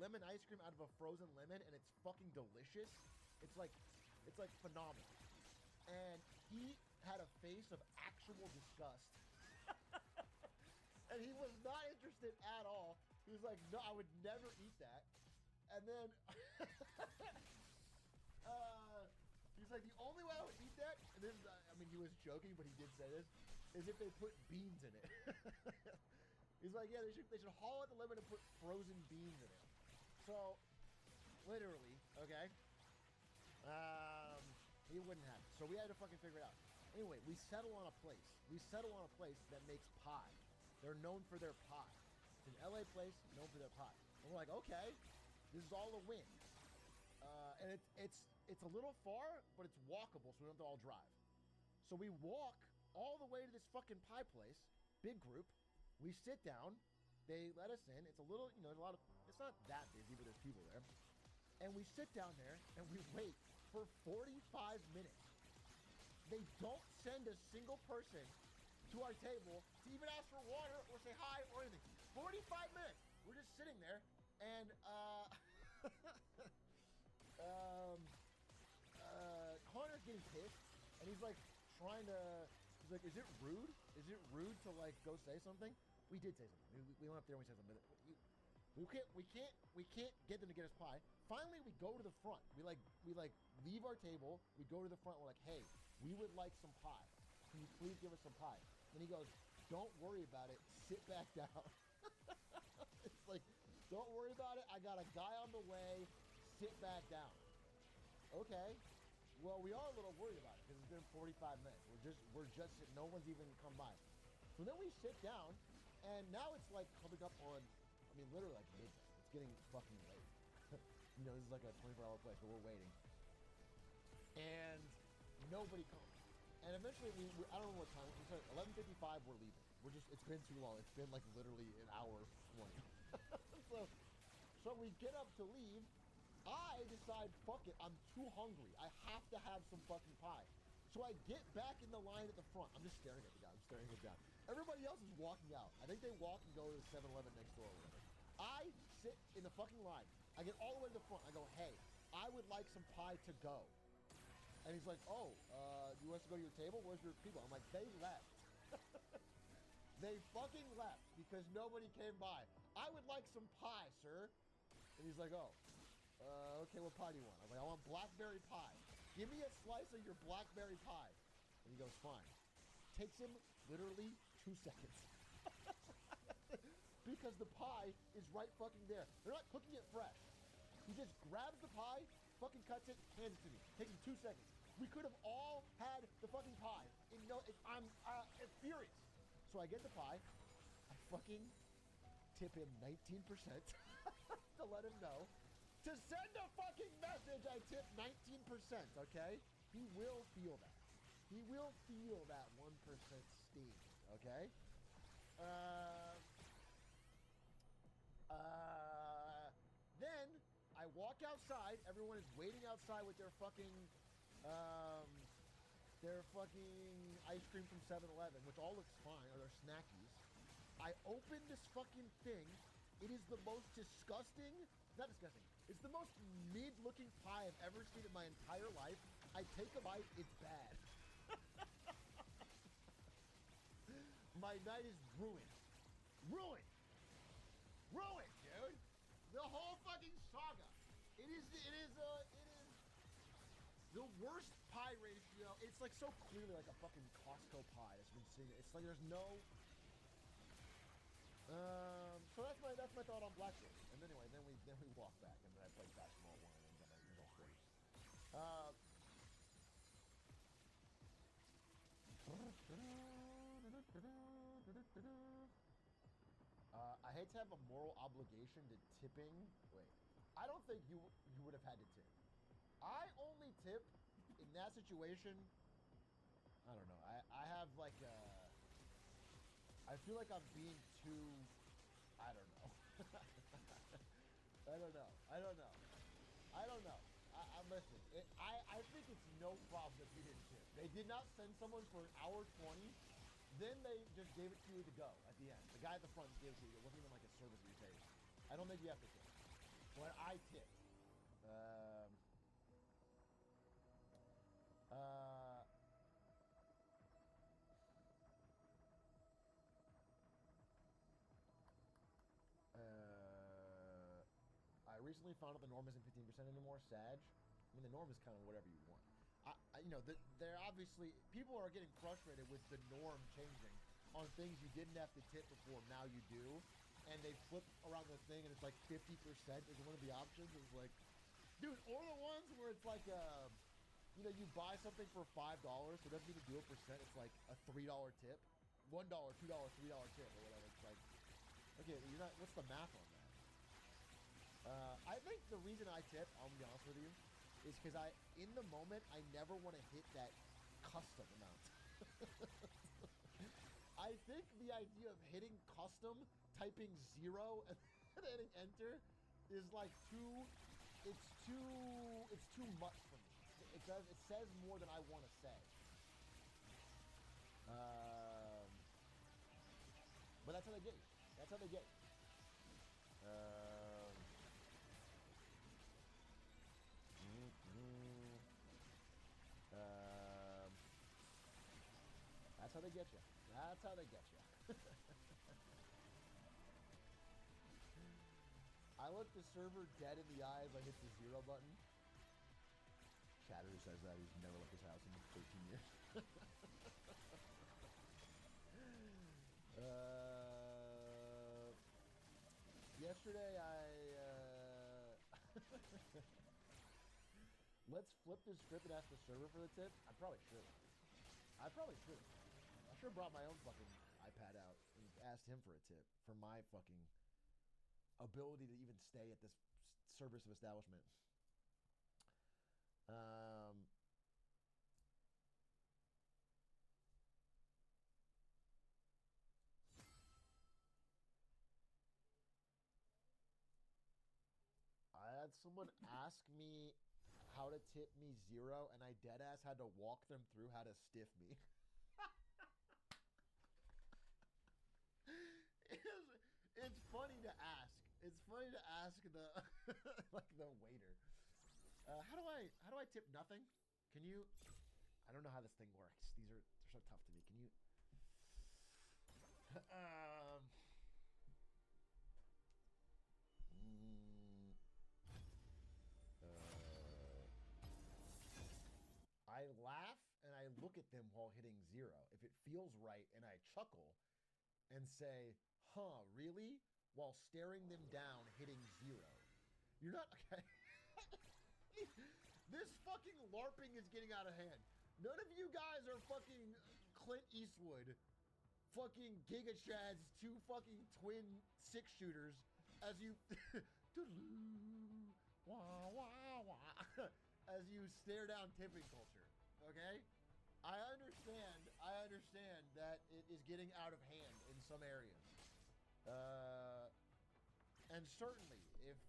lemon ice cream out of a frozen lemon, and it's fucking delicious. It's like phenomenal. And he had a face of actual disgust. And he was not interested at all. He was like, no, I would never eat that. And then he's like, the only way I would eat that, and this is, I mean, he was joking, but he did say this, is if they put beans in it. He's like, yeah, they should haul out the lemon and put frozen beans in it. So, literally, okay, he wouldn't have it. So we had to fucking figure it out. Anyway, we settle on a place. We settle on a place that makes pie. They're known for their pie. It's an LA place known for their pie. And we're like, okay, this is all a win. And it's a little far, but it's walkable, so we don't have to all drive. So we walk all the way to this fucking pie place, big group. We sit down. They let us in. It's a little, you know, there's a lot of, it's not that busy, but there's people there. And we sit down there and we wait for 45 minutes. They don't send a single person to our table to even ask for water or say hi or anything. 45 minutes. We're just sitting there and Connor's getting pissed and he's like he's like, is it rude? Is it rude to like go say something? We did say something. We went up there and we said something. We can't get them to get us pie. Finally, we go to the front. We leave our table. We go to the front. We're like, hey, we would like some pie. Can you please give us some pie? And he goes, don't worry about it. Sit back down. It's like, don't worry about it. I got a guy on the way. Sit back down. Okay. Well, we are a little worried about it because it's been 45 minutes. We're just sitting. No one's even come by. So then we sit down, and now it's like coming up on, I mean, literally like midnight. It's getting fucking late. You know, this is like a 24-hour place, but we're waiting. And nobody comes. And eventually, I don't know what time. It's like 11:55, we're leaving. It's been too long. It's been like literally an hour 20. So we get up to leave. I decide, fuck it, I'm too hungry. I have to have some fucking pie. So I get back in the line at the front. I'm just staring at the guy. I'm staring him down. Everybody else is walking out. I think they walk and go to the 7-Eleven next door or whatever. I sit in the fucking line. I get all the way to the front. I go, hey, I would like some pie to go. And he's like, oh, you want us to go to your table? Where's your people? I'm like, they left. They fucking left because nobody came by. I would like some pie, sir. And he's like, oh, okay, what pie do you want? I was like, I want blackberry pie. Give me a slice of your blackberry pie. And he goes, fine. Takes him literally 2 seconds. Because the pie is right fucking there. They're not cooking it fresh. He just grabs the pie, fucking cuts it, hands it to me. Takes him 2 seconds. We could have all had the fucking pie. And I'm furious. So I get the pie. I fucking tip him 19% to let him know. To send a fucking message, I tip 19%, okay? He will feel that. He will feel that 1% sting, okay? Then I walk outside. Everyone is waiting outside with their fucking ice cream from 7-Eleven, which all looks fine, or their snackies. I open this fucking thing. It is the most disgusting, not disgusting, it's the most mid-looking pie I've ever seen in my entire life. I take a bite, it's bad. My night is ruined. Ruined, dude. The whole fucking saga. It is the worst pie ratio. It's like so clearly like a fucking Costco pie that's been sitting. It's like there's no. So that's my thought on Blackberry. And anyway, then we walk back, and then I played basketball one, and then I was all great. I hate to have a moral obligation to tipping. Wait, I don't think you would have had to tip. I only tip in that situation. I don't know. I have like I feel like I'm being too. I don't know. I don't know. Listen. I think it's no problem if you didn't tip. They did not send someone for an hour 20. Then they just gave it to you to go at the end. The guy at the front gave it to you. It wasn't even like a service you paid. I don't think you have to tip. When I tip. I recently found out the norm isn't 15% anymore. Sag. I mean, the norm is kind of whatever you want. They're obviously people are getting frustrated with the norm changing on things you didn't have to tip before. Now you do, and they flip around the thing, and it's like 50% is one of the options. It's like, dude, or the ones where it's like, you buy something for $5, so it doesn't even do a percent. It's like a $3 tip, $1, $2, $3 tip, or whatever. It's like, okay, you're not. What's the math on that? I think the reason I tip, I'll be honest with you, is because in the moment, I never want to hit that custom amount. I think the idea of hitting custom, typing 0 and hitting enter is like it's too much for me. It says more than I want to say. But that's how they get you. That's how they get you. That's how they get you. That's how they get you. I look the server dead in the eye as I hit the 0 button. Chatter says that he's never left his house in 13 years. Yesterday let's flip this script and ask the server for the tip. I probably should. I should have brought my own fucking iPad out and asked him for a tip for my fucking ability to even stay at this service of establishment. I had someone ask me how to tip me 0, and I deadass had to walk them through how to stiff me. It's funny to ask. It's funny to ask the like the waiter. How do I tip nothing? Can you? I don't know how this thing works. They're so tough to me. Can you? I laugh and I look at them while hitting 0. If it feels right, and I chuckle and say, huh, really? While staring them down, hitting 0. You're not, okay. This fucking LARPing is getting out of hand. None of you guys are fucking Clint Eastwood, fucking Giga Chad's 2 fucking twin 6-shooters as you, wah, wah, wah, as you stare down tipping culture, okay? I understand that it is getting out of hand in some areas. And certainly, if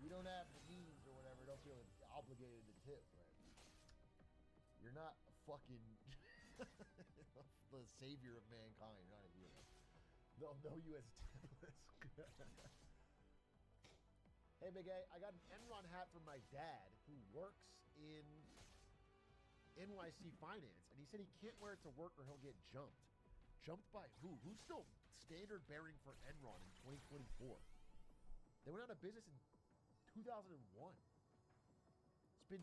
you don't have the means or whatever, don't feel obligated to tip, but you're not a fucking the savior of mankind. You're not a hero. They'll know you as tipless. Hey, Big A, I got an Enron hat from my dad who works in NYC Finance, and he said he can't wear it to work or he'll get jumped. Jumped by who? Who's still standard bearing for Enron in 2024? They went out of business in 2001. It's been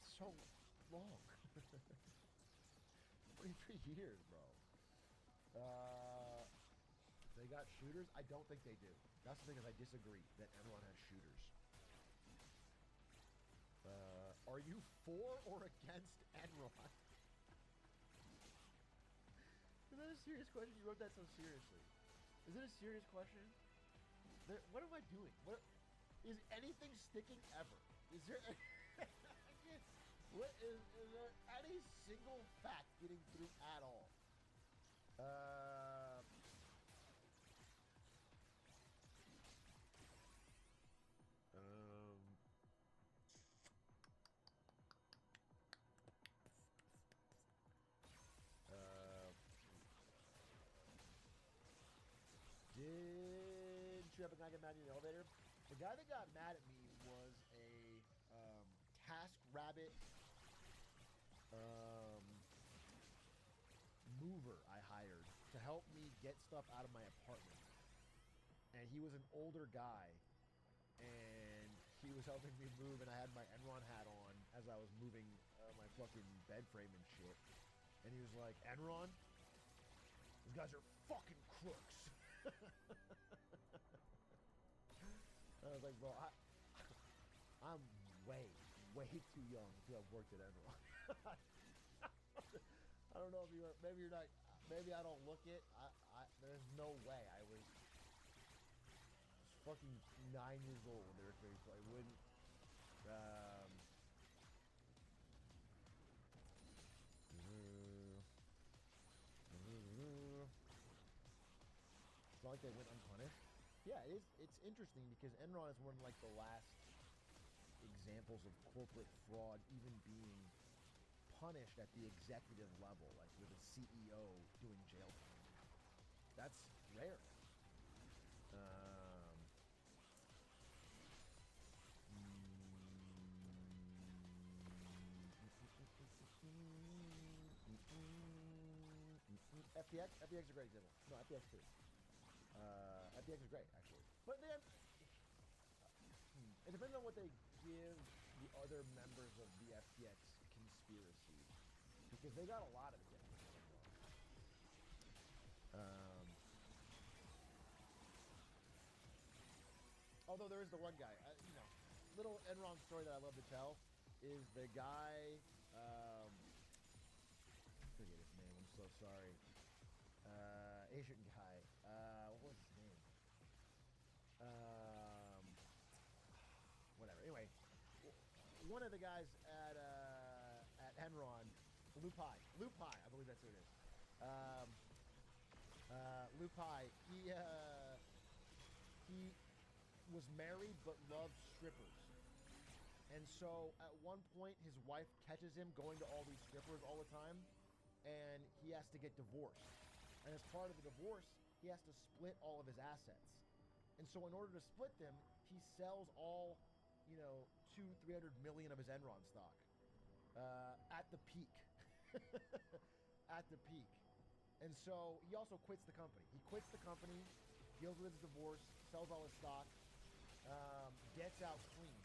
so long. 23 years, bro. They got shooters? I don't think they do. That's the thing, is I disagree that Enron has shooters. Are you for or against Enron? Is that a serious question? You wrote that so seriously. Is it a serious question? What am I doing? What is anything sticking ever? Is there? Is there any single fact getting through at all? Did you have a guy get mad in the elevator? The guy that got mad at me was a TaskRabbit mover I hired to help me get stuff out of my apartment. And he was an older guy, and he was helping me move, and I had my Enron hat on as I was moving my fucking bed frame and shit. And he was like, Enron, these guys are fucking crooks. I was like, bro, I'm way too young to have worked at Enron. I don't know if you are, maybe you're not, maybe I don't look it. There's no way I was fucking 9 years old when they were very, so I wouldn't, it's not like they went unpunished. Yeah, it's interesting because Enron is one of like the last examples of corporate fraud even being punished at the executive level, like with a CEO doing jail time. That's rare. FTX is a great example. No, FTX too. FTX is great, actually. But then, it depends on what they give the other members of the FTX conspiracy, because they got a lot of it. Although there is the one guy, little Enron story that I love to tell is the guy, I forget his name, I'm so sorry. Asian guy, what was his name? Whatever, anyway, one of the guys at Enron, Lupai, I believe that's who it is. Lupai, he was married but loved strippers. And so at one point his wife catches him going to all these strippers all the time, and he has to get divorced. And as part of the divorce, he has to split all of his assets. And so in order to split them, he sells all, 200-300 million of his Enron stock at the peak. At the peak. And so he also quits the company. He quits the company, deals with his divorce, sells all his stock, gets out clean.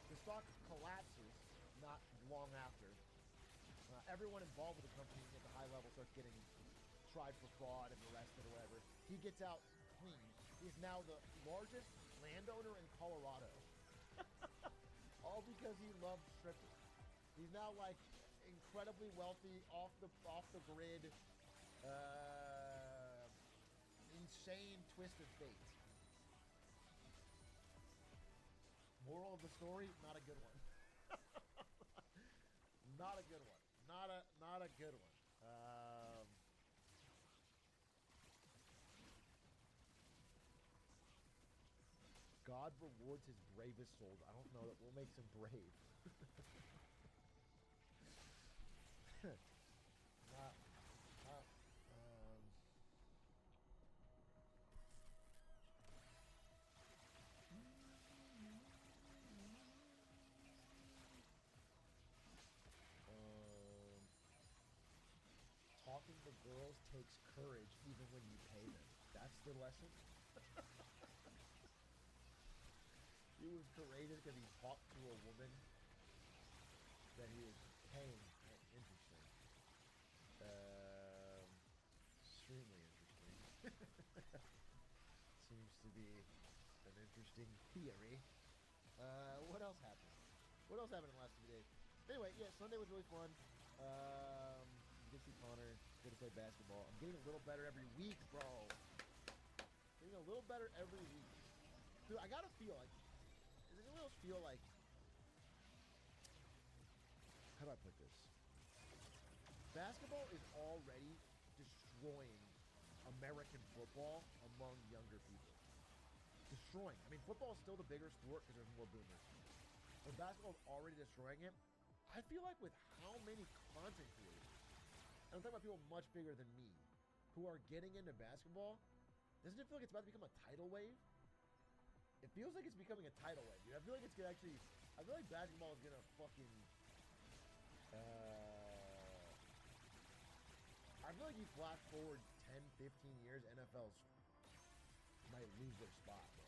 The stock collapses not long after. Everyone involved with the company at the high level starts getting tried for fraud and arrested or whatever. He gets out clean. He's now the largest landowner in Colorado. All because he loved strippers. He's now like incredibly wealthy, off the grid, insane twist of fate. Moral of the story, not a good one. Not a good one. Not a good one. God rewards his bravest souls. I don't know that what makes him brave. Talking to girls takes courage even when you pay them. That's the lesson. He was courageous because he talked to a woman that he was paying. Interesting. Extremely interesting. Seems to be an interesting theory. What else happened? What else happened in the last few days? Anyway, yeah, Sunday was really fun. Good to see Connor. Good to play basketball. I'm getting a little better every week, bro. Getting a little better every week. Dude, I gotta feel like, does anyone else feel like, how do I put this? Basketball is already destroying American football among younger people. Destroying. I mean, football is still the bigger sport because there's more boomers. But basketball is already destroying it. I feel like with how many content creators, and I'm talking about people much bigger than me, who are getting into basketball, doesn't it feel like it's about to become a tidal wave? It feels like it's becoming a tidal wave, dude. I feel like it's gonna actually. I feel like basketball is gonna fucking. I feel like you flash forward 10, 15 years, NFL's might lose their spot, bro.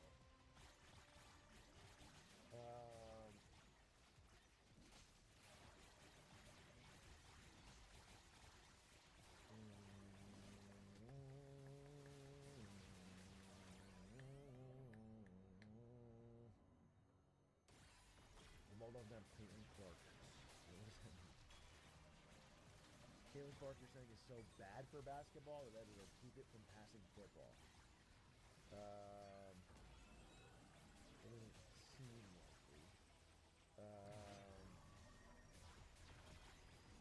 The Bulldogs have Caitlin Clark. What does that mean? Caitlin Clark, you're saying, is so bad for basketball that it'll keep it from passing football. It doesn't seem likely.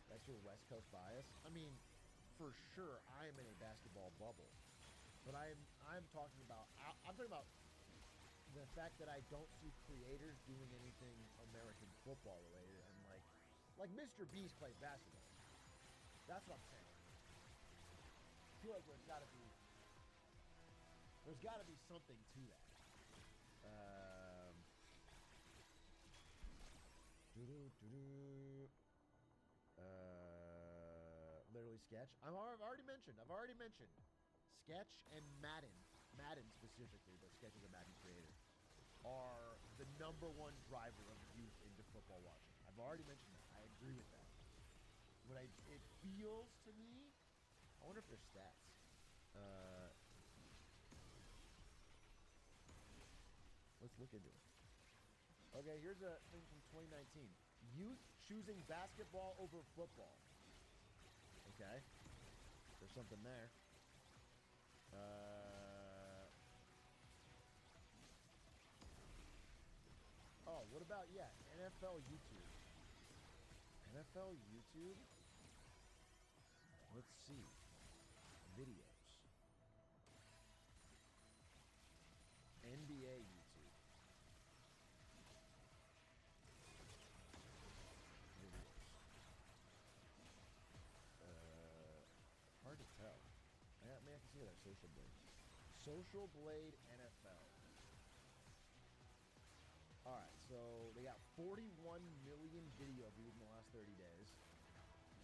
That's your West Coast bias. I mean, for sure, I am in a basketball bubble, but I'm talking about. I'm talking about the fact that I don't see creators doing anything American football related, and like Mr. Beast plays basketball. That's what I'm saying. I feel like there's got to be something to that. Literally Sketch. I've already mentioned Sketch and Madden specifically, but Sketch is a Madden creator, are the #1 driver of youth into football watching. I've already mentioned that. I agree with that. It feels to me, I wonder if there's stats. Let's look into it. Okay, here's a thing from 2019. Youth choosing basketball over football. Okay. There's something there. Oh, what about, NFL YouTube. NFL YouTube? Let's see. Videos. NBA YouTube. Videos. Hard to tell. I mean, I can see that Social Blade. Social Blade NFL. Alright, so they got 41 million video views in the last 30 days.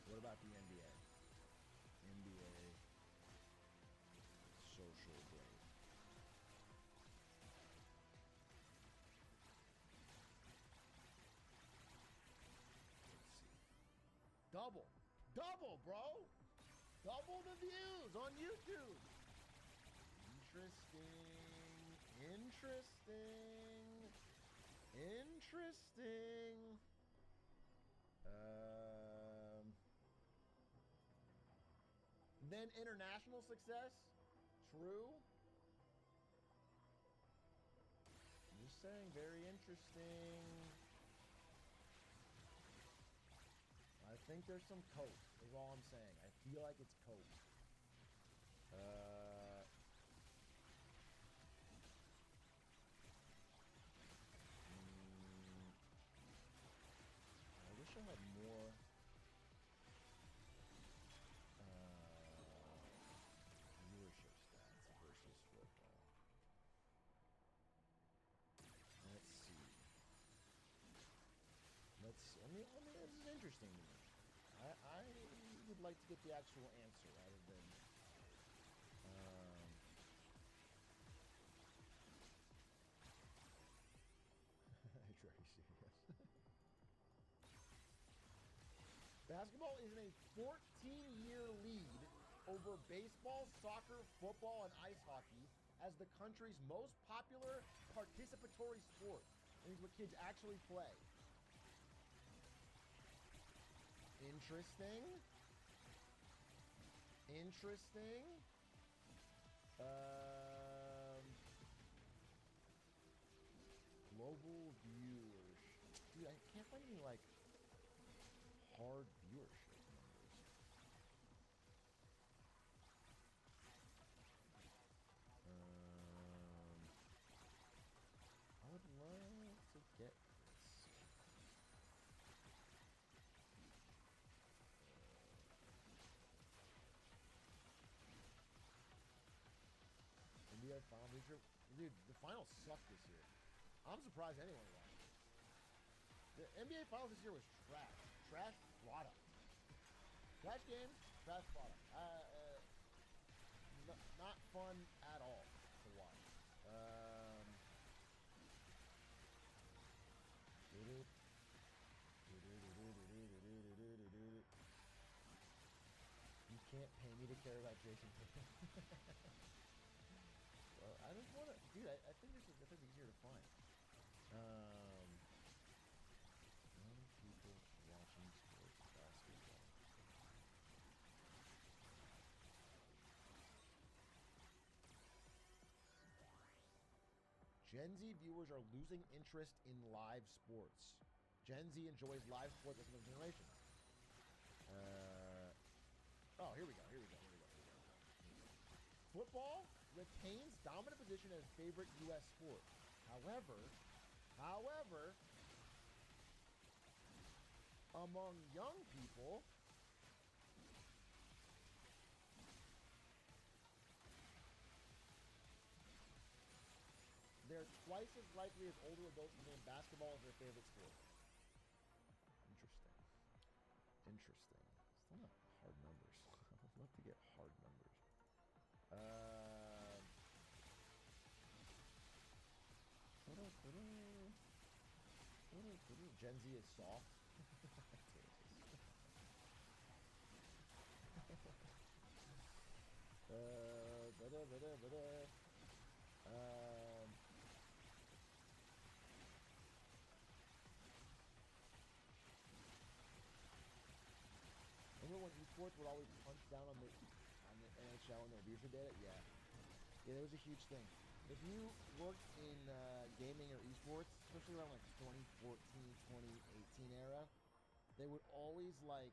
What about the NBA? NBA Social Blade. Let's see. Double, bro! Double the views on YouTube! Interesting. Then international success? True. I'm just saying, very interesting. I think there's some coke, is all I'm saying. I feel like it's coke. I wish I had more viewership stats versus football. Let's see. I mean, this is interesting to me. I would like to get the actual answer rather than very serious. Basketball is in a 14-year lead over baseball, soccer, football, and ice hockey as the country's most popular participatory sport. That means what kids actually play. Interesting. Global viewers. Dude, I can't find any, hard viewership numbers. I would love to get this. NBA final picture. Dude, the finals suck this year. I'm surprised anyone watched it. The NBA Finals this year was trash. Trash product. Trash games, trash product. Not fun at all to watch. You can't pay me to care about Jason Tatum. Well, I just want to, dude. I think this is easier to find. Young people watching sports basketball. Gen Z viewers are losing interest in live sports. Gen Z enjoys live sports as another generation. Oh, here we go. Football retains dominant position as favorite U.S. sport. However, among young people, they're twice as likely as older adults to name basketball as their favorite sport. Interesting. Still not hard numbers. I would love to get hard numbers. Gen Z is soft. Remember when esports would always punch down on the NHL and their viewership data? Yeah, that was a huge thing. If you worked in gaming or esports, especially around like 2014, 2018 era, they would always like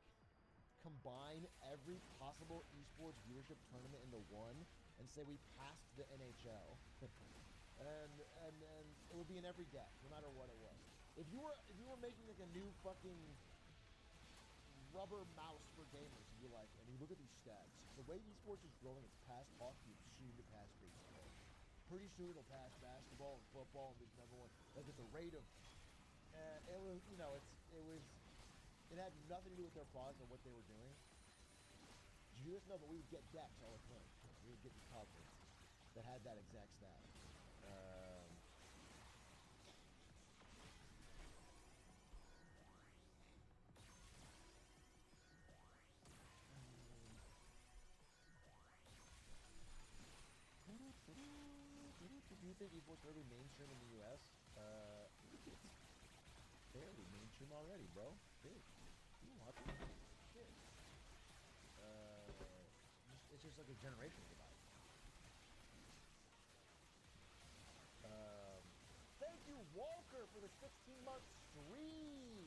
combine every possible esports viewership tournament into one and say we passed the NHL. and it would be in every deck, no matter what it was. If you were making like a new fucking rubber mouse for gamers, you'd be like, and you look at these stats, the way esports is growing, it's past hockey, it's soon to pass baseball. Pretty soon it'll pass basketball and football and be number one. Like at the rate of, it was, it had nothing to do with their product or what they were doing. Did you just know that we would get decks all the time? We would get these cards that had that exact stat. Do you think esports are really mainstream in the U.S.? It's fairly mainstream already, bro. Big. You watch it? Big. It's just like a generational divide. Thank you, Walker, for the 16-month stream.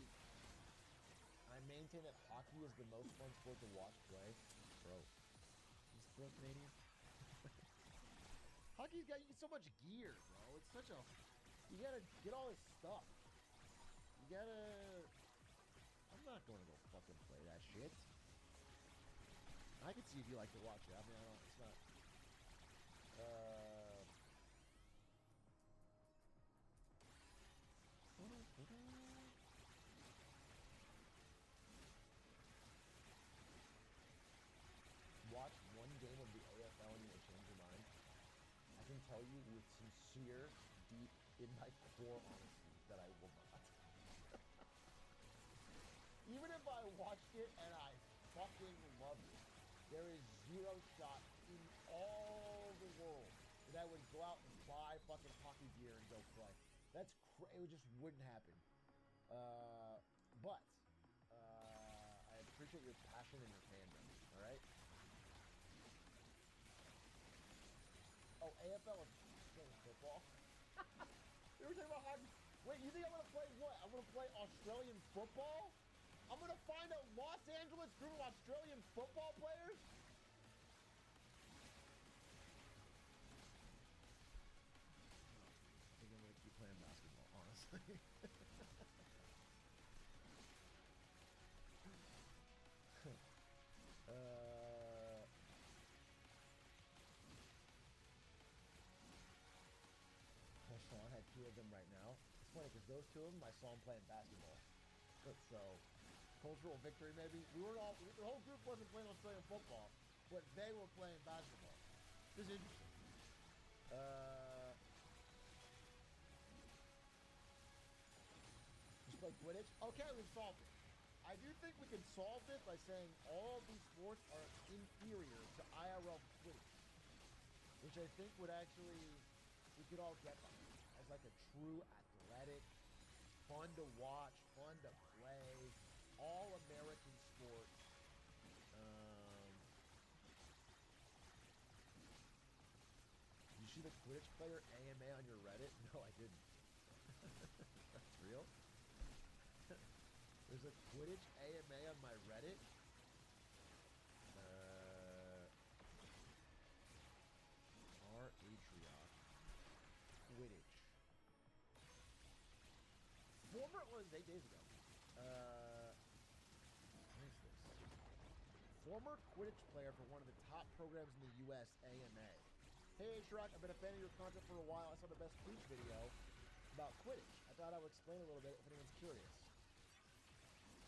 I maintain that hockey is the most fun sport to watch play. Bro, he's still Canadian. Hockey's got so much gear, bro. It's such a... You gotta get all this stuff. You gotta... I'm not going to go fucking play that shit. I can see if you like to watch it. I mean, it's not... Watch one game of the AFL and you'll change your mind. I can tell you with sincere, deep, in my core honesty that I will not. Even if I watched it and I fucking loved it, there is zero shot in all the world that I would go out and buy fucking hockey gear and go play. It just wouldn't happen. But I appreciate your passion and your fandom, alright? Oh, AFL is football? We were talking about hockey. Wait, you think I'm gonna play what? I'm gonna play Australian football? I'm gonna find a Los Angeles group of Australian football players? I think I'm gonna keep playing basketball, honestly. I had two of them right now. funny because those two of them I saw them playing basketball. So, cultural victory maybe. The whole group wasn't playing Australian football, but they were playing basketball. This is interesting. Just play Quidditch? Okay, we've solved it. I do think we can solve this by saying all of these sports are inferior to IRL Quidditch, which I think would actually, we could all get behind as like a true athletic, fun to watch, fun to play, all-American sport. You see the Quidditch player AMA on your Reddit? No, I didn't. That's real? There's a Quidditch AMA on my Reddit? R. Atrioc. Quidditch. Former, what was it, 8 days ago? What is this? Former Quidditch player for one of the top programs in the U.S., AMA. Hey, Shrek, I've been a fan of your content for a while. I saw the Best Preach video about Quidditch. I thought I would explain a little bit if anyone's curious.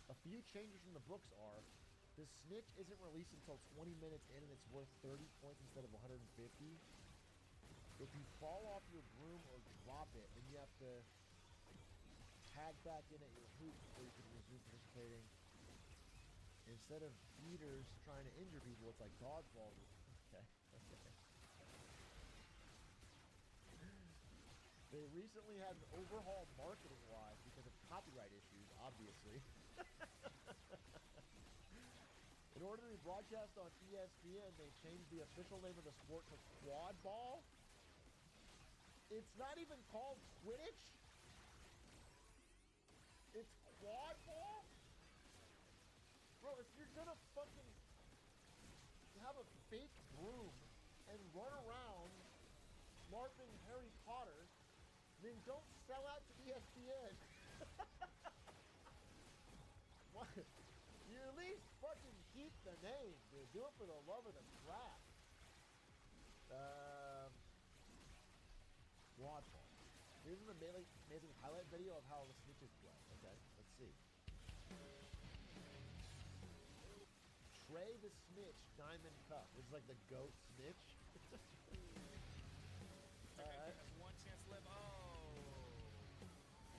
A few changes from the books are, the snitch isn't released until 20 minutes in and it's worth 30 points instead of 150. If you fall off your broom or drop it, then you have to tag back in at your hoop before you can resume participating. Instead of beaters trying to injure people, it's like dodgeball. Okay. They recently had an overhaul marketing-wise because of copyright issues, obviously. In order to be broadcast on ESPN, they changed the official name of the sport to quad ball. It's not even called Quidditch. It's quad ball? Bro, if you're gonna fucking have a fake broom and run around LARPing Harry Potter, then don't sell out to ESPN. What? You at least fucking keep the name, dude. Do it for the love of the craft. Quad ball. Here's an amazing highlight video of how the snitches play. Okay, let's see. Trey the Snitch Diamond Cup. This is like the GOAT snitch. One chance left. Oh,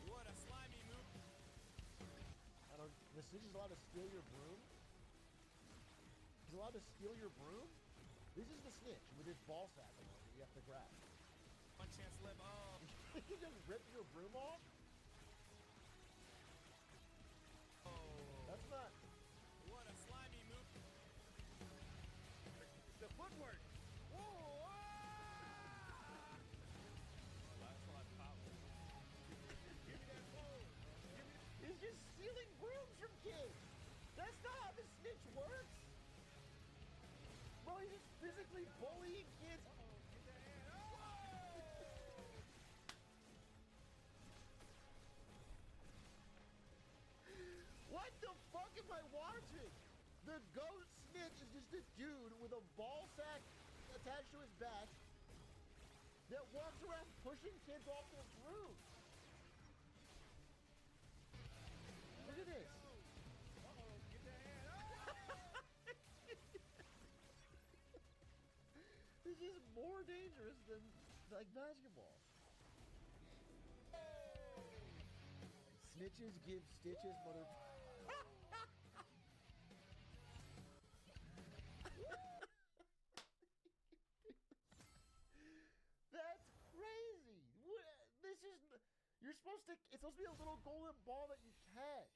what a slimy move. The snitch is allowed to steal your broom? He's allowed to steal your broom? This is the snitch with his ball sack on that you have to grab. One chance left. Oh. He just ripped your broom off? Oh. That's not... What a slimy move. The footwork. Whoa. That's a lot of power. Give me that ball. He's just stealing brooms from kids. That's not how the snitch works. Bro, he's just physically bullying kids. What the fuck am I watching? The GOAT snitch is just a dude with a ball sack attached to his back that walks around pushing kids off their brooms. Look at this. Get that hand. This is more dangerous than like basketball. Snitches give stitches, mother. That's crazy. This is. You're supposed to. It's supposed to be a little golden ball that you catch.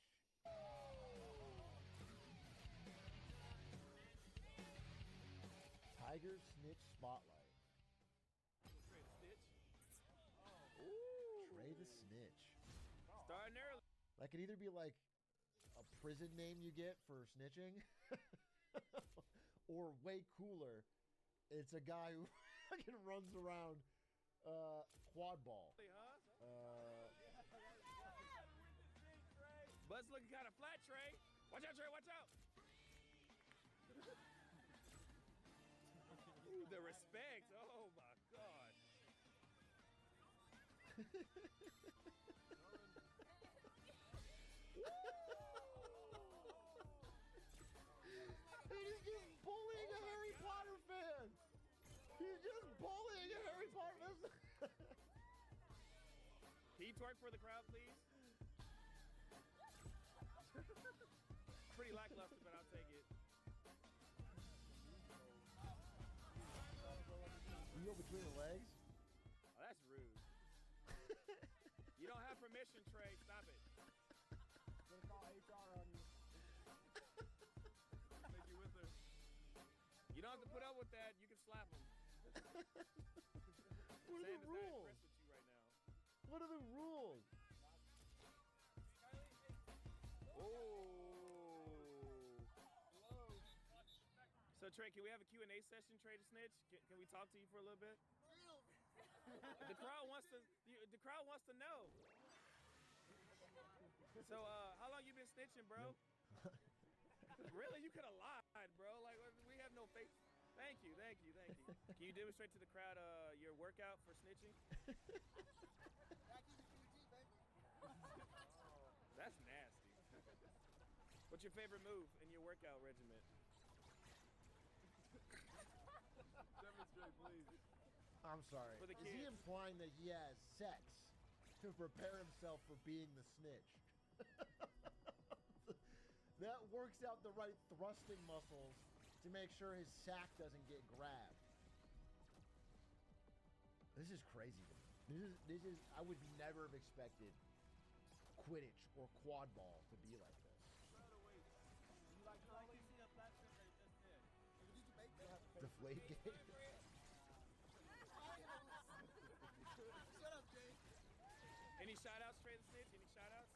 Tiger Snitch Spotlight. Ooh. Trey the Snitch. Starting early. That could either be like a prison name you get for snitching, or way cooler, it's a guy who fucking runs around quad ball. Bud's looking kind of flat, Trey. Watch out, Trey. Watch out. Ooh, the respect. Oh, my God. Can you twerk for the crowd, please? Pretty lackluster, but I'll take it. You go between the legs? Oh, that's rude. You don't have permission, Trey. Stop it. Gonna call HR on you. Take you with her. You don't have to put up with that. You can slap him. What are Sam the is not rules? impressed with you right now. What are the rules? Oh. So Trey, can we have a Q&A session, Trey the Snitch? Can we talk to you for a little bit? The crowd wants to. The crowd wants to know. So, how long you been snitching, bro? Really, you could have lied, bro. Like we have no faith. Thank you. Can you demonstrate to the crowd your workout for snitching? That's nasty. What's your favorite move in your workout regimen? Demonstrate, please. I'm sorry. For the Is he kids. implying that he has sex to prepare himself for being the snitch? That works out the right thrusting muscles to make sure his sack doesn't get grabbed. This is crazy to me. This is I would never have expected Quidditch or quad ball to be like this. You like bowling? Deflate game. Shut up, Jay. Any shout outs, Trey the Snitch? Any shout outs?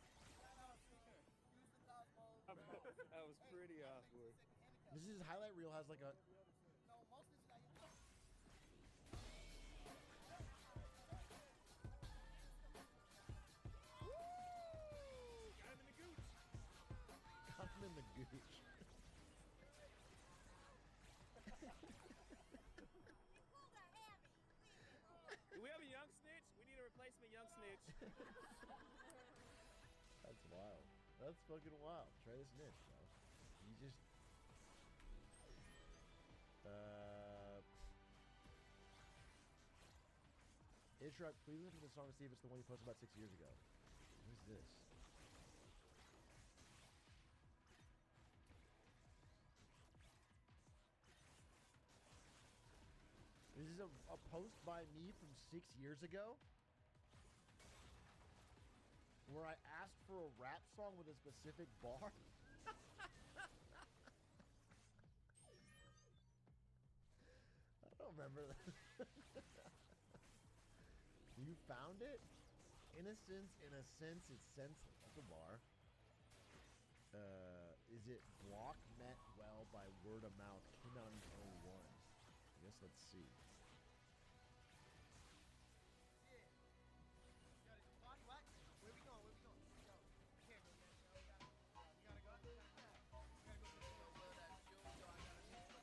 That was pretty awkward. This is highlight reel has like a Got him in the gooch. I'm in the gooch. Do we have a young snitch? We need a replacement young snitch. That's wild. That's fucking wild. Try this snitch, bro. You just Ishraq, please listen to the song and see if it's the one you posted about 6 years ago. What is this? This is a post by me from 6 years ago where I asked for a rap song with a specific bar. I don't remember that. You found it? Innocence, in a sense, it's senseless. That's a bar. Is it Block Met Well by Word of Mouth? Came out in 01. I guess let's see. Where we going? We can't go yet. We gotta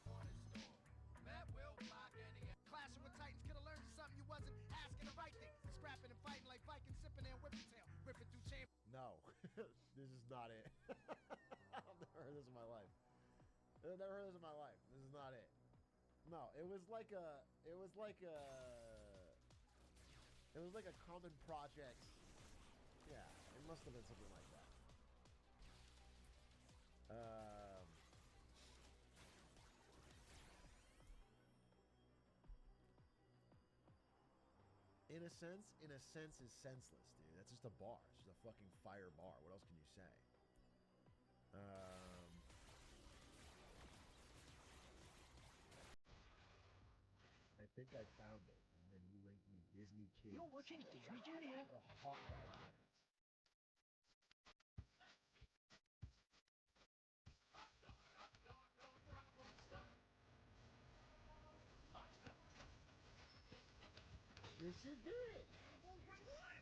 go. Matt will block any. Clashing with Titans could have learned something you wasn't asking the right thing. Scrapping and fighting like Vikings, sipping and whipping tail, ripping through chain. No, this is not it. I've never heard this in my life. I've never heard this in my life. This is not it. No, it was like a common project. Yeah, it must have been something like that. In a sense is senseless, dude. That's just a bar. It's just a fucking fire bar. What else can you say? I think I found it. And then you linked me Disney Kids. You're watching Disney Junior. The Hawkeye. This is it.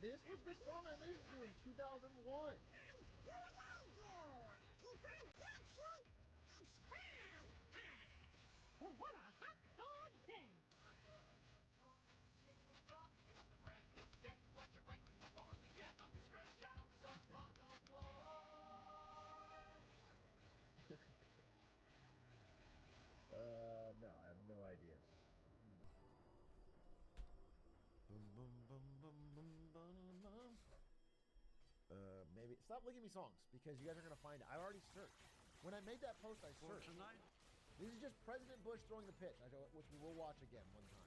This was the song I listened to in 2001. What a hot dog day! No, I have no idea. Boom, boom, boom, boom, boom, boom, boom. stop linking me songs because you guys are gonna find it. I already searched. When I made that post, I For searched. tonight, This is just President Bush throwing the pitch, which we will watch again one time.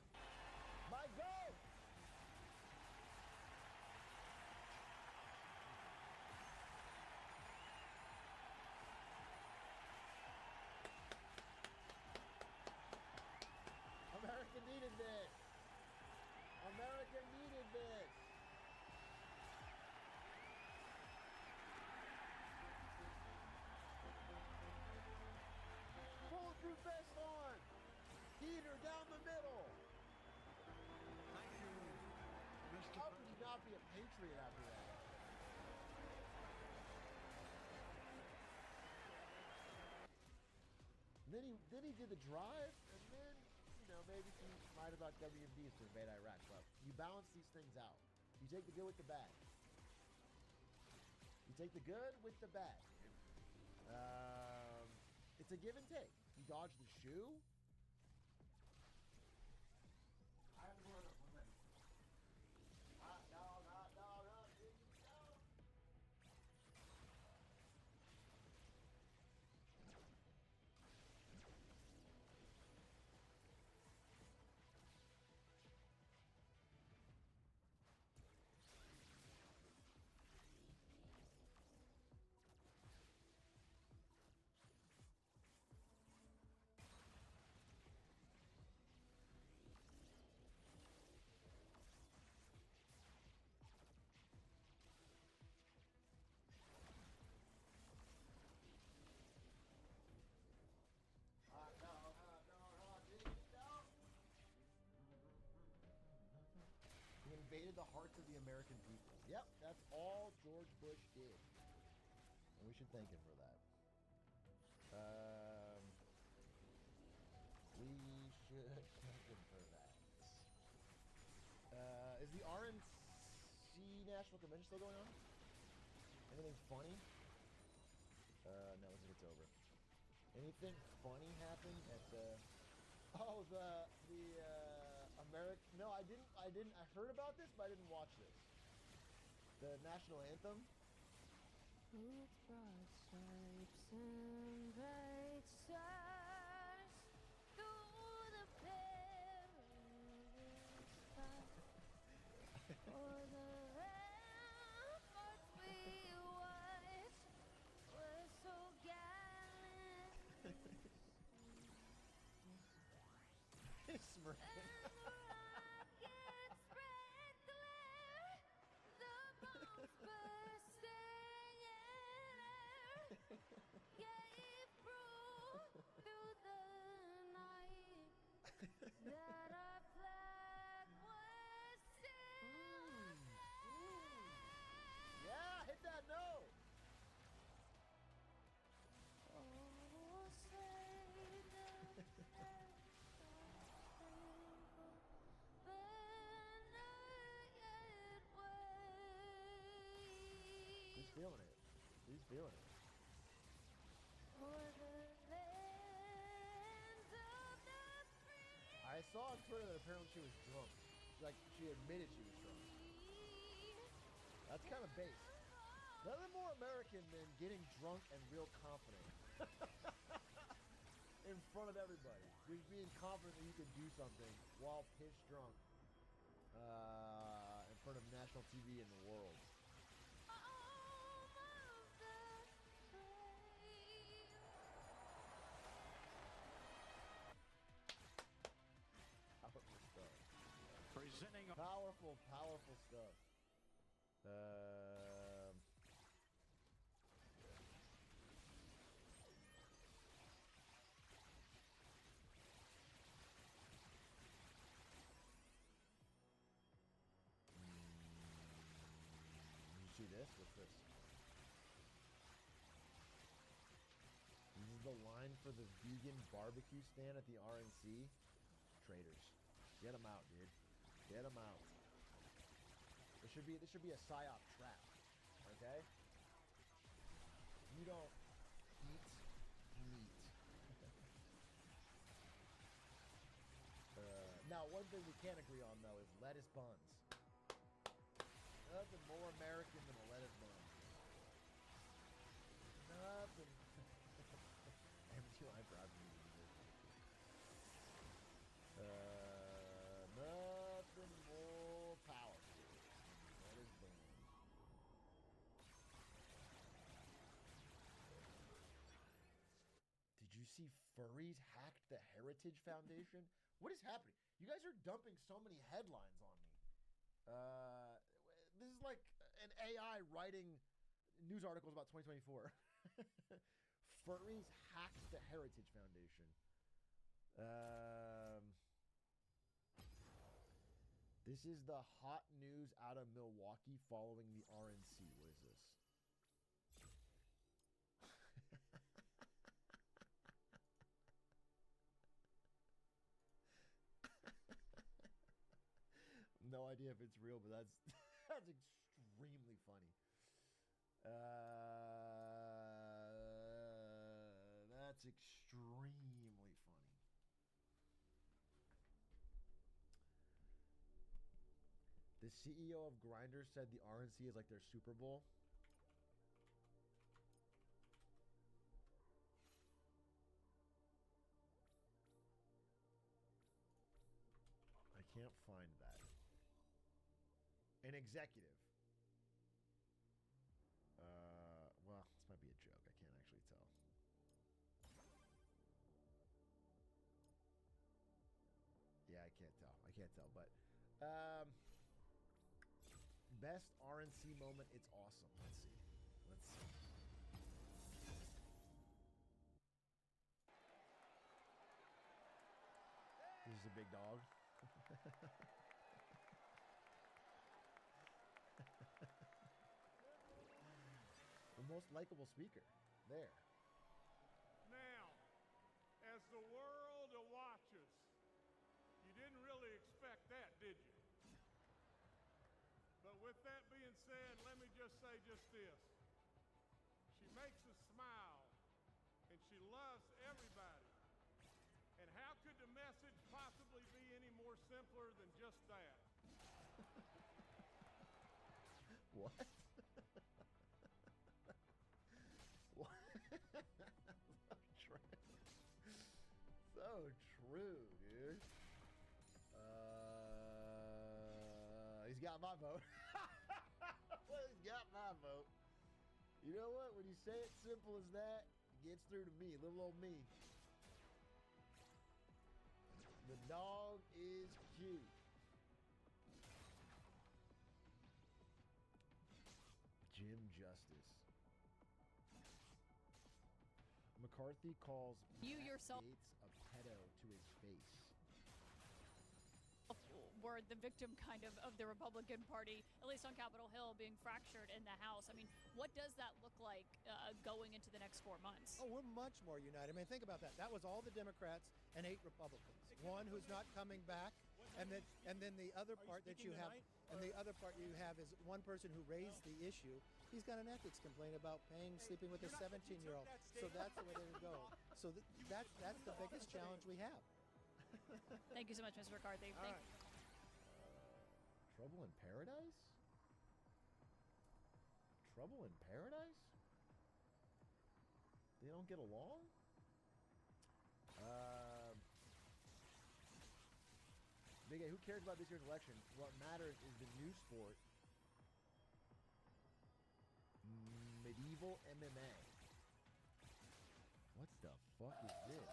My goal! America needed this. America needed this. Bulletproof vest on. Heater down the middle. thank you, Mr. How could you President. not be a patriot after that? And then he did the drive, and then, maybe he lied about WMDs to invade Iraq. But you balance these things out. You take the good with the bad. You take the good with the bad. It's a give and take. You dodge the shoe. I have one minute. Hot dog, hot dog, hot dog. Hot dog, hot dog, hot dog. He invaded the hearts of the American people. Yep, that's all George Bush did. And we should thank him for that. We should thank him for that. Is the RNC National Convention still going on? Anything funny? No, looks like it's over. Anything funny happened at the American? No, I didn't. I heard about this, but I didn't watch this. The national anthem. With broad stripes and bright stars through the perilous fight. For the ramparts we watched were so gallant. He's smirking. And the rockets spread glare, the bombs bursting in air gave proof through the night that our flag was still Yeah, hit that note. Oh, say the He's feeling it. He's feeling it. For the land of the free. I saw on Twitter that apparently she was drunk. Like, she admitted she was drunk. That's kind of base. Nothing more American than getting drunk and real confident. In front of everybody. Just being confident that you can do something while piss drunk. In front of national TV in the world. Powerful stuff. Presenting Powerful, powerful stuff. You see this? What's this? This is the line for the vegan barbecue stand at the RNC. Traitors. Get them out, dude. Get them out. This should be a psyop trap. Okay? You don't eat meat. Now, one thing we can't agree on, though, is lettuce buns. Nothing more American than a lettuce bun. RNC furries hacked the Heritage Foundation. What is happening? You guys are dumping so many headlines on me. This is like an AI writing news articles about 2024. Furries hacked the Heritage Foundation. This is the hot news out of Milwaukee following the RNC. What is this? No idea if it's real, but that's that's extremely funny. That's extremely funny. The CEO of Grindr said the RNC is like their Super Bowl. I can't find that. An executive. Well, this might be a joke. I can't actually tell. Yeah, I can't tell. But best RNC moment. It's awesome. Let's see. This is a big dog. The most likable speaker. There. Now, as the world watches, you didn't really expect that, did you? But with that being said, let me just say just this. She makes us smile, and she loves everybody. And how could the message possibly be any more simpler than just that? What? What? So true, dude. He's got my vote. He's got my vote. You know what? When you say it simple as that, it gets through to me, little old me. The dog is cute. Jim Justice. McCarthy calls You Matt yourself Gaetz a pedo to his face. were the victim kind of the Republican Party, at least on Capitol Hill, being fractured in the House. I mean, what does that look like going into the next 4 months? Oh, we're much more united. I mean, think about that. That was all the Democrats and 8 Republicans. One who's not coming back, and then the other part that you have, and the other part you have is one person who raised the issue. He's got an ethics complaint about sleeping with a 17-year-old. So that's the way they would go. So that's the biggest challenge we have. Thank you so much, Mr. McCarthy. Thank you. Trouble in Paradise? Trouble in Paradise? They don't get along? Big A, who cares about this year's election? What matters is the new sport, medieval MMA. What the fuck is this?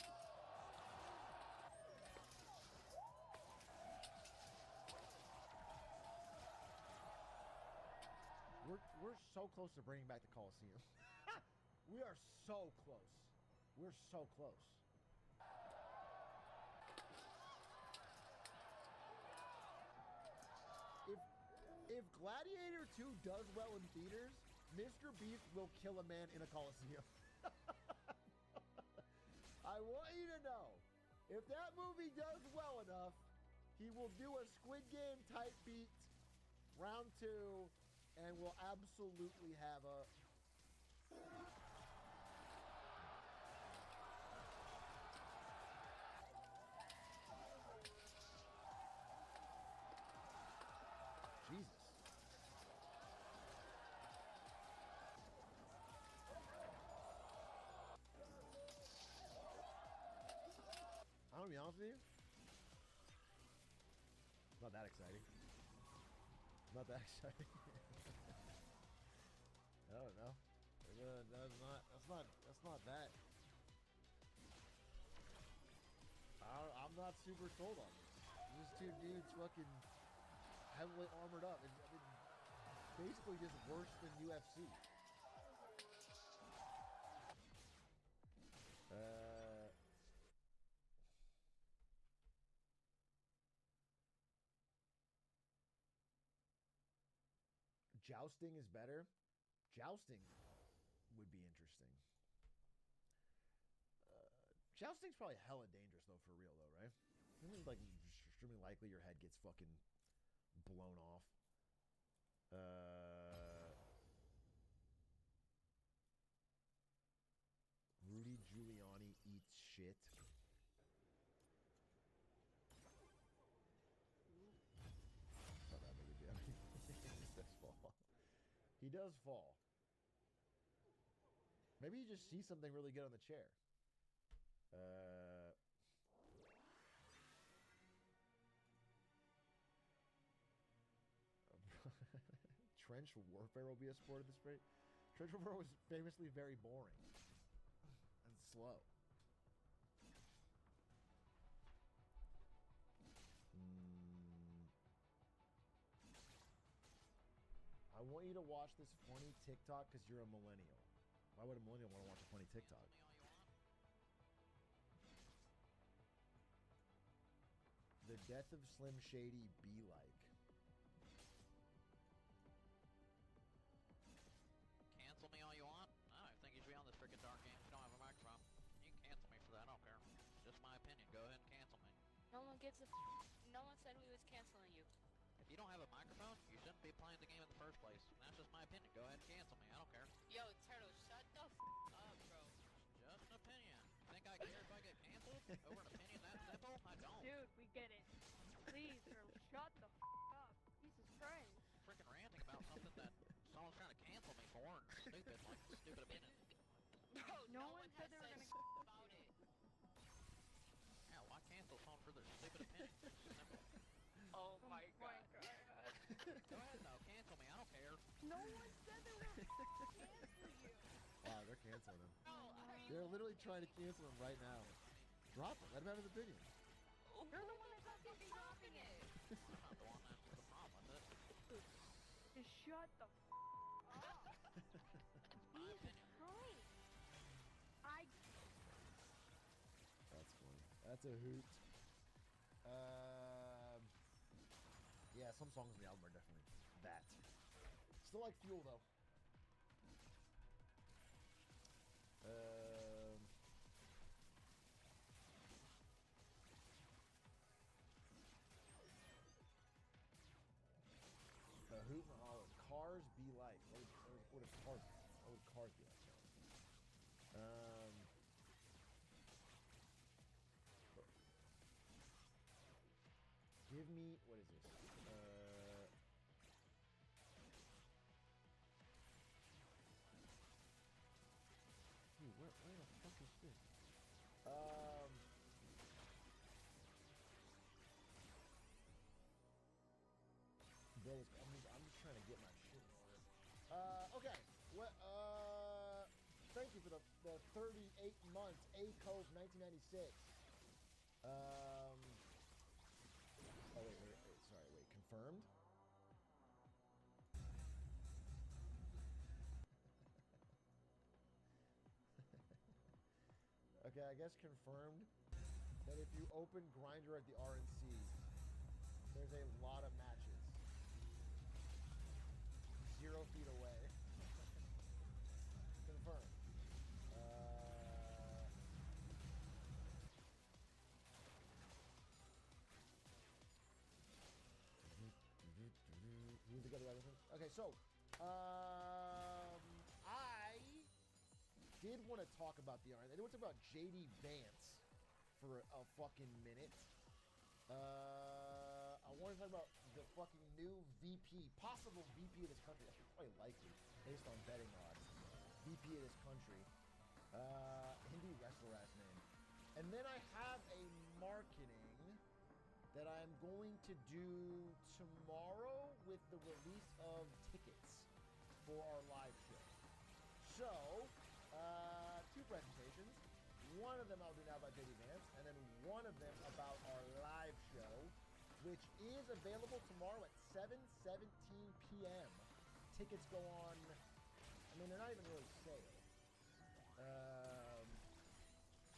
We're so close to bringing back the Coliseum. We are so close. We're so close. If Gladiator 2 does well in theaters, Mr. Beast will kill a man in a Coliseum. I want you to know, if that movie does well enough, he will do a Squid Game type beat, round 2, and we'll absolutely have a... Jesus. I'm gonna be honest with you. Not that exciting. Not that exciting. I don't know. That's not that. I'm not super sold on this. These two dudes fucking heavily armored up. And, I mean, basically just worse than UFC. Jousting is better. Jousting would be interesting. Jousting's probably hella dangerous though, for real though, right? Isn't it like extremely likely your head gets fucking blown off? Rudy Giuliani eats shit. Not that big a deal. He does fall. He does fall. Maybe you just see something really good on the chair. Trench warfare will be a sport of this rate. Trench warfare was famously very boring and slow. I want you to watch this funny TikTok because you're a millennial. Why would a millennial want to watch a funny TikTok? The death of Slim Shady be like. Cancel me all you want. I don't think you should be on this freaking dark game if you don't have a microphone. You can cancel me for that. I don't care. It's just my opinion. Go ahead and cancel me. No one gives a no one said we was canceling you. If you don't have a microphone, you shouldn't be playing the game in the first place. That's just my opinion. Go ahead and cancel me. I don't care. Yo, Turtle, shut the up, bro. Just an opinion. Think I care if I get canceled over an opinion that simple? I don't. Dude, we get it. Please, Turtle, shut the up. Jesus Christ. Freaking ranting about something that someone's trying to cancel me for and stupid, like stupid opinion. Bro, No one said they were gonna about it. Yeah, why cancel someone for their stupid opinion? Simple. Oh my god. Go ahead though, cancel me. I don't care. No one said they were gonna cancel you. Wow, they're canceling him. Bro, are you They're literally trying to cancel him right now. Drop him. Let him have his opinion. You're the one that's fucking dropping it? I'm not the one that's the problem with it. Just shut the up. My opinion. Christ. That's funny. That's a hoot. Yeah, some songs on the album are definitely that. Still like Fuel though. A hoot and a holler. Cars be like. What would cars be? What would cars be like? Give me, what is this? Dude, where the fuck is this? Bro, I'm just trying to get my shit in order. Okay. What? Thank you for the 38 months. A-Cove 1996. Oh, wait, sorry, confirmed? Okay, I guess confirmed that if you open Grindr at the RNC, there's a lot of matches. 0 feet away. Confirmed. Okay, so I did want to talk about the Iron. I did want to talk about JD Vance for a fucking minute. I want to talk about the fucking new VP, possible VP of this country. That's probably likely based on betting odds. VP of this country. Hindi wrestler ass name. And then I have a marketing that I'm going to do tomorrow with the release of tickets for our live show. So, 2 presentations. One of them I'll do now about JD Vance, and then one of them about our live show, which is available tomorrow at 7:17 p.m. Tickets go on, I mean, they're not even really sale.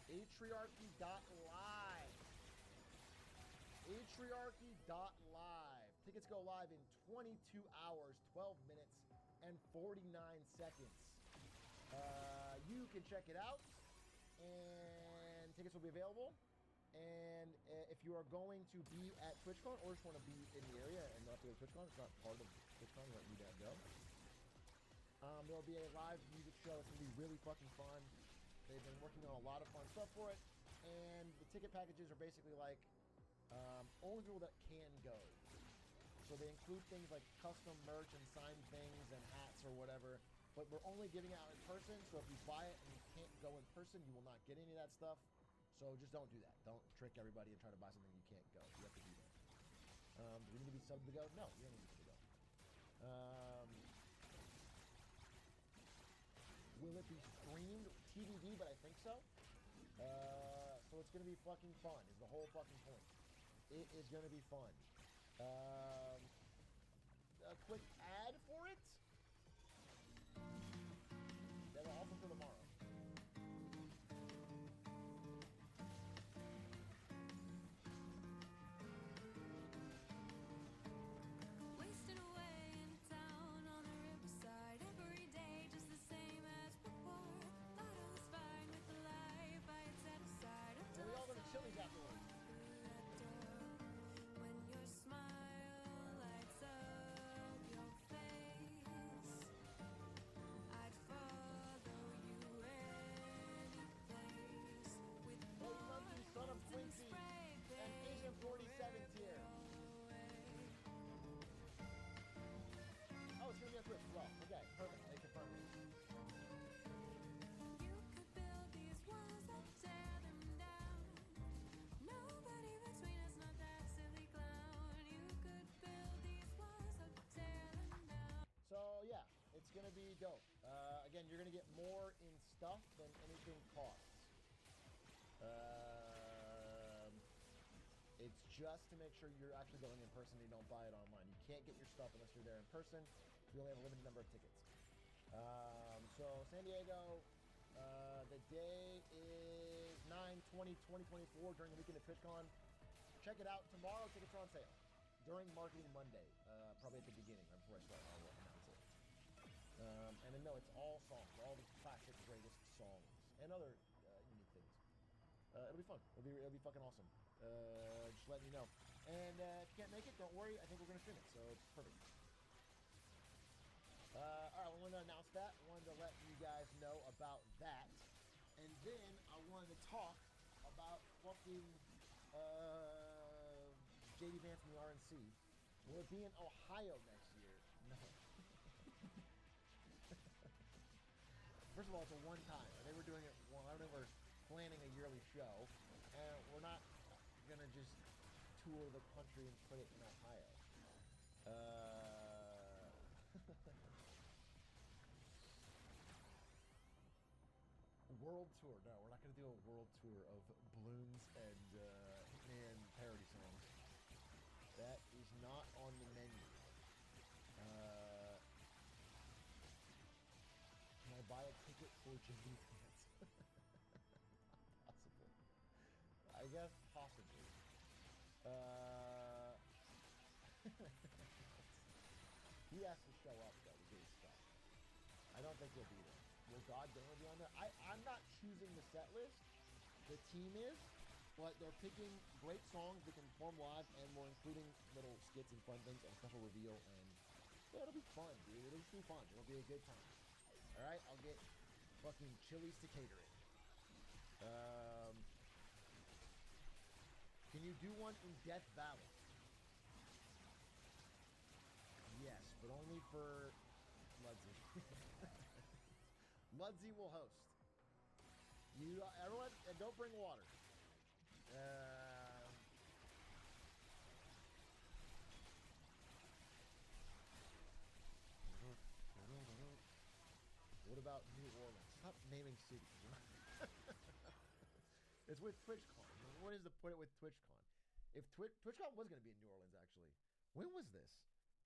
Atriarchy.live. Atriarchy.live. Tickets go live in 22 hours, 12 minutes, and 49 seconds. You can check it out, and tickets will be available. And if you are going to be at TwitchCon or just want to be in the area and not be at TwitchCon, it's not part of TwitchCon, you don't need to go. There will be a live music show. It's going to be really fucking fun. They've been working on a lot of fun stuff for it. And the ticket packages are basically like only people that can go. So they include things like custom merch and signed things and hats or whatever. But we're only giving it out in person. So if you buy it and you can't go in person, you will not get any of that stuff. So just don't do that. Don't trick everybody and try to buy something you can't go. You have to be there. Do we need to be subbed to go? No, you don't need to go. Will it be streamed TBD? But I think so. So it's gonna be fucking fun. Is the whole fucking point. It is gonna be fun. A quick ad for it. That'll also for tomorrow. Wasting away in town on a riverside every day, just the same as before. Thought I was fine with the life I had set aside And until we I all go to saw Chili's afterwards. that door. When your smile lights up your face, I'd follow you any place. With Hey, Monkey, son of borders and Quincy, spray and paint Asian 47's here. Oh, it's gonna be on Twitch as well. Okay, perfect. They confirmed it. You could build these walls that tear them down. Nobody between us, not that silly clown. You could build these walls that tear them down. So yeah, it's gonna be dope. Again, you're gonna get more in stuff than anything costs. It's just to make sure you're actually going in person and you don't buy it online. You can't get your stuff unless you're there in person. We only have a limited number of tickets. So San Diego, the day is 9/20/2024 during the weekend of TwitchCon. Check it out tomorrow. Tickets are on sale during Marketing Monday, probably at the beginning, right before I start. I'll announce it. And then no, it's all songs, all the classic greatest songs and other unique things. It'll be fun. It'll be fucking awesome. Just letting you know. And if you can't make it, don't worry. I think we're gonna stream it, so it's perfect. All right, we wanted to announce that. Wanted to let you guys know about that, and then I wanted to talk about fucking JD Vance and the RNC. Will it be in Ohio next year? No. First of all, it's a one-time. They were doing it. Well, I know we're planning a yearly show, and we're not gonna just tour the country and put it in Ohio. World tour? No, we're not gonna do a world tour of Bloons and Hitman parody songs. That is not on the menu. Can I buy a ticket for JD Vance? Possible. I guess possibly. He has to show up though to get his stuff. I don't think he'll be there. Will God Damon be on there? I'm not choosing the set list. The team is, but they're picking great songs that can perform live, and we're including little skits and fun things and a special reveal, and yeah, it'll be fun, dude. It'll just be fun. It'll be a good time. All right, I'll get fucking Chili's to cater it. Can you do one in Death Valley? Yes, but only for Mudzy. Mudzy will host. You, everyone, and don't bring water. What about New Orleans? Stop naming cities. It's with TwitchCon. What is the point with TwitchCon? If TwitchCon was going to be in New Orleans, actually. When was this?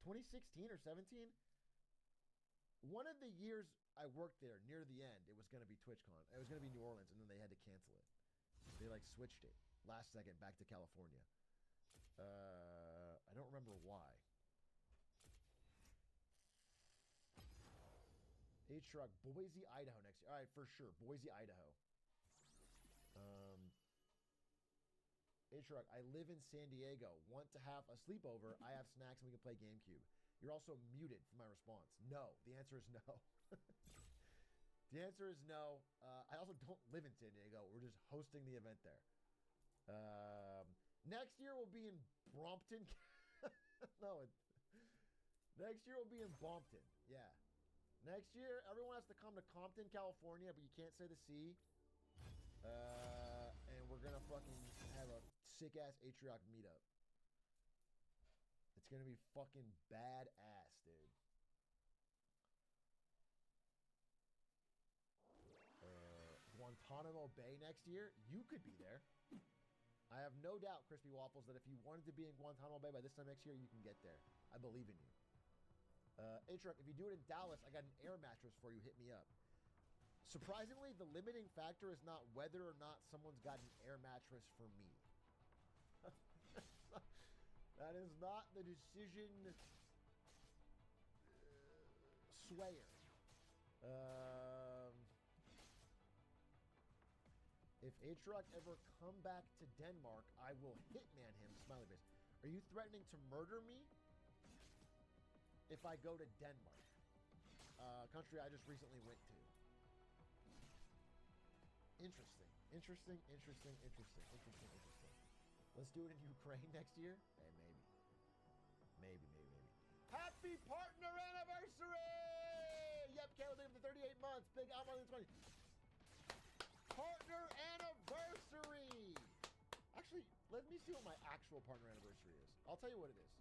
2016 or 17? One of the years I worked there, near the end, it was going to be TwitchCon. It was going to be New Orleans, and then they had to cancel it. They like switched it last second back to California. I don't remember why. H-Rock, Boise, Idaho next year. All right, for sure. Boise, Idaho. H-Rock, I live in San Diego. Want to have a sleepover? I have snacks and we can play GameCube. You're also muted for my response. No. The answer is no. The answer is no. I also don't live in San Diego. We're just hosting the event there. Next year we'll be in Brompton. Next year we'll be in Brompton. Yeah. Next year, everyone has to come to Compton, California, but you can't say the C. And we're gonna fucking have a sick-ass Atrioc meetup. It's gonna be fucking badass, dude. Guantanamo Bay next year? You could be there. I have no doubt, Crispy Waffles, that if you wanted to be in Guantanamo Bay by this time next year, you can get there. I believe in you. Atrioc, if you do it in Dallas, I got an air mattress for you. Hit me up. Surprisingly, the limiting factor is not whether or not someone's got an air mattress for me. That is not the decision swayer. If Atrioc ever come back to Denmark, I will hitman him. Smiley face. Are you threatening to murder me if I go to Denmark? Country I just recently went to. Interesting. Let's do it in Ukraine next year? Hey, maybe. Happy partner anniversary! Yep, Caleb for 38 months. Big Al on the 20. Partner anniversary! Actually, let me see what my actual partner anniversary is. I'll tell you what it is.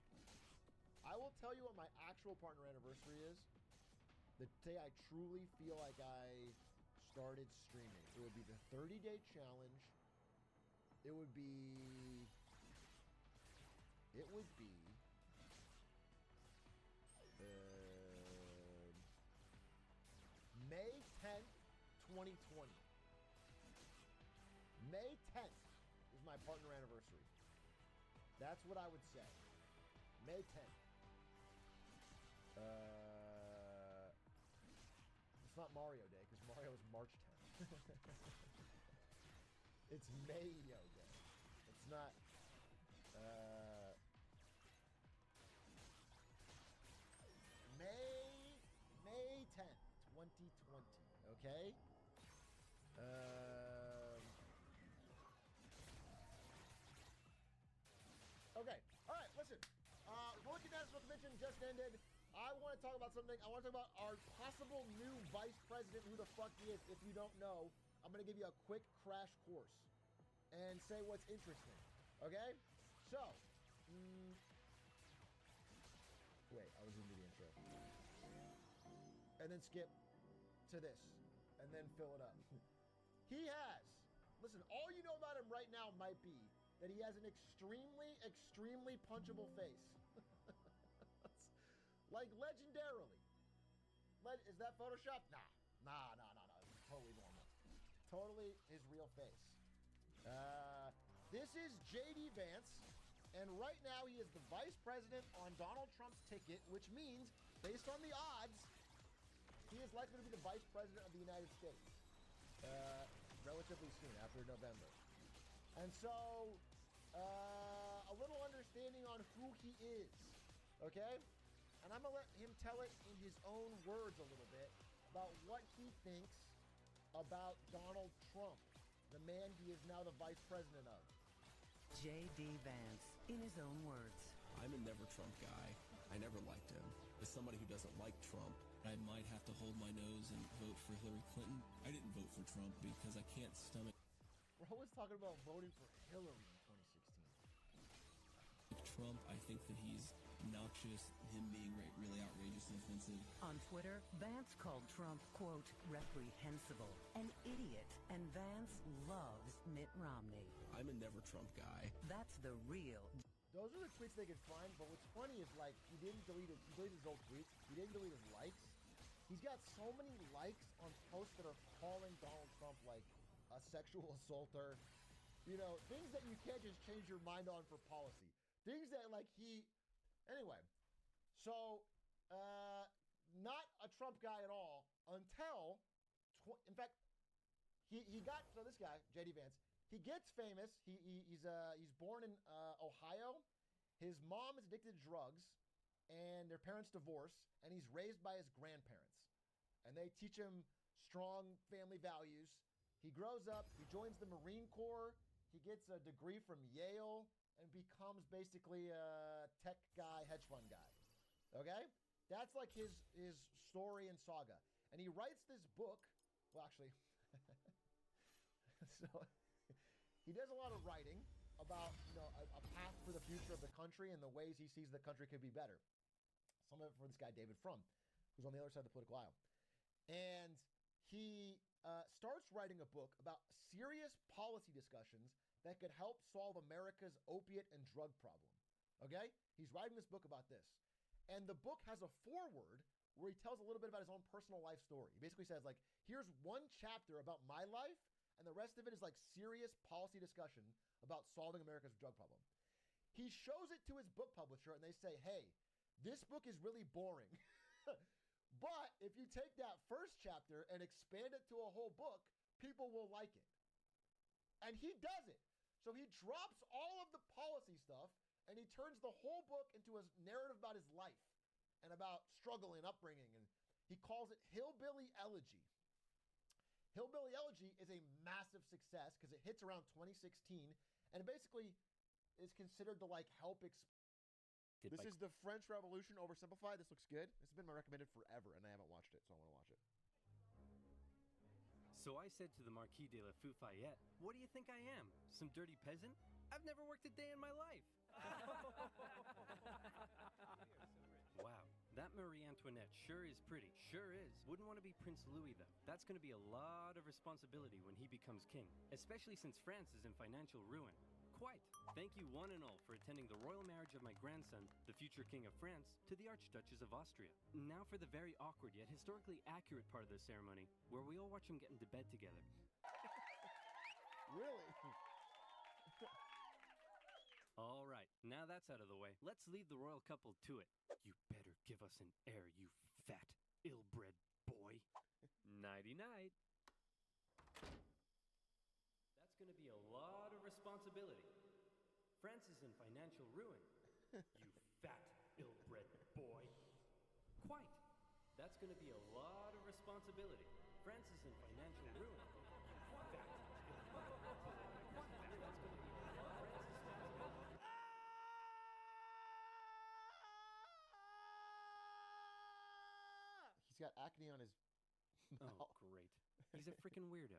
I will tell you what my actual partner anniversary is the day I truly feel like I started streaming. It would be the 30-day challenge. It would be May 10th, 2020. May 10th is my partner anniversary. That's what I would say. May 10th. It's not Mario Day because Mario is March 10th. It's Mayo Day. It's not. May 10th, 2020. Okay. Okay. All right. Listen. Looking at this convention just ended. I want to talk about something. I want to talk about our possible new vice president, who the fuck he is. If you don't know, I'm going to give you a quick crash course and say what's interesting. Okay? So, wait, I was going to do the intro. And then skip to this. And then fill it up. He has, listen, all you know about him right now might be that he has an extremely punchable face. Like legendarily. Is that Photoshop? Nah. It's totally normal. Totally his real face. This is J.D. Vance, and right now he is the vice president on Donald Trump's ticket, which means, based on the odds, he is likely to be the vice president of the United States relatively soon, after November. And so, a little understanding on who he is, okay? And I'm going to let him tell it in his own words a little bit about what he thinks about Donald Trump, the man he is now the vice president of. J.D. Vance, in his own words. I'm a never Trump guy. I never liked him. As somebody who doesn't like Trump, I might have to hold my nose and vote for Hillary Clinton. I didn't vote for Trump because I can't stomach... We're always talking about voting for Hillary in 2016. Trump, I think that he's obnoxious, him being really outrageous and offensive. On Twitter, Vance called Trump, quote, reprehensible, an idiot, and Vance loves Mitt Romney. I'm a never Trump guy. That's the real. Those are the tweets they could find, but what's funny is, like, he didn't delete it. He deleted his old tweets. He didn't delete his likes. He's got so many likes on posts that are calling Donald Trump, like, a sexual assaulter. You know, things that you can't just change your mind on for policy. Things that, like, Anyway, so, not a Trump guy at all until, in fact, so this guy, J.D. Vance, he gets famous. He's born in Ohio. His mom is addicted to drugs, and their parents divorce, and he's raised by his grandparents. And they teach him strong family values. He grows up, he joins the Marine Corps, he gets a degree from Yale, and becomes basically a tech guy, hedge fund guy. Okay? That's like his story and saga. And he writes this book. Well, actually, so he does a lot of writing about, you know, a path for the future of the country and the ways he sees the country could be better. Some of it for this guy, David Frum, who's on the other side of the political aisle. And he starts writing a book about serious policy discussions that could help solve America's opiate and drug problem. Okay? He's writing this book about this. And the book has a foreword where he tells a little bit about his own personal life story. He basically says, like, here's one chapter about my life, and the rest of it is like serious policy discussion about solving America's drug problem. He shows it to his book publisher, and they say, hey, this book is really boring. But if you take that first chapter and expand it to a whole book, people will like it. And he does it. So he drops all of the policy stuff, and he turns the whole book into a narrative about his life and about struggle and upbringing. And he calls it Hillbilly Elegy. Hillbilly Elegy is a massive success because it hits around 2016, and it basically is considered to, like, help This is the French Revolution oversimplified. This looks good. This has been my recommended forever, and I haven't watched it, so I want to watch it. So I said to the Marquis de la Fufayette, what do you think I am? Some dirty peasant? I've never worked a day in my life. Wow, that Marie Antoinette sure is pretty. Sure is. Wouldn't want to be Prince Louis, though. That's going to be a lot of responsibility when he becomes king, especially since France is in financial ruin. Quite. Thank you one and all for attending the royal marriage of my grandson, the future King of France, to the Archduchess of Austria. Now for the very awkward yet historically accurate part of the ceremony, where we all watch them get into bed together. Really? All right, now that's out of the way. Let's lead the royal couple to it. You better give us an heir, you fat, ill-bred boy. Nighty-night. That's going to be a lot of responsibility. France is in financial ruin. You fat, ill-bred boy. Quite. That's going to be a lot of responsibility. France is in financial ruin. You fat, ill-bred boy. That's going to be a lot of responsibility. He's got acne on his mouth. Oh, great. He's a freaking weirdo.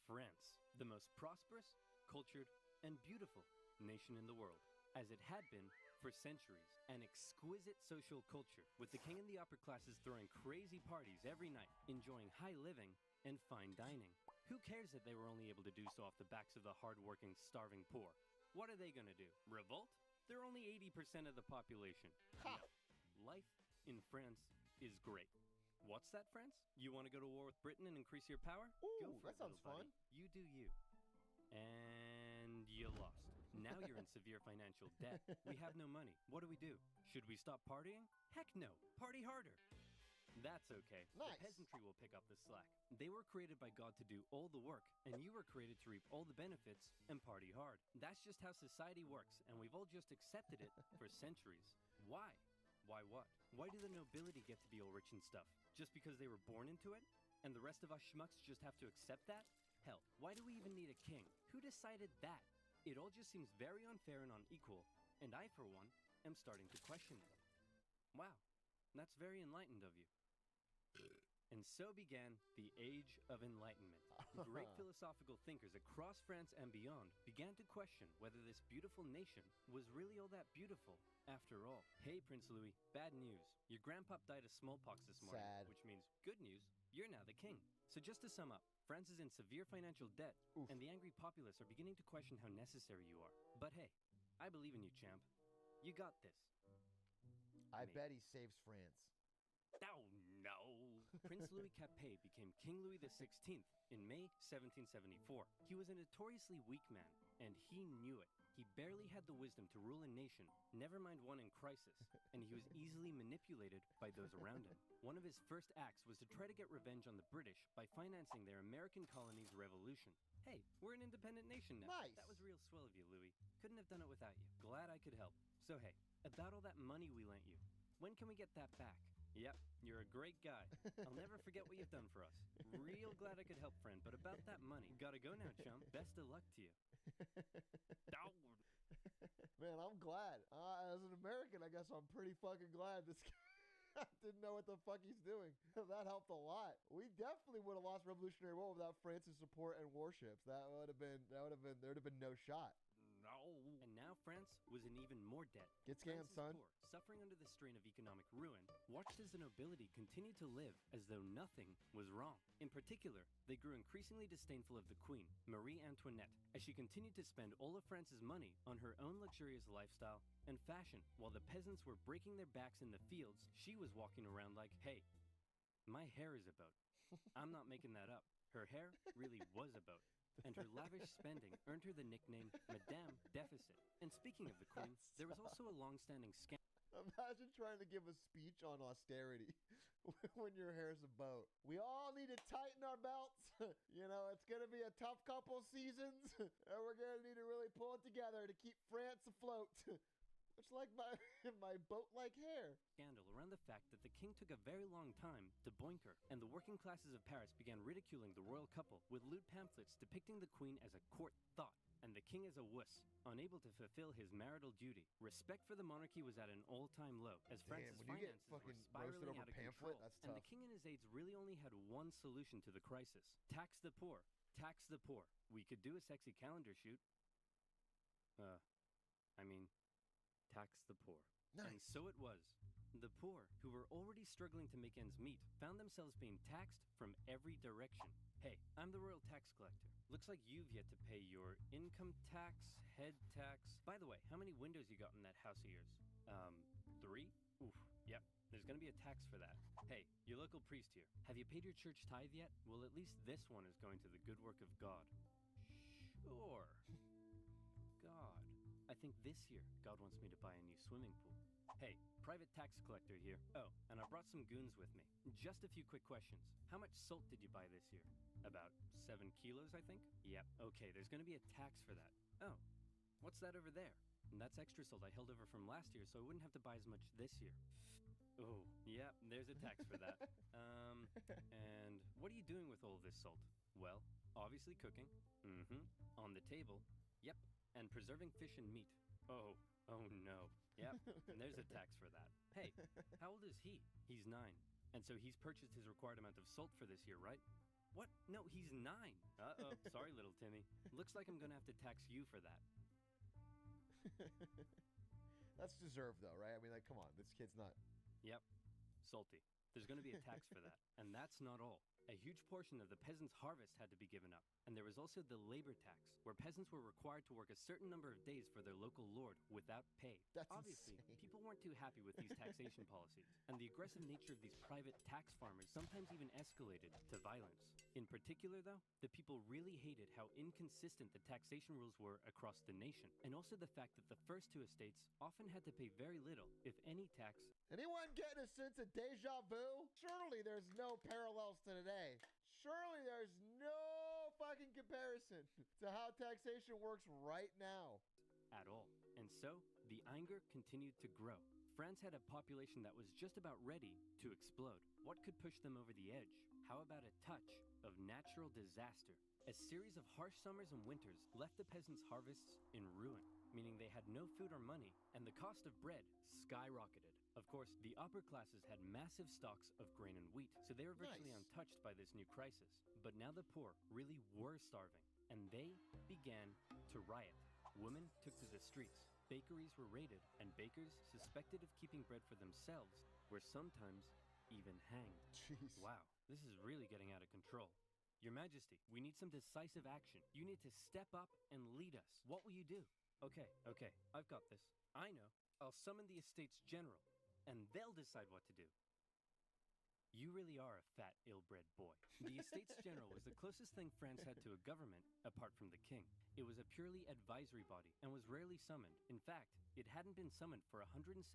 France, the most prosperous, cultured, and beautiful nation in the world, as it had been for centuries. An exquisite social culture, with the king and the upper classes throwing crazy parties every night, enjoying high living and fine dining. Who cares that they were only able to do so off the backs of the hard-working, starving poor? What are they going to do? Revolt? They're only 80% of the population. Ha! No. Life in France is great. What's that, France? You want to go to war with Britain and increase your power? Ooh, Go for that it, sounds little buddy. fun. You do you. And you lost. Now you're in severe financial debt. We have no money. What do? Should we stop partying? Heck no. Party harder. That's okay. Nice. The peasantry will pick up the slack. They were created by God to do all the work, and you were created to reap all the benefits and party hard. That's just how society works, and we've all just accepted it for centuries. Why? Why what? Why do the nobility get to be all rich and stuff? Just because they were born into it? And the rest of us schmucks just have to accept that? Hell, why do we even need a king? Who decided that? It all just seems very unfair and unequal, and I, for one, am starting to question it. Wow, that's very enlightened of you. And so began the Age of Enlightenment. Great philosophical thinkers across France and beyond began to question whether this beautiful nation was really all that beautiful after all. Hey, Prince Louis, bad news. Your grandpop died of smallpox this morning, Sad. which means good news, you're now the king. So just to sum up, France is in severe financial debt, and the angry populace are beginning to question how necessary you are. But hey, I believe in you, champ. You got this. I bet he saves France. Oh, no. Prince Louis Capet became King Louis XVI in May 1774. He was a notoriously weak man, and he knew it. He barely had the wisdom to rule a nation, never mind one in crisis, and he was easily manipulated by those around him. One of his first acts was to try to get revenge on the British by financing their American colony's revolution. Hey, we're an independent nation now. Nice. That was real swell of you, Louis. Couldn't have done it without you. Glad I could help. So hey, about all that money we lent you, when can we get that back? Yep, you're a great guy. I'll never forget what you've done for us. Real glad I could help, friend, but about that money, gotta go now, chum. Best of luck to you. Man, I'm glad. As an American, I guess I'm pretty fucking glad this guy didn't know what the fuck he's doing. That helped a lot. We definitely would have lost Revolutionary War without France's support and warships. There'd have been no shot. No. And now France was in even more debt. Get scammed, son. Poor, suffering under the strain of economic ruin, watched as the nobility continued to live as though nothing was wrong. In particular, they grew increasingly disdainful of the queen, Marie Antoinette, as she continued to spend all of France's money on her own luxurious lifestyle and fashion. While the peasants were breaking their backs in the fields, she was walking around like, hey, my hair is a boat. I'm not making that up. Her hair really was a boat. And her lavish spending earned her the nickname Madame Deficit. And speaking of the queen, there was also a long-standing scandal. Imagine trying to give a speech on austerity when your hair's a boat. We all need to tighten our belts. You know, it's going to be a tough couple seasons, and we're going to need to really pull it together to keep France afloat. Much like my boat-like hair. Scandal around the fact that the king took a very long time to boink her, and the working classes of Paris began ridiculing the royal couple with lewd pamphlets depicting the queen as a court thought, and the king as a wuss, unable to fulfill his marital duty. Respect for the monarchy was at an all-time low, as France's finances were spiraling out of control, and the king and his aides really only had one solution to the crisis. Tax the poor. Tax the poor. We could do a sexy calendar shoot. Tax the poor. Nice. And so it was. The poor, who were already struggling to make ends meet, found themselves being taxed from every direction. Hey, I'm the royal tax collector. Looks like you've yet to pay your income tax, head tax. By the way, how many windows you got in that house of yours? 3? Oof, yep. There's gonna be a tax for that. Hey, your local priest here. Have you paid your church tithe yet? Well, at least this one is going to the good work of God. Sure. God. I think this year, God wants me to buy a new swimming pool. Hey, private tax collector here. Oh, and I brought some goons with me. Just a few quick questions. How much salt did you buy this year? About 7 kilos, I think? Yep. Okay, there's gonna be a tax for that. Oh, what's that over there? And that's extra salt I held over from last year, so I wouldn't have to buy as much this year. Oh, yeah, there's a tax for that. And what are you doing with all this salt? Well, obviously cooking. On the table. Yep. And preserving fish and meat. Oh no. Yep. And there's a tax for that. Hey, how old is he? He's 9. And so he's purchased his required amount of salt for this year, right? What? No, he's 9. Uh-oh. Sorry, little Timmy. Looks like I'm gonna have to tax you for that. That's deserved, though, right? I mean, like, come on. This kid's not... Yep. Salty. There's going to be a tax for that. And that's not all. A huge portion of the peasants' harvest had to be given up. And there was also the labor tax, where peasants were required to work a certain number of days for their local lord without pay. That's Obviously, insane. people weren't too happy with these taxation policies, and the aggressive nature of these private tax farmers sometimes even escalated to violence. In particular, though, the people really hated how inconsistent the taxation rules were across the nation, and also the fact that the first 2 estates often had to pay very little, if any, tax. Anyone getting a sense of deja vu? Surely there's no parallels to today. Surely there's no fucking comparison to how taxation works right now. At all. And so, the anger continued to grow. France had a population that was just about ready to explode. What could push them over the edge? How about a touch of natural disaster? A series of harsh summers and winters left the peasants' harvests in ruin, meaning they had no food or money, and the cost of bread skyrocketed. Of course, the upper classes had massive stocks of grain and wheat, so they were virtually Nice. untouched by this new crisis. But now the poor really were starving, and they began to riot. Women took to the streets, bakeries were raided, and bakers suspected of keeping bread for themselves were sometimes even hanged. Jeez. Wow, this is really getting out of control. Your Majesty, we need some decisive action. You need to step up and lead us. What will you do? Okay, I've got this. I know. I'll summon the Estates General, and they'll decide what to do. You really are a fat, ill-bred boy. The Estates General was the closest thing France had to a government, apart from the king. It was a purely advisory body, and was rarely summoned. In fact, it hadn't been summoned for 175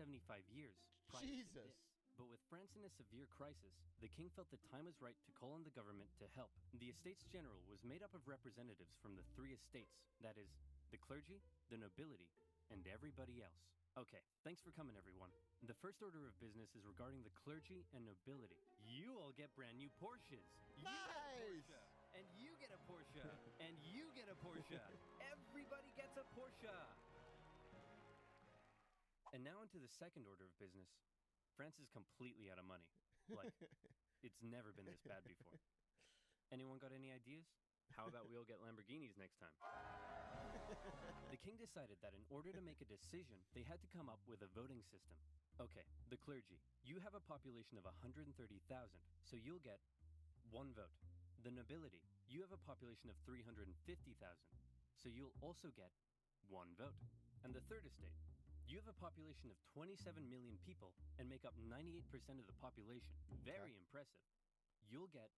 years prior to Jesus. this. But with France in a severe crisis, the king felt the time was right to call on the government to help. The Estates General was made up of representatives from the 3 estates, that is, the clergy, the nobility, and everybody else. Okay, thanks for coming, everyone. The first order of business is regarding the clergy and nobility. You all get brand new Porsches. You get a Nice. Porsche, and you get a Porsche, and you get a Porsche. Everybody gets a Porsche. And now into the second order of business. France is completely out of money. Like, it's never been this bad before. Anyone got any ideas? How about we all get Lamborghinis next time? The king decided that in order to make a decision, they had to come up with a voting system. Okay, the clergy. You have a population of 130,000, so you'll get 1 vote. The nobility. You have a population of 350,000, so you'll also get 1 vote. And the third estate. You have a population of 27 million people and make up 98% of the population. Very impressive. You'll get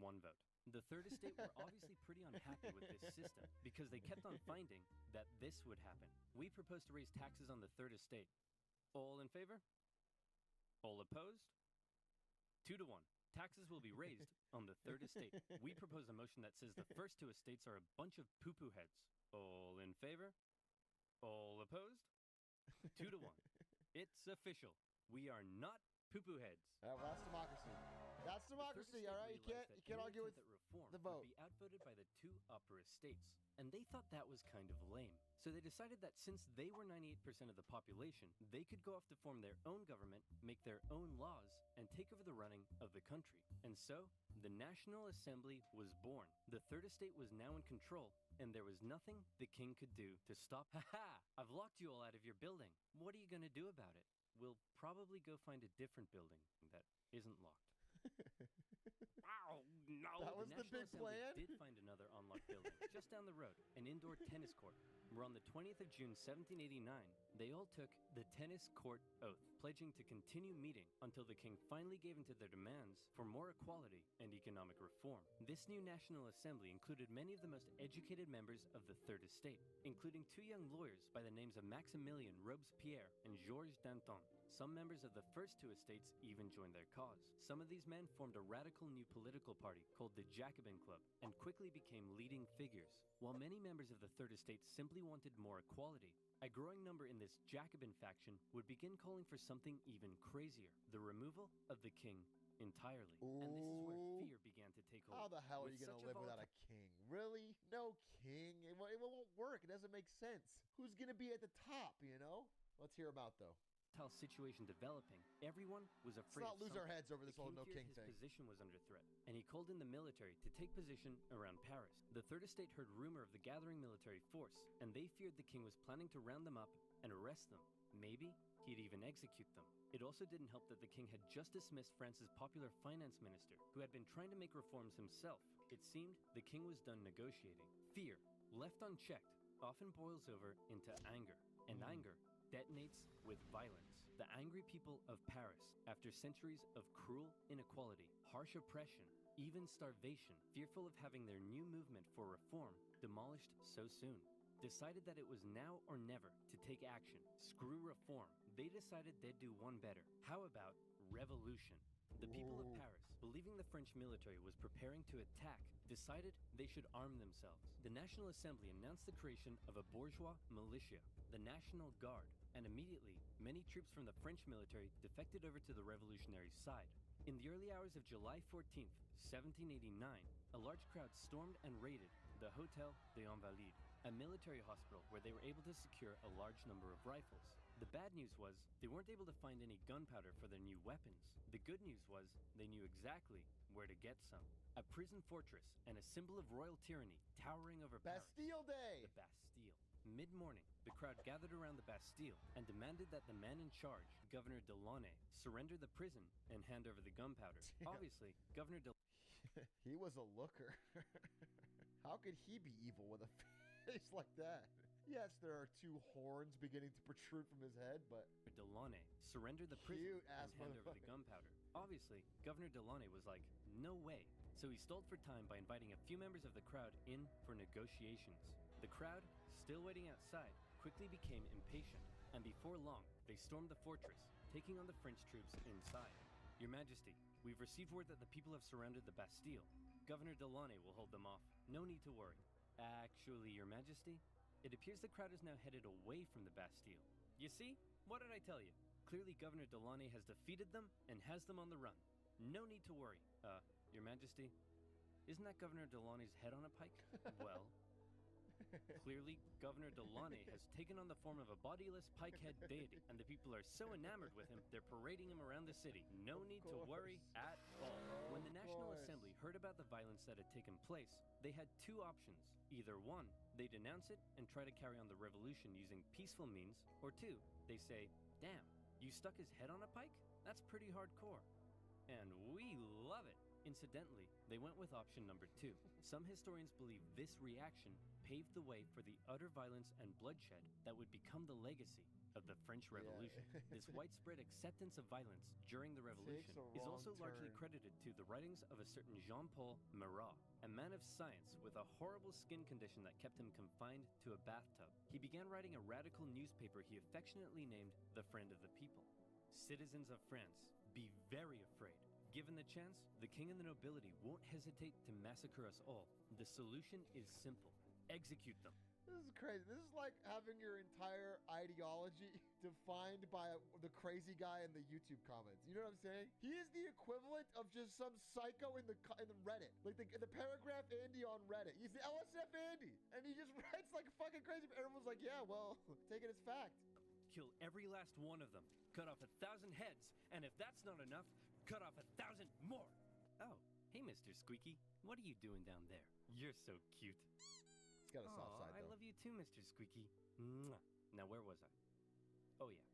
1 vote. The third estate were obviously pretty unhappy with this system because they kept on finding that this would happen. We propose to raise taxes on the third estate. All in favor? All opposed? 2 to 1. Taxes will be raised on the third estate. We propose a motion that says the first 2 estates are a bunch of poo-poo heads. All in favor? All opposed? 2 to 1. It's official. We are not poo-poo heads. Well, that's democracy. That's democracy, all right? You can't argue with reform the vote. would be outvoted by the 2 upper estates, and they thought that was kind of lame. So they decided that since they were 98% of the population, they could go off to form their own government, make their own laws, and take over the running of the country. And so, the National Assembly was born. The third estate was now in control, and there was nothing the king could do to stop. Ha-ha! I've locked you all out of your building. What are you going to do about it? We'll probably go find a different building that isn't locked. Wow, no! That was the big National Assembly plan? did find another unlocked building just down the road, an indoor tennis court. Where on the 20th of June, 1789, they all took the tennis court oath, pledging to continue meeting until the king finally gave in to their demands for more equality and economic reform. This new National Assembly included many of the most educated members of the Third Estate, including 2 young lawyers by the names of Maximilien Robespierre and Georges Danton. Some members of the first 2 estates even joined their cause. Some of these men formed a radical new political party called the Jacobin Club and quickly became leading figures. While many members of the Third Estate simply wanted more equality, a growing number in this Jacobin faction would begin calling for something even crazier, the removal of the king entirely. And this is where fear began to take hold. How the hell are With you going to such a live without a king? Really? No king? It won't work. It doesn't make sense. Who's going to be at the top, you know? Let's hear him out, though. Situation developing, everyone was afraid. Let's not of lose our something. heads over this The whole no feared king his thing. position was under threat, and he called in the military to take position around Paris. The Third Estate heard rumor of the gathering military force, and they feared the king was planning to round them up and arrest them. Maybe he'd even execute them. It also didn't help that the king had just dismissed France's popular finance minister, who had been trying to make reforms himself. It seemed the king was done negotiating. Fear, left unchecked, often boils over into anger, and anger detonates with violence. The angry people of Paris, after centuries of cruel inequality, harsh oppression, even starvation, fearful of having their new movement for reform demolished so soon, decided that it was now or never to take action. Screw reform. They decided they'd do one better. How about revolution? The people of Paris, believing the French military was preparing to attack, decided they should arm themselves. The National Assembly announced the creation of a bourgeois militia, the National Guard, and immediately, many troops from the French military defected over to the revolutionary side. In the early hours of July 14th, 1789, a large crowd stormed and raided the Hôtel des Invalides, a military hospital where they were able to secure a large number of rifles. The bad news was they weren't able to find any gunpowder for their new weapons. The good news was they knew exactly where to get some. A prison fortress and a symbol of royal tyranny towering over Paris. Bastille Day! The Bastille. Mid-morning, the crowd gathered around the Bastille and demanded that the man in charge, Governor Delaunay, surrender the prison and hand over the gunpowder. Damn. Obviously, Governor He was a looker. How could he be evil with a face like that? Yes, there are two horns beginning to protrude from his head, but Delaunay surrendered the prison Cute and ass hand over the motherfucker. gunpowder. Obviously, Governor Delaunay was like, no way. So he stalled for time by inviting a few members of the crowd in for negotiations. The crowd, still waiting outside, quickly became impatient, and before long, they stormed the fortress, taking on the French troops inside. Your Majesty, we've received word that the people have surrounded the Bastille. Governor Delaunay will hold them off. No need to worry. Actually, Your Majesty, it appears the crowd is now headed away from the Bastille. You see? What did I tell you? Clearly, Governor Delaunay has defeated them and has them on the run. No need to worry. Your Majesty, isn't that Governor Delaunay's head on a pike? Well, clearly, Governor Delaunay has taken on the form of a bodiless pike-head deity, and the people are so enamored with him, they're parading him around the city. No need to worry at all. When the National Assembly heard about the violence that had taken place, they had two options. Either one, they denounce it and try to carry on the revolution using peaceful means, or two, they say, damn, you stuck his head on a pike? That's pretty hardcore. And we love it. Incidentally, they went with option number 2. Some historians believe this reaction paved the way for the utter violence and bloodshed that would become the legacy of the French Revolution. This widespread acceptance of violence during the revolution is also largely credited to the writings of a certain Jean-Paul Marat, a man of science with a horrible skin condition that kept him confined to a bathtub. He began writing a radical newspaper he affectionately named The Friend of the People. Citizens of France, be very afraid. Given the chance, the king and the nobility won't hesitate to massacre us all. The solution is simple. Execute them. This is crazy. This is like having your entire ideology defined by the crazy guy in the YouTube comments. You know what I'm saying? He is the equivalent of just some psycho in the Reddit, like the paragraph Andy on Reddit. He's the LSF Andy, and he just writes like fucking crazy. Everyone's like, yeah, well, take it as fact. Kill every last one of them. Cut off 1,000 heads, and if that's not enough, cut off 1,000 more. Oh, hey, Mr. Squeaky. What are you doing down there? You're so cute. It's got a soft side, I though. love you too, Mr. Squeaky. Mwah. Now, where was I? Oh, yeah.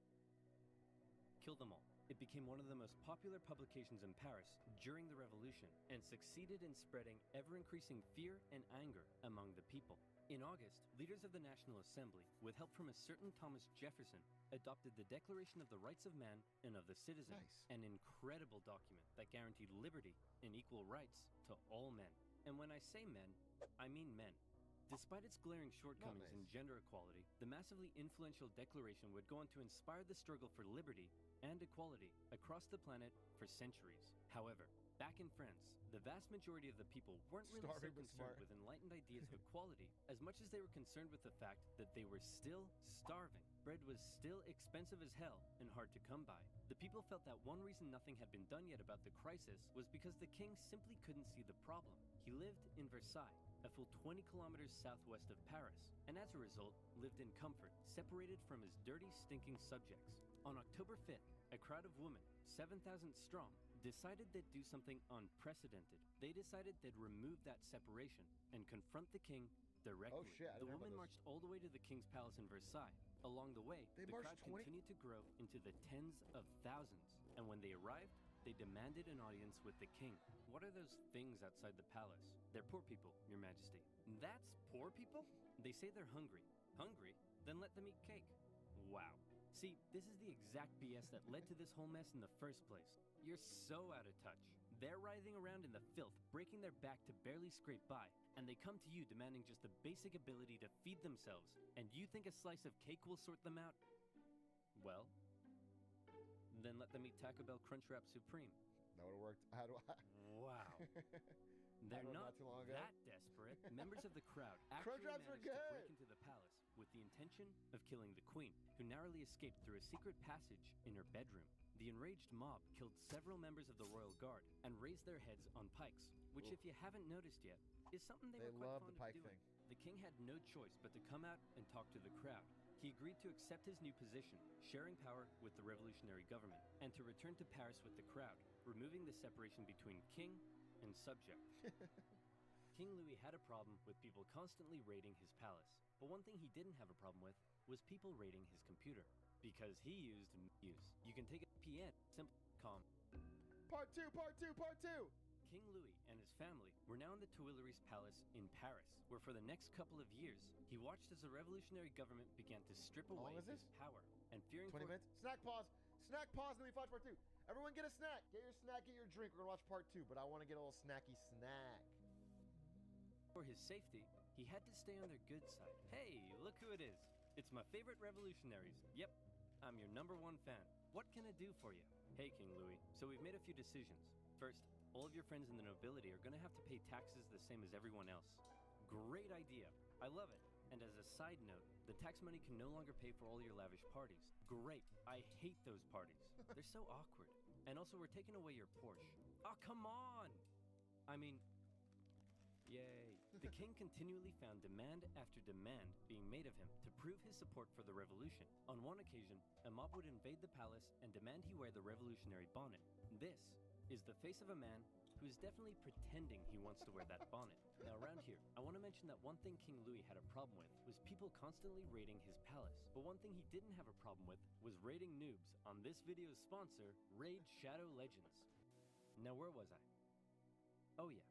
Kill them all. It became one of the most popular publications in Paris during the Revolution and succeeded in spreading ever-increasing fear and anger among the people. In August, leaders of the National Assembly, with help from a certain Thomas Jefferson, adopted the Declaration of the Rights of Man and of the Citizen, an incredible document that guaranteed liberty and equal rights to all men. And when I say men, I mean men. Despite its glaring shortcomings in gender equality, the massively influential declaration would go on to inspire the struggle for liberty and equality across the planet for centuries. However, back in France, the vast majority of the people weren't really so concerned with enlightened ideas of equality as much as they were concerned with the fact that they were still starving. Bread was still expensive as hell and hard to come by. The people felt that one reason nothing had been done yet about the crisis was because the king simply couldn't see the problem. He lived in Versailles, a full 20 kilometers southwest of Paris, and as a result, lived in comfort, separated from his dirty, stinking subjects. On October 5th, a crowd of women, 7,000 strong, decided they'd do something unprecedented. They decided they'd remove that separation and confront the king directly. Oh shit, I The didn't know women about this. marched all the way to the king's palace in Versailles. Along the way, They the marched crowd 20 continued to grow into the tens of thousands, and when they arrived, they demanded an audience with the king. What are those things outside the palace? They're poor people, Your Majesty. That's poor people? They say they're hungry. Hungry? Then let them eat cake. Wow. See, this is the exact BS that led to this whole mess in the first place. You're so out of touch. They're writhing around in the filth, breaking their back to barely scrape by, and they come to you demanding just the basic ability to feed themselves, and you think a slice of cake will sort them out? Well, then let them eat Taco Bell Crunchwrap Supreme. That would have worked. How do I? Wow. They're Not not too long ago. that desperate. Members of the crowd actually Crunchwraps managed are to good. break into the palace with the intention of killing the queen, who narrowly escaped through a secret passage in her bedroom. The enraged mob killed several members of the royal guard and raised their heads on pikes, which, if you haven't noticed yet, is something they were quite love fond the of pike doing. thing. the king had no choice but to come out and talk to the crowd. He agreed to accept his new position, sharing power with the revolutionary government, and to return to Paris with the crowd, removing the separation between king and subject. King Louis had a problem with people constantly raiding his palace, but one thing he didn't have a problem with was people raiding his computer, because he used Muse. You can take a VPN, simple.com. Part 2, part 2, part 2! King Louis and his family were now in the Tuileries Palace in Paris, where for the next couple of years, he watched as the revolutionary government began to strip away his power, and fearing 20 minutes? Snack pause! Snack pause, and then we watch part 2. Everyone get a snack! Get your snack, get your drink. We're gonna watch part 2, but I want to get a little snacky snack. For his safety, he had to stay on their good side. Hey, look who it is. It's my favorite revolutionaries. Yep, I'm your #1 fan. What can I do for you? Hey, King Louis. So we've made a few decisions. First, all of your friends in the nobility are going to have to pay taxes the same as everyone else. Great idea. I love it. And as a side note, the tax money can no longer pay for all your lavish parties. Great. I hate those parties. They're so awkward. And also, we're taking away your Porsche. Oh, come on! I mean, yay. The king continually found demand after demand being made of him to prove his support for the revolution. On one occasion, a mob would invade the palace and demand he wear the revolutionary bonnet. This is the face of a man who is definitely pretending he wants to wear that bonnet. Now around here, I want to mention that one thing King Louis had a problem with was people constantly raiding his palace. But one thing he didn't have a problem with was raiding noobs on this video's sponsor, Raid Shadow Legends. Now where was I? Oh yeah.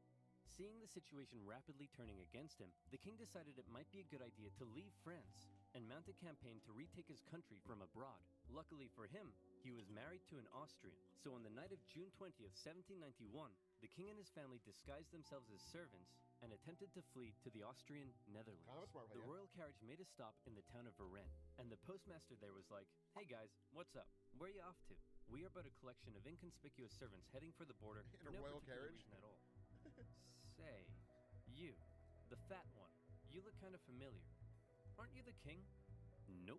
Seeing the situation rapidly turning against him, the king decided it might be a good idea to leave France and mount a campaign to retake his country from abroad. Luckily for him, he was married to an Austrian, so on the night of June 20th, 1791, the king and his family disguised themselves as servants and attempted to flee to the Austrian Netherlands. Kind of a smart The idea. royal carriage made a stop in the town of Varennes, and the postmaster there was like, "Hey guys, what's up? Where are you off to? We are but a collection of inconspicuous servants heading for the border In for a no royal particular carriage? reason at all." Say, you, the fat one, you look kind of familiar. Aren't you the king? Nope.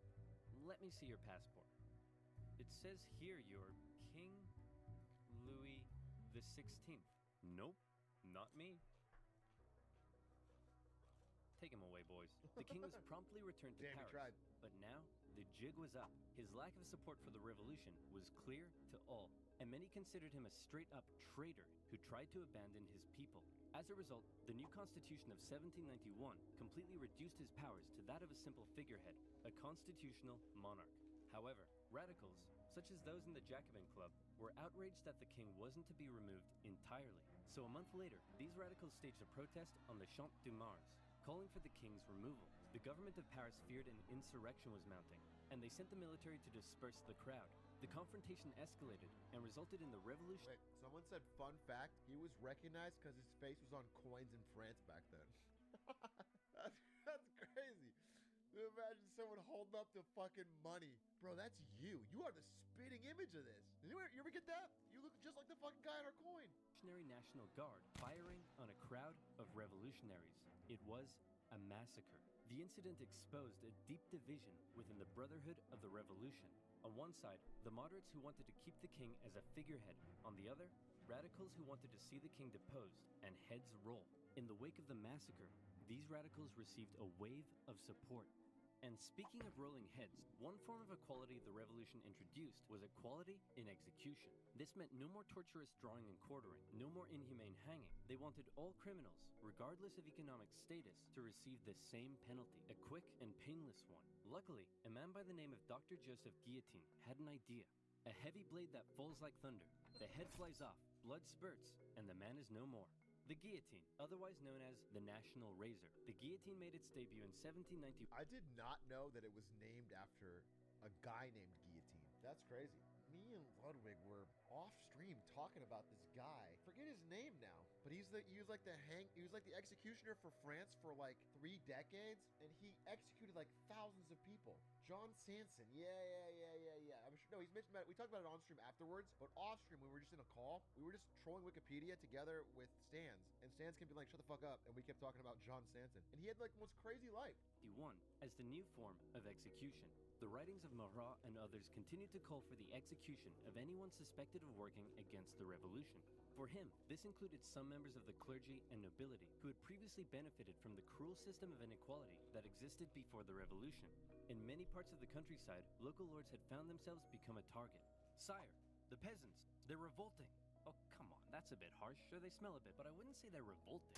Let me see your passport. It says here you're King Louis the 16th. Nope, not me. Take him away, boys. The king was promptly returned to Damn, he tried. Paris, but now the jig was up. His lack of support for the revolution was clear to all, and many considered him a straight-up traitor who tried to abandon his people. As a result, the new constitution of 1791 completely reduced his powers to that of a simple figurehead, a constitutional monarch. However, radicals, such as those in the Jacobin Club, were outraged that the king wasn't to be removed entirely. So a month later, these radicals staged a protest on the Champ de Mars, calling for the king's removal. The government of Paris feared an insurrection was mounting, and they sent the military to disperse the crowd. The confrontation escalated and resulted in the revolution. Wait, someone said, fun fact, he was recognized because his face was on coins in France back then. that's crazy. Imagine someone holding up the fucking money. Bro, that's you. You are the spitting image of this. You ever get that? You look just like the fucking guy on our coin. National Guard firing on a crowd of revolutionaries. It was a massacre. The incident exposed a deep division within the Brotherhood of the Revolution. On one side, the moderates who wanted to keep the king as a figurehead. On the other, radicals who wanted to see the king deposed and heads roll. In the wake of the massacre, these radicals received a wave of support. And speaking of rolling heads, one form of equality the revolution introduced was equality in execution. This meant no more torturous drawing and quartering, no more inhumane hanging. They wanted all criminals, regardless of economic status, to receive the same penalty, a quick and painless one. Luckily, a man by the name of Dr. Joseph Guillotine had an idea. A heavy blade that falls like thunder. The head flies off, blood spurts, and the man is no more. The guillotine, otherwise known as the National Razor. The guillotine made its debut in 1790. I did not know that it was named after a guy named Guillotine. That's crazy. Me and Ludwig were off stream talking about this guy. Forget his name now, but he was like the executioner for France for like 3 decades, and he executed like thousands of people. John Sanson, yeah. I'm sure. No, he's mentioned about it. We talked about it on stream afterwards, but off stream we were just in a call. We were just trolling Wikipedia together with Stans, and Stans kept being like, "Shut the fuck up," and we kept talking about John Sanson, and he had like the most crazy life. As the new form of execution. The writings of Marat and others continued to call for the execution execution of anyone suspected of working against the revolution. For him, this included some members of the clergy and nobility who had previously benefited from the cruel system of inequality that existed before the revolution. In many parts of the countryside, local lords had found themselves become a target. Sire, the peasants, they're revolting. Oh, come on, that's a bit harsh. Sure, they smell a bit, but I wouldn't say they're revolting.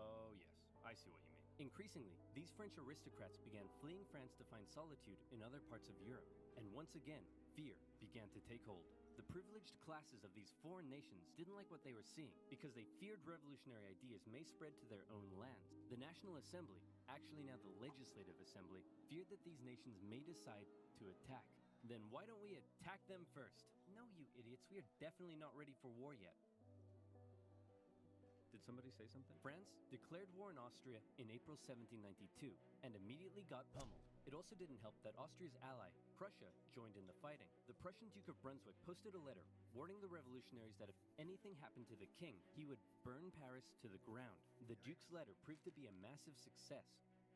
Oh, yes, I see what you mean. Increasingly, these French aristocrats began fleeing France to find solitude in other parts of Europe. And once again, fear began to take hold. The privileged classes of these foreign nations didn't like what they were seeing because they feared revolutionary ideas may spread to their own lands. The National Assembly, actually now the Legislative Assembly, feared that these nations may decide to attack. Then why don't we attack them first? No, you idiots, we are definitely not ready for war yet. Did somebody say something? France declared war on Austria in April 1792 and immediately got pummeled. It also didn't help that Austria's ally, Prussia, joined in the fighting. The Prussian Duke of Brunswick posted a letter warning the revolutionaries that if anything happened to the king, he would burn Paris to the ground. The Duke's letter proved to be a massive success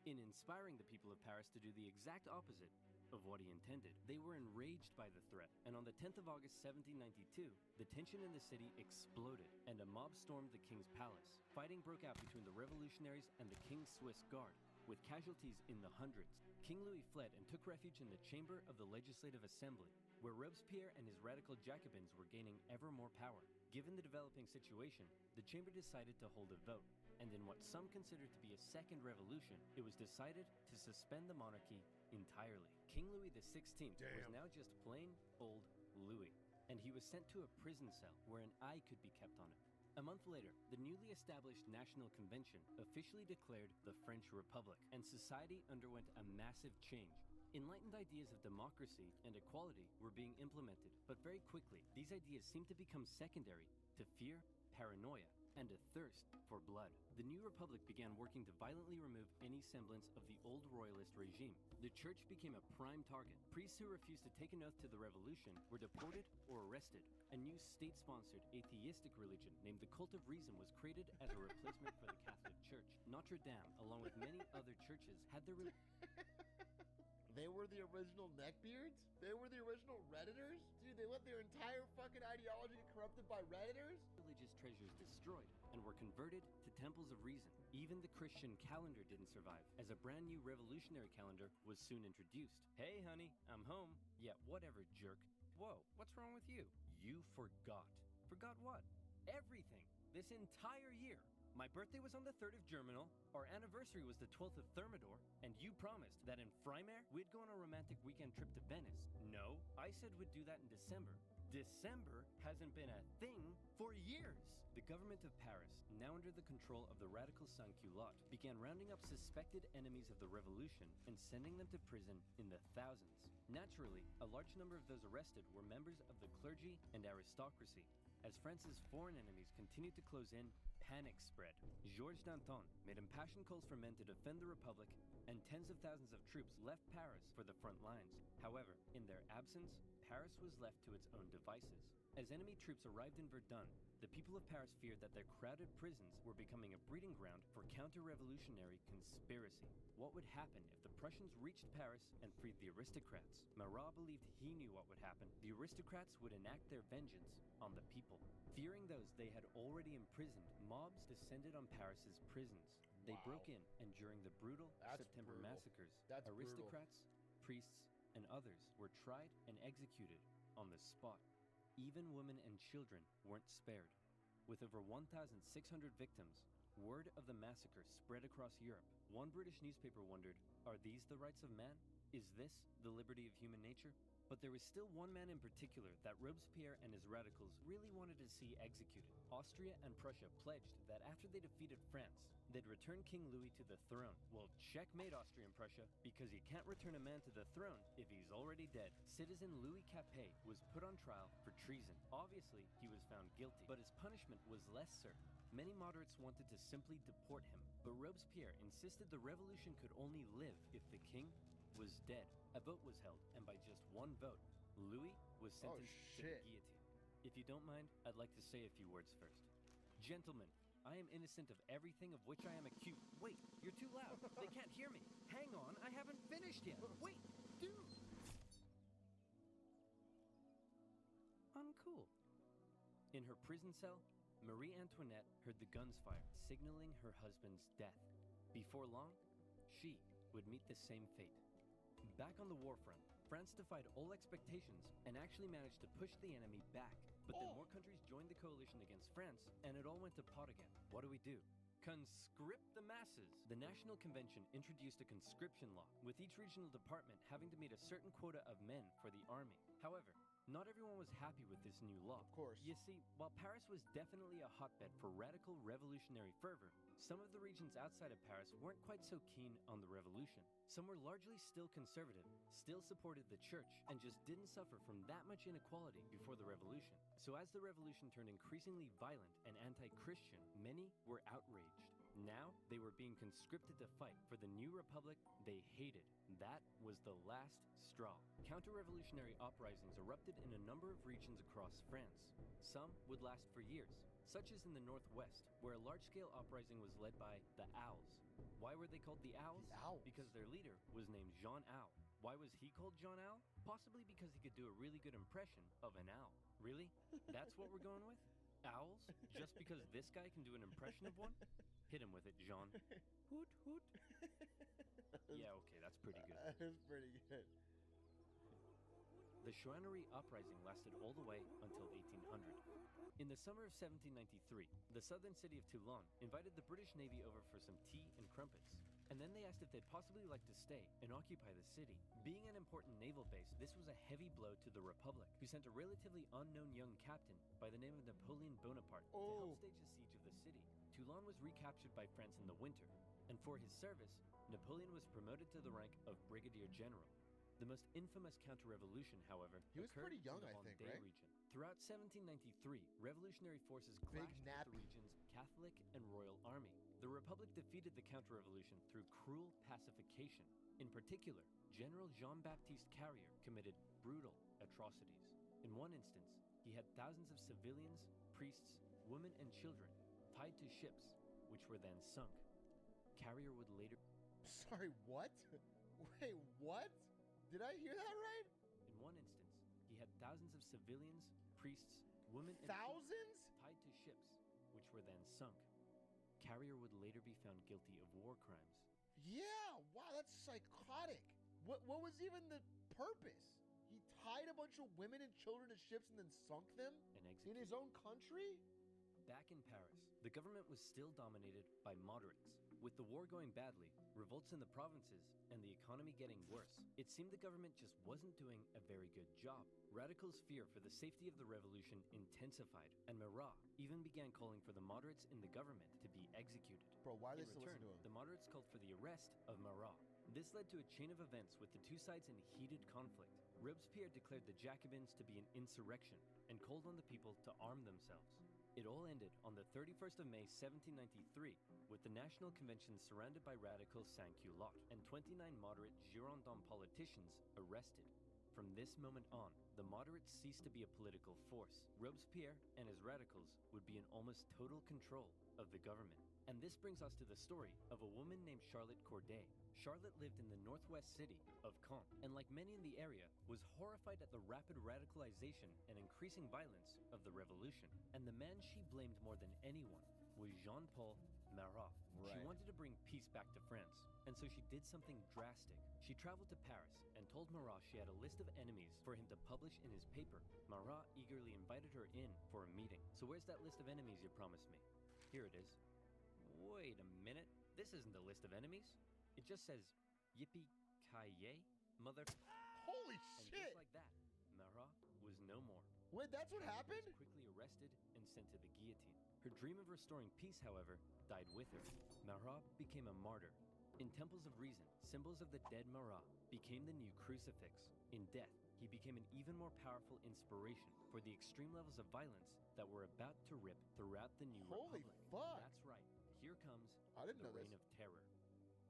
in inspiring the people of Paris to do the exact opposite of what he intended. They were enraged by the threat, and on the 10th of August 1792, the tension in the city exploded, and a mob stormed the king's palace. Fighting broke out between the revolutionaries and the king's Swiss guard, with casualties in the hundreds. King Louis fled and took refuge in the chamber of the Legislative Assembly, where Robespierre and his radical Jacobins were gaining ever more power. Given the developing situation, the chamber decided to hold a vote, and in what some considered to be a second revolution, it was decided to suspend the monarchy entirely. King Louis XVI was now just plain old Louis, and he was sent to a prison cell where an eye could be kept on him. A month later, the newly established National Convention officially declared the French Republic, and society underwent a massive change. Enlightened ideas of democracy and equality were being implemented, but very quickly, these ideas seemed to become secondary to fear, paranoia, and a thirst for blood. The new republic began working to violently remove any semblance of the old royalist regime. The church became a prime target. Priests who refused to take an oath to the revolution were deported or arrested. A new state-sponsored atheistic religion named the Cult of Reason was created as a replacement for the Catholic Church. Notre Dame, along with many other churches, had their They were the original neckbeards? They were the original Redditors? Dude, they let their entire fucking ideology get corrupted by Redditors? religious treasures destroyed and were converted to temples of reason. Even the Christian calendar didn't survive, as a brand new revolutionary calendar was soon introduced. Hey honey, I'm home. Yeah, whatever, jerk. Whoa, what's wrong with you? You forgot. Forgot what? Everything. This entire year. My birthday was on the 3rd of Germinal, our anniversary was the 12th of Thermidor, and you promised that in Frymare, we'd go on a romantic weekend trip to Venice. No, I said we'd do that in December. December hasn't been a thing for years. The government of Paris, now under the control of the radical sans-culottes, began rounding up suspected enemies of the revolution and sending them to prison in the thousands. Naturally, a large number of those arrested were members of the clergy and aristocracy. As France's foreign enemies continued to close in, panic spread. Georges Danton made impassioned calls for men to defend the Republic, and tens of thousands of troops left Paris for the front lines. However, in their absence, Paris was left to its own devices. As enemy troops arrived in Verdun, the people of Paris feared that their crowded prisons were becoming a breeding ground for counter-revolutionary conspiracy. What would happen if the Prussians reached Paris and freed the aristocrats? Marat believed he knew what would happen. The aristocrats would enact their vengeance on the people. Fearing those they had already imprisoned, mobs descended on Paris's prisons. They broke in, and during the brutal September massacres, aristocrats, priests, and others were tried and executed on the spot. Even women and children weren't spared. With over 1,600 victims, word of the massacre spread across Europe. One British newspaper wondered, are these the rights of man? Is this the liberty of human nature? But there was still one man in particular that Robespierre and his radicals really wanted to see executed. Austria and Prussia pledged that after they defeated France, they'd return King Louis to the throne. Well, checkmate Austria and Prussia, because you can't return a man to the throne if he's already dead. Citizen Louis Capet was put on trial for treason. Obviously, he was found guilty, but his punishment was less certain. Many moderates wanted to simply deport him, but Robespierre insisted the revolution could only live if the king was dead. A vote was held, and by just one vote, Louis was sentenced to the guillotine. If you don't mind, I'd like to say a few words first. Gentlemen, I am innocent of everything of which I am accused. Wait, you're too loud. They can't hear me. Hang on, I haven't finished yet. Wait, dude! cool. In her prison cell, Marie Antoinette heard the guns fire, signaling her husband's death. Before long, she would meet the same fate. Back on the war front, France defied all expectations and actually managed to push the enemy back. But then more countries joined the coalition against France, and it all went to pot again. What do? Conscript the masses. The National Convention introduced a conscription law, with each regional department having to meet a certain quota of men for the army. However, not everyone was happy with this new law. Of course. You see, while Paris was definitely a hotbed for radical revolutionary fervor, some of the regions outside of Paris weren't quite so keen on the revolution. Some were largely still conservative, still supported the church, and just didn't suffer from that much inequality before the revolution. So as the revolution turned increasingly violent and anti-Christian, many were outraged. Now, they were being conscripted to fight for the new republic they hated. That was the last straw. Counter-revolutionary uprisings erupted in a number of regions across France. Some would last for years, such as in the northwest, where a large-scale uprising was led by the Owls. Why were they called the Owls? The Owls. Because their leader was named Jean Owl. Why was he called Jean Owl? Possibly because he could do a really good impression of an owl. Really? That's what we're going with? Owls? Just because this guy can do an impression of one? Hit him with it, Jean. Hoot, hoot. Yeah, okay, that's pretty good. That is pretty good. The Chouannerie uprising lasted all the way until 1800. In the summer of 1793, the southern city of Toulon invited the British Navy over for some tea and crumpets. And then they asked if they'd possibly like to stay and occupy the city. Being an important naval base, this was a heavy blow to the Republic, who sent a relatively unknown young captain by the name of Napoleon Bonaparte to help stage a siege of the city. Toulon was recaptured by France in the winter, and for his service, Napoleon was promoted to the rank of Brigadier General. The most infamous counter-revolution, however, He was occurred pretty young, in the I think, Vendée right? region. Throughout 1793, revolutionary forces clashed with the region's Catholic and Royal Army. The Republic defeated the counter-revolution through cruel pacification. In particular, General Jean-Baptiste Carrier committed brutal atrocities. In one instance, he had thousands of civilians, priests, women, and children tied to ships, which were then sunk. Carrier would later... Sorry, what? Wait, what? Did I hear that right? In one instance, he had thousands of civilians, priests, women, and Thousands? children tied to ships, which were then sunk. Carrier would later be found guilty of war crimes. Yeah, wow, that's psychotic. What was even the purpose? He tied a bunch of women and children to ships and then sunk them in his own country? Back in Paris, the government was still dominated by moderates. With the war going badly, revolts in the provinces, and the economy getting worse, it seemed the government just wasn't doing a very good job. Radicals' fear for the safety of the revolution intensified, and Marat even began calling for the moderates in the government to be executed. Bro, why are In they still return, listening to him? the moderates called for the arrest of Marat. This led to a chain of events with the two sides in heated conflict. Robespierre declared the Jacobins to be an insurrection and called on the people to arm themselves. It all ended on the 31st of May 1793 with the National Convention surrounded by radical sans-culottes and 29 moderate Girondin politicians arrested. From this moment on, the moderates ceased to be a political force. Robespierre and his radicals would be in almost total control of the government. And this brings us to the story of a woman named Charlotte Corday. Charlotte lived in the northwest city of Caen, and like many in the area, was horrified at the rapid radicalization and increasing violence of the revolution. And the man she blamed more than anyone was Jean-Paul Marat. She Right. wanted to bring peace back to France, and so she did something drastic. She traveled to Paris and told Marat she had a list of enemies for him to publish in his paper. Marat eagerly invited her in for a meeting. So where's that list of enemies you promised me? Here it is. Wait a minute. This isn't a list of enemies. It just says, yippee-ki-yay, mother... Holy And shit! just like that, Marat was no more. Wait, that's what She happened? was quickly arrested and sent to the guillotine. Her dream of restoring peace, however, died with her. Marat became a martyr. In temples of reason, symbols of the dead Marat became the new crucifix. In death, he became an even more powerful inspiration for the extreme levels of violence that were about to rip throughout the new Holy republic. fuck! That's right. Here comes I didn't the know reign this. of terror.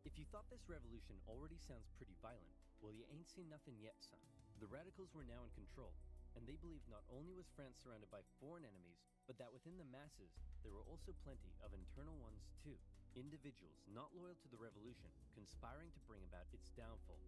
If you thought this revolution already sounds pretty violent, well, you ain't seen nothing yet, son. The radicals were now in control, and they believed not only was France surrounded by foreign enemies, but that within the masses, there were also plenty of internal ones too. Individuals not loyal to the revolution, conspiring to bring about its downfall.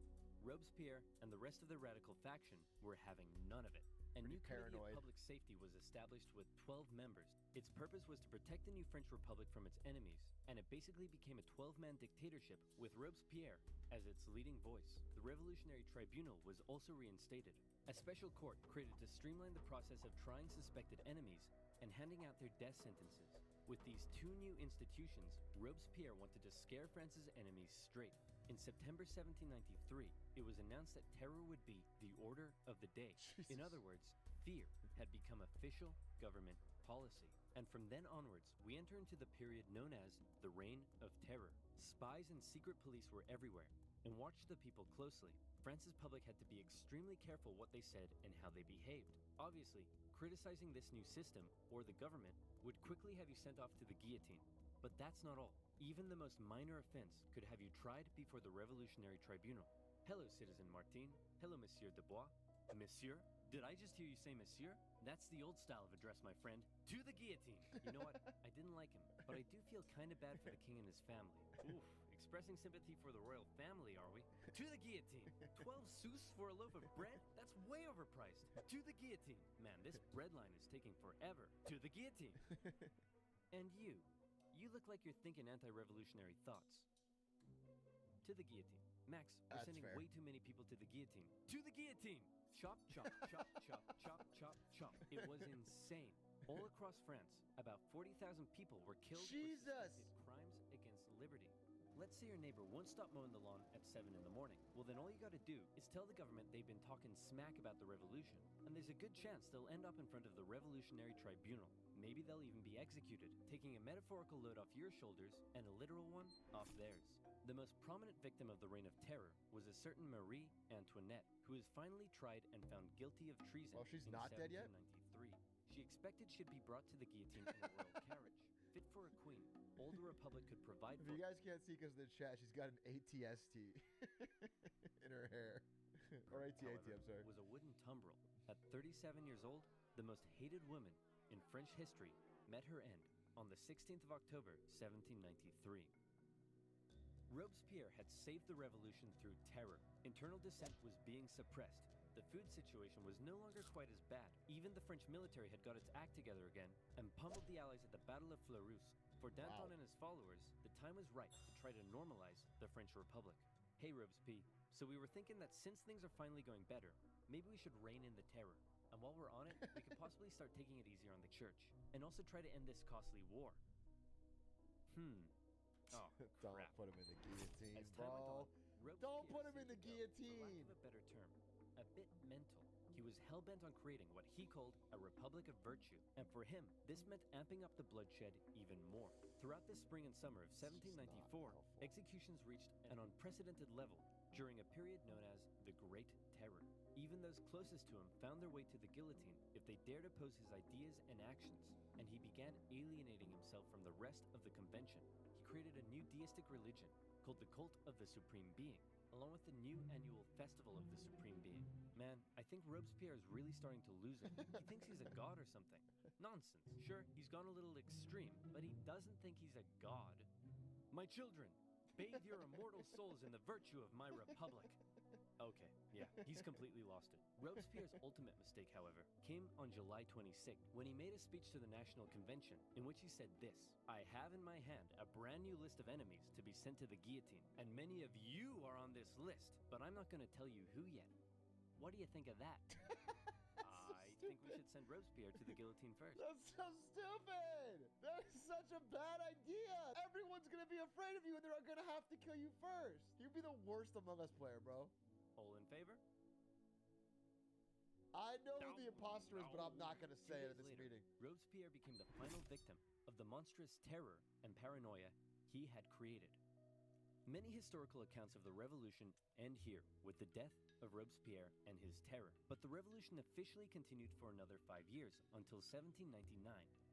Robespierre and the rest of the radical faction were having none of it, and new Committee paranoid. of Public Safety was established with 12 members. Its purpose was to protect the new French Republic from its enemies, and it basically became a 12-man dictatorship with Robespierre as its leading voice. The Revolutionary Tribunal was also reinstated, a special court created to streamline the process of trying suspected enemies and handing out their death sentences. With these two new institutions, Robespierre wanted to scare France's enemies straight. In September 1793, it was announced that terror would be the order of the day. In other words, fear had become official government policy. And from then onwards, we enter into the period known as the Reign of Terror. Spies and secret police were everywhere and watched the people closely. France's public had to be extremely careful what they said and how they behaved. Obviously, criticizing this new system, or the government, would quickly have you sent off to the guillotine. But that's not all. Even the most minor offense could have you tried before the Revolutionary Tribunal. Hello, Citizen Martin. Hello, Monsieur Dubois. Monsieur? Did I just hear you say monsieur? That's the old style of address, my friend. To the guillotine. You know what? I didn't like him, but I do feel kind of bad for the king and his family. Oof, expressing sympathy for the royal family, are we? To the guillotine. 12 sous for a loaf of bread? That's way overpriced. To the guillotine. Man, this bread line is taking forever. To the guillotine. And you look like you're thinking anti-revolutionary thoughts. To the guillotine. Max, we're That's sending fair. way too many people to the guillotine. To the guillotine! Chop, chop, chop, chop, chop, chop, chop. It was insane. All across France, about 40,000 people were killed for Jesus! suspected crimes against liberty. Let's say your neighbor won't stop mowing the lawn at 7 in the morning. Well, then all you gotta do is tell the government they've been talking smack about the revolution, and there's a good chance they'll end up in front of the Revolutionary Tribunal. Maybe they'll even be executed, taking a metaphorical load off your shoulders and a literal one off theirs. The most prominent victim of the Reign of Terror was a certain Marie Antoinette, who was finally tried and found guilty of treason. Oh, she's in not dead yet? 1793. She expected she'd be brought to the guillotine in a royal carriage, fit for a queen. All the Republic could provide If for. you guys can't see because of the chat, she's got an ATST in her hair. Or AT-AT, however, I'm sorry. was a wooden tumbril. At 37 years old, the most hated woman in French history met her end on the 16th of October, 1793. Robespierre had saved the revolution through terror. Internal dissent was being suppressed. The food situation was no longer quite as bad. Even the French military had got its act together again and pummeled the Allies at the Battle of Fleurus. For Danton and his followers, the time was right to try to normalize the French Republic. Hey Robespierre, so we were thinking that since things are finally going better, maybe we should rein in the terror. And while we're on it, we could possibly start taking it easier on the church. And also try to end this costly war. Oh, Don't crap. put him in the guillotine, As time went bro. on, Robespierre Don't put him in seemed the to go, guillotine. for lack of a better term, a bit mental. He was hell-bent on creating what he called a republic of virtue. And for him, this meant amping up the bloodshed even more. Throughout the spring and summer of 1794, executions reached an unprecedented level during a period known as the Great Terror. Even those closest to him found their way to the guillotine if they dared oppose his ideas and actions, and he began alienating himself from the rest of the convention. He created a new deistic religion called the Cult of the Supreme Being, along with the new annual Festival of the Supreme Being. Man, I think Robespierre is really starting to lose it. He thinks he's a god or something. Nonsense. Sure, he's gone a little extreme, but he doesn't think he's a god. My children, bathe your immortal souls in the virtue of my republic. Okay, yeah, he's completely lost it. Robespierre's ultimate mistake, however, came on July 26th when he made a speech to the National Convention in which he said this: I have in my hand a brand new list of enemies to be sent to the guillotine, and many of you are on this list, but I'm not going to tell you who yet. What do you think of that? I think we should send Robespierre to the guillotine first. That's so stupid! That is such a bad idea! Everyone's gonna be afraid of you and they're gonna have to kill you first! You'd be the worst Among Us player, bro. All in favor? I know who the imposter is, but I'm not gonna 2 say it days at this later, meeting. Robespierre became the final victim of the monstrous terror and paranoia he had created. Many historical accounts of the revolution end here with the death of Robespierre and his terror. But the revolution officially continued for another 5 years until 1799.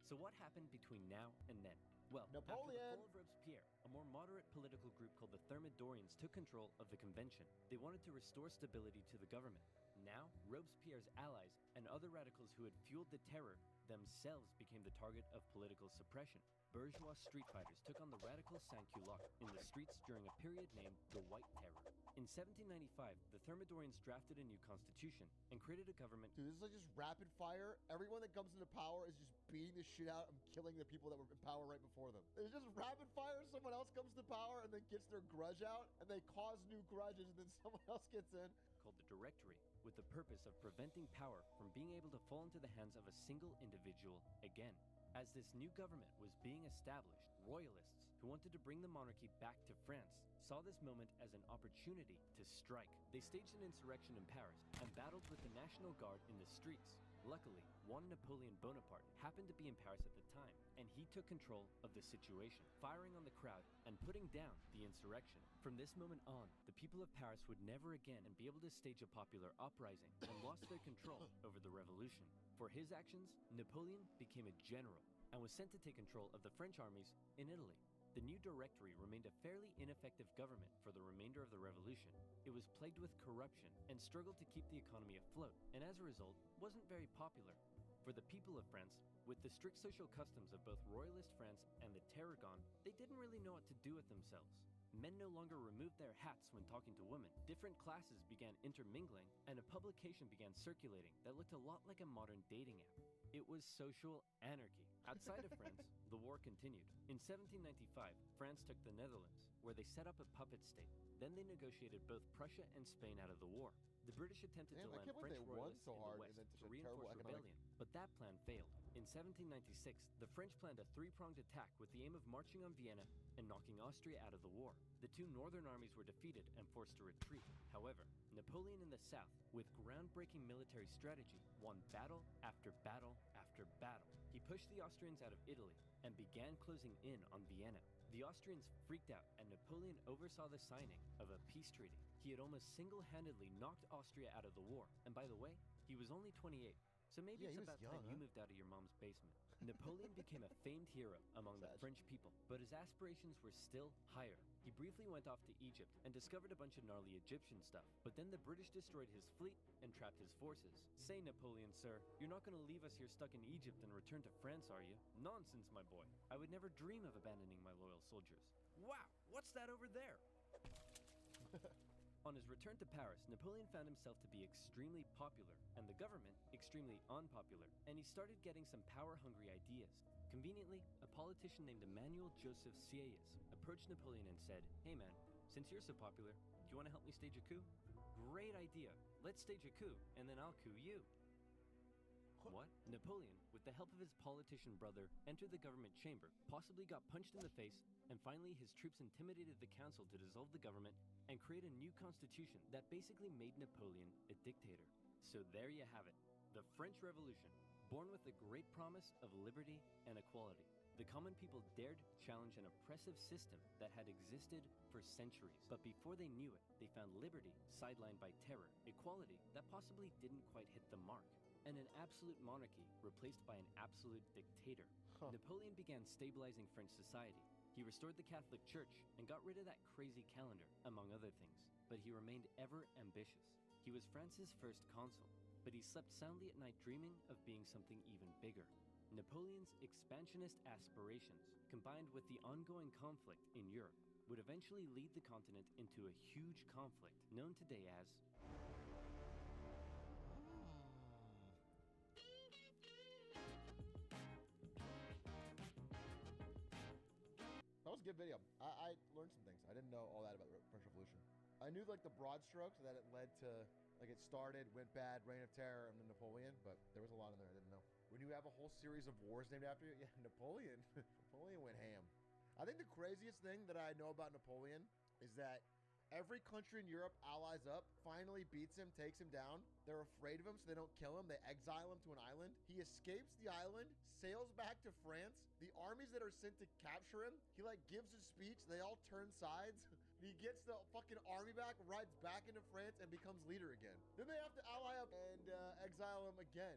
So what happened between now and then? Well, Napoleon! after the fall of Robespierre, a more moderate political group called the Thermidorians took control of the convention. They wanted to restore stability to the government. Now, Robespierre's allies and other radicals who had fueled the terror themselves became the target of political suppression. Bourgeois street fighters took on the radical sans-culottes in the streets during a period named the White Terror. In 1795, the Thermidorians drafted a new constitution and created a government. Dude, this is like just rapid fire. Everyone that comes into power is just beating the shit out and killing the people that were in power right before them. It's just rapid fire. Someone else comes to power and then gets their grudge out, and they cause new grudges, and then someone else gets in. Called the Directory, with the purpose of preventing power from being able to fall into the hands of a single individual again. As this new government was being established, royalists who wanted to bring the monarchy back to France saw this moment as an opportunity to strike. They staged an insurrection in Paris and battled with the National Guard in the streets. Luckily, one Napoleon Bonaparte happened to be in Paris at the time, and he took control of the situation, firing on the crowd and putting down the insurrection. From this moment on, the people of Paris would never again be able to stage a popular uprising and lost their control over the revolution. For his actions, Napoleon became a general and was sent to take control of the French armies in Italy. The new Directory remained a fairly ineffective government for the remainder of the revolution. It was plagued with corruption and struggled to keep the economy afloat, and as a result, wasn't very popular. For the people of France, with the strict social customs of both royalist France and the terror gone, they didn't really know what to do with themselves. Men no longer removed their hats when talking to women. Different classes began intermingling, and a publication began circulating that looked a lot like a modern dating app. It was social anarchy. Outside of France, the war continued. In 1795, France took the Netherlands, where they set up a puppet state. Then they negotiated both Prussia and Spain out of the war. The British attempted to land French royalists in the west to reinforce rebellion, but that plan failed. In 1796, the French planned a three-pronged attack with the aim of marching on Vienna and knocking Austria out of the war. The two northern armies were defeated and forced to retreat. However, Napoleon in the south, with groundbreaking military strategy, won battle after battle after battle. He pushed the Austrians out of Italy and began closing in on Vienna. The Austrians freaked out, and Napoleon oversaw the signing of a peace treaty. He had almost single-handedly knocked Austria out of the war, and by the way, he was only 28, so maybe it's about time you moved out of your mom's basement. Napoleon became a famed hero among the French people, but his aspirations were still higher. He briefly went off to Egypt and discovered a bunch of gnarly Egyptian stuff, but then the British destroyed his fleet and trapped his forces. Say, Napoleon, sir, you're not going to leave us here stuck in Egypt and return to France, are you? Nonsense, my boy. I would never dream of abandoning my loyal soldiers. Wow, what's that over there? On his return to Paris, Napoleon found himself to be extremely popular, and the government extremely unpopular, and he started getting some power-hungry ideas. Conveniently, a politician named Emmanuel Joseph Sieyès approached Napoleon and said, "Hey man, since you're so popular, do you want to help me stage a coup?" "Great idea. Let's stage a coup, and then I'll coup you." What? Napoleon, with the help of his politician brother, entered the government chamber, possibly got punched in the face, and finally his troops intimidated the council to dissolve the government and create a new constitution that basically made Napoleon a dictator. So there you have it, the French Revolution, born with the great promise of liberty and equality. The common people dared challenge an oppressive system that had existed for centuries. But before they knew it, they found liberty sidelined by terror, equality that possibly didn't quite hit the mark, and an absolute monarchy replaced by an absolute dictator. Napoleon began stabilizing French society. He restored the Catholic Church and got rid of that crazy calendar, among other things. But he remained ever ambitious. He was France's first consul, but he slept soundly at night dreaming of being something even bigger. Napoleon's expansionist aspirations, combined with the ongoing conflict in Europe, would eventually lead the continent into a huge conflict known today as That was a good video. I learned some things. I didn't know all that about the French Revolution. I knew like the broad strokes that it led to, like it started, went bad, Reign of Terror, and then Napoleon, but there was a lot in there I didn't know. When you have a whole series of wars named after you, yeah, Napoleon. Napoleon went ham. I think the craziest thing that I know about Napoleon is that every country in Europe allies up, finally beats him, takes him down. They're afraid of him, so they don't kill him. They exile him to an island. He escapes the island, sails back to France. The armies that are sent to capture him, he like gives a speech. They all turn sides. He gets the fucking army back, rides back into France, and becomes leader again. Then they have to ally up and exile him again.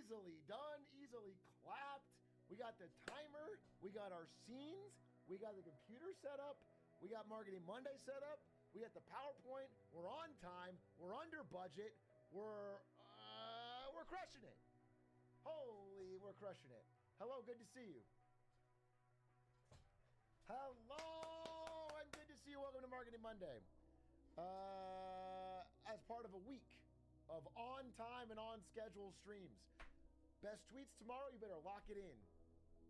Easily done, easily clapped. We got the timer. We got our scenes. We got the computer set up. We got Marketing Monday set up. We got the PowerPoint. We're on time. We're under budget. We're crushing it. Holy, we're crushing it. Hello, good to see you. Hello, and good to see you. Welcome to Marketing Monday. As part of a week of on time and on schedule streams. Best tweets tomorrow, you better lock it in.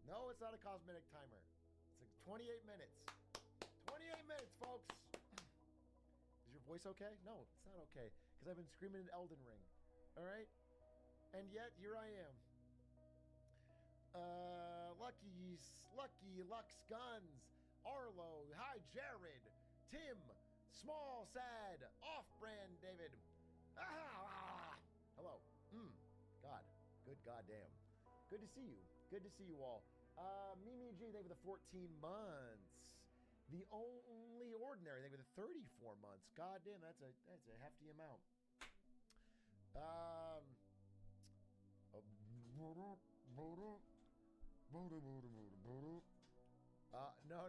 No, it's not a cosmetic timer. It's like 28 minutes. 28 minutes, folks. Is your voice okay? No, it's not okay. Because I've been screaming in Elden Ring. All right? And yet, here I am. Lucky, Lux Guns, Arlo, hi Jared, Tim, Small, Sad, Off-Brand David. Hello. God. Good goddamn. Good to see you. Good to see you all. Mimi G, thank you for the 14 months. The Only Ordinary, thank you for the 34 months. God damn, that's a hefty amount. No.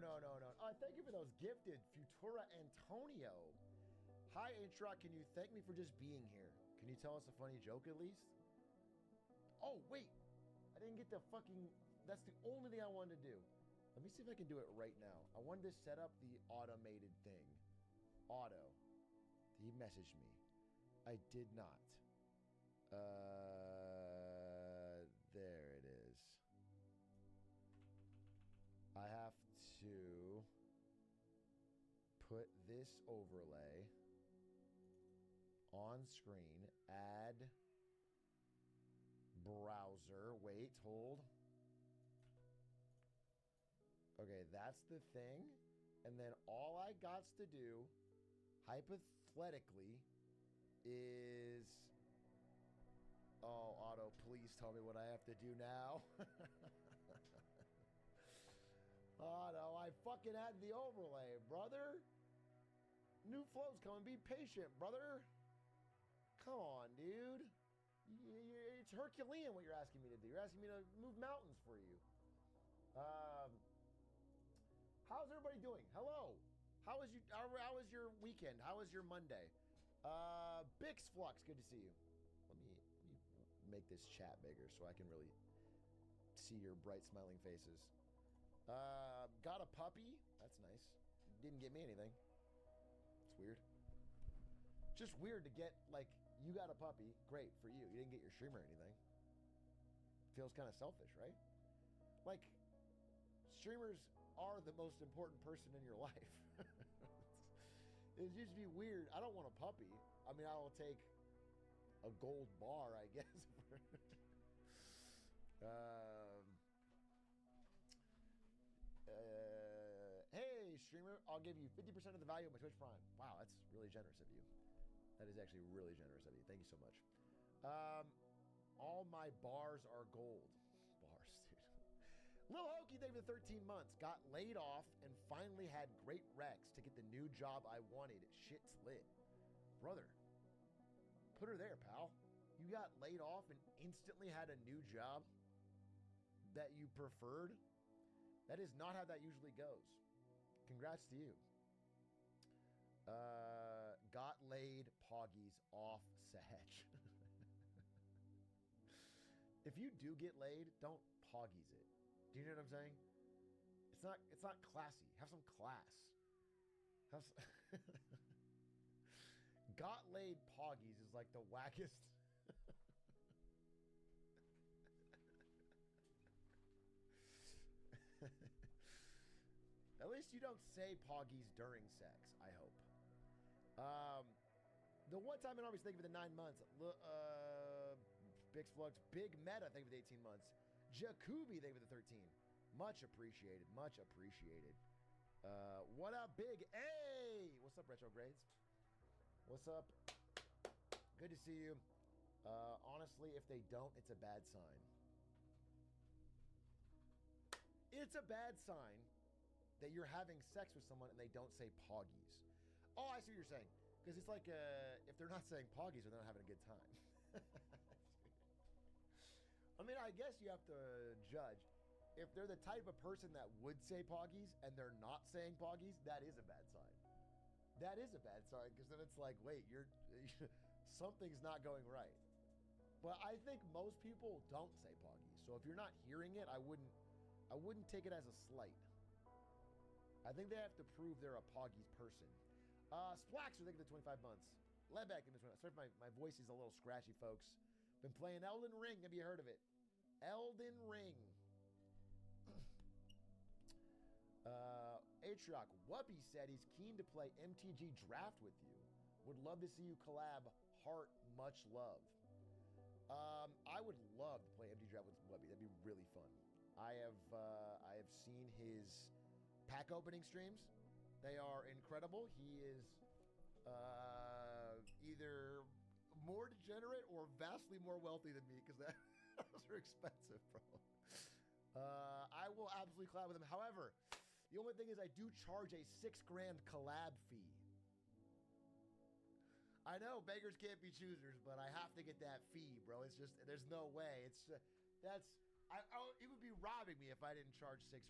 Thank you for those gifted. Futura Antonio. Hi, Intra. Can you thank me for just being here? Can you tell us a funny joke at least? Oh, wait. I didn't get the fucking... That's the only thing I wanted to do. Let me see if I can do it right now. I wanted to set up the automated thing. Auto. He messaged me. I did not. There it is. I have to put this overlay on screen, add browser, wait, hold. Okay, that's the thing. And then all I got to do, hypothetically, is... Oh, Auto, please tell me what I have to do now. Auto, I fucking had the overlay, brother. New flow's coming. Be patient, brother. Come on, dude. It's Herculean what you're asking me to do. You're asking me to move mountains for you. How's everybody doing? Hello. How was your weekend? How was your Monday? Bix Flux, good to see you. Let me make this chat bigger so I can really see your bright smiling faces. Got a puppy. That's nice. Didn't get me anything. It's weird. Just weird to get, like, you got a puppy. Great for you. You didn't get your streamer anything. Feels kind of selfish, right? Like, streamers are the most important person in your life. It'd just be weird. I don't want a puppy. I mean, I will take a gold bar, I guess. Hey, streamer, I'll give you 50% of the value of my Twitch Prime. Wow, that's really generous of you. That is actually really generous of you. Thank you so much. All my bars are gold. Bars, dude. Lil Hokey, thank you for 13 months. Got laid off and finally had great recs to get the new job I wanted. Shit's lit. Brother, put her there, pal. You got laid off and instantly had a new job that you preferred? That is not how that usually goes. Congrats to you. Got laid, Poggies off Sahech. If you do get laid, don't Poggies it. Do you know what I'm saying? It's not classy. Have some class. Got laid Poggies is like the wackest. At least you don't say Poggies during sex, I hope. The one time in Arby's, thank you for the 9 months. Bix Flux, Big Meta, thank you for the 18 months. Jacoby, thank you for the 13. Much appreciated, much appreciated. What up, Big A? What's up, Retrogrades? What's up? Good to see you. Honestly, if they don't, it's a bad sign. It's a bad sign that you're having sex with someone and they don't say Poggies. Oh, I see what you're saying. Because it's like, if they're not saying Poggies, they're not having a good time. I mean, I guess you have to judge. If they're the type of person that would say Poggies and they're not saying Poggies, that is a bad sign. That is a bad sign because then it's like, wait, you're something's not going right. But I think most people don't say Poggies. So if you're not hearing it, I wouldn't take it as a slight. I think they have to prove they're a Poggies person. Splaxer, thank you for the 25 months. Lebeck, sorry if my voice is a little scratchy, folks. Been playing Elden Ring. Have you heard of it? Elden Ring. Atrioc, Wubby said he's keen to play MTG Draft with you. Would love to see you collab. Heart, much love. I would love to play MTG Draft with Wubby. That'd be really fun. I have seen his pack opening streams. They are incredible. He is either more degenerate or vastly more wealthy than me because those are expensive, bro. I will absolutely collab with him. However, the only thing is I do charge a $6,000 collab fee. I know beggars can't be choosers, but I have to get that fee, bro. It's just there's no way. It would be robbing me if I didn't charge $6,000.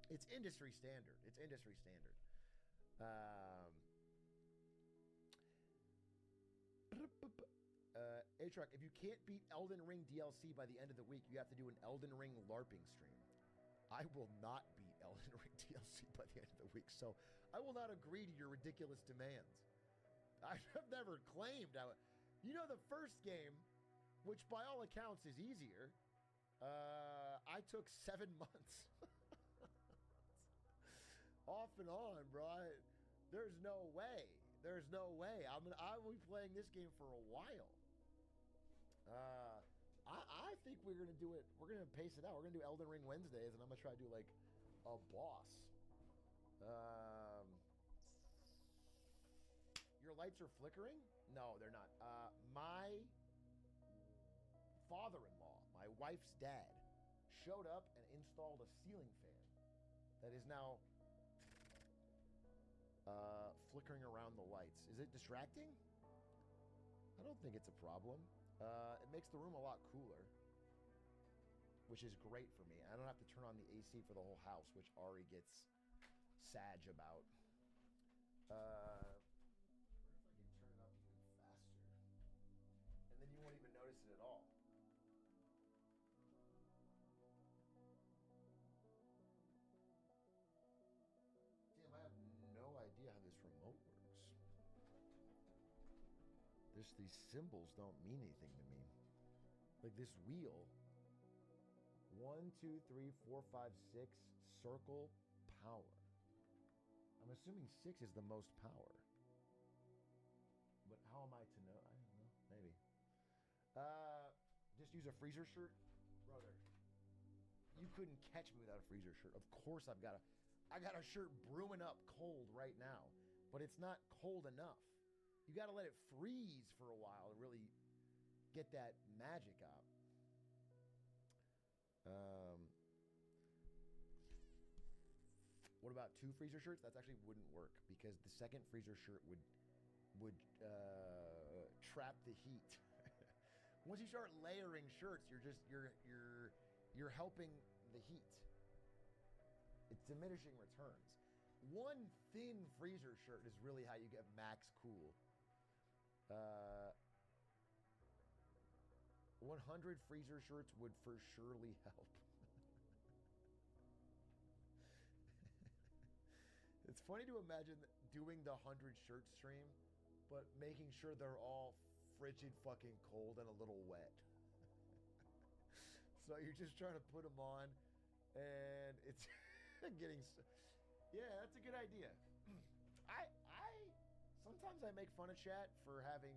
It's industry standard. It's industry standard. Atrioc, if you can't beat Elden Ring DLC by the end of the week, you have to do an Elden Ring LARPing stream. I will not beat Elden Ring DLC by the end of the week, so I will not agree to your ridiculous demands. I've never claimed you know, the first game, which by all accounts is easier, I took 7 months. Off and on, bro. There's no way. There's no way. I will be playing this game for a while. I think we're gonna do it. We're gonna pace it out. We're gonna do Elden Ring Wednesdays, and I'm gonna try to do like a boss. Your lights are flickering? No, they're not. My father-in-law, my wife's dad, showed up and installed a ceiling fan that is now flickering around the lights. Is it distracting? I don't think it's a problem. It makes the room a lot cooler, which is great for me. I don't have to turn on the AC for the whole house, which Ari gets sag about. If I can turn it up even faster, and then you won't even notice it at all. Damn, I have no idea how this remote works. These symbols don't mean anything to me. Like this wheel. 1, 2, 3, 4, 5, 6. Circle power. I'm assuming 6 is the most power. But how am I to know? I don't know. Maybe. Just use a freezer shirt? Brother. You couldn't catch me without a freezer shirt. Of course I got a shirt brewing up cold right now. But it's not cold enough. You got to let it freeze for a while to really get that magic out. What about 2 freezer shirts? That actually wouldn't work because the second freezer shirt would trap the heat. Once you start layering shirts, you're helping the heat. It's diminishing returns. One thin freezer shirt is really how you get max cool. 100 freezer shirts would for surely help. It's funny to imagine doing the 100 shirt stream, but making sure they're all frigid fucking cold and a little wet. So you're just trying to put them on, and it's getting... Yeah, that's a good idea. Sometimes I make fun of chat for having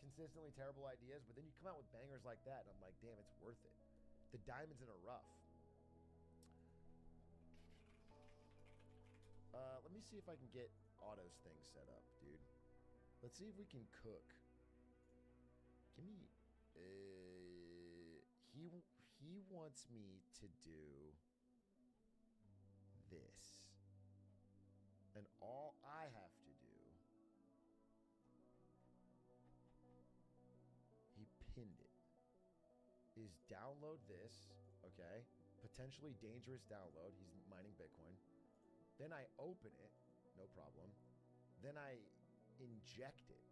consistently terrible ideas, but then you come out with bangers like that, and I'm like, damn, it's worth it. The diamond's in a rough. Let me see if I can get Otto's thing set up, dude. Let's see if we can cook. Give me... He wants me to do this. And all I have to do... He pinned it. is download this, okay? Potentially dangerous download. He's mining Bitcoin. Then I open it, no problem. Then I inject it.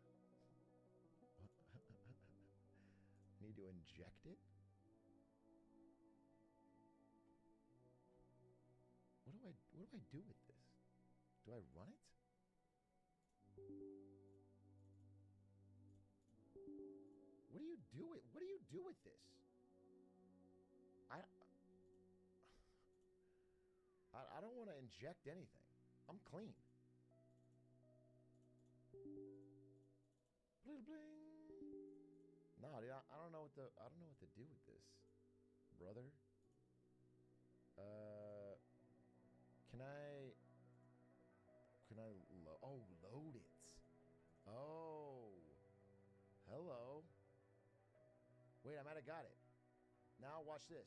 Need to inject it? What do I do with this? Do I run it? What do you do with this? I don't want to inject anything. I'm clean. Bling bling. No, dude, I don't know what to do with this, brother. Can I load it? Oh, hello. Wait, I might have got it. Now watch this.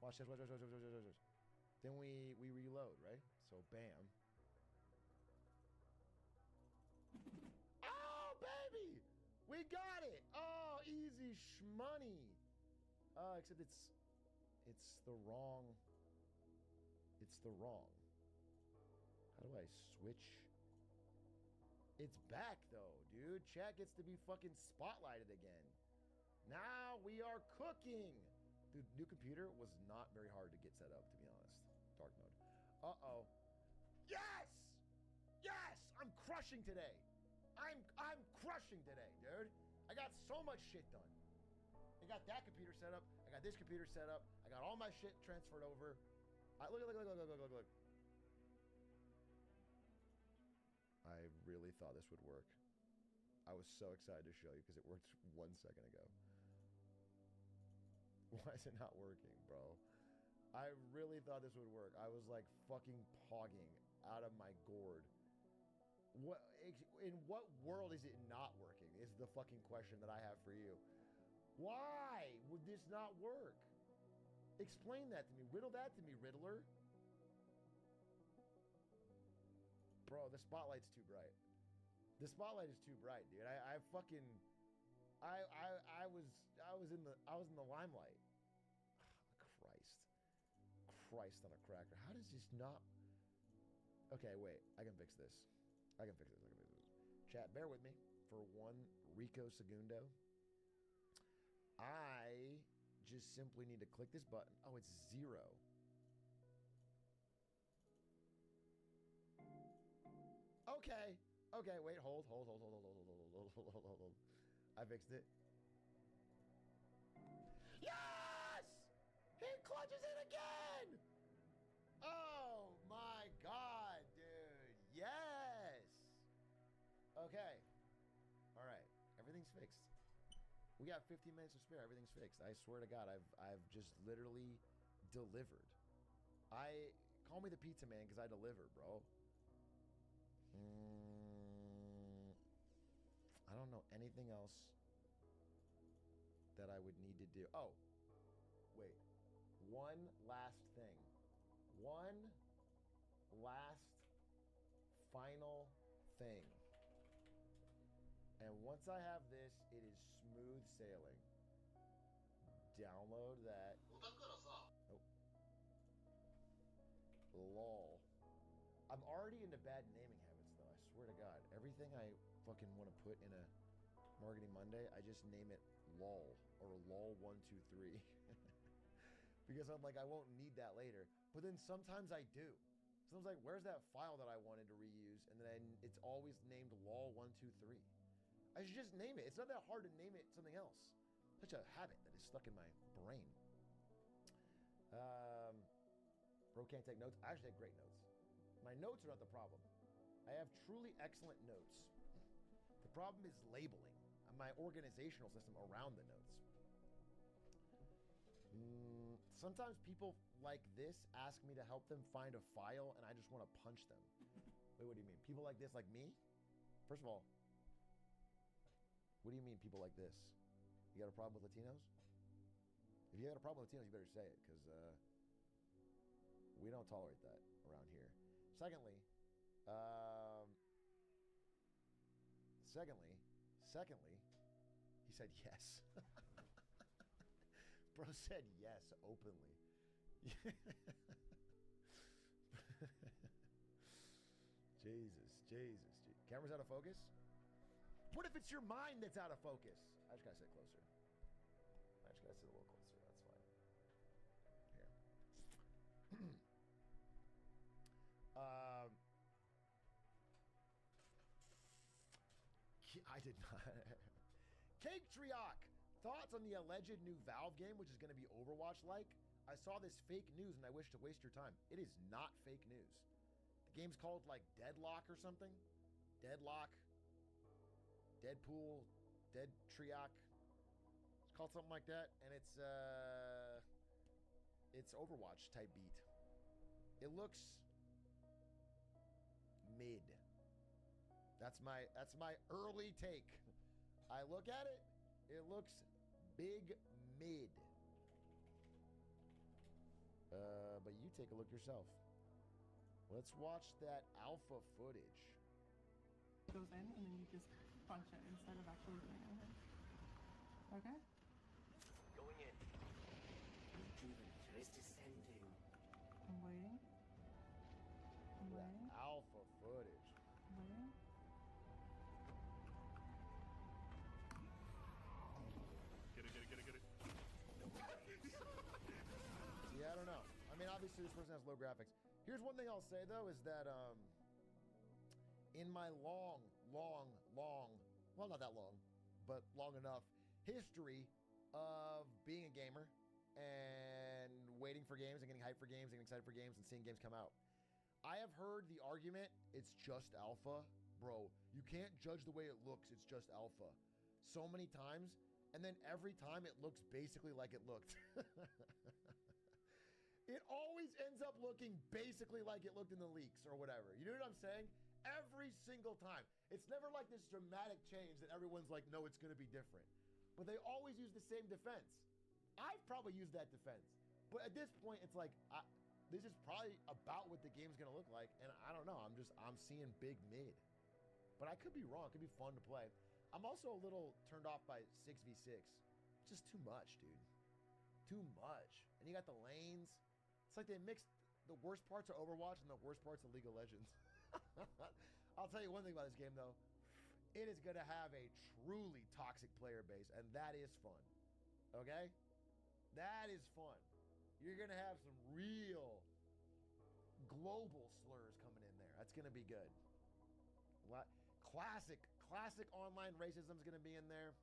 Watch this. Then we reload, right? So bam. Oh baby, we got it. Oh, easy shmoney. Except it's the wrong. How do I switch? It's back though, dude. Chat gets to be fucking spotlighted again. Now we are cooking. Dude, new computer was not very hard to get set up, to be honest. Dark mode. Uh-oh. Yes! Yes! I'm crushing today. I'm crushing today, dude. I got so much shit done. I got that computer set up. I got this computer set up. I got all my shit transferred over. Look. I really thought this would work. I was so excited to show you because it worked 1 second ago. Why is it not working, bro? I really thought this would work. I was like fucking pogging out of my gourd. In what world is it not working is the fucking question that I have for you. Why would this not work? Explain that to me. Riddle that to me, Riddler. Bro, the spotlight's too bright. The spotlight is too bright, dude. I was in the limelight. Christ on a cracker. How does this not? Okay, wait. I can fix this. Chat, bear with me for 1 Rico Segundo. I just simply need to click this button. Oh, it's 0. Okay, wait, hold. I fixed it. Yes! He clutches it again! Oh my god, dude. Yes! Okay. Alright, everything's fixed. We got 15 minutes to spare. Everything's fixed. I swear to God, I've just literally delivered. Call me the pizza man because I deliver, bro. I don't know anything else that I would need to do. Oh, wait. One last thing. One last final thing. And once I have this, it is smooth sailing. Download that. Nope. LOL. I'm already into bad naming habits, though. I swear to God. Everything I fucking want to put in a Marketing Monday, I just name it LOL or LOL123. Because I'm like, I won't need that later. But then sometimes I do. Sometimes like, where's that file that I wanted to reuse? And then it's always named LOL123. I should just name it. It's not that hard to name it something else. Such a habit that is stuck in my brain. Bro can't take notes. I actually have great notes. My notes are not the problem. I have truly excellent notes. The problem is labeling and my organizational system around the notes. Sometimes people like this ask me to help them find a file and I just want to punch them. Wait, what do you mean? People like this, like me? First of all, what do you mean people like this? You got a problem with Latinos? If you got a problem with Latinos, you better say it because we don't tolerate that around here. Secondly, he said yes. Bro said yes openly. Jesus. Camera's out of focus? What if it's your mind that's out of focus? I just gotta sit closer. I just gotta sit a little closer. That's fine. Here. I did not. Cake Triok, thoughts on the alleged new Valve game, which is going to be Overwatch-like? I saw this fake news and I wish to waste your time. It is not fake news. The game's called like Deadlock or something. Deadlock. Deadpool. Dead Triok. It's called something like that, and it's Overwatch type beat. It looks mid. That's my early take. I look at it, it looks big mid. But you take a look yourself. Let's watch that alpha footage. It goes in and then you just punch it instead of actually doing anything. Okay? Going in. Rejuvenator is descending. I'm waiting. Alpha footage. I'm waiting. Get it. Yeah, I don't know. I mean, obviously this person has low graphics. Here's one thing I'll say though, is that in my long, well, not that long, but long enough history of being a gamer and waiting for games and getting hyped for games and getting excited for games and seeing games come out, I have heard the argument, it's just alpha. Bro, you can't judge the way it looks, it's just alpha. So many times, and then every time it looks basically like it looked. It always ends up looking basically like it looked in the leaks or whatever. You know what I'm saying? Every single time. It's never like this dramatic change that everyone's like, no, it's going to be different. But they always use the same defense. I've probably used that defense. But at this point, it's like, this is probably about what the game's going to look like. And I don't know. I'm seeing big mid. But I could be wrong. It could be fun to play. I'm also a little turned off by 6v6. It's just too much, dude. Too much. And you got the lanes. It's like they mixed the worst parts of Overwatch and the worst parts of League of Legends. I'll tell you one thing about this game, though. It is going to have a truly toxic player base, and that is fun. Okay? That is fun. You're going to have some real global slurs coming in there. That's going to be good. Classic online racism is going to be in there.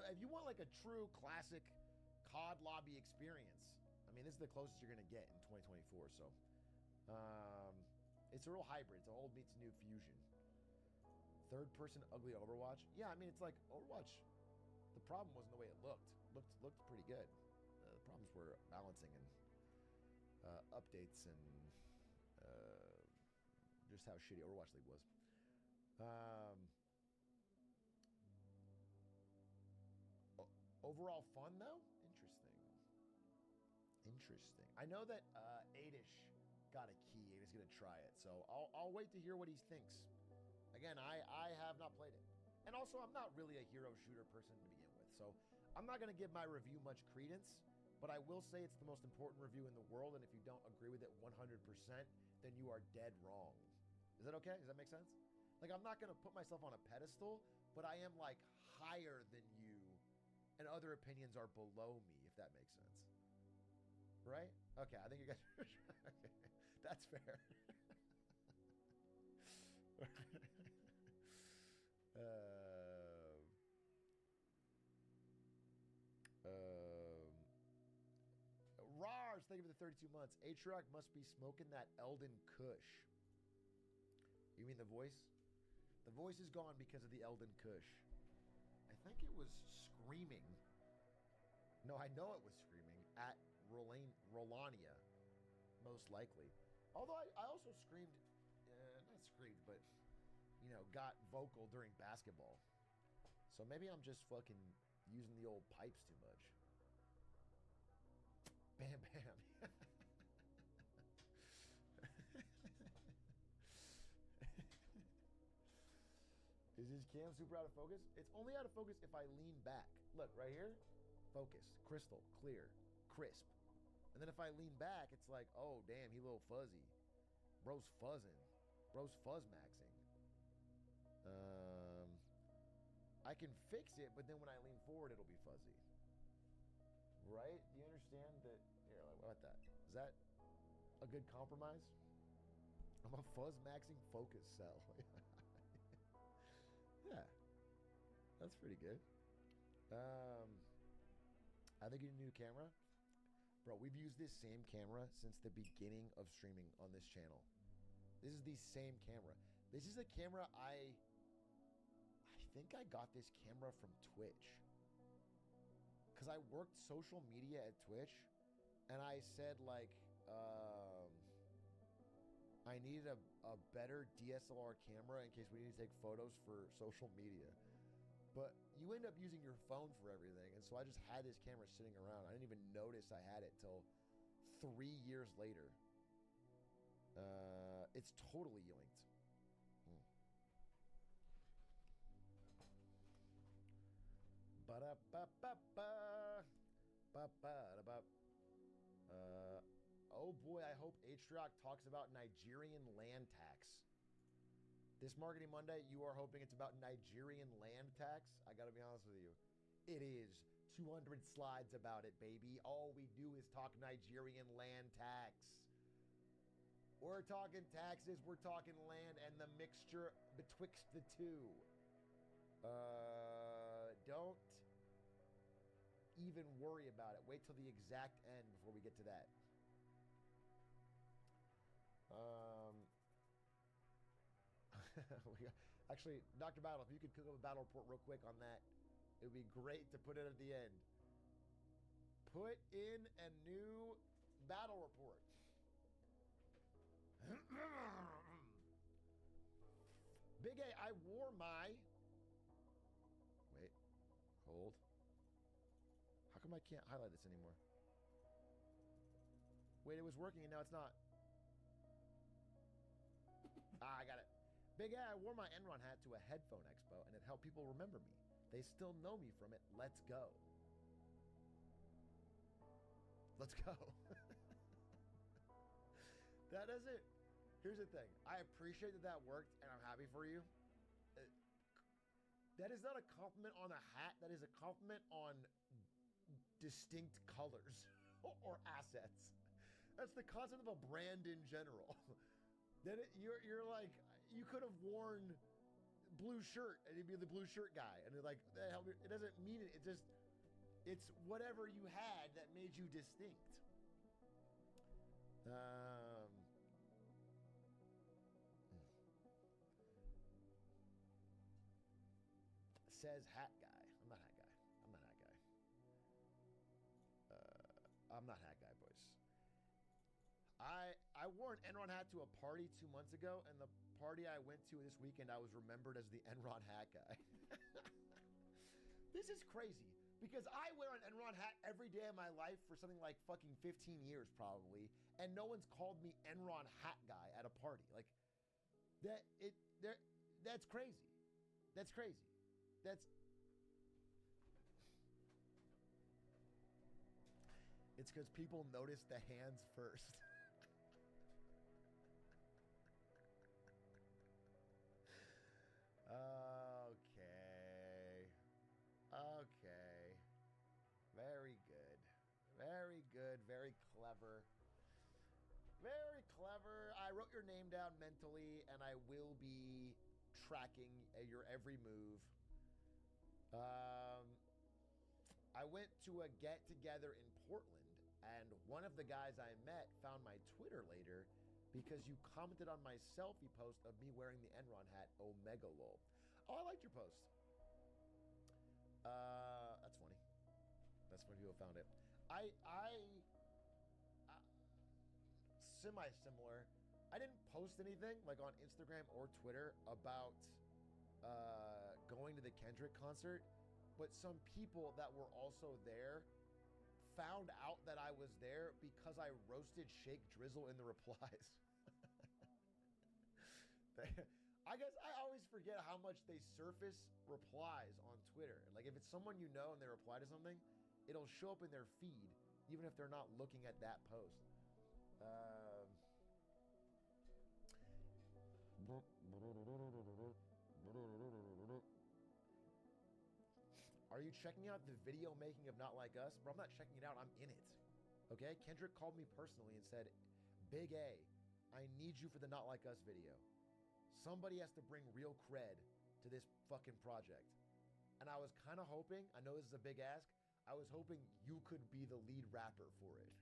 If you want like a true classic COD lobby experience, I mean, this is the closest you're going to get in 2024. So it's a real hybrid. It's a old meets new fusion. Third-person ugly Overwatch. Yeah, I mean, it's like Overwatch. The problem wasn't the way it looked. Looked pretty good. The problems were balancing and updates and just how shitty Overwatch League was. Overall fun, though? Interesting. I know that Adish got a key and he's going to try it, so I'll wait to hear what he thinks. Again, I have not played it. And also, I'm not really a hero shooter person to begin with, so I'm not going to give my review much credence, but I will say it's the most important review in the world, and if you don't agree with it 100%, then you are dead wrong. Is that okay? Does that make sense? Like, I'm not going to put myself on a pedestal, but I am, like, higher than you, and other opinions are below me, if that makes sense. Right? Okay, I think you guys are okay. That's fair. Rars, thank you for the 32 months. Aatrox must be smoking that Elden Kush. You mean the voice? The voice is gone because of the Elden Kush. I think it was screaming. No, I know it was screaming at Rolania, most likely. Although I also screamed, not screamed, but, you know, got vocal during basketball. So maybe I'm just fucking using the old pipes too much. Bam, bam. Is his cam super out of focus? It's only out of focus if I lean back. Look, right here. focused, crystal, clear, crisp. And then if I lean back, it's like, oh, damn, he a little fuzzy. Bro's fuzzing. Bro's fuzz maxing. I can fix it, but then when I lean forward, it'll be fuzzy. Right? Do you understand that? Here, what about that? Is that a good compromise? I'm a fuzz maxing focus cell. Yeah. That's pretty good. I think you need a new camera. Bro, we've used this same camera since the beginning of streaming on this channel. This is the same camera. This is a camera I think I got this camera from Twitch. Because I worked social media at Twitch, and I said, like, I needed a better DSLR camera in case we need to take photos for social media. But you end up using your phone for everything, and so I just had this camera sitting around. I didn't even notice I had it till 3 years later. It's totally yoinked. Ba-da-ba-ba-ba. Ba-ba-da-ba. Oh boy, I hope H-Rock talks about Nigerian land tax. This Marketing Monday, you are hoping it's about Nigerian land tax? I gotta be honest with you. It is. 200 slides about it, baby. All we do is talk Nigerian land tax. We're talking taxes, we're talking land, and the mixture betwixt the two. Don't even worry about it. Wait till the exact end before we get to that. Actually, Dr. Battle, if you could cook up a battle report real quick on that, it would be great to put it at the end. Put in a new battle report. Big A, I wore my... Wait, hold. How come I can't highlight this anymore? Wait, it was working and now it's not. I got it. Big A, I wore my Enron hat to a headphone expo and it helped people remember me. They still know me from it. Let's go. Let's go. That doesn't... Here's the thing. I appreciate that worked and I'm happy for you. That is not a compliment on a hat. That is a compliment on distinct colors or assets. That's the concept of a brand in general. Then you're like, you could have worn blue shirt and you'd be the blue shirt guy. And it doesn't mean it. It's whatever you had that made you distinct. Says hat guy. I'm not hat guy. I'm not hat guy, boys. I wore an Enron hat to a party 2 months ago, and the party I went to this weekend, I was remembered as the Enron hat guy. This is crazy, because I wear an Enron hat every day of my life for something like fucking 15 years probably, and no one's called me Enron hat guy at a party. Like, that's crazy. That's crazy. It's because people notice the hands first. Okay. Very good. Very good. Very clever. Very clever. I wrote your name down mentally, and I will be tracking your every move. I went to a get-together in Portland, and one of the guys I met found my Twitter later because you commented on my selfie post of me wearing the Enron hat, Omega lol. Oh, I liked your post. That's funny. That's funny people found it. I semi-similar. I didn't post anything like on Instagram or Twitter about going to the Kendrick concert, but some people that were also there found out that I was there because I roasted Shake Drizzle in the replies. I guess I always forget how much they surface replies on Twitter. Like, if it's someone you know and they reply to something, it'll show up in their feed, even if they're not looking at that post. Are you checking out the video making of Not Like Us? Bro, I'm not checking it out. I'm in it. Okay? Kendrick called me personally and said, Big A, I need you for the Not Like Us video. Somebody has to bring real cred to this fucking project. And I was kind of hoping, I know this is a big ask, I was hoping you could be the lead rapper for it.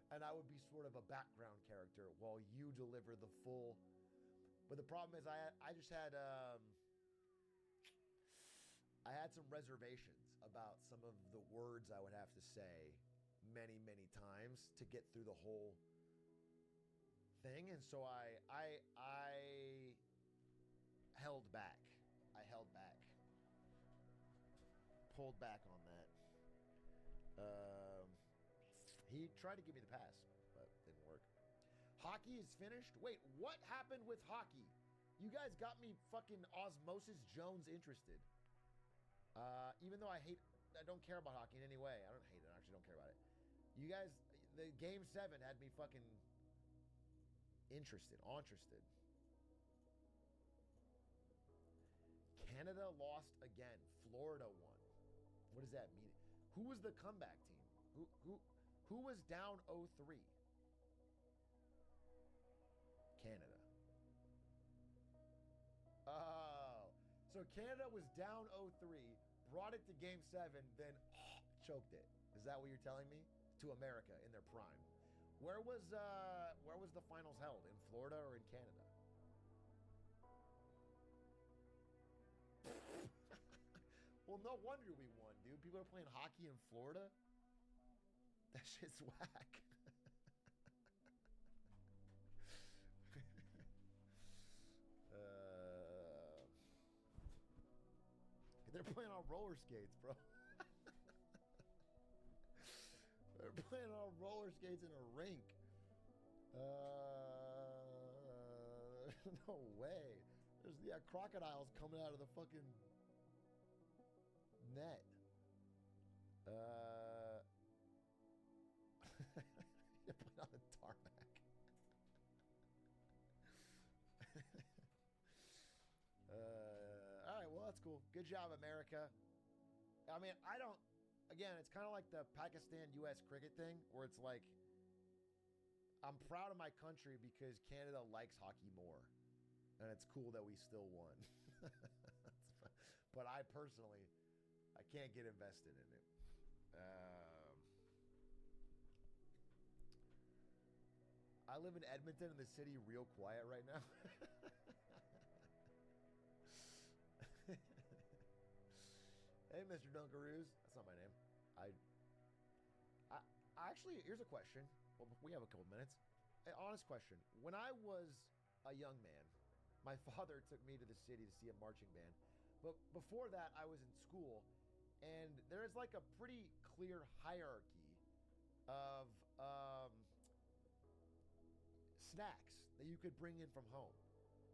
And I would be sort of a background character while you deliver the full. But the problem is I just had I had some reservations about some of the words I would have to say many, many times to get through the whole thing. And so I held back. I held back. Pulled back on that. He tried to give me the pass, but didn't work. Hockey is finished? Wait, what happened with hockey? You guys got me fucking Osmosis Jones interested. Even though I don't care about hockey in any way. I don't hate it. I actually don't care about it. You guys, the Game 7 had me fucking interested. Canada lost again. Florida won. What does that mean? Who was the comeback team? Who was down 0-3? Canada. Oh. So Canada was down 0-3, brought it to Game 7, then choked it. Is that what you're telling me? To America in their prime. Where was the finals held? In Florida or in Canada? Well, no wonder we won, dude. People are playing hockey in Florida? That shit's whack. They're playing on roller skates, bro. They're playing on roller skates in a rink. No way. There's crocodiles coming out of the fucking net. They're playing on the tarmac. All right, well, that's cool. Good job, America. I mean, again, it's kind of like the Pakistan-U.S. cricket thing, where it's like, I'm proud of my country because Canada likes hockey more. And it's cool that we still won. But I personally, I can't get invested in it. I live in Edmonton and the city real quiet right now. Hey, Mr. Dunkaroos. That's not my name. I actually, here's a question. Well, we have a couple minutes. An honest question. When I was a young man, my father took me to the city to see a marching band. But before that, I was in school, and there's like a pretty clear hierarchy of snacks that you could bring in from home.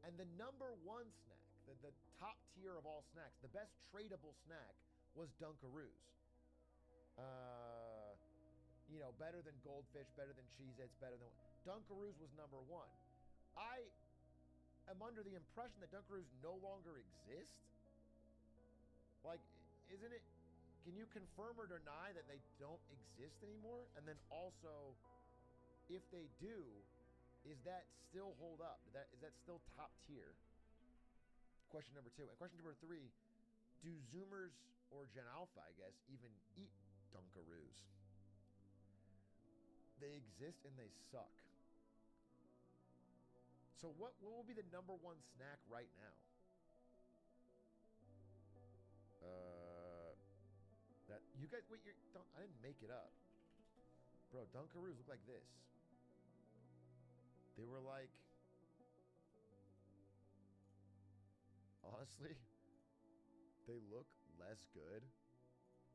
And the number one snack, the top tier of all snacks, the best tradable snack was Dunkaroos. Better than Goldfish, better than Cheez-Its, better than... Dunkaroos was number one. I am under the impression that Dunkaroos no longer exist. Like, isn't it... Can you confirm or deny that they don't exist anymore? And then also, if they do, is that still hold up? Is that still top tier? Question number 2. And question number 3, do Zoomers or Gen Alpha, I guess, even eat Dunkaroos? They exist and they suck. So what will be the number one snack right now? That you guys wait. I didn't make it up, bro. Dunkaroos look like this. They were like, honestly, they look less good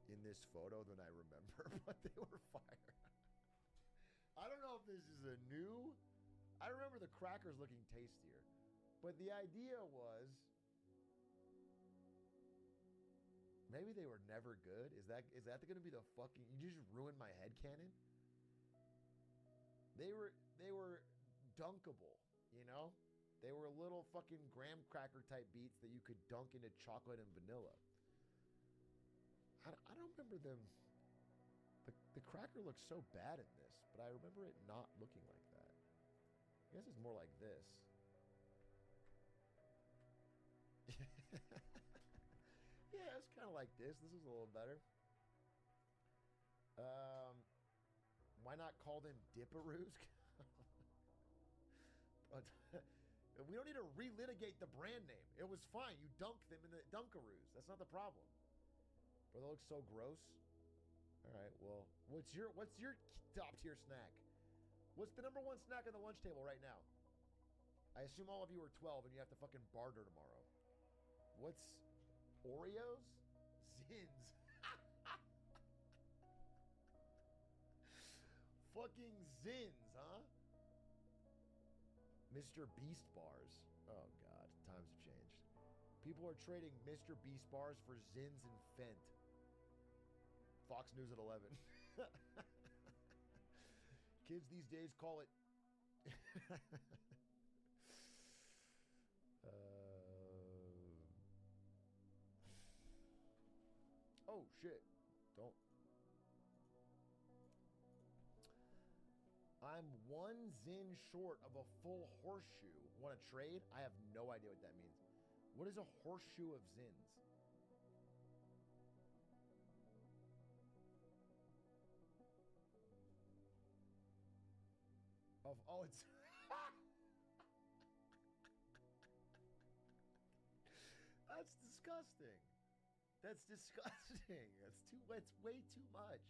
in this photo than I remember, but they were fire. I don't know if this is a new. I remember the crackers looking tastier, but the idea was Maybe they were never good. Is that going to be the fucking? You just ruined my headcanon. They were dunkable, you know? They were little fucking graham cracker type beats that you could dunk into chocolate and vanilla. I don't remember them. The cracker looks so bad in this, but I remember it not looking like that. I guess it's more like this. Yeah, it's kind of like this. This is a little better. Why not call them Dipperoos? We don't need to relitigate the brand name. It was fine. You dunk them in the Dunkaroos. That's not the problem. Bro, that looks so gross. All right, well, what's your top tier snack? What's the number one snack on the lunch table right now? I assume all of you are 12 and you have to fucking barter tomorrow. What's Oreos? Zins. Fucking Zins, huh? Mr. Beast bars. Oh, God. Times have changed. People are trading Mr. Beast bars for Zins and Fent. Fox News at 11. Kids these days call it... Oh, shit. Don't. I'm one Zin short of a full horseshoe. Want to trade? I have no idea what that means. What is a horseshoe of Zins? Oh, it's... That's disgusting. That's disgusting. That's way too much.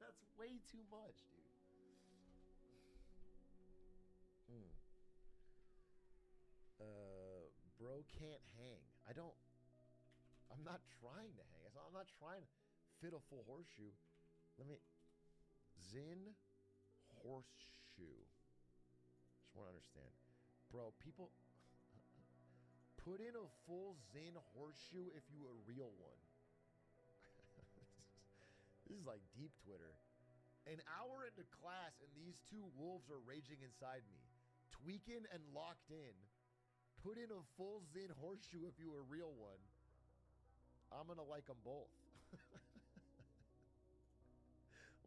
That's way too much, dude. Bro can't hang. I'm not trying to hang. I'm not trying to fit a full horseshoe. Zin horseshoe. Just want to understand. Bro, people... Put in a full Zin horseshoe if you a real one. This is like deep Twitter. An hour into class and these two wolves are raging inside me. Tweaking and locked in. Put in a full Zin horseshoe if you a real one. I'm gonna like them both.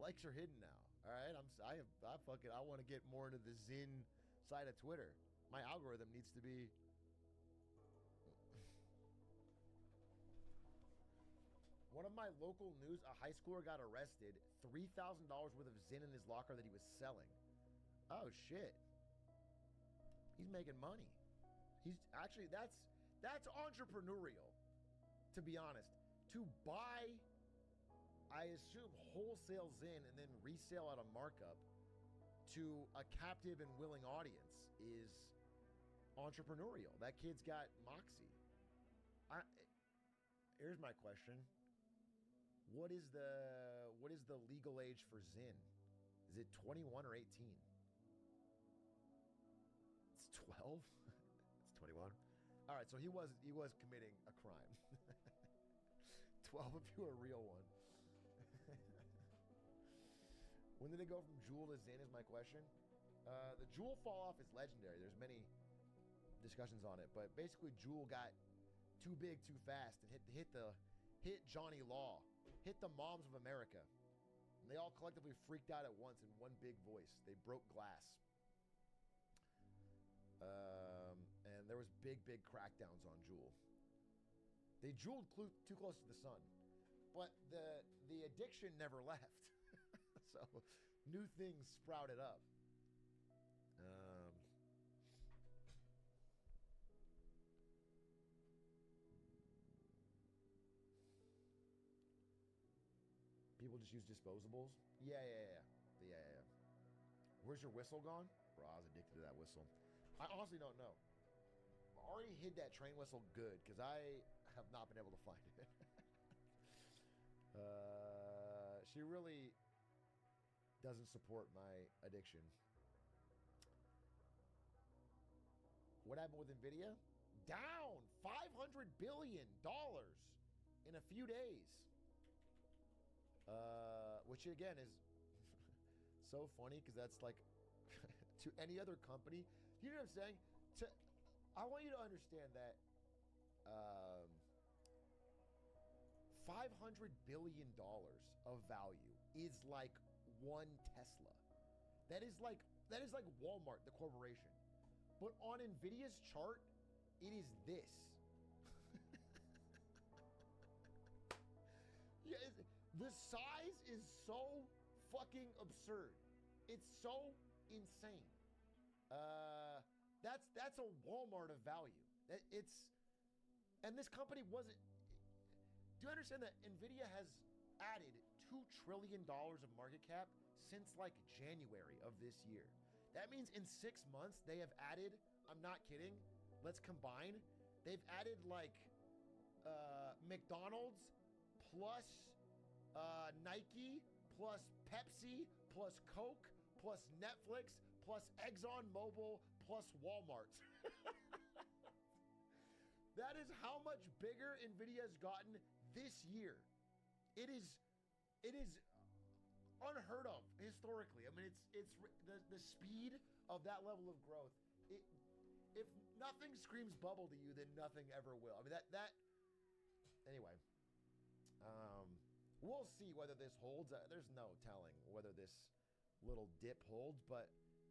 Likes are hidden now. All right, I want to get more into the Zin side of Twitter. My algorithm needs to be... One of my local news, a high schooler got arrested, $3,000 worth of Zin in his locker that he was selling. Oh, shit. He's making money. He's actually, that's entrepreneurial, to be honest. To buy, I assume, wholesale Zin and then resale at a markup to a captive and willing audience is entrepreneurial. That kid's got moxie. Here's my question. What is the legal age for Zin? Is it 21 or 18? It's 12? It's 21. All right, so he was committing a crime. 12 if you were a real one. When did it go from Jewel to Zin is my question. The Jewel fall off is legendary. There's many discussions on it, but basically Jewel got too big too fast and hit Johnny Law. Hit the moms of America. And they all collectively freaked out at once in one big voice. They broke glass. And there was big crackdowns on Jewel. They jeweled too close to the sun. But the addiction never left. So new things sprouted up. People just use disposables? Yeah. Where's your whistle gone? Bro, I was addicted to that whistle. I honestly don't know. I already hid that train whistle good because I have not been able to find it. She really doesn't support my addiction. What happened with NVIDIA? down $500 billion in a few days. Which again is so funny because that's like to any other company. You know what I'm saying? I want you to understand that $500 billion of value is like one Tesla. That is like Walmart, the corporation. But on Nvidia's chart, it is this. Yeah, the size is so fucking absurd. It's so insane. That's a Walmart of value. And this company wasn't. Do you understand that Nvidia has added $2 trillion of market cap since like January of this year? That means in 6 months they have added. I'm not kidding. Let's combine. They've added like McDonald's plus Nike plus Pepsi plus Coke plus Netflix plus ExxonMobil plus Walmart. That is how much bigger Nvidia has gotten this year. It is unheard of historically. I mean, it's the speed of that level of growth. If nothing screams bubble to you, then nothing ever will. I mean, that anyway. We'll see whether this holds. There's no telling whether this little dip holds, but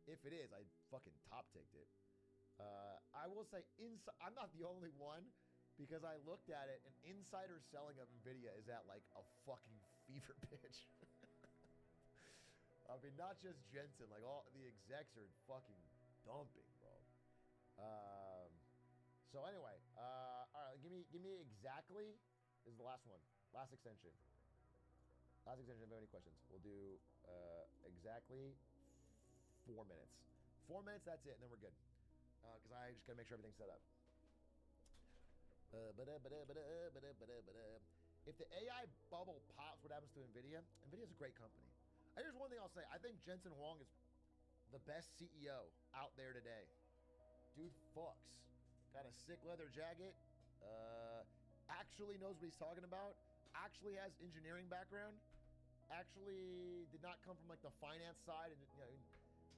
if it is, I fucking top-ticked it. I will say, I'm not the only one, because I looked at it, and insider selling of Nvidia is at like a fucking fever pitch. I mean, not just Jensen, like all the execs are fucking dumping, bro. So anyway, all right, give me exactly. This is the last one, last extension. Last extension. If you have any questions, we'll do exactly 4 minutes. 4 minutes, that's it, and then we're good. Because I just gotta make sure everything's set up. If the AI bubble pops, what happens to Nvidia? Nvidia's a great company. Here's one thing I'll say. I think Jensen Huang is the best CEO out there today. Dude fucks. Got a sick leather jacket. Actually knows what he's talking about. Actually has engineering background. Actually did not come from like the finance side, and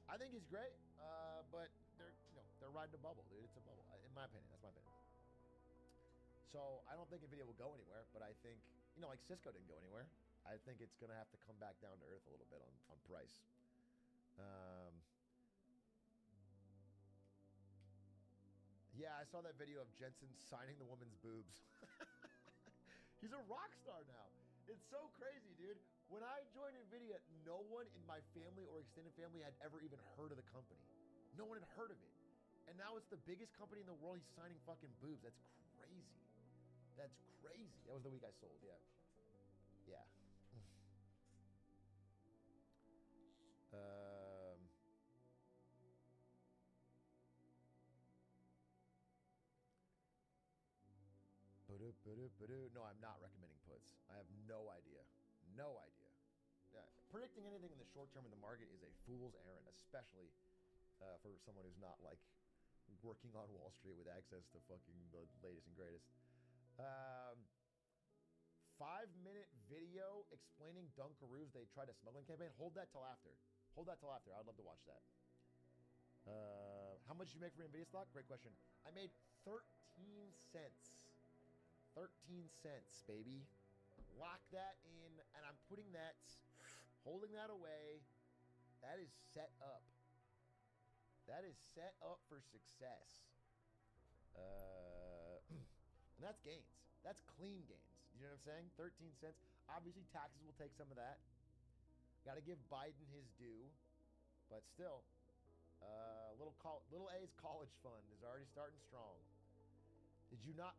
I think he's great. But they're riding a bubble, dude. It's a bubble, in my opinion. That's my opinion. So I don't think Nvidia will go anywhere, but I think like Cisco didn't go anywhere. I think it's gonna have to come back down to earth a little bit on price. Yeah, I saw that video of Jensen signing the woman's boobs. He's a rock star now. It's so crazy, dude. When I joined Nvidia, no one in my family or extended family had ever even heard of the company. No one had heard of it. And now it's the biggest company in the world. He's signing fucking boobs. That's crazy. That's crazy. That was the week I sold, yeah. Yeah. No, I'm not recommending puts. I have no idea. No idea. Predicting anything in the short term in the market is a fool's errand, especially for someone who's not like working on Wall Street with access to fucking the latest and greatest. 5-minute video explaining Dunkaroos. They tried a smuggling campaign. Hold that till after. Hold that till after. I'd love to watch that. How much did you make for Nvidia stock? Great question. I made 13 cents. 13 cents, baby. Lock that in, and I'm putting that, holding that away. That is set up. That is set up for success. And that's gains. That's clean gains. You know what I'm saying? 13 cents. Obviously, taxes will take some of that. Got to give Biden his due. But still, little A's college fund is already starting strong. Did you not?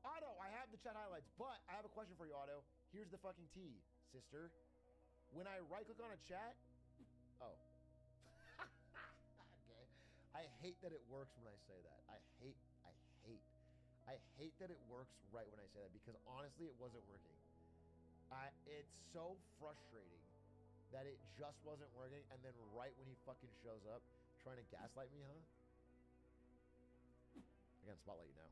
Otto, I have the chat highlights, but I have a question for you, Otto. Here's the fucking tea, sister. When I right-click on a chat, okay. I hate that it works when I say that. I hate that it works right when I say that, because honestly, it wasn't working. It's so frustrating that it just wasn't working, and then right when he fucking shows up, trying to gaslight me, huh? Are Again, spotlight you now.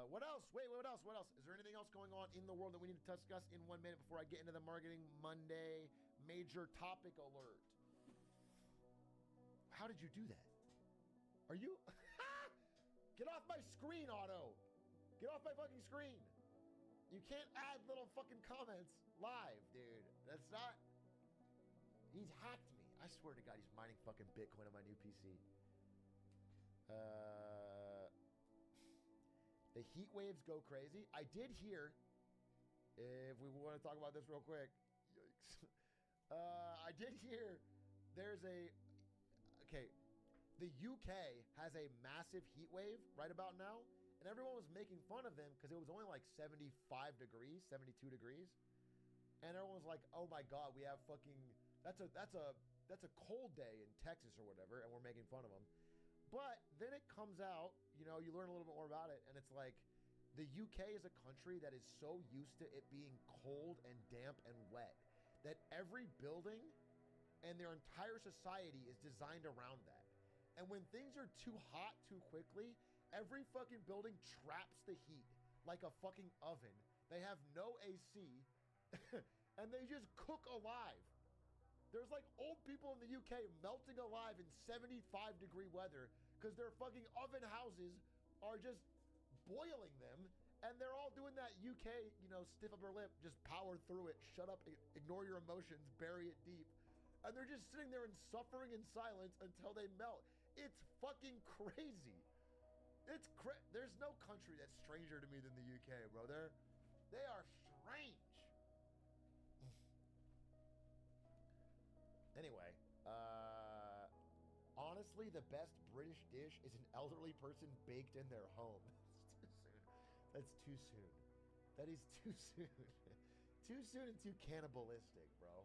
What else? Wait, what else? What else? Is there anything else going on in the world that we need to discuss in 1 minute before I get into the Marketing Monday major topic alert? How did you do that? Are you? Get off my screen, Otto. Get off my fucking screen. You can't add little fucking comments live, dude. That's not... He's hacked me. I swear to God, he's mining fucking Bitcoin on my new PC. The heat waves go crazy. I did hear, if we want to talk about this real quick, yikes. I did hear there's okay, the UK has a massive heat wave right about now, and everyone was making fun of them because it was only like 75 degrees, 72 degrees. And everyone was like, oh my God, we have fucking, that's a cold day in Texas or whatever, and we're making fun of them. But then it comes out, you know, you learn a little bit more about it, and it's like the UK is a country that is so used to it being cold and damp and wet that every building and their entire society is designed around that. And when things are too hot too quickly, every fucking building traps the heat like a fucking oven. They have no AC, and they just cook alive. There's like old people in the UK melting alive in 75-degree weather because their fucking oven houses are just boiling them, and they're all doing that UK, you know, stiff upper lip, just power through it, shut up, ignore your emotions, bury it deep. And they're just sitting there in suffering and silence until they melt. It's fucking crazy. There's no country that's stranger to me than the UK, bro. They are strange. Anyway, honestly, the best British dish is an elderly person baked in their home. That's too soon. That is too soon. Too soon and too cannibalistic, bro.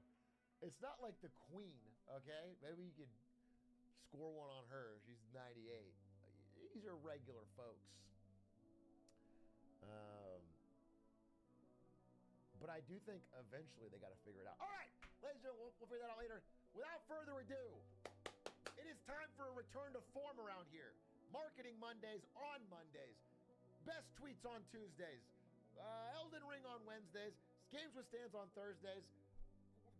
It's not like the Queen, okay? Maybe you could score one on her. She's 98. These are regular folks. But I do think eventually they got to figure it out. All right, ladies and gentlemen, we'll figure that out later. Without further ado, it is time for a return to form around here. Marketing Mondays on Mondays. Best tweets on Tuesdays. Elden Ring on Wednesdays. Games with Stands on Thursdays.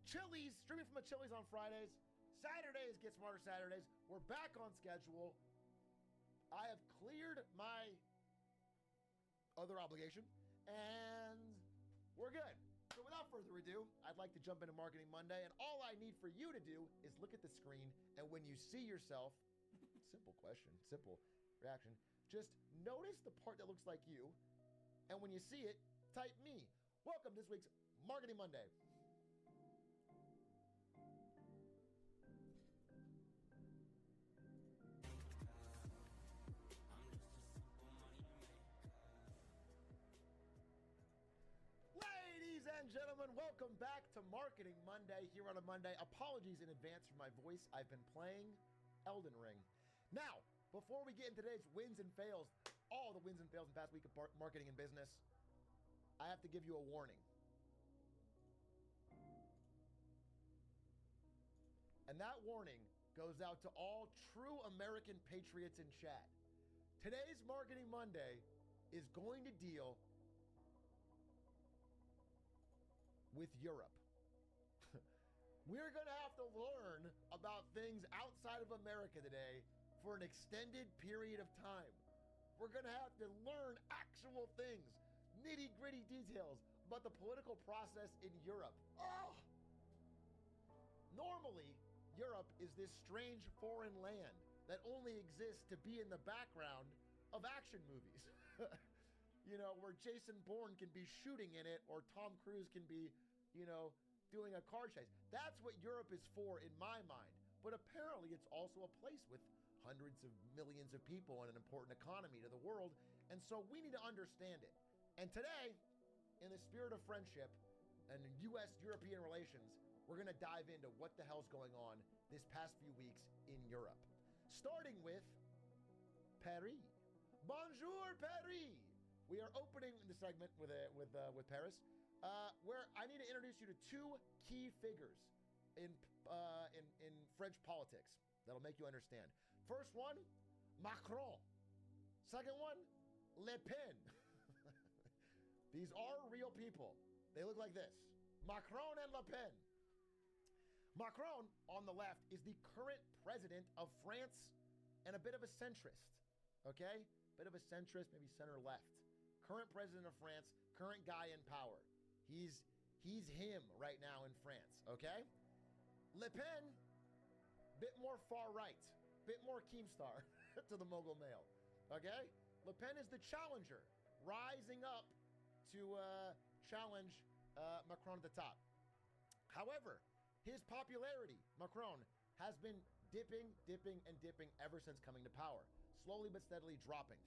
Chili's, streaming from the Chili's on Fridays. Saturdays, Get Smarter Saturdays. We're back on schedule. I have cleared my other obligation, and we're good. So without further ado, I'd like to jump into Marketing Monday, and all I need for you to do is look at the screen, and when you see yourself, simple question, simple reaction, just notice the part that looks like you, and when you see it, type me. Welcome to this week's Marketing Monday. Ladies and gentlemen, welcome back to Marketing Monday here on a Monday. Apologies in advance for my voice. I've been playing Elden Ring. Now, before we get into today's wins and fails, all the wins and fails in the past week of marketing and business, I have to give you a warning. And that warning goes out to all true American patriots in chat. Today's Marketing Monday is going to deal with Europe. We're going to have to learn about things outside of America today for an extended period of time. We're going to have to learn actual things, nitty-gritty details about the political process in Europe. Oh! Normally, Europe is this strange foreign land that only exists to be in the background of action movies. You know, where Jason Bourne can be shooting in it or Tom Cruise can be, you know, doing a car chase. That's what Europe is for in my mind. But apparently it's also a place with hundreds of millions of people and an important economy to the world. And so we need to understand it. And today, in the spirit of friendship and U.S.-European relations, we're going to dive into what the hell's going on this past few weeks in Europe. Starting with Paris. Bonjour, Paris! We are opening the segment with Paris, where I need to introduce you to two key figures in French politics that'll make you understand. First one, Macron. Second one, Le Pen. These are real people. They look like this. Macron and Le Pen. Macron, on the left, is the current president of France and a bit of a centrist. Okay? Bit of a centrist, maybe center-left. Current president of France, current guy in power. He's him right now in France, okay? Le Pen, bit more far-right, bit more Keemstar to the mogul male, okay? Le Pen is the challenger, rising up to challenge Macron at the top. However, his popularity, Macron, has been dipping ever since coming to power, slowly but steadily dropping.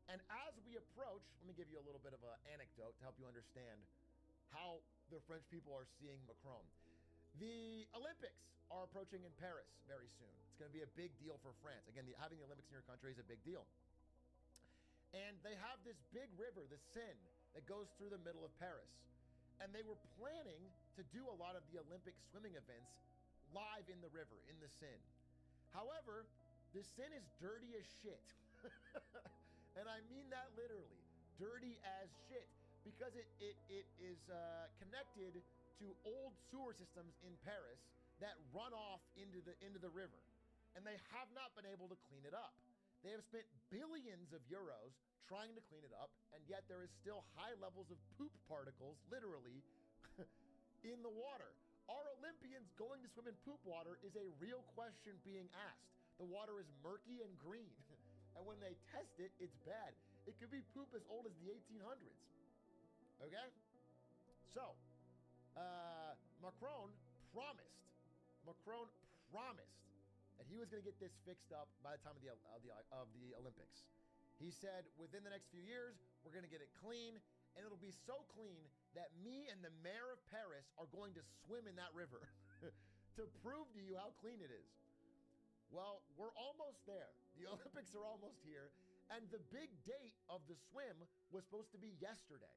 And as we approach, let me give you a little bit of an anecdote to help you understand how the French people are seeing Macron. The Olympics are approaching in Paris very soon. It's going to be a big deal for France. Again, having the Olympics in your country is a big deal. And they have this big river, the Seine, that goes through the middle of Paris. And they were planning to do a lot of the Olympic swimming events live in the river, in the Seine. However, the Seine is dirty as shit. And I mean that literally. Dirty as shit. Because it is connected to old sewer systems in Paris that run off into the river. And they have not been able to clean it up. They have spent billions of euros trying to clean it up, and yet there is still high levels of poop particles, literally, in the water. Are Olympians going to swim in poop water is a real question being asked. The water is murky and green, and when they test it, it's bad. It could be poop as old as the 1800s. Okay? So, Macron promised that he was going to get this fixed up by the time of the Olympics. He said, within the next few years, we're going to get it clean, and it'll be so clean that me and the mayor of Paris are going to swim in that river to prove to you how clean it is. Well, we're almost there. The Olympics are almost here, and the big date of the swim was supposed to be yesterday.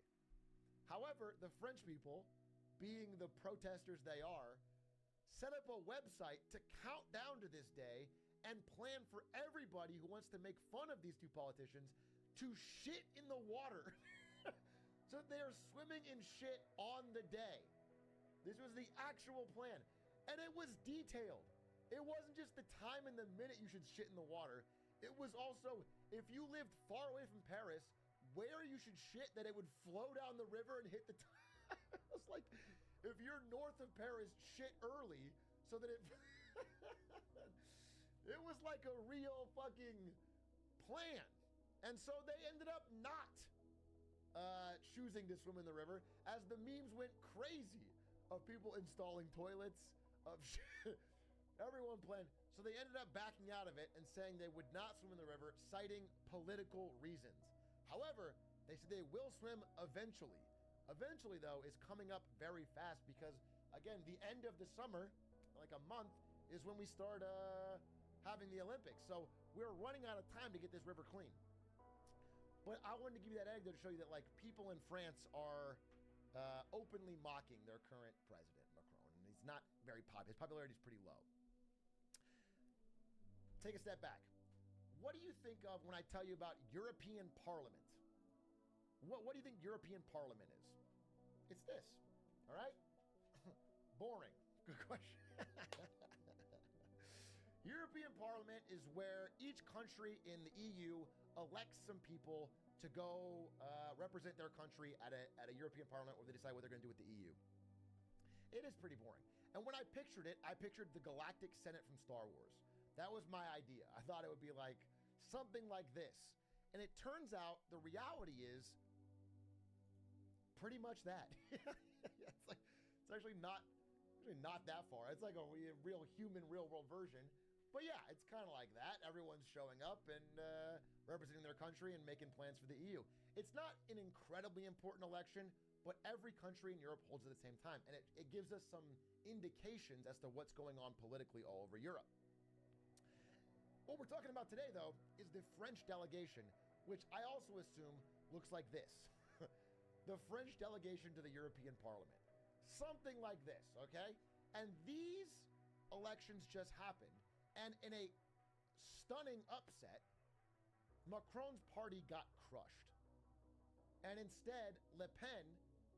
However, the French people, being the protesters they are, set up a website to count down to this day and plan for everybody who wants to make fun of these two politicians to shit in the water. So they are swimming in shit on the day. This was the actual plan. And it was detailed. It wasn't just the time and the minute you should shit in the water. It was also, if you lived far away from Paris, where you should shit that it would flow down the river and hit the It's like, if you're north of Paris, shit early so that it... It was like a real fucking plan. And so they ended up not choosing to swim in the river, as the memes went crazy of people installing toilets, of everyone planned. So they ended up backing out of it and saying they would not swim in the river, citing political reasons. However, they said they will swim eventually. Eventually, though, is coming up very fast because, again, the end of the summer, like a month, is when we start having the Olympics. So we're running out of time to get this river clean. But I wanted to give you that anecdote to show you that, like, people in France are openly mocking their current president, Macron. And he's not very popular. His popularity is pretty low. Take a step back. What do you think of when I tell you about European Parliament? What do you think European Parliament is? It's this, all right? Boring. Good question. European Parliament is where each country in the EU elects some people to go represent their country at a European Parliament where they decide what they're going to do with the EU. It is pretty boring. And when I pictured it, I pictured the Galactic Senate from Star Wars. That was my idea. I thought it would be like something like this. And it turns out the reality is pretty much that. It's actually not that far. It's like a real human, real-world version. But yeah, it's kind of like that. Everyone's showing up and representing their country and making plans for the EU. It's not an incredibly important election, but every country in Europe holds it at the same time. And it gives us some indications as to what's going on politically all over Europe. What we're talking about today, though, is the French delegation, which I also assume looks like this. The French delegation to the European Parliament. Something like this, okay? And these elections just happened. And in a stunning upset, Macron's party got crushed. And instead, Le Pen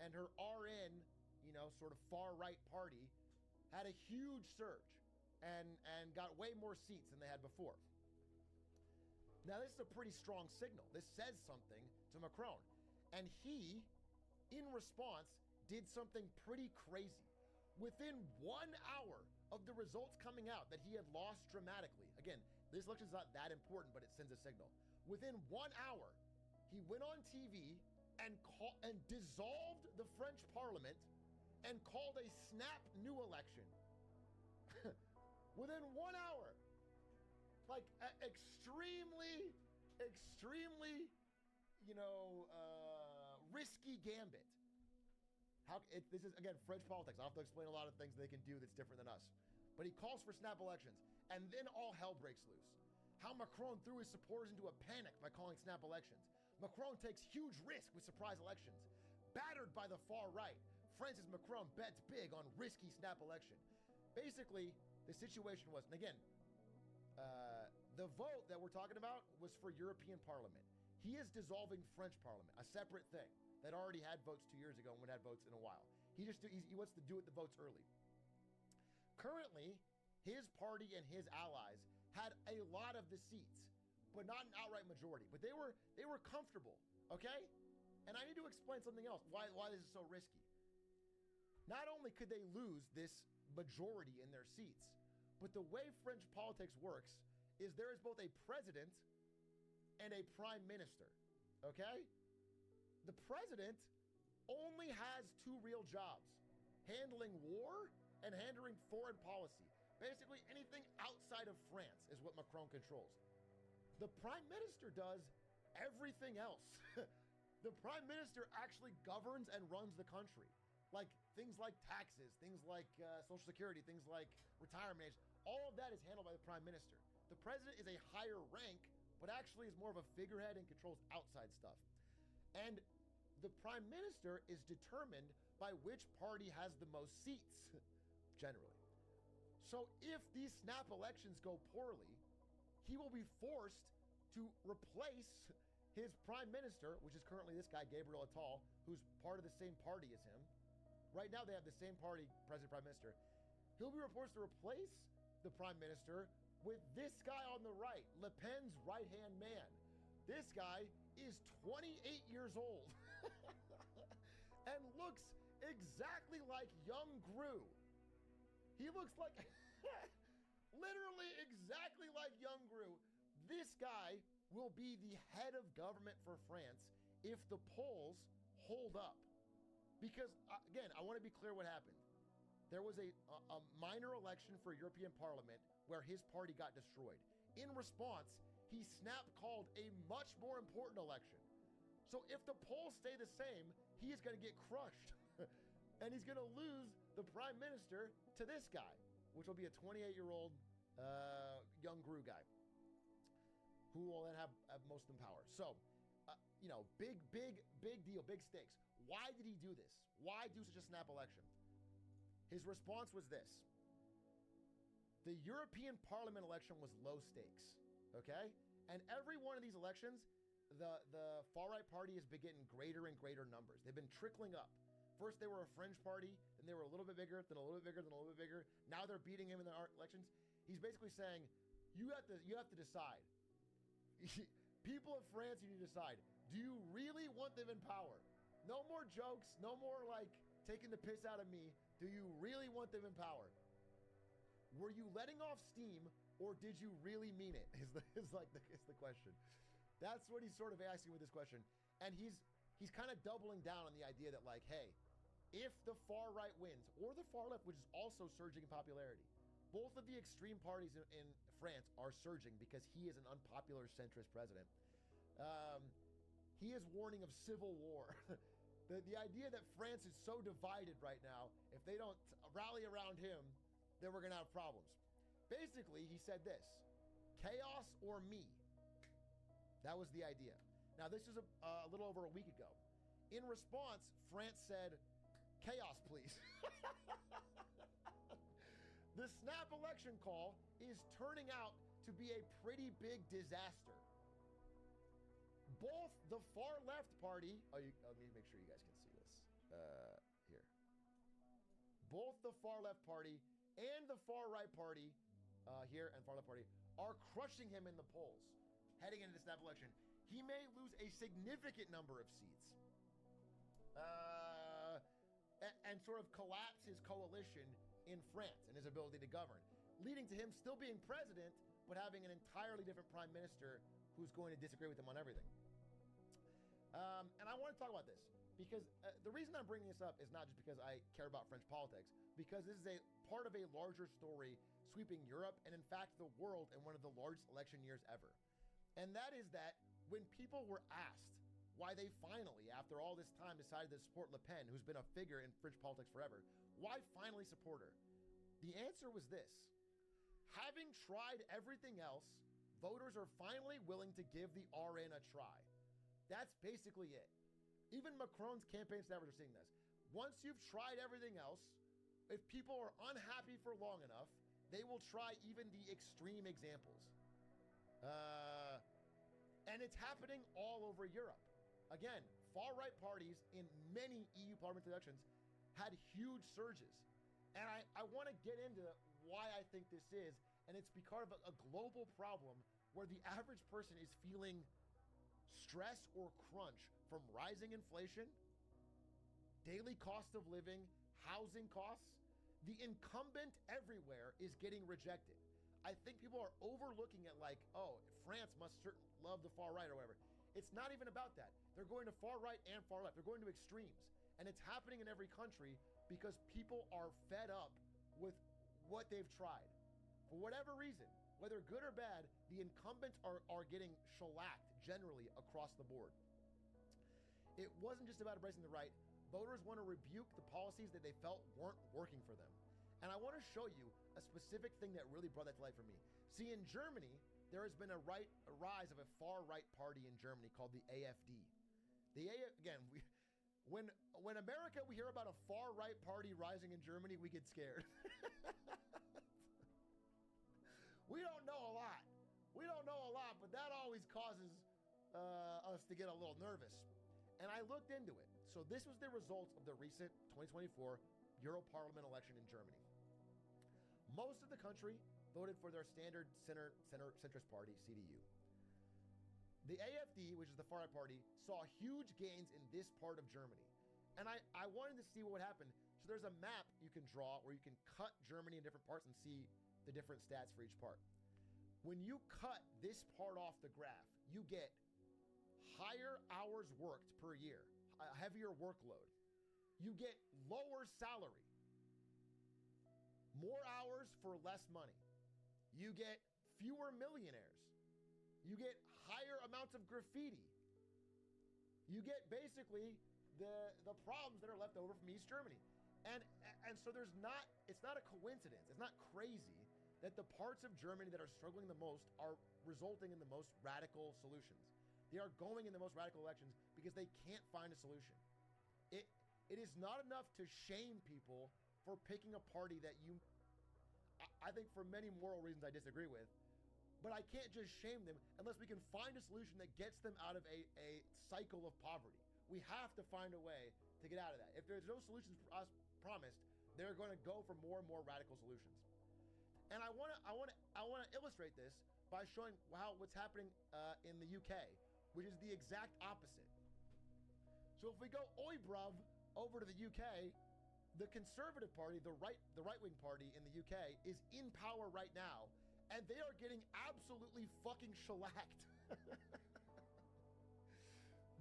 and her RN, sort of far-right party had a huge surge and got way more seats than they had before. Now, this is a pretty strong signal. This says something to Macron. And he, in response, did something pretty crazy. Within 1 hour of the results coming out that he had lost dramatically, again, this election's not that important, but it sends a signal. Within 1 hour, he went on TV and dissolved the French parliament and called a snap new election. Within 1 hour. Like, extremely, risky gambit. This is, again, French politics. I'll have to explain a lot of things they can do that's different than us. But he calls for snap elections, and then all hell breaks loose. How Macron threw his supporters into a panic by calling snap elections. Macron takes huge risk with surprise elections. Battered by the far right, Francis Macron bets big on risky snap election. Basically, the situation was, and again, the vote that we're talking about was for European Parliament. He is dissolving French Parliament, a separate thing that already had votes 2 years ago and would have votes in a while. He wants to do it the votes early. Currently, his party and his allies had a lot of the seats, but not an outright majority. But they were comfortable, okay? And I need to explain something else, why this is so risky. Not only could they lose this majority in their seats, but the way French politics works is there is both a president and a prime minister, okay? The president only has two real jobs, handling war and handling foreign policy. Basically, anything outside of France is what Macron controls. The prime minister does everything else. The prime minister actually governs and runs the country. Like things like taxes, things like Social Security, things like retirement age, all of that is handled by the prime minister. The president is a higher rank, but actually is more of a figurehead and controls outside stuff. And the prime minister is determined by which party has the most seats, generally. So if these snap elections go poorly, he will be forced to replace his prime minister, which is currently this guy, Gabriel Attal, who's part of the same party as him. Right now they have the same party, president, prime minister. He'll be forced to replace the prime minister with this guy on the right, Le Pen's right-hand man. This guy is 28 years old and looks exactly like young Gru. He looks like, literally exactly like young Gru. This guy will be the head of government for France if the polls hold up. Because, again, I want to be clear what happened. There was a minor election for European Parliament where his party got destroyed. In response, he snap-called a much more important election. So if the polls stay the same, he is going to get crushed. And he's going to lose the prime minister to this guy, which will be a 28-year-old young Gru guy, who will then have most of the power. So, big deal, big stakes. Why did he do this? Why do such a snap election? His response was this. The European Parliament election was low stakes, okay? And every one of these elections, the far-right party has been getting greater and greater numbers. They've been trickling up. First, they were a fringe party, then they were a little bit bigger, then a little bit bigger, then a little bit bigger. Now they're beating him in the elections. He's basically saying, you have to decide. People of France, you need to decide. Do you really want them in power? No more jokes, no more taking the piss out of me. Do you really want them in power? Were you letting off steam, or did you really mean it? Is the question. That's what he's sort of asking with this question. And he's kind of doubling down on the idea that hey, if the far right wins, or the far left, which is also surging in popularity, both of the extreme parties in France are surging because he is an unpopular centrist president. He is warning of civil war. The idea that France is so divided right now, if they don't rally around him, then we're going to have problems. Basically, he said this, chaos or me. That was the idea. Now, this is a little over a week ago. In response, France said, chaos, please. The snap election call is turning out to be a pretty big disaster. Both the far left party, let me make sure you guys can see this. Here. Both the far left party and the far right party, here and far left party, are crushing him in the polls heading into this snap election. He may lose a significant number of seats and sort of collapse his coalition in France and his ability to govern, leading to him still being president, but having an entirely different prime minister who's going to disagree with him on everything. And I want to talk about this because the reason I'm bringing this up is not just because I care about French politics, because this is a part of a larger story sweeping Europe and, in fact, the world in one of the largest election years ever. And that is that when people were asked why they finally, after all this time, decided to support Le Pen, who's been a figure in French politics forever, why finally support her? The answer was this. Having tried everything else, voters are finally willing to give the RN a try. That's basically it. Even Macron's campaign staffers are seeing this. Once you've tried everything else, if people are unhappy for long enough, they will try even the extreme examples. And it's happening all over Europe. Again, far-right parties in many EU parliament elections had huge surges. And I want to get into why I think this is, and it's because of a global problem where the average person is feeling stress or crunch from rising inflation, daily cost of living, housing costs. The incumbent everywhere is getting rejected. I think people are overlooking it like, oh, France must certainly love the far right or whatever. It's not even about that. They're going to far right and far left. They're going to extremes. And it's happening in every country because people are fed up with what they've tried. For whatever reason, whether good or bad, the incumbents are getting shellacked generally across the board. It wasn't just about embracing the right. Voters want to rebuke the policies that they felt weren't working for them. And I want to show you a specific thing that really brought that to light for me. See, in Germany, there has been a rise of a far-right party in Germany called the AfD. When America, we hear about a far-right party rising in Germany, we get scared. We don't know a lot. But that always causes us to get a little nervous. And I looked into it. So this was the results of the recent 2024 Euro Parliament election in Germany. Most of the country voted for their standard centrist party, CDU. The AfD, which is the far right party, saw huge gains in this part of Germany. And I wanted to see what would happen. So there's a map you can draw where you can cut Germany in different parts and see the different stats for each part. When you cut this part off the graph, you get higher hours worked per year, a heavier workload. You get lower salary, more hours for less money. You get fewer millionaires. You get higher amounts of graffiti. You get basically the problems that are left over from East Germany. And so it's not a coincidence. It's not crazy that the parts of Germany that are struggling the most are resulting in the most radical solutions. They are going in the most radical elections because they can't find a solution. It is not enough to shame people for picking a party that I think for many moral reasons I disagree with, but I can't just shame them unless we can find a solution that gets them out of a cycle of poverty. We have to find a way to get out of that. If there's no solutions promised, they're going to go for more and more radical solutions. And I want to illustrate this by showing what's happening in the UK, which is the exact opposite. So if we go oi bruv over to the UK, the Conservative Party, the right-wing party in the UK, is in power right now, and they are getting absolutely fucking shellacked.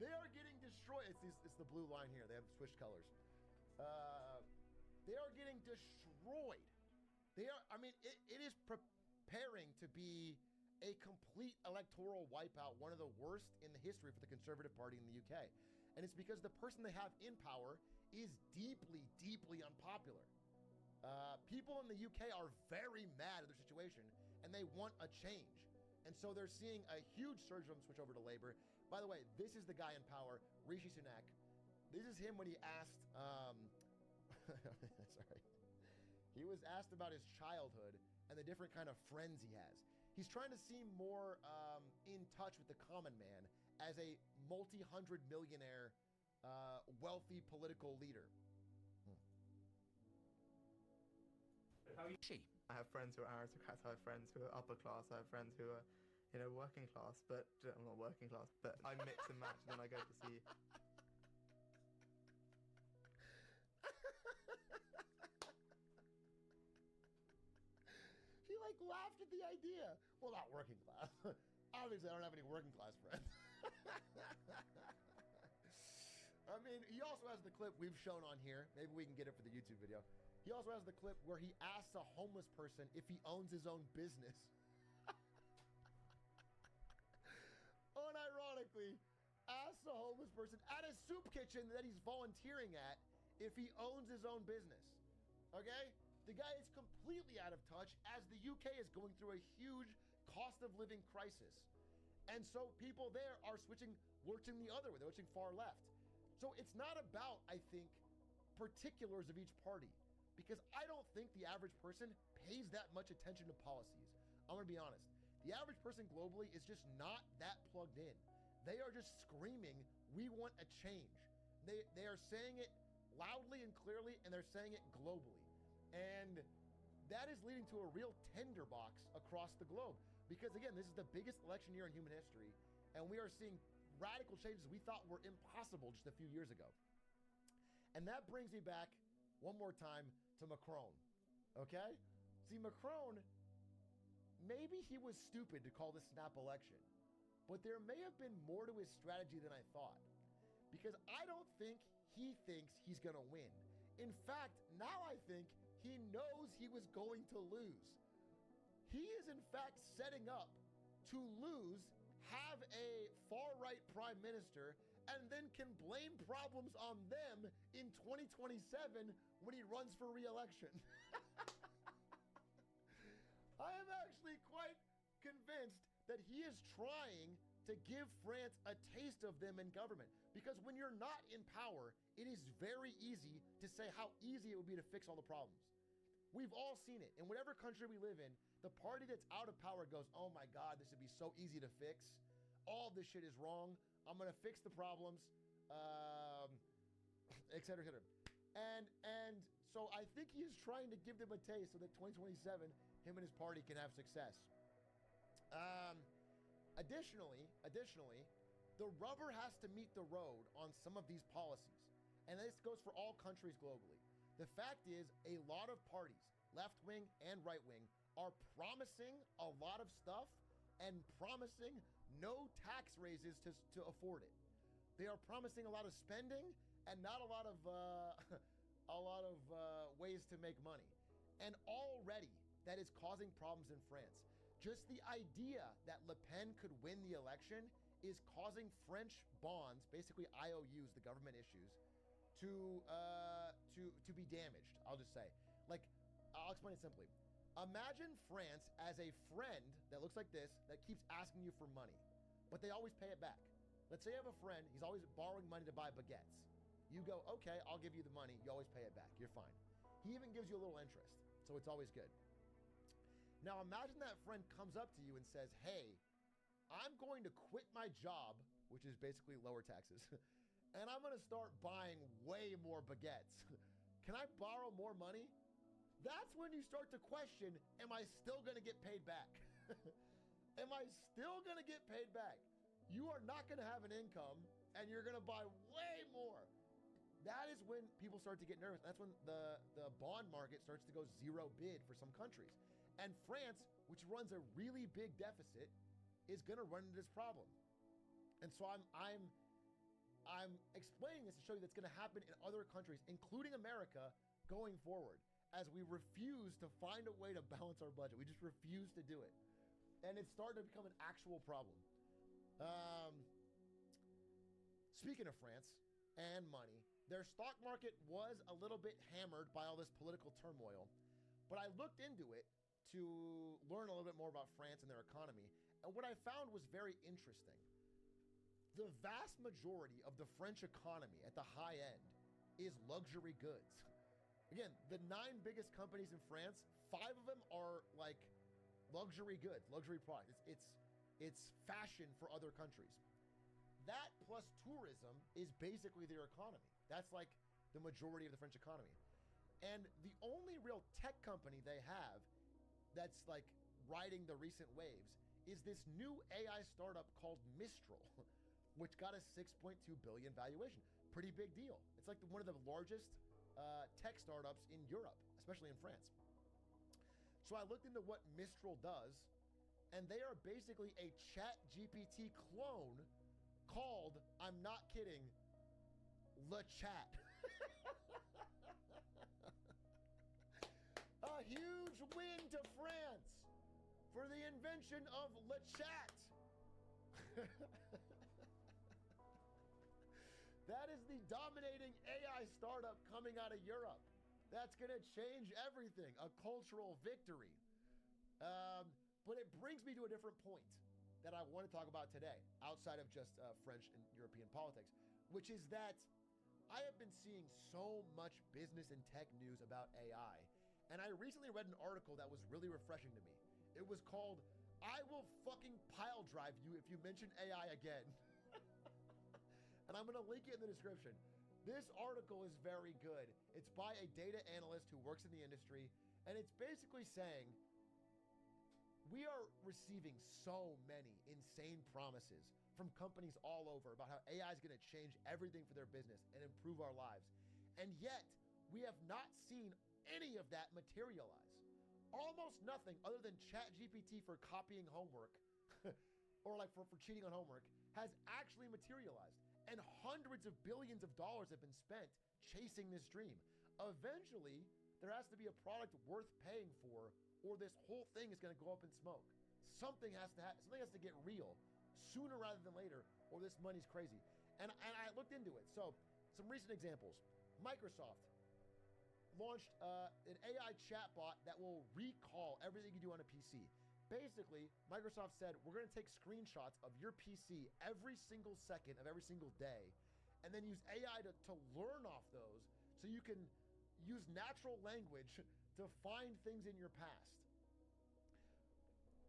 They are getting destroyed. It's the blue line here. They have switched colors. They are getting destroyed. It is preparing to be a complete electoral wipeout, one of the worst in the history for the Conservative Party in the UK. And it's because the person they have in power is deeply, deeply unpopular. People in the UK are very mad at their situation, and they want a change. And so they're seeing a huge surge of them switch over to Labour. By the way, this is the guy in power, Rishi Sunak. This is him when he asked, sorry. He was asked about his childhood and the different kind of friends he has. He's trying to seem more in touch with the common man as a multi-hundred millionaire, wealthy political leader. How is she? I have friends who are aristocrats. I have friends who are upper class. I have friends who are, working class. But I'm not working class. But I mix and match. And then I go to see. He like laughed at the idea. Well, not working class. Obviously, I don't have any working class friends. I mean, he also has the clip we've shown on here. Maybe we can get it for the YouTube video. He also has the clip where he asks a homeless person if he owns his own business. Unironically, asks a homeless person at a soup kitchen that he's volunteering at if he owns his own business. Okay? The guy is completely out of touch as the UK is going through a huge cost of living crisis. And so people there are lurching the other way. They're lurching far left. So it's not about, I think, particulars of each party. Because I don't think the average person pays that much attention to policies. I'm going to be honest. The average person globally is just not that plugged in. They are just screaming, we want a change. They are saying it loudly and clearly, and they're saying it globally. And that is leading to a real tinderbox across the globe. Because again, this is the biggest election year in human history, and we are seeing radical changes we thought were impossible just a few years ago. And that brings me back one more time to Macron, okay? See, Macron, maybe he was stupid to call this snap election, but there may have been more to his strategy than I thought, because I don't think he thinks he's going to win. In fact, now I think he knows he was going to lose. He is in fact setting up to lose, have a far-right prime minister, and then can blame problems on them in 2027 when he runs for re-election. I am actually quite convinced that he is trying to give France a taste of them in government. Because when you're not in power, it is very easy to say how easy it would be to fix all the problems. We've all seen it. In whatever country we live in, the party that's out of power goes, oh my God, this would be so easy to fix. All this shit is wrong. I'm going to fix the problems, et cetera, et cetera. And so I think he is trying to give them a taste so that 2027, him and his party can have success. Additionally, the rubber has to meet the road on some of these policies. And this goes for all countries globally. The fact is, a lot of parties, left-wing and right-wing, are promising a lot of stuff and promising no tax raises to afford it. They are promising a lot of spending and not a lot of ways to make money. And already that is causing problems in France. Just the idea that Le Pen could win the election is causing French bonds, basically IOUs, the government issues, to be damaged. I'll just say, I'll explain it simply. Imagine France as a friend that looks like this, that keeps asking you for money, but they always pay it back. Let's say you have a friend, he's always borrowing money to buy baguettes. You go, okay, I'll give you the money. You always pay it back. You're fine. He even gives you a little interest, so it's always good. Now imagine that friend comes up to you and says, hey, I'm going to quit my job, which is basically lower taxes, and I'm going to start buying way more baguettes. Can I borrow more money? That's when you start to question, am I still going to get paid back? Am I still going to get paid back? You are not going to have an income, and you're going to buy way more. That is when people start to get nervous. That's when the bond market starts to go zero bid for some countries. And France, which runs a really big deficit, is going to run into this problem. And so I'm explaining this to show you that's going to happen in other countries, including America, going forward, as we refuse to find a way to balance our budget. We just refuse to do it. And it's starting to become an actual problem. Speaking of France and money, their stock market was a little bit hammered by all this political turmoil. But I looked into it to learn a little bit more about France and their economy. And what I found was very interesting. The vast majority of the French economy at the high end is luxury goods. Again, the 9 biggest companies in France, 5 of them are like luxury goods, luxury products. It's fashion for other countries. That plus tourism is basically their economy. That's like the majority of the French economy. And the only real tech company they have that's like riding the recent waves is this new AI startup called Mistral, which got a 6.2 billion valuation. Pretty big deal. It's like one of the largest tech startups in Europe, especially in France. So I looked into what Mistral does, and they are basically a Chat GPT clone called, I'm not kidding, Le Chat. A huge win to France for the invention of Le Chat. That is the dominating AI startup coming out of Europe. That's going to change everything, a cultural victory. But it brings me to a different point that I want to talk about today, outside of just French and European politics, which is that I have been seeing so much business and tech news about AI. And I recently read an article that was really refreshing to me. It was called, I Will Fucking Pile Drive You If You Mention AI Again. And I'm going to link it in the description. This article is very good. It's by a data analyst who works in the industry. And it's basically saying, we are receiving so many insane promises from companies all over about how AI is going to change everything for their business and improve our lives. And yet, we have not seen any of that materialize. Almost nothing other than ChatGPT for copying homework or like for cheating on homework has actually materialized. And hundreds of billions of dollars have been spent chasing this dream. Eventually, there has to be a product worth paying for, or this whole thing is going to go up in smoke. Something has to get real sooner rather than later, or this money's crazy. And I looked into it. So, some recent examples. Microsoft launched an AI chatbot that will recall everything you do on a PC. Basically, Microsoft said, we're going to take screenshots of your PC every single second of every single day, and then use AI to learn off those so you can use natural language to find things in your past.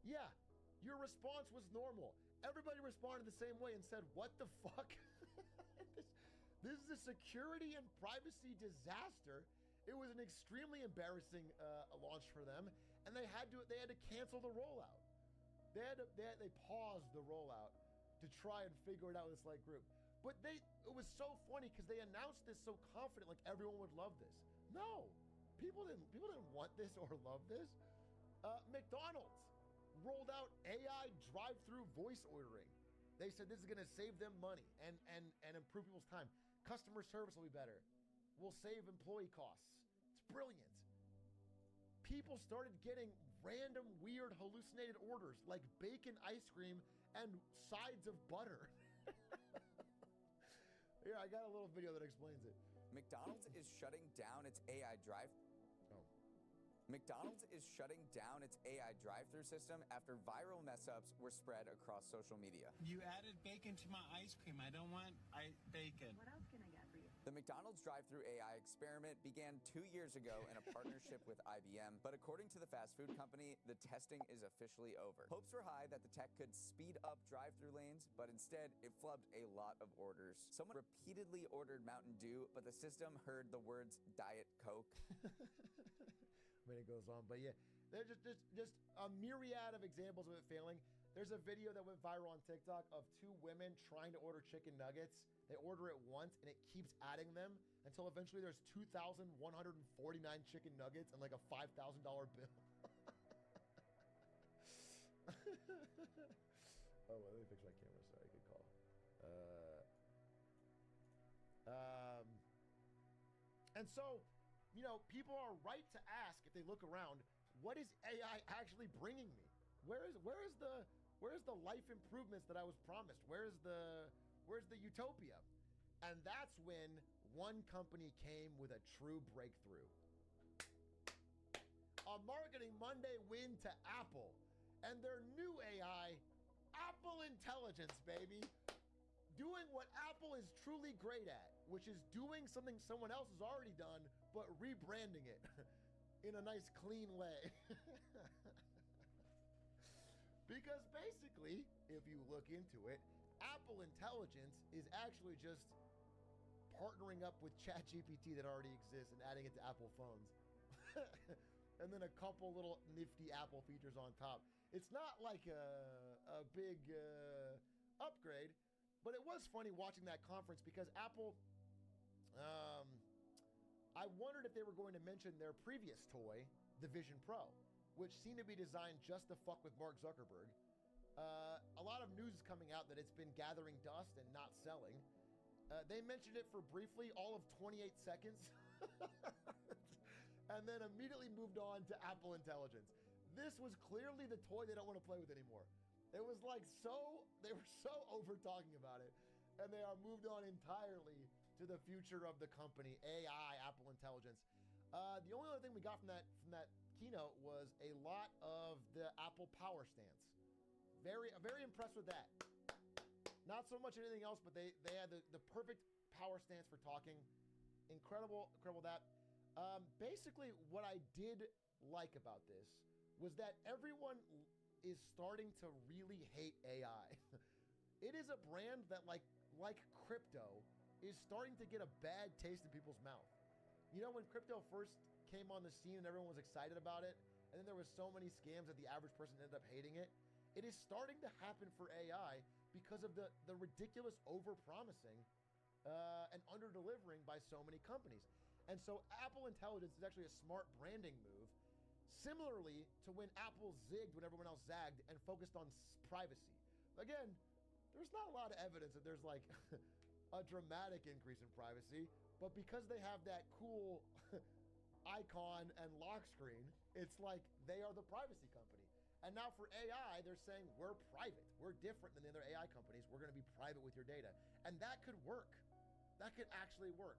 Yeah, your response was normal. Everybody responded the same way and said, what the fuck? This is a security and privacy disaster. It was an extremely embarrassing launch for them, and they had to cancel the rollout. They paused the rollout to try and figure it out with this like group. But it was so funny because they announced this so confident, like everyone would love this. No, people didn't want this or love this. McDonald's rolled out AI drive-through voice ordering. They said this is going to save them money and improve people's time. Customer service will be better. We'll save employee costs. It's brilliant. People started getting random, weird, hallucinated orders like bacon ice cream and sides of butter. Here, I got a little video that explains it. McDonald's is shutting down its AI drive. McDonald's is shutting down its AI drive-through system after viral mess-ups were spread across social media. You added bacon to my ice cream. I don't want bacon. What else can I get for you? The McDonald's drive-through AI experiment began 2 years ago in a partnership with IBM, but according to the fast food company, the testing is officially over. Hopes were high that the tech could speed up drive-through lanes, but instead it flubbed a lot of orders. Someone repeatedly ordered Mountain Dew, but the system heard the words Diet Coke. I mean, it goes on, but yeah, there's just a myriad of examples of it failing. There's a video that went viral on TikTok of two women trying to order chicken nuggets. They order it once, and it keeps adding them until eventually there's 2,149 chicken nuggets and like a $5,000 bill. Oh, well, let me fix my camera. Sorry, good call. And so, you know, people are right to ask if they look around, what is AI actually bringing me? Where is the life improvements that I was promised? Where's the utopia? And that's when one company came with a true breakthrough. A Marketing Monday win to Apple and their new AI, Apple Intelligence, baby. Doing what Apple is truly great at, which is doing something someone else has already done, but rebranding it in a nice, clean way. Because basically, if you look into it, Apple Intelligence is actually just partnering up with ChatGPT that already exists and adding it to Apple phones. And then a couple little nifty Apple features on top. It's not like a big upgrade, but it was funny watching that conference because Apple, I wondered if they were going to mention their previous toy, the Vision Pro, which seemed to be designed just to fuck with Mark Zuckerberg. A lot of news is coming out that it's been gathering dust and not selling. They mentioned it for briefly, all of 28 seconds, and then immediately moved on to Apple Intelligence. This was clearly the toy they don't want to play with anymore. It was like they were so over talking about it, and they are moved on entirely to the future of the company, AI, Apple Intelligence. The only other thing we got from that keynote was a lot of the Apple Power Stance. Very impressed with that. Not so much anything else, but they had the perfect power stance for talking. Incredible that. Basically, what I did like about this was that everyone is starting to really hate AI. It is a brand that, like crypto, is starting to get a bad taste in people's mouth. You know, when crypto first came on the scene and everyone was excited about it, and then there was so many scams that the average person ended up hating it, it is starting to happen for AI because of the ridiculous over-promising and under-delivering by so many companies. And so Apple Intelligence is actually a smart branding move, similarly to when Apple zigged when everyone else zagged and focused on privacy. Again, there's not a lot of evidence that there's like a dramatic increase in privacy, but because they have that cool icon and lock screen, it's like they are the privacy company. And now for AI, they're saying we're private. We're different than the other AI companies. We're going to be private with your data. And that could work. That could actually work.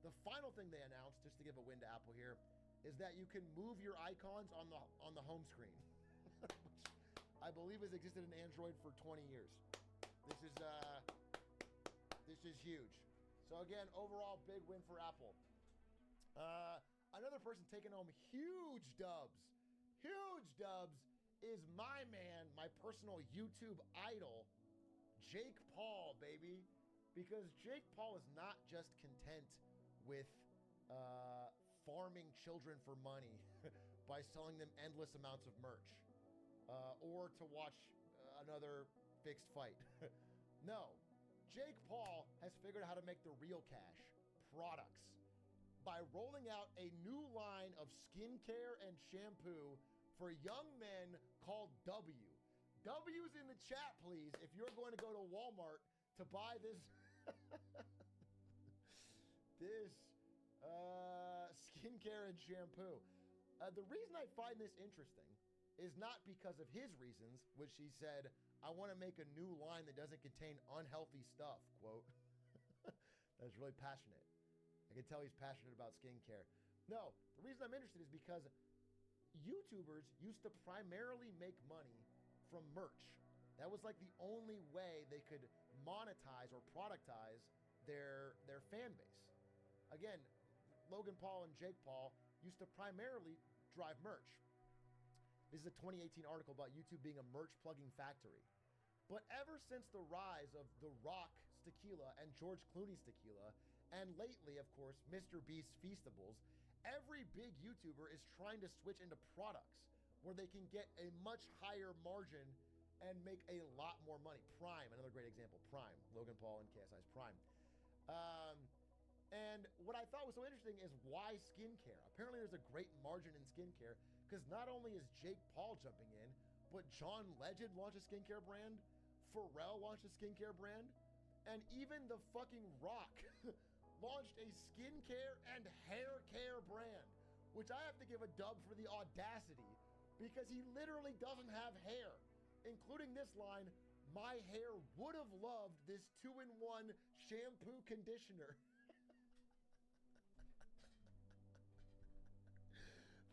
The final thing they announced, just to give a win to Apple here, is that you can move your icons on the home screen, which I believe has existed in Android for 20 years. This is huge. So again, overall, big win for Apple. Another person taking home huge dubs is my man, my personal YouTube idol, Jake Paul, baby. Because Jake Paul is not just content with farming children for money by selling them endless amounts of merch or to watch another fixed fight. No, Jake Paul has figured out how to make the real cash, products, by rolling out a new line of skincare and shampoo for young men called W. W's in the chat, please, if you're going to go to Walmart to buy this skincare and shampoo. The reason I find this interesting is not because of his reasons, which he said, I want to make a new line that doesn't contain unhealthy stuff, quote. That's really passionate. I can tell he's passionate about skincare. No, the reason I'm interested is because YouTubers used to primarily make money from merch. That was like the only way they could monetize or productize their fan base. Again, Logan Paul and Jake Paul used to primarily drive merch. This is a 2018 article about YouTube being a merch plugging factory. But ever since the rise of The Rock's tequila and George Clooney's tequila, and lately, of course, Mr. Beast's Feastables, every big YouTuber is trying to switch into products where they can get a much higher margin and make a lot more money. Prime, another great example. Prime, Logan Paul and KSI's Prime. And what I thought was so interesting is why skincare? Apparently there's a great margin in skincare because not only is Jake Paul jumping in, but John Legend launched a skincare brand, Pharrell launched a skincare brand, and even the fucking Rock launched a skincare and hair care brand, which I have to give a dub for the audacity because he literally doesn't have hair, including this line, my hair would have loved this 2-in-1 shampoo conditioner.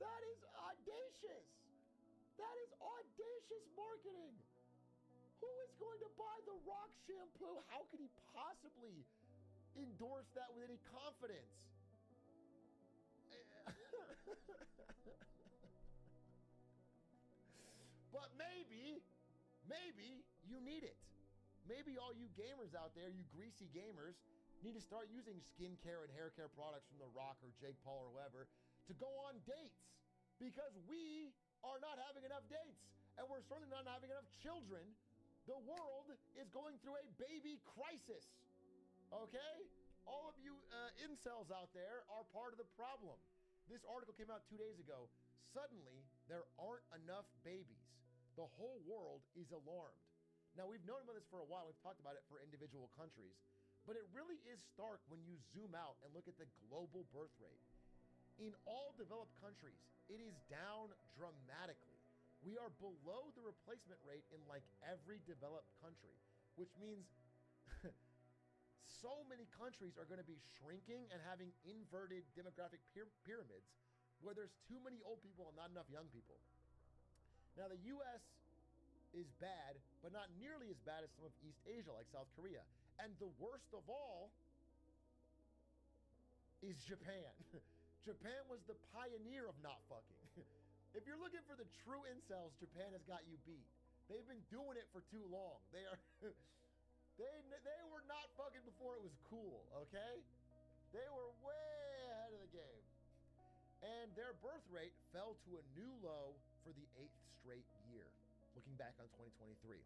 That is audacious. That is audacious marketing. Who is going to buy the Rock shampoo? How could he possibly endorse that with any confidence? But maybe you need it. Maybe all you gamers out there, you greasy gamers, need to start using skincare and hair care products from The Rock or Jake Paul or whoever to go on dates, because we are not having enough dates, and we're certainly not having enough children. The world is going through a baby crisis, okay? All of you incels out there are part of the problem. This article came out 2 days ago. Suddenly, there aren't enough babies. The whole world is alarmed. Now, we've known about this for a while. We've talked about it for individual countries. But it really is stark when you zoom out and look at the global birth rate. In all developed countries, it is down dramatically. We are below the replacement rate in like every developed country, which means so many countries are going to be shrinking and having inverted demographic pyramids where there's too many old people and not enough young people. Now, the U.S. is bad, but not nearly as bad as some of East Asia, like South Korea. And the worst of all is Japan. Japan was the pioneer of not fucking. If you're looking for the true incels, Japan has got you beat. They've been doing it for too long. They are they were not fucking before it was cool, okay? They were way ahead of the game. And their birth rate fell to a new low for the 8th straight year, looking back on 2023.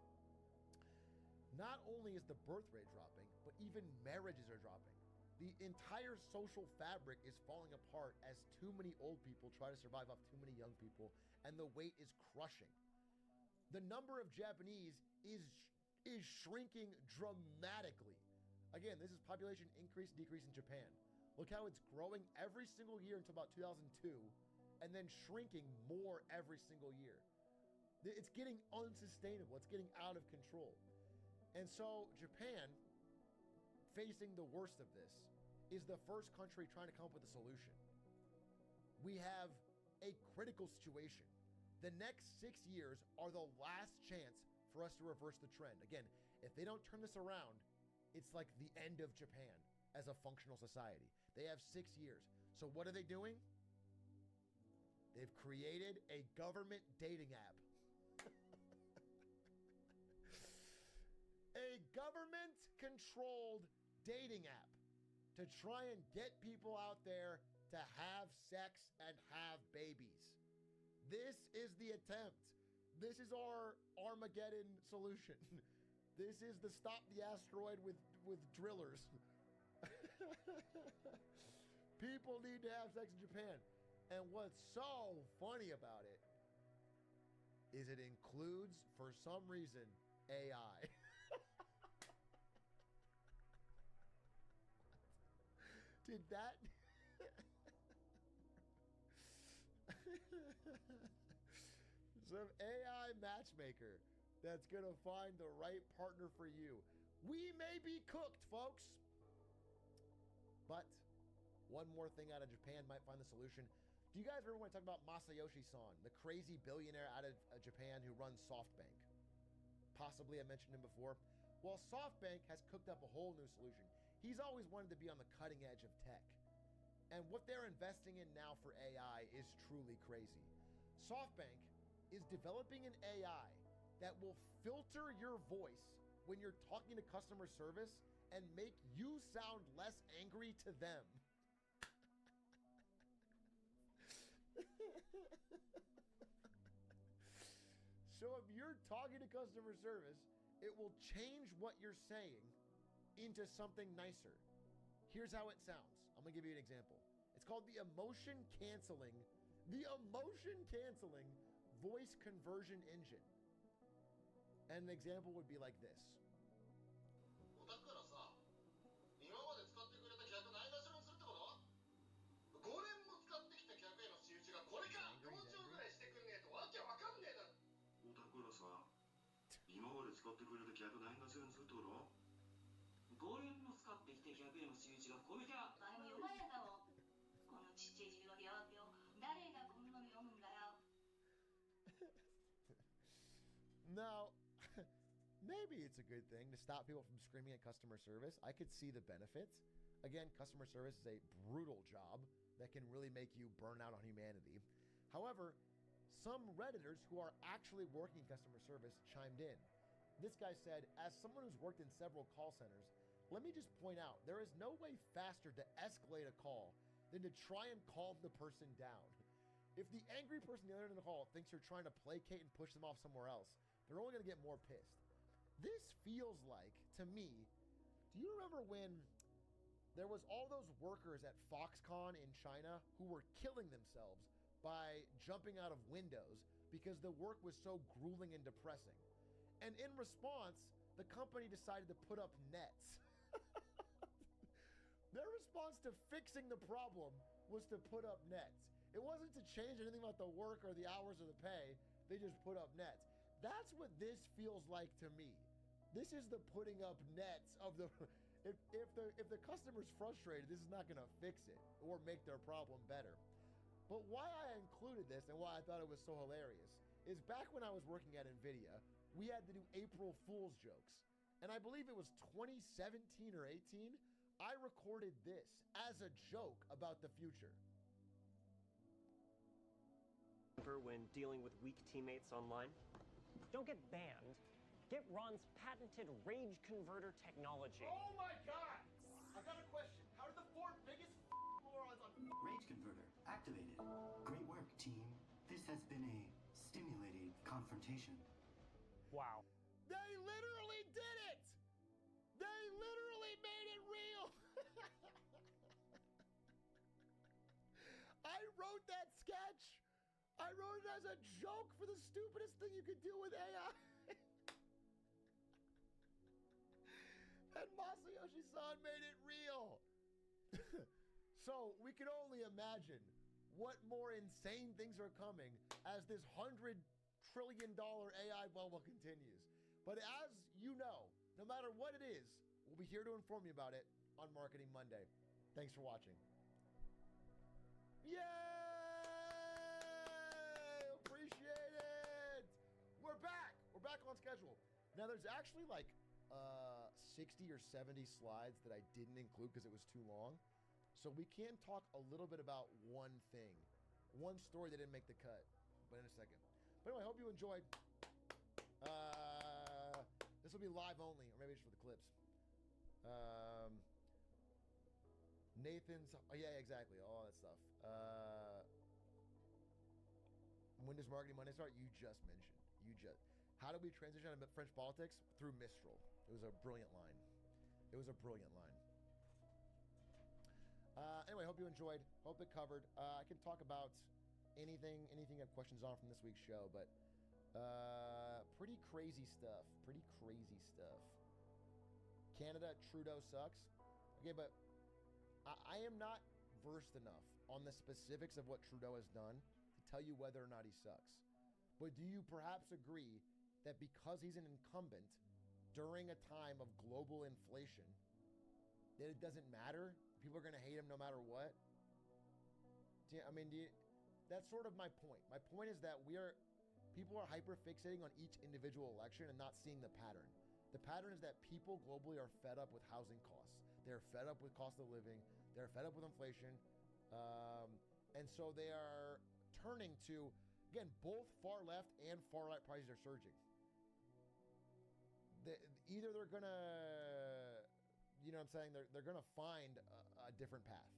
Not only is the birth rate dropping, but even marriages are dropping. The entire social fabric is falling apart as too many old people try to survive off too many young people, and the weight is crushing. The number of Japanese is shrinking dramatically. Again, this is population increase, decrease in Japan. Look how it's growing every single year until about 2002, and then shrinking more every single year. It's getting unsustainable. It's getting out of control. And so Japan, facing the worst of this, is the first country trying to come up with a solution. We have a critical situation. The next 6 years are the last chance for us to reverse the trend. Again, if they don't turn this around, it's like the end of Japan as a functional society. They have 6 years. So what are they doing? They've created a government dating app. A government-controlled dating app to try and get people out there to have sex and have babies. This is the attempt. This is our Armageddon solution. This is the stop the asteroid with drillers. People need to have sex in Japan. And what's so funny about it is it includes, for some reason, AI. Did that? Some AI matchmaker that's going to find the right partner for you. We may be cooked, folks. But one more thing out of Japan might find the solution. Do you guys remember when I talked about Masayoshi Son, the crazy billionaire out of Japan who runs SoftBank? Possibly I mentioned him before. Well, SoftBank has cooked up a whole new solution. He's always wanted to be on the cutting edge of tech. And what they're investing in now for AI is truly crazy. SoftBank is developing an AI that will filter your voice when you're talking to customer service and make you sound less angry to them. So if you're talking to customer service, it will change what you're saying into something nicer. Here's how it sounds. I'm going to give you an example. It's called the emotion canceling voice conversion engine. And an example would be like this. Now, maybe it's a good thing to stop people from screaming at customer service. I could see the benefits. Again, customer service is a brutal job that can really make you burn out on humanity. However, some Redditors who are actually working customer service chimed in. This guy said, as someone who's worked in several call centers, let me just point out, there is no way faster to escalate a call than to try and calm the person down. If the angry person on the other end of the call thinks you're trying to placate and push them off somewhere else, they're only going to get more pissed. This feels like, to me, do you remember when there was all those workers at Foxconn in China who were killing themselves by jumping out of windows because the work was so grueling and depressing? And in response, the company decided to put up nets. Their response to fixing the problem was to put up nets. It wasn't to change anything about the work or the hours or the pay. They just put up nets. That's what this feels like to me. This is the putting up nets of the... If the customer's frustrated, this is not going to fix it or make their problem better. But why I included this and why I thought it was so hilarious is back when I was working at NVIDIA, we had to do April Fool's jokes. And I believe it was 2017 or 18, I recorded this as a joke about the future. When dealing with weak teammates online? Don't get banned. Get Ron's patented rage converter technology. Oh my god! I got a question. How are the 4 biggest morons on Rage converter activated. Great work, team. This has been a stimulated confrontation. Wow. They literally did it! They literally made it real! I wrote that sketch! I wrote it as a joke for the stupidest thing you could do with AI. And Masayoshi-san made it real. So we can only imagine what more insane things are coming as this $100 trillion AI bubble continues. But as you know, no matter what it is, we'll be here to inform you about it on Marketing Monday. Thanks for watching. Yay! Appreciate it! We're back! We're back on schedule. Now there's actually like 60 or 70 slides that I didn't include because it was too long. So we can talk a little bit about one thing. One story that didn't make the cut, but in a second. But anyway, I hope you enjoyed. This will be live only, or maybe just for the clips. Nathan's, oh yeah, exactly, all that stuff. When does Marketing Monday start? You just mentioned. How do we transition into French politics? Through Mistral. It was a brilliant line. Anyway, hope you enjoyed. Hope it covered. I can talk about anything you have questions on from this week's show, but pretty crazy stuff. Canada, Trudeau sucks. Okay, but I am not versed enough on the specifics of what Trudeau has done to tell you whether or not he sucks. But do you perhaps agree that because he's an incumbent during a time of global inflation, that it doesn't matter? People are going to hate him no matter what? That's sort of my point. My point is that people are hyper-fixating on each individual election and not seeing the pattern. The pattern is that people globally are fed up with housing costs. They're fed up with cost of living. They're fed up with inflation. And so they are turning to, again, both far left and far right prices are surging. Either they're going to, you know what I'm saying, they're going to find a different path.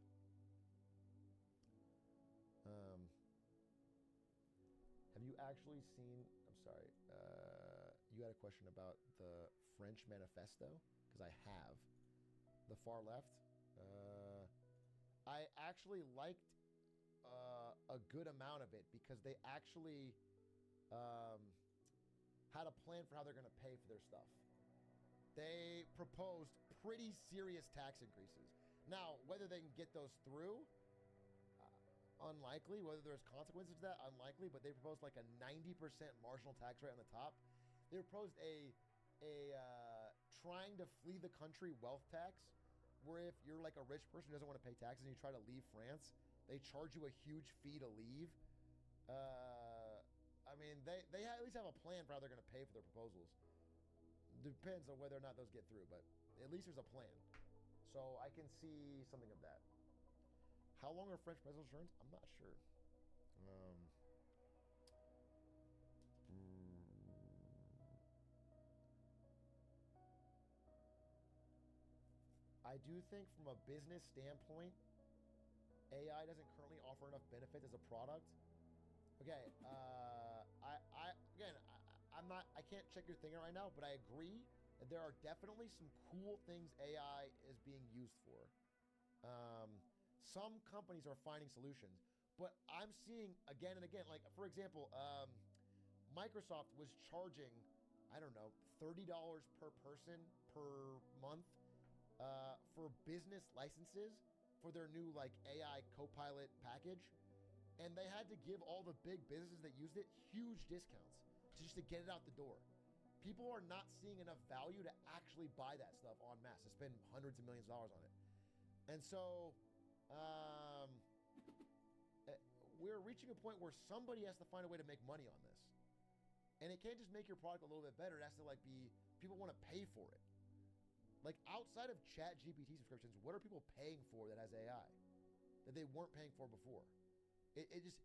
Have you actually seen, I'm sorry, you had a question about the French manifesto? Because I have. The far left. I actually liked a good amount of it because they actually had a plan for how they're going to pay for their stuff. They proposed pretty serious tax increases. Now, whether they can get those through, unlikely. Whether there's consequences to that, unlikely. But they proposed like a 90% marginal tax rate on the top. They proposed a trying to flee the country wealth tax, where if you're like a rich person who doesn't want to pay taxes and you try to leave France, they charge you a huge fee to leave. They at least have a plan for how they're going to pay for their proposals. Depends on whether or not those get through, but at least there's a plan. So I can see something of that. How long are French presidential terms? I'm not sure. I do think from a business standpoint, AI doesn't currently offer enough benefits as a product. Okay, I can't check your thing right now, but I agree that there are definitely some cool things AI is being used for. Some companies are finding solutions, but I'm seeing again and again, like for example, Microsoft was charging, I don't know, $30 per person per month for business licenses for their new like AI Copilot package, and they had to give all the big businesses that used it huge discounts just to get it out the door. People are not seeing enough value to actually buy that stuff en masse, to spend hundreds of millions of dollars on it. And so we're reaching a point where somebody has to find a way to make money on this. And it can't just make your product a little bit better. It has to like be, people want to pay for it. Like outside of ChatGPT subscriptions, what are people paying for that has AI that they weren't paying for before? It just,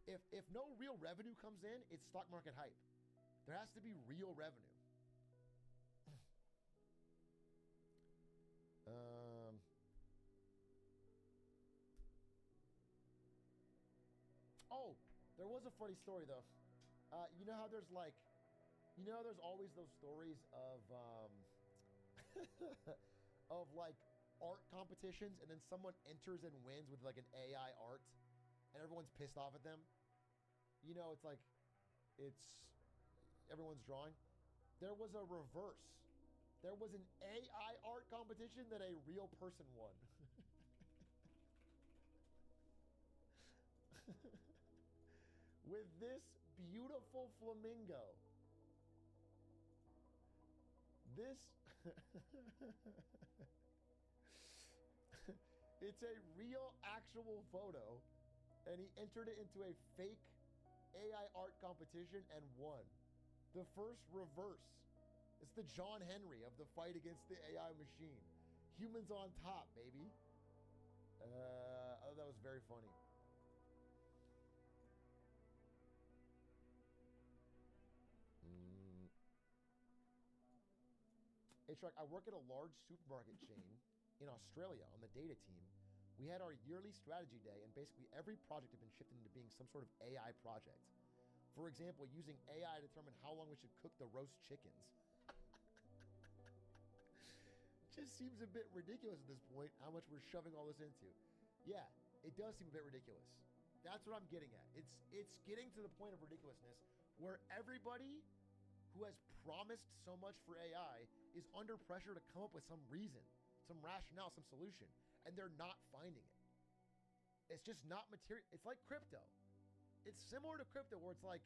if no real revenue comes in, it's stock market hype. There has to be real revenue. Oh, there was a funny story though. You know how there's like, you know, there's always those stories of of like art competitions, and then someone enters and wins with like an AI art, and everyone's pissed off at them. You know, it's like, it's everyone's drawing. There was a reverse. There was an AI art competition that a real person won. With this beautiful flamingo. This it's a real actual photo, and he entered it into a fake AI art competition and won. The first reverse. It's the John Henry of the fight against the AI machine. Humans on top, baby. Oh, that was very funny. Hey, Shark, I work at a large supermarket chain in Australia on the data team. We had our yearly strategy day, and basically every project had been shifted into being some sort of AI project. For example, using AI to determine how long we should cook the roast chickens. Just seems a bit ridiculous at this point, how much we're shoving all this into. Yeah, it does seem a bit ridiculous. That's what I'm getting at. It's getting to the point of ridiculousness where everybody who has promised so much for AI is under pressure to come up with some reason, some rationale, some solution, and they're not finding it. It's just not material. It's like crypto. It's similar to crypto where it's like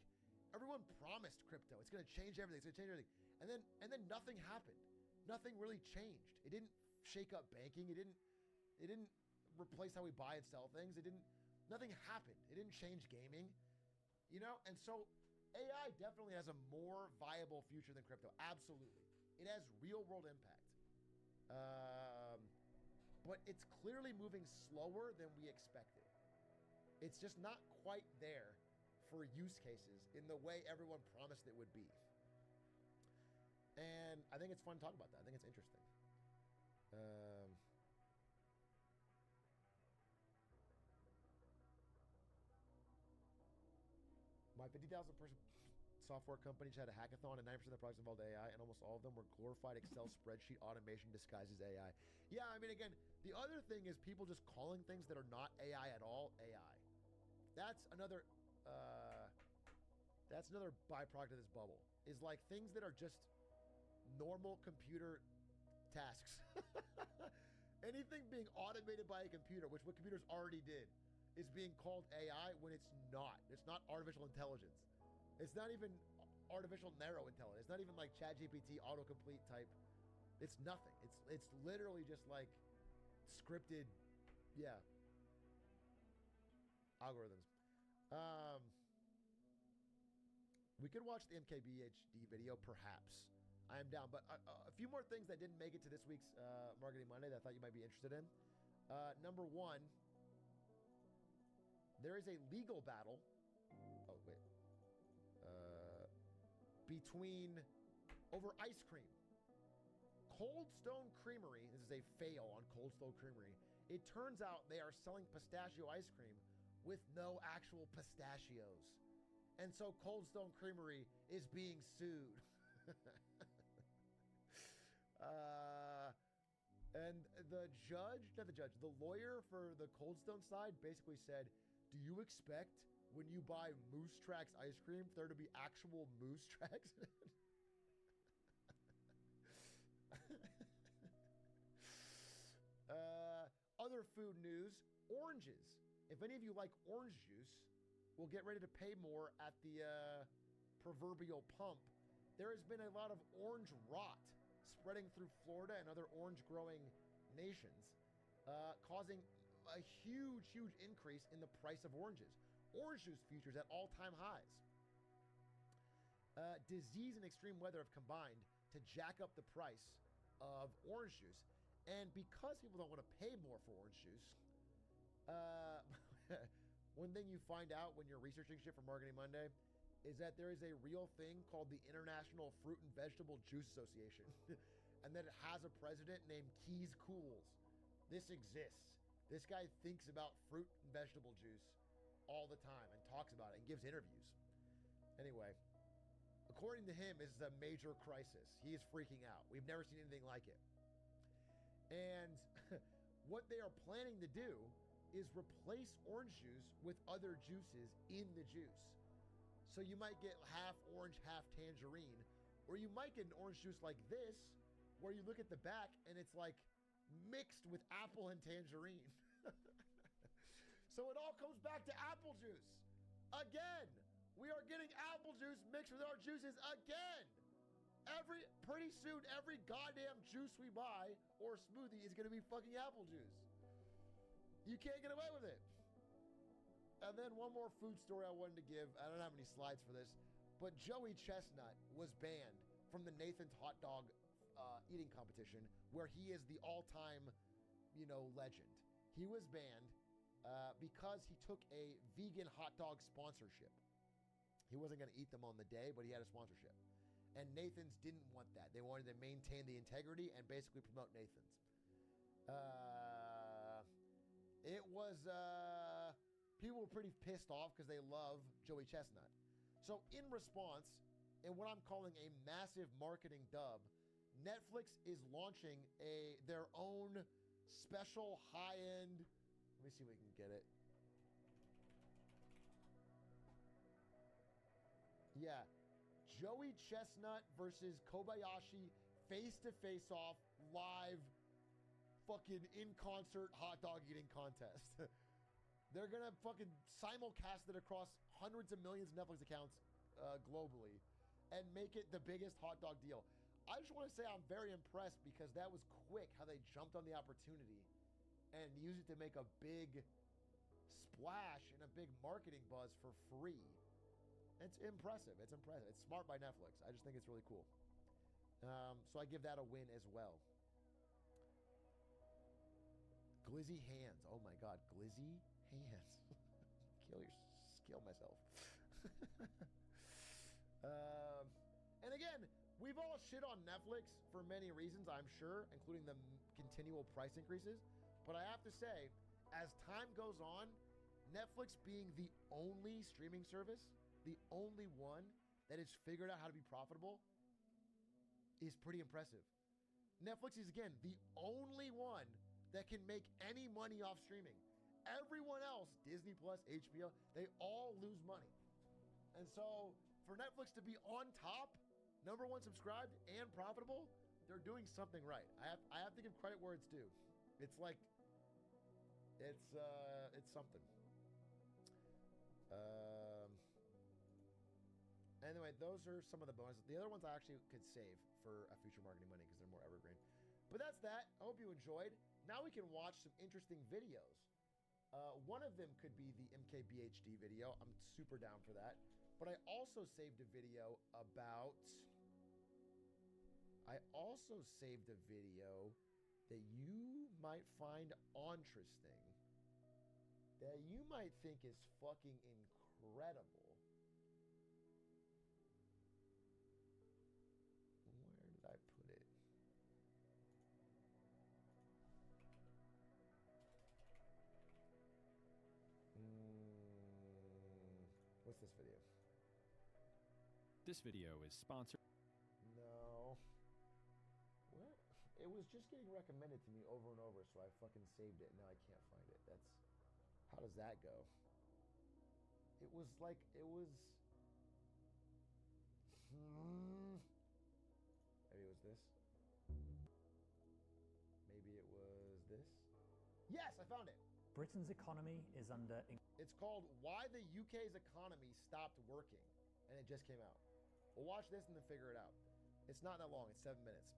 everyone promised crypto. It's going to change everything. It's going to change everything. And then nothing happened. Nothing really changed. It didn't shake up banking. It didn't replace how we buy and sell things. Nothing happened. It didn't change gaming. You know? And so AI definitely has a more viable future than crypto. Absolutely. It has real world impact. But it's clearly moving slower than we expected. It's just not quite there for use cases in the way everyone promised it would be. And I think it's fun to talk about that. I think it's interesting. My 50,000 person software company just had a hackathon, and 90% of the projects involved AI, and almost all of them were glorified Excel spreadsheet automation disguised as AI. Yeah, I mean, again, the other thing is people just calling things that are not AI at all AI. That's another byproduct of this bubble, is like things that are just normal computer tasks. Anything being automated by a computer, which what computers already did, is being called AI when it's not. It's not artificial intelligence. It's not even artificial narrow intelligence. It's not even like ChatGPT autocomplete type. It's nothing. It's literally just like scripted, yeah, algorithms. We could watch the MKBHD video, perhaps. I am down, but a few more things that didn't make it to this week's Marketing Monday that I thought you might be interested in. Number one, there is a legal battle. Oh, wait. Between over ice cream Cold Stone Creamery, this is a fail on Cold Stone Creamery. It turns out they are selling pistachio ice cream with no actual pistachios. And so Cold Stone Creamery is being sued. And the lawyer for the Cold Stone side basically said, do you expect when you buy Moose Tracks ice cream for there to be actual Moose Tracks in it? Other food news, oranges. If any of you like orange juice, we'll get ready to pay more at the proverbial pump. There has been a lot of orange rot spreading through Florida and other orange-growing nations, causing a huge, huge increase in the price of oranges. Orange juice futures at all-time highs. Disease and extreme weather have combined to jack up the price of orange juice. And because people don't want to pay more for orange juice, one thing you find out when you're researching shit for Marketing Monday is that there is a real thing called the International Fruit and Vegetable Juice Association, and that it has a president named Keys Cools. This exists. This guy thinks about fruit and vegetable juice all the time and talks about it and gives interviews. Anyway, according to him, this is a major crisis. He is freaking out. We've never seen anything like it. And what they are planning to do is replace orange juice with other juices in the juice. So you might get half orange, half tangerine, or you might get an orange juice like this, where you look at the back and it's like mixed with apple and tangerine. So it all comes back to apple juice. Again, we are getting apple juice mixed with our juices again. Pretty soon, every goddamn juice we buy or smoothie is going to be fucking apple juice. You can't get away with it. And then one more food story I wanted to give. I don't have any slides for this, but Joey Chestnut was banned from the Nathan's hot dog eating competition, where he is the all-time, legend. He was banned because he took a vegan hot dog sponsorship. He wasn't going to eat them on the day, but he had a sponsorship. And Nathan's didn't want that. They wanted to maintain the integrity and basically promote Nathan's. It was, people were pretty pissed off because they love Joey Chestnut. So in response, in what I'm calling a massive marketing dub, Netflix is launching their own special high-end, let me see if we can get it. Yeah. Joey Chestnut versus Kobayashi face-to-face off live fucking in-concert hot dog eating contest. They're gonna fucking simulcast it across hundreds of millions of Netflix accounts globally and make it the biggest hot dog deal. I just want to say I'm very impressed because that was quick how they jumped on the opportunity and used it to make a big splash and a big marketing buzz for free. It's impressive. It's impressive. It's smart by Netflix. I just think it's really cool. So I give that a win as well. Glizzy hands. Oh my God. Glizzy hands. Kill myself. And again, we've all shit on Netflix for many reasons, I'm sure, including the continual price increases. But I have to say, as time goes on, Netflix being the only streaming service, the only one that has figured out how to be profitable, is pretty impressive. Netflix is, again, the only one that can make any money off streaming. Everyone else, Disney Plus, HBO, they all lose money. And so for Netflix to be on top, #1 subscribed and profitable, they're doing something right. I have to give credit where it's due. It's like, it's something. Anyway, those are some of the bonuses. The other ones I actually could save for a future Marketing Monday because they're more evergreen. But that's that. I hope you enjoyed. Now we can watch some interesting videos. One of them could be the MKBHD video. I'm super down for that. But I also saved a video about... that you might find interesting. That you might think is fucking incredible. Where did I put it? What's this video? This video is sponsored. No. What? It was just getting recommended to me over and over, so I fucking saved it. Now I can't find it. That's... How does that go? It was like... It was... Maybe it was this. Maybe it was this. Yes, I found it. Britain's economy is under... It's called Why the UK's Economy Stopped Working, and it just came out. We'll watch this and then figure it out. It's not that long. It's 7 minutes.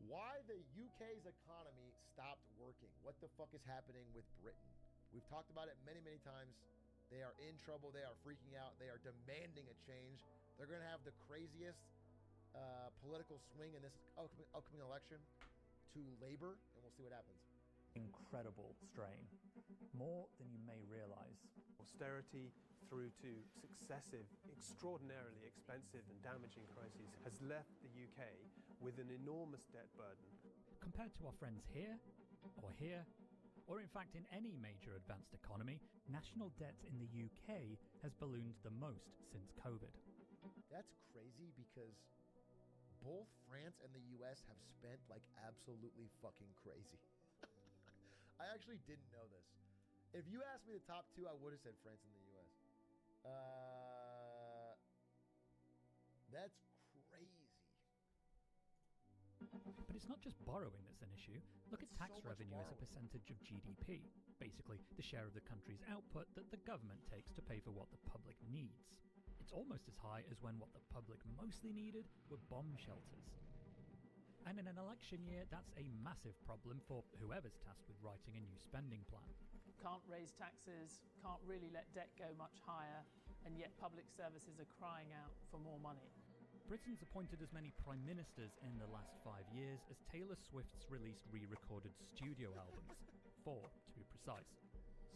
Why the UK's economy stopped working. What the fuck is happening with Britain? We've talked about it many, many times. They are in trouble. They are freaking out. They are demanding a change. They're going to have the craziest political swing in this upcoming election to Labour, and we'll see what happens. Incredible strain, more than you may realize. Austerity through to successive, extraordinarily expensive and damaging crises has left the UK with an enormous debt burden. Compared to our friends here, or in fact in any major advanced economy, national debt in the UK has ballooned the most since COVID. That's crazy because both France and the US have spent like absolutely fucking crazy. I actually didn't know this. If you asked me the top two, I would have said France and the US. That's crazy. But it's not just borrowing that's an issue. Look at tax revenue as a percentage of GDP. Basically, the share of the country's output that the government takes to pay for what the public needs. It's almost as high as when what the public mostly needed were bomb shelters. And in an election year, that's a massive problem for whoever's tasked with writing a new spending plan. Can't raise taxes, can't really let debt go much higher, and yet public services are crying out for more money. Britain's appointed as many prime ministers in the last 5 years as Taylor Swift's released re-recorded studio albums. 4, to be precise.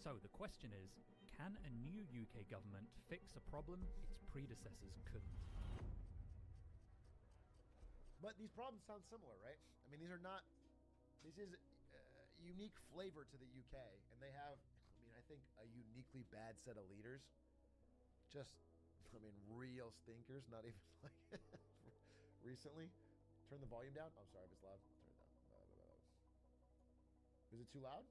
So the question is, can a new UK government fix a problem its predecessors couldn't? But these problems sound similar, right? I mean, these are not... This is a unique flavor to the UK, and they have, I think, a uniquely bad set of leaders. Just, real stinkers, not even like recently. Turn the volume down. I'm sorry if it's loud. I'll turn it down. Is it too loud?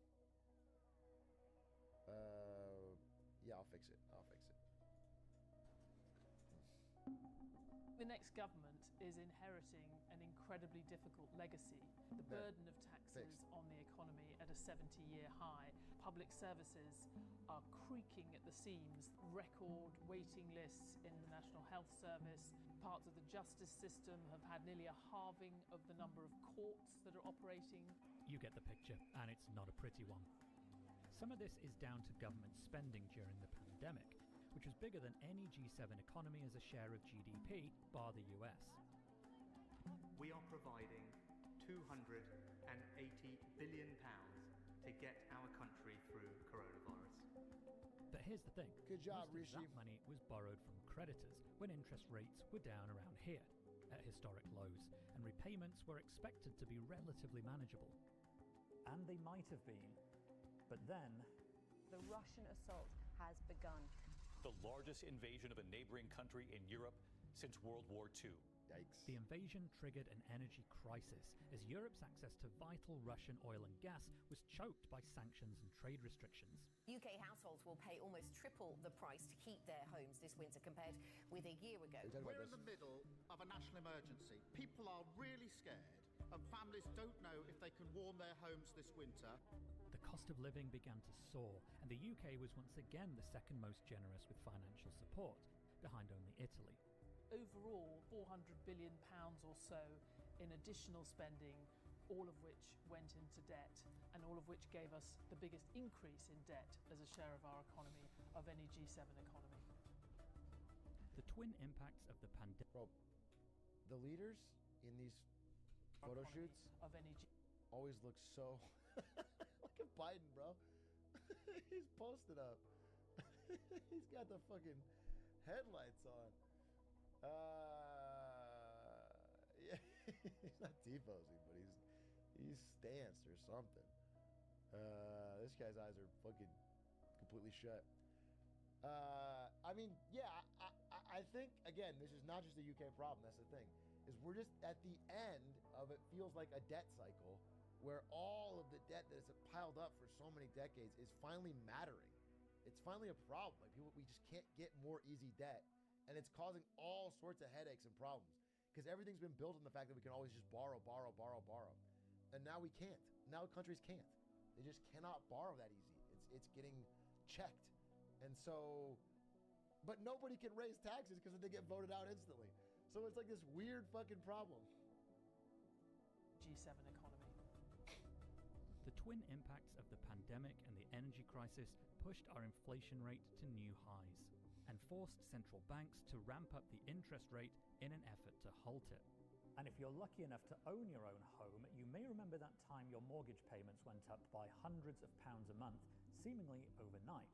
Yeah, I'll fix it. The next government is inheriting an incredibly difficult legacy. The burden of taxes on the economy at a 70-year high. Public services are creaking at the seams. Record waiting lists in the National Health Service. Parts of the justice system have had nearly a halving of the number of courts that are operating. You get the picture, and it's not a pretty one. Some of this is down to government spending during the pandemic, which was bigger than any G7 economy as a share of GDP, bar the US. We are providing £280 billion to get our country through coronavirus. But here's the thing. Good job, Most of Rishi. that money was borrowed from creditors when interest rates were down around here, at historic lows, and repayments were expected to be relatively manageable. And they might have been. But then... The Russian assault has begun. The largest invasion of a neighboring country in Europe since World War II. Yikes. The invasion triggered an energy crisis as Europe's access to vital Russian oil and gas was choked by sanctions and trade restrictions. UK households will pay almost triple the price to keep their homes this winter compared with a year ago. We're in the middle of a national emergency. People are really scared, and families don't know if they can warm their homes this winter. The cost of living began to soar, and the UK was once again the second most generous with financial support, behind only Italy. Overall, £400 billion or so in additional spending, all of which went into debt, and all of which gave us the biggest increase in debt as a share of our economy of any G7 economy. The twin impacts of the pandemic. Bro, the leaders in these photo shoots of any always look so... Look at Biden, bro. He's posted up. He's got the fucking headlights on. Yeah, he's not T-posing, but he's stanced or something. This guy's eyes are fucking completely shut. mean, yeah, I think, again, this is not just a UK problem. That's the thing, is we're just at the end of it feels like a debt cycle where all of the debt that has piled up for so many decades is finally mattering. It's finally a problem. Like we just can't get more easy debt. And it's causing all sorts of headaches and problems because everything's been built on the fact that we can always just borrow. And now we can't. Now countries can't. They just cannot borrow that easy. It's getting checked. And so, but nobody can raise taxes because they get voted out instantly. So it's like this weird fucking problem. G7 economy. The twin impacts of the pandemic and the energy crisis pushed our inflation rate to new highs and forced central banks to ramp up the interest rate in an effort to halt it. And if you're lucky enough to own your own home, you may remember that time your mortgage payments went up by hundreds of pounds a month, seemingly overnight.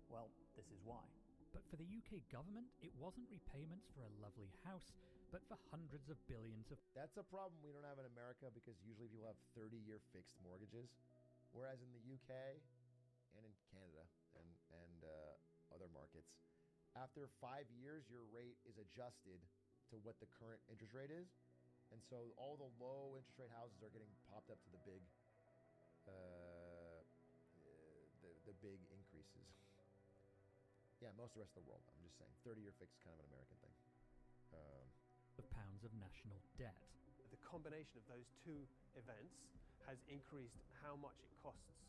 Well, this is why. But for the UK government, it wasn't repayments for a lovely house, but for hundreds of billions of... That's a problem we don't have in America because usually people have 30-year fixed mortgages, whereas in the UK and in Canada and other markets, after 5 years, your rate is adjusted to what the current interest rate is. And so all the low interest rate houses are getting popped up to the big, the big increases. Yeah, most of the rest of the world. I'm just saying, 30-year fix is kind of an American thing. Of pounds of national debt. The combination of those two events has increased how much it costs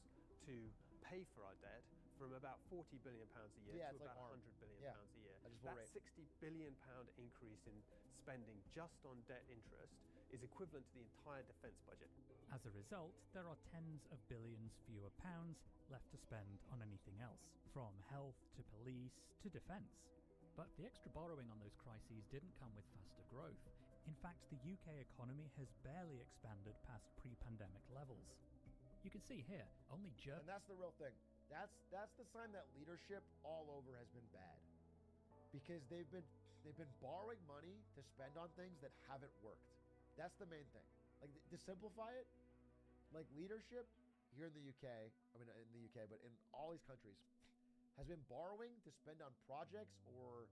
to pay for our debt from about £40 billion a year to about £100 billion a year. That £60 billion increase in spending just on debt interest is equivalent to the entire defence budget. As a result, there are tens of billions fewer pounds left to spend on anything else, from health to police to defence. But the extra borrowing on those crises didn't come with faster growth. In fact, the UK economy has barely expanded past pre-pandemic levels. You can see here, only And that's the real thing. That's the sign that leadership all over has been bad, because they've been borrowing money to spend on things that haven't worked. That's the main thing. Like, to simplify it, like, leadership here in the UK, but in all these countries, has been borrowing to spend on projects or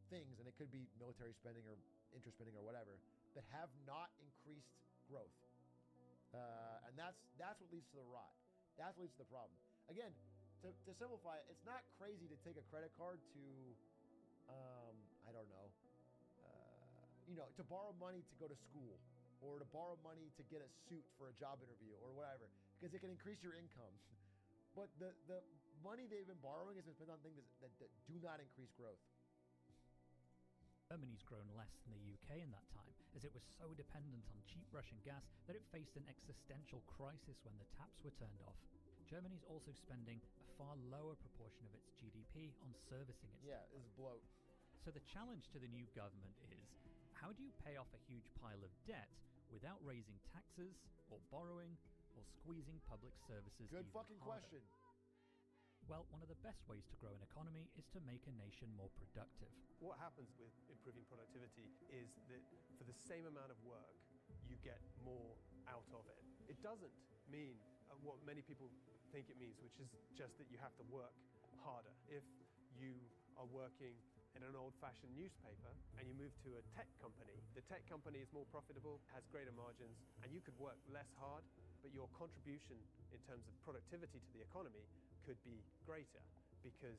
things, and it could be military spending or interest spending or whatever, that have not increased growth. And that's what leads to the rot. That's what leads to the problem. Again, to simplify it, it's not crazy to take a credit card to, to borrow money to go to school, or to borrow money to get a suit for a job interview or whatever, because it can increase your income. But the money they've been borrowing has been spent on things that do not increase growth. Germany's grown less than the UK in that time, as it was so dependent on cheap Russian gas that it faced an existential crisis when the taps were turned off. Germany's also spending a far lower proportion of its GDP on servicing its debt. Yeah, it's bloat. So the challenge to the new government is, how do you pay off a huge pile of debt without raising taxes or borrowing or squeezing public services? Good even fucking harder? question. Well, one of the best ways to grow an economy is to make a nation more productive. What happens with improving productivity is that for the same amount of work, you get more out of it. It doesn't mean what many people think it means, which is just that you have to work harder. If you are working in an old-fashioned newspaper and you move to a tech company, the tech company is more profitable, has greater margins, and you could work less hard, but your contribution in terms of productivity to the economy could be greater because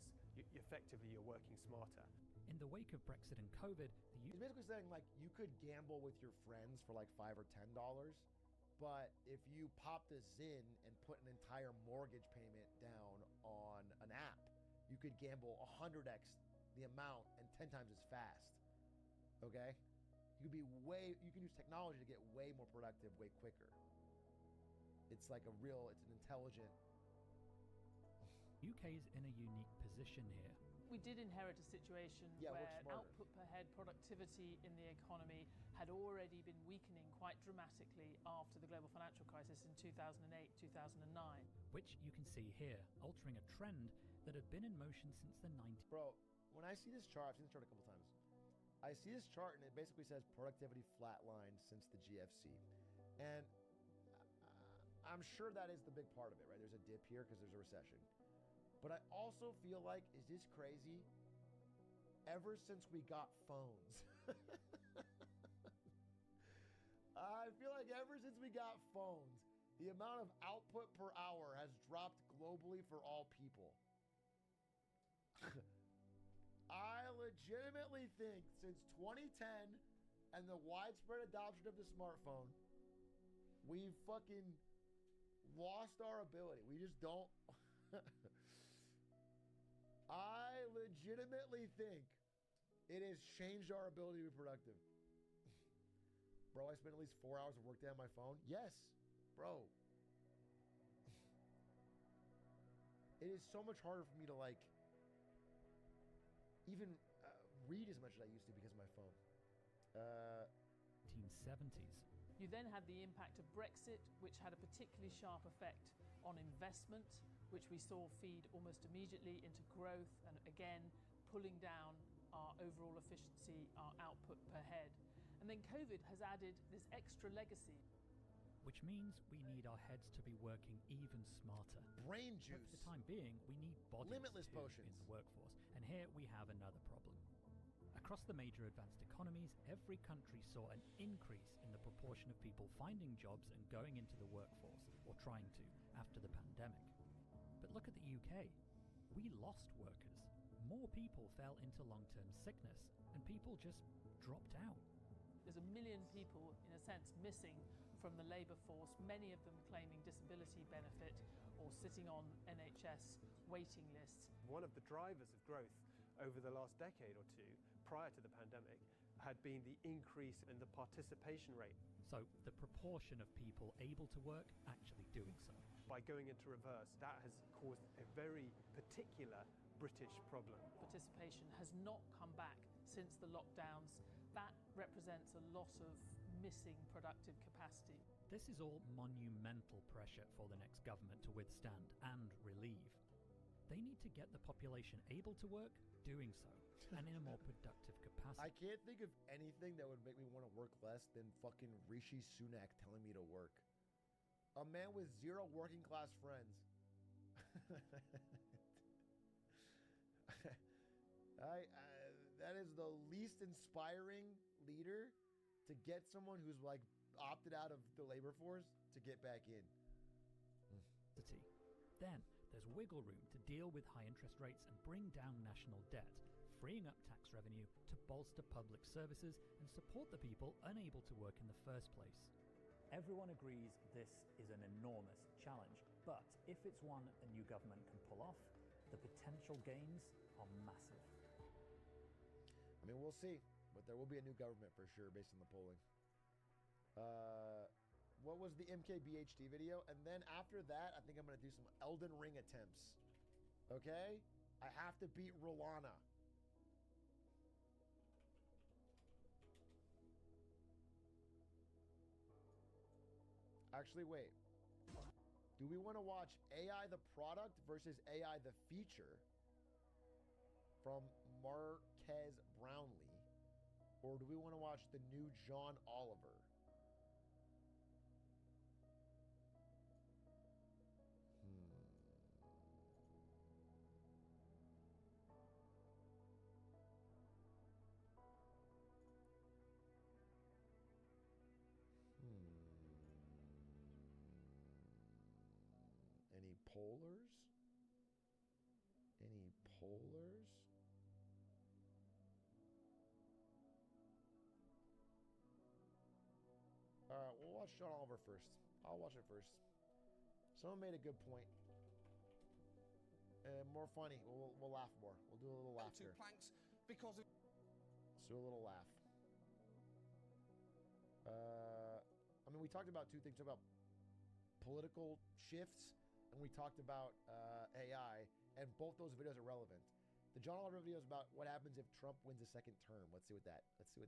effectively you're working smarter. In the wake of Brexit and COVID, He's basically saying, like, you could gamble with your friends for like $5 or $10, but if you popped a Zyn and put an entire mortgage payment down on an app, you could gamble 100x the amount and 10 times as fast. Okay? You can use technology to get way more productive way quicker. It's like it's an intelligent. UK's in a unique position here. We did inherit a situation where output per head productivity in the economy had already been weakening quite dramatically after the global financial crisis in 2008, 2009. Which you can see here, altering a trend that had been in motion since the 90s. Bro, when I see this chart, I've seen this chart a couple times. I see this chart and it basically says productivity flatlined since the GFC. And I'm sure that is the big part of it, right? There's a dip here because there's a recession. But I also feel like, is this crazy ever since we got phones. I feel like ever since we got phones, the amount of output per hour has dropped globally for all people. I legitimately think since 2010 and the widespread adoption of the smartphone, we've fucking lost our ability. We just don't. I legitimately think it has changed our ability to be productive. Bro, I spent at least 4 hours of work day on my phone. Yes, bro. It is so much harder for me to like even read as much as I used to because of my phone. 1970s. You then had the impact of Brexit, which had a particularly sharp effect on investment, which we saw feed almost immediately into growth and again pulling down our overall efficiency, our output per head. And then COVID has added this extra legacy. Which means we need our heads to be working even smarter. Brain juice. But for the time being, we need bodies Limitless too potions. in the workforce. And here we have another problem. Across the major advanced economies, every country saw an increase in the proportion of people finding jobs and going into the workforce, or trying to, after the pandemic. But look at the UK. We lost workers. More people fell into long-term sickness, and people just dropped out. There's 1 million people, in a sense, missing from the labour force, many of them claiming disability benefit or sitting on NHS waiting lists. One of the drivers of growth over the last decade or two, prior to the pandemic, had been the increase in the participation rate. So the proportion of people able to work actually doing so. By going into reverse, that has caused a very particular British problem. Participation has not come back since the lockdowns. That represents a lot of missing productive capacity. This is all monumental pressure for the next government to withstand and relieve. They need to get the population able to work doing so, and in a more productive capacity. I can't think of anything that would make me want to work less than fucking Rishi Sunak telling me to work. A man with 0 working class friends. That is the least inspiring leader to get someone who's like opted out of the labor force to get back in. Then there's wiggle room to deal with high interest rates and bring down national debt, freeing up tax revenue to bolster public services and support the people unable to work in the first place. Everyone agrees this is an enormous challenge, but if it's one a new government can pull off, the potential gains are massive. I mean, we'll see, but there will be a new government for sure based on the polling. What was the MKBHD video? And then after that, I think I'm going to do some Elden Ring attempts. Okay? I have to beat Rolana. Actually, wait. Do we want to watch AI the product versus AI the feature from Marquez Brownlee? Or do we want to watch the new John Oliver? Any pollers? Any pollers? All right, we'll watch John Oliver first. I'll watch it first. Someone made a good point. More funny. We'll laugh more. We'll do a little laughter. Planks because of... Let's do a little laugh. I mean, we talked about two things. About political shifts, and we talked about AI, and both those videos are relevant. The John Oliver video is about what happens if Trump wins a second term. Let's see what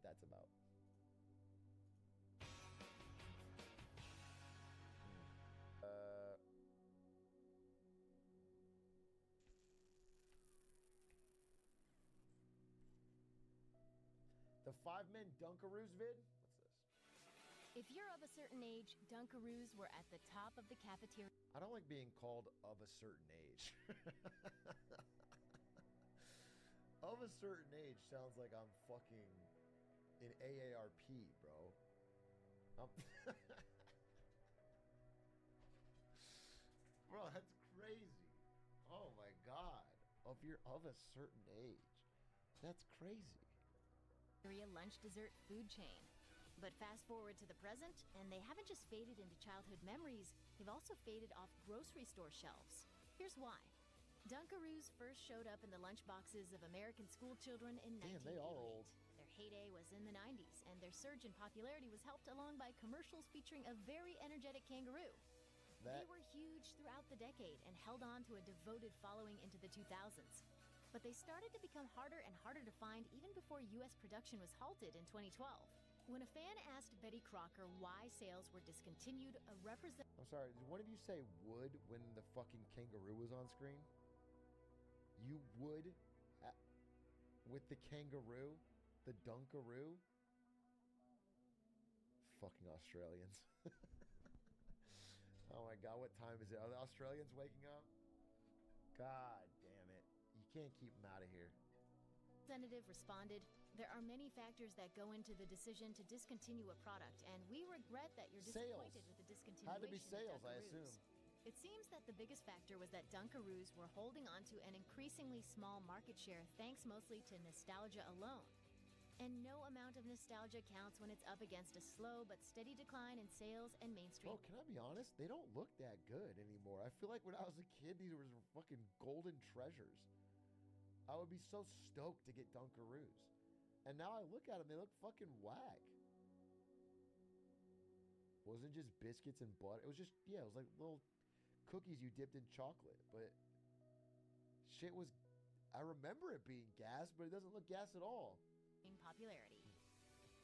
that's about. The 5-men Dunkaroos vid? What's this? If you're of a certain age, Dunkaroos were at the top of the cafeteria. I don't like being called of a certain age. of a certain age sounds like I'm fucking in AARP, bro. Bro, that's crazy. Oh my god. If you're of a certain age, that's crazy. Lunch dessert food chain. But fast forward to the present, and they haven't just faded into childhood memories, they've also faded off grocery store shelves. Here's why. Dunkaroos first showed up in the lunchboxes of American school children in 1988. They are old. Their heyday was in the 90s, and their surge in popularity was helped along by commercials featuring a very energetic kangaroo. They were huge throughout the decade and held on to a devoted following into the 2000s. But they started to become harder and harder to find even before U.S. production was halted in 2012. When a fan asked Betty Crocker why sales were discontinued, a representative... I'm sorry, did one of you say would when the fucking kangaroo was on screen? You would with the kangaroo? The Dunkaroo? Fucking Australians. Oh my god, what time is it? Are the Australians waking up? God damn it. You can't keep them out of here. Representative responded, "There are many factors that go into the decision to discontinue a product, and we regret that you're disappointed with the discontinuation Had to be sales, of I Dunkaroos." assume. It seems that the biggest factor was that Dunkaroos were holding on to an increasingly small market share thanks mostly to nostalgia alone. And no amount of nostalgia counts when it's up against a slow but steady decline in sales and mainstream. Bro, can I be honest? They don't look that good anymore. I feel like when I was a kid, these were fucking golden treasures. I would be so stoked to get Dunkaroos. And now I look at them, they look fucking whack. Wasn't just biscuits and butter. It was just, yeah, it was like little cookies you dipped in chocolate. But shit was, I remember it being gas, but it doesn't look gas at all. Popularity.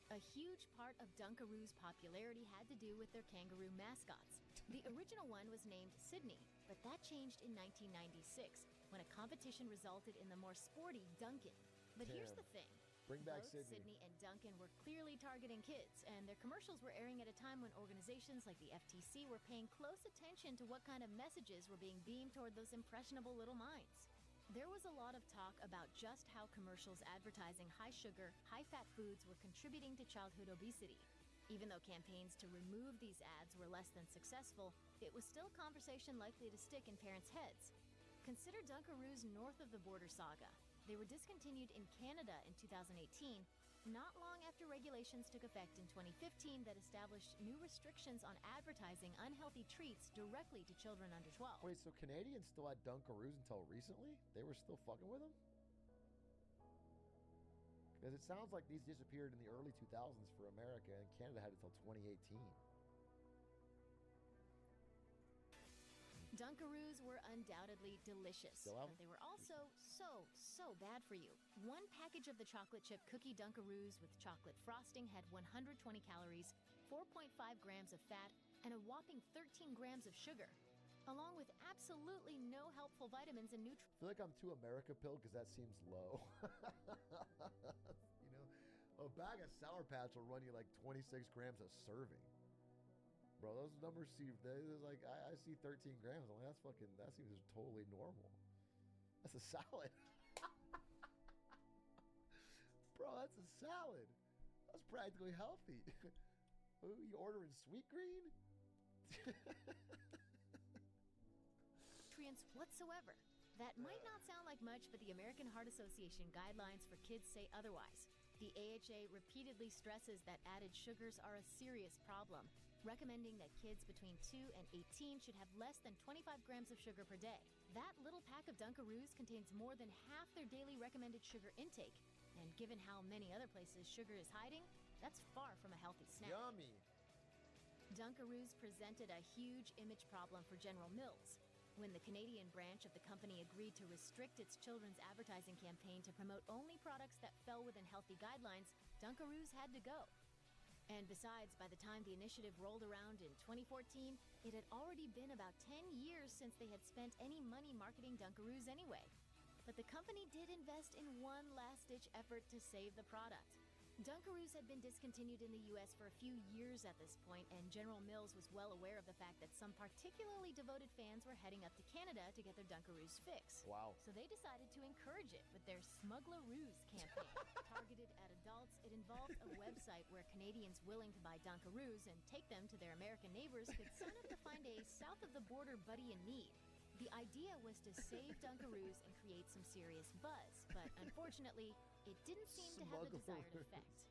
A huge part of Dunkaroos' popularity had to do with their kangaroo mascots. The original one was named Sydney, but that changed in 1996 when a competition resulted in the more sporty Duncan. But here's the thing. Bring back Both Sydney. and Duncan were clearly targeting kids, and their commercials were airing at a time when organizations like the FTC were paying close attention to what kind of messages were being beamed toward those impressionable little minds. There was a lot of talk about just how commercials advertising high-sugar, high-fat foods were contributing to childhood obesity. Even though campaigns to remove these ads were less than successful, it was still conversation likely to stick in parents' heads. Consider Dunkaroos' north of the border saga. They were discontinued in Canada in 2018, not long after regulations took effect in 2015 that established new restrictions on advertising unhealthy treats directly to children under 12. Wait, so Canadians still had Dunkaroos until recently? They were still fucking with them? Because it sounds like these disappeared in the early 2000s for America, and Canada had it until 2018. Dunkaroos were undoubtedly delicious, but they were also so bad for you. One package of the chocolate chip cookie Dunkaroos with chocolate frosting had 120 calories, 4.5 grams of fat, and a whopping 13 grams of sugar, along with absolutely no helpful vitamins and nutrients. I feel like I'm too America pilled because that seems low. You know, a bag of Sour Patch will run you like 26 grams a serving. Bro, those numbers like I see 13 grams. I'm like, that seems totally normal. That's a salad. Bro, that's a salad. That's practically healthy. Ooh, you ordering sweet green? Nutrients whatsoever. That might not sound like much, but the American Heart Association guidelines for kids say otherwise. The AHA repeatedly stresses that added sugars are a serious problem, recommending that kids between 2 and 18 should have less than 25 grams of sugar per day. That little pack of Dunkaroos contains more than half their daily recommended sugar intake, and given how many other places sugar is hiding, that's far from a healthy snack. Yummy! Dunkaroos presented a huge image problem for General Mills. When the Canadian branch of the company agreed to restrict its children's advertising campaign to promote only products that fell within healthy guidelines, Dunkaroos had to go. And besides, by the time the initiative rolled around in 2014, it had already been about 10 years since they had spent any money marketing Dunkaroos anyway. But the company did invest in one last-ditch effort to save the product. Dunkaroos had been discontinued in the U.S. for a few years at this point, and General Mills was well aware of the fact that some particularly devoted fans were heading up to Canada to get their Dunkaroos fix. Wow. So they decided to encourage it with their Smuggleroos campaign. Targeted at adults, it involved a website where Canadians willing to buy Dunkaroos and take them to their American neighbors could sign up to find a south-of-the-border buddy in need. The idea was to save Dunkaroos and create some serious buzz, but unfortunately, it didn't seem to have the desired effect.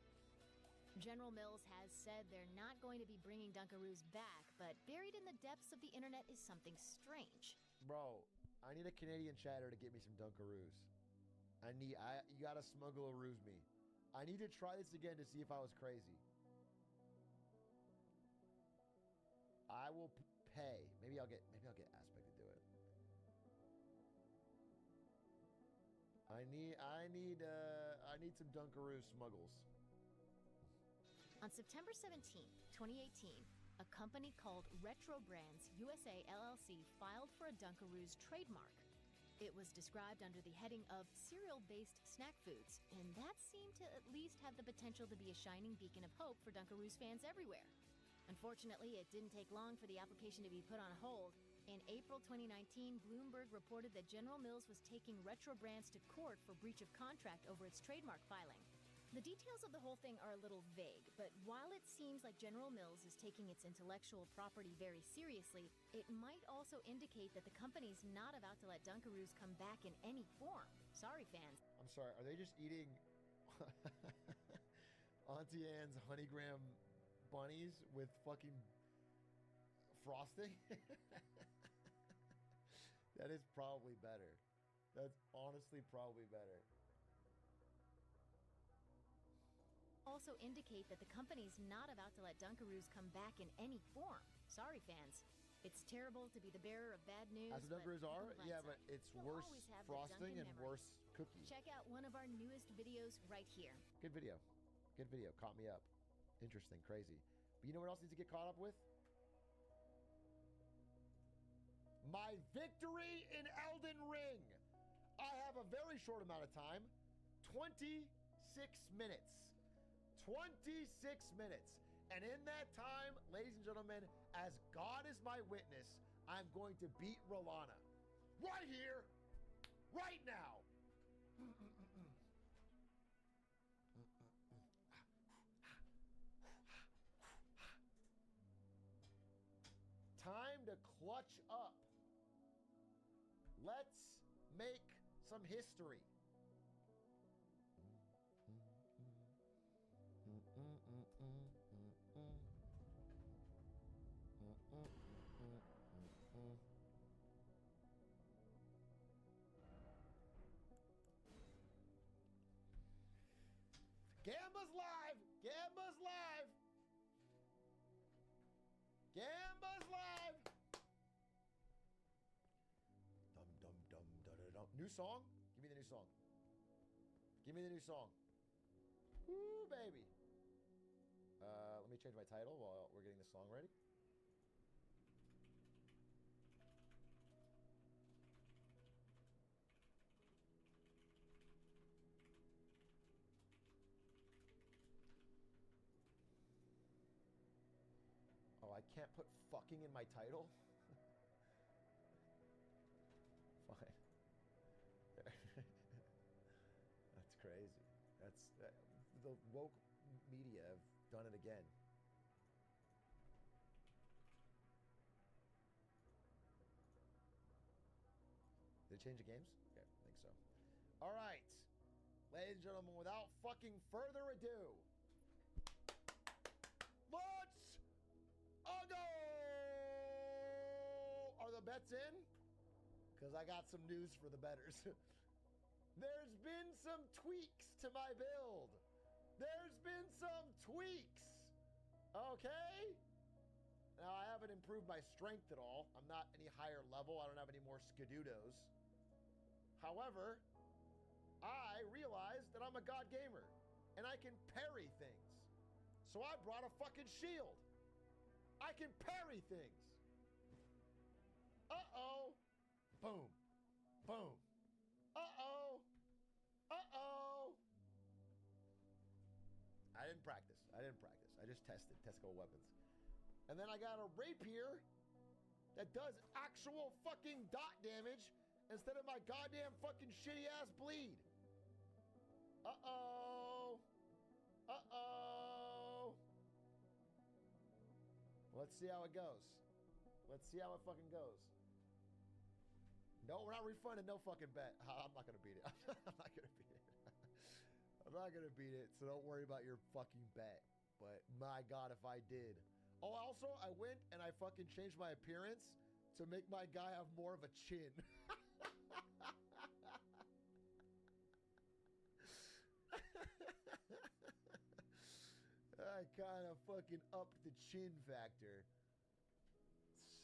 General Mills has said they're not going to be bringing Dunkaroos back, but buried in the depths of the internet is something strange. Bro, I need a Canadian chatter to get me some Dunkaroos. You gotta Smuggleroos me. I need to try this again to see if I was crazy. I will pay. Maybe I'll get Aspect to do it. I need some Dunkaroo smuggles. On September 17th, 2018, a company called Retro Brands USA LLC filed for a Dunkaroos trademark. It was described under the heading of cereal-based snack foods, and that seemed to at least have the potential to be a shining beacon of hope for Dunkaroos fans everywhere. Unfortunately, it didn't take long for the application to be put on hold. In April 2019, Bloomberg reported that General Mills was taking Retro Brands to court for breach of contract over its trademark filing. The details of the whole thing are a little vague, but while it seems like General Mills is taking its intellectual property very seriously, it might also indicate that the company's not about to let Dunkaroos come back in any form. Sorry, fans. I'm sorry, are they just eating Auntie Anne's honeygram bunnies with fucking frosting? That is probably better. That's honestly probably better. Also indicate that the company's not about to let Dunkaroos come back in any form. Sorry, fans. It's terrible to be the bearer of bad news. As the Dunkaroos are? Yeah, but it's worse frosting and worse cookies. Check out one of our newest videos right here. Good video. Good video. Caught me up. Interesting. Crazy. But you know what else needs to get caught up with? My victory in Elden Ring. I have a very short amount of time. 26 minutes. 26 minutes. And in that time, ladies and gentlemen, as God is my witness, I'm going to beat Rolana. Right here, right now. Time to clutch up. Let's make some history. Gamba's live! Gamba's live! Gamba's live! Dum dum dum da da dum. New song? Give me the new song. Give me the new song. Woo, baby. Let me change my title while we're getting the song ready. Oh, I can't put fucking in my title? Fine. That's crazy. The woke media have done it again. Did it change the games? Okay, I think so. All right. Ladies and gentlemen, without fucking further ado, let's go! Are the bets in? Because I got some news for the bettors. There's been some tweaks to my build. There's been some tweaks. Okay? Now, I haven't improved my strength at all. I'm not any higher level. I don't have any more skadoodles. However, I realized that I'm a god gamer, and I can parry things. So I brought a fucking shield. I can parry things. Uh-oh. Boom. Boom. Uh-oh. Uh-oh. didn't practice. I just tested testicle weapons. And then I got a rapier that does actual fucking dot damage instead of my goddamn fucking shitty ass bleed. Uh-oh. Uh-oh. Let's see how it goes. Let's see how it fucking goes. No, we're not refunding no fucking bet. I'm not gonna beat it. I'm not gonna beat it. I'm not gonna beat it, so don't worry about your fucking bet. But my God, if I did. Oh, also, I went and I fucking changed my appearance to make my guy have more of a chin. I kind of fucking upped the chin factor.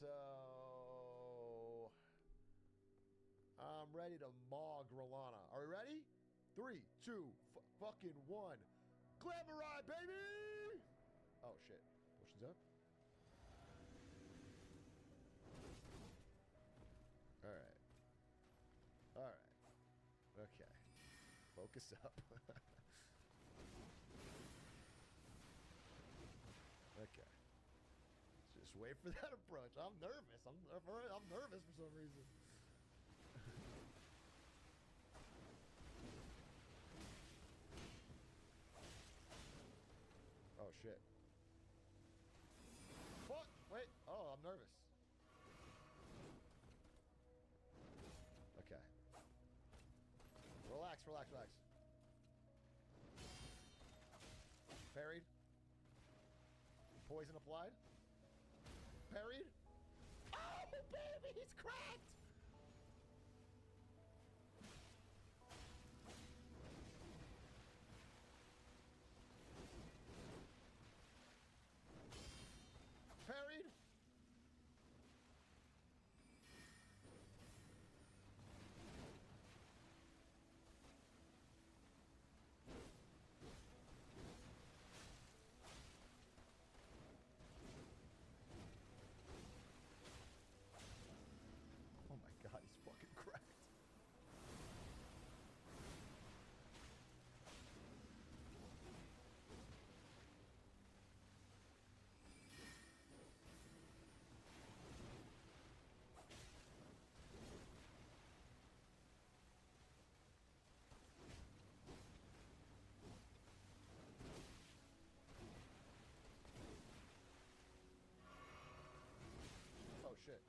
So I'm ready to maul Grillana. Are we ready? 3, 2, fucking 1. Glamour Eye, baby! Oh shit. Potions up. Alright. Alright. Okay. Focus up. Okay. Just wait for that approach. I'm nervous. I'm nervous for some reason. Oh shit. What? Wait. Oh, I'm nervous. Okay. Relax, relax, relax. Parried. Poison applied. Parried. Oh, baby, he's cracked! Parried. Oh my God, he's fucking cracked. Oh shit.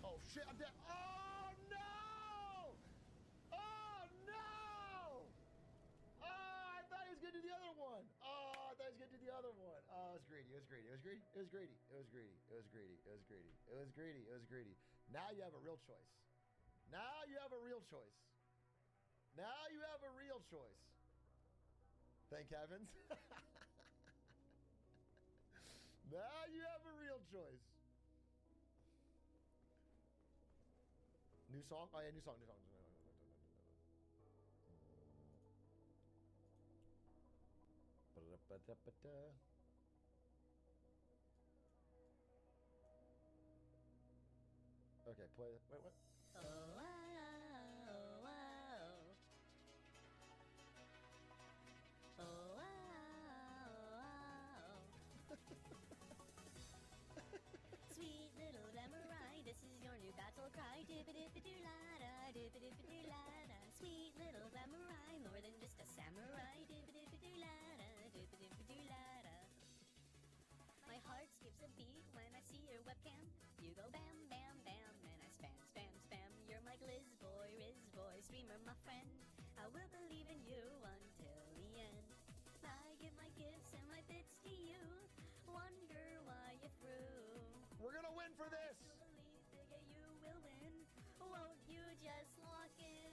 Oh shit, I'm dead. Oh no! Oh no! Oh, I thought he was gonna do the other one. Oh, I thought he was gonna do the other one. Oh, it was greedy. It was greedy. It was greedy. It was greedy. It was greedy. It was greedy. It was greedy. It was greedy. It was greedy. Now you have a real choice. Now you have a real choice. Now you have a real choice. Thank heavens. Now you have a real choice. New song? Oh yeah, new song, new song. Okay, play it. Wait, what? Oh, wow, oh, wow. Oh, wow, wow. Sweet little samurai, this is your new battle cry. Dip-a-dip-a-doo-la-da, dip-a-dip-a-doo-la-da. Sweet little samurai, more than just a samurai. Dip-a-dip-a-doo-la-da, dip-a-dip-a-doo-la-da. My heart skips a beat when I see your webcam. You go bam, bam, bam, and I spam, spam, spam. You're my Gliz boy, streamer, my friend. I will believe in you until the end. I give my gifts and my bits to you. Wonder why you're through. We're gonna win for this! Believe that you will win. Won't you just lock in?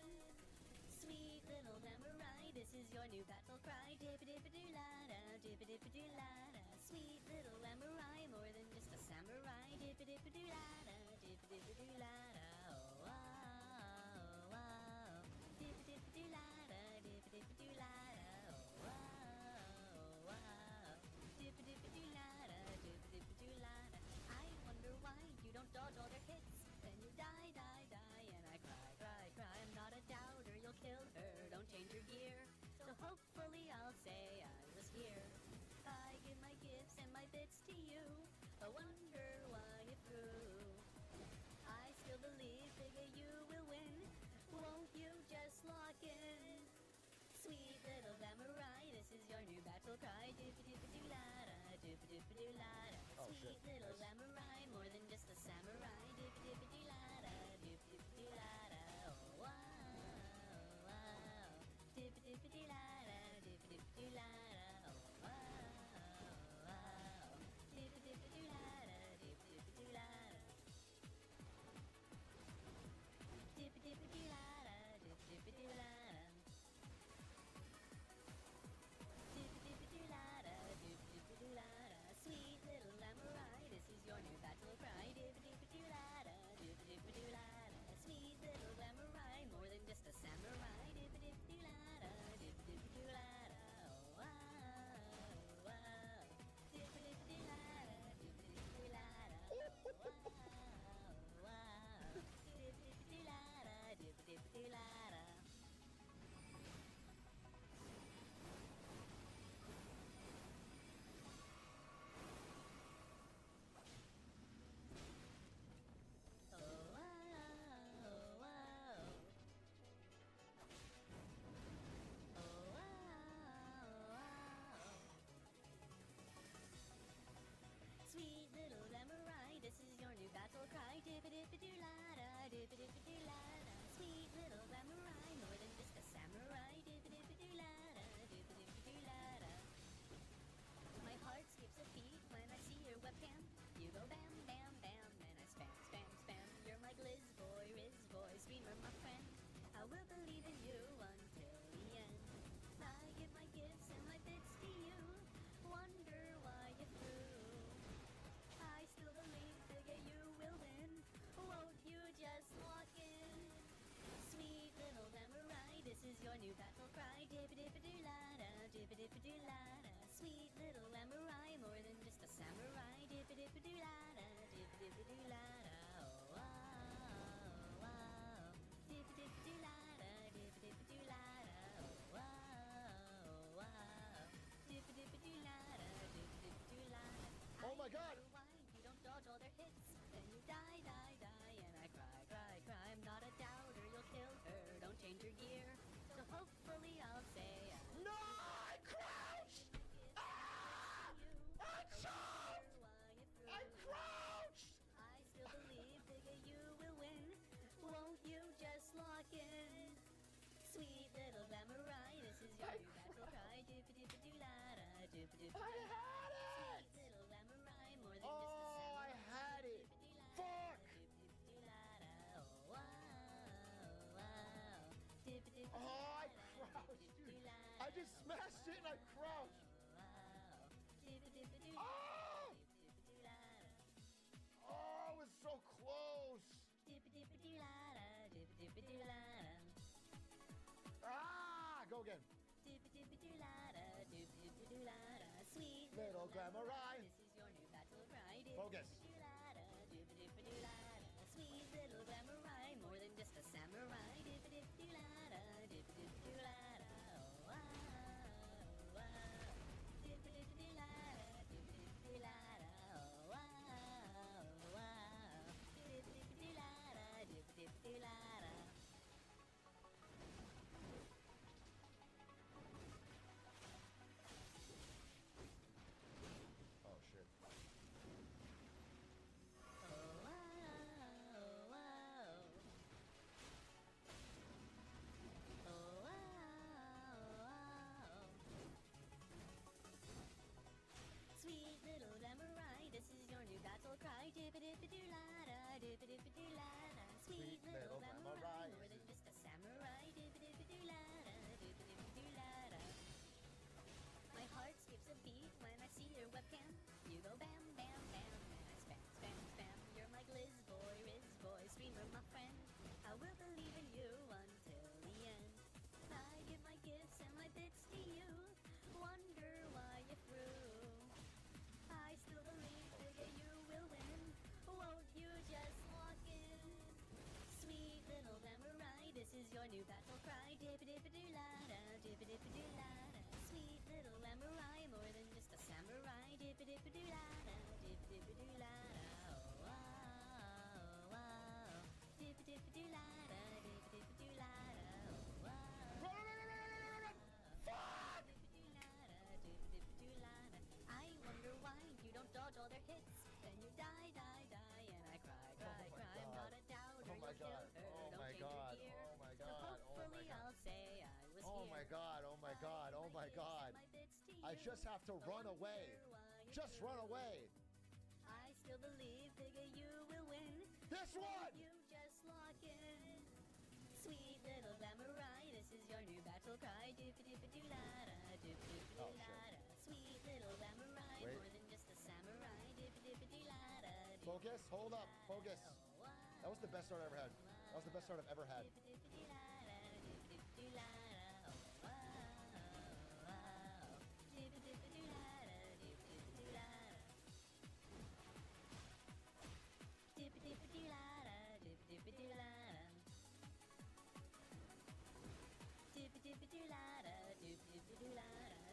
Sweet little samurai, this is your new battle cry. Dip-a-dip-a-doo-la-da, dip-a-dip-a-doo-la-da. Sweet little samurai, more than just a samurai. Dip-a-dip-a-doo-la-da, dip-a-dip-a-doo-la-da. Oh, wow, oh, wow. Dip-a-dip-a-doo-la-da, dip-a-dip-a-doo-la-da. Oh, wow, oh, wow. Dip-a-dip-a-doo-la-da. little samurai, this is your new battle cry. Doop-a-doop-a-doo-la-da, doop-a-doop-a-doo-la-da. Oh, Sweet shit. little Nice. samurai, more than just a samurai. Doop-a-doop-a-doo-la-da, doop-a-doop-a-doo-la-da. Oh, wow, wow. Doop-a-doop-a-doo-la-da, doop-a-doop-a-doo-la-da. Oh, wow, wow. Doop-a-doop-a-doo-la-da, doop-a-doop-a-doo-la-da. Doop-a-doop-a-doo-la-da, doop-a-doop-a-doo-la-da. Doop-a-doop-a-doo-la-da, doop-a-doop-a-doo-la-da. Sweet little samurai, this is your new battle cry. Doop-a-doop-a-doo-la-da, doop-a-doop-a-doo-la-da. Sweet little samurai, more than just a samurai. Doop-a-doop-a-doo-la-da, doop-a-doop-a-doo-la-da. Oh, wow, wow. Doop-a-doop-a-doo-la-da, doop-a-doop-a-doo-la-da. Oh, wow, wow. Doop-a-doop-a-doo-la-da, doop-a-doop-a-doo-la-da. Oh, wow, wow. Oh, wow, wow. Sweet little samurai, this is your new battle cry. Doop-a-doop-a-doo-la-da, doop-a-doop-a-doo-la-da. Sweet little samurai, more than just a samurai. Doop-a-doop-a-doo-la-da, doop-a-doop-a-doo-la-da. My heart skips a beat when I see your webcam. You go bam, bam, bam, and I spam, spam, spam. You're my glizz boy, Riz boy, streamer, my friend. I will believe in you until the end. I give my gifts and my bits to you. Wonder why you threw. I still believe that you will win. Won't you just walk in? Sweet little samurai, this is your new battle cry. Dip-a-dip-a-doo-la-da, dip-a-dip-a-doo-la-da. Sweet little samurai, more than just a samurai. Dip-a-dip-a-doo-la-da, dip-a-dip-a-doo-la-da. Oh, wow, wow. Dip-a-dip-a-doo-la-da, dip-a-dip-a-doo-la-da. Oh, wow, wow. Dip-a-dip-a-doo-la-da, dip-a-dip-a-doo-la-da. Oh my God! I wonder why you don't dodge all their hits. Then you die, die, die, and I cry, cry, cry. I'm not a doubter, you'll kill her. Don't change your gear. So hopefully I'll say No! I crouched! Ah! I jumped! I crouched! I still believe that you will win. Won't you just lock in? Sweet little samurai, this is your new battle cry. Doop-a-doop-a-doo-la-da, doop-a-doop-a-doo-la-da. I had it! Sweet little samurai, more than Oh, just a samurai. I had it! Fuck! Doop-a-doop-a-doo-la-da. Oh, wow, wow. Doop-a-doop-a-doo-la-da, Oh, I crouched, dude. I just smashed it and I crouched. wow. Doop-a-doop-a-doo-la-da, Oh! doop-a-doop-a-doo-la-da. Oh, it was so close. Doop-a-doop-a-doo-la-da, doop-a-doop-a-doo-la-da. Ah! Go again. Doop-a-doop-a-doo-la-da, doop-a-doop-a-doo-la-da. Sweet Little samurai. this is your new battle cry. Focus. Doop-a-doop-a-doo-la-da, doop-a-doop-a-doo-la-da. Sweet little samurai, more than just a samurai. Doop-a-doop-a-doo-la-da, doop-a-doop-a-doo-la-da. Oh, wow, wow. Doop-a-doop-a-doo-la-da, doop-a-doop-a-doo-la-da. Oh, wow, wow. Doop-a-doop-a-doo-la-da, doop-a-doop-a-doo-la-da. Oh, shit. Oh, wow, wow. Oh, wow, wow. Sweet little samurai, this is your new battle cry. Dip-a-dip-a-doo-la-da, dip-a-dip-a-doo-la-da. Sweet little samurai, more than just a samurai. Dip-a-dip-a-doo-la-da, dip-a-dip-a-doo-la-da. My heart skips a beat when I see your webcam. You go bam, bam, bam, and I spam, spam, spam. You're my glizz boy, Riz boy, streamer, my friend. I will believe in you until the end. I give my gifts and my bits to you. Wonder why you threw. I still believe that you will win. Won't you just walk in? my god, oh my god, oh my god. I just have to run away. Just run away. I still believe, Bigger, you will win. This one! You just lock in. Sweet little Glamorai, this is your new battle cry. Doop-a-doop-a-doo-la-da, doop-a-doop-a-doo-la-da. Sweet little Glamorai, Wait. more than just a samurai. Doop-a-doop-a-doo-la-da. Focus, hold up, focus. That was the best start I ever had. That was the best start I've ever had.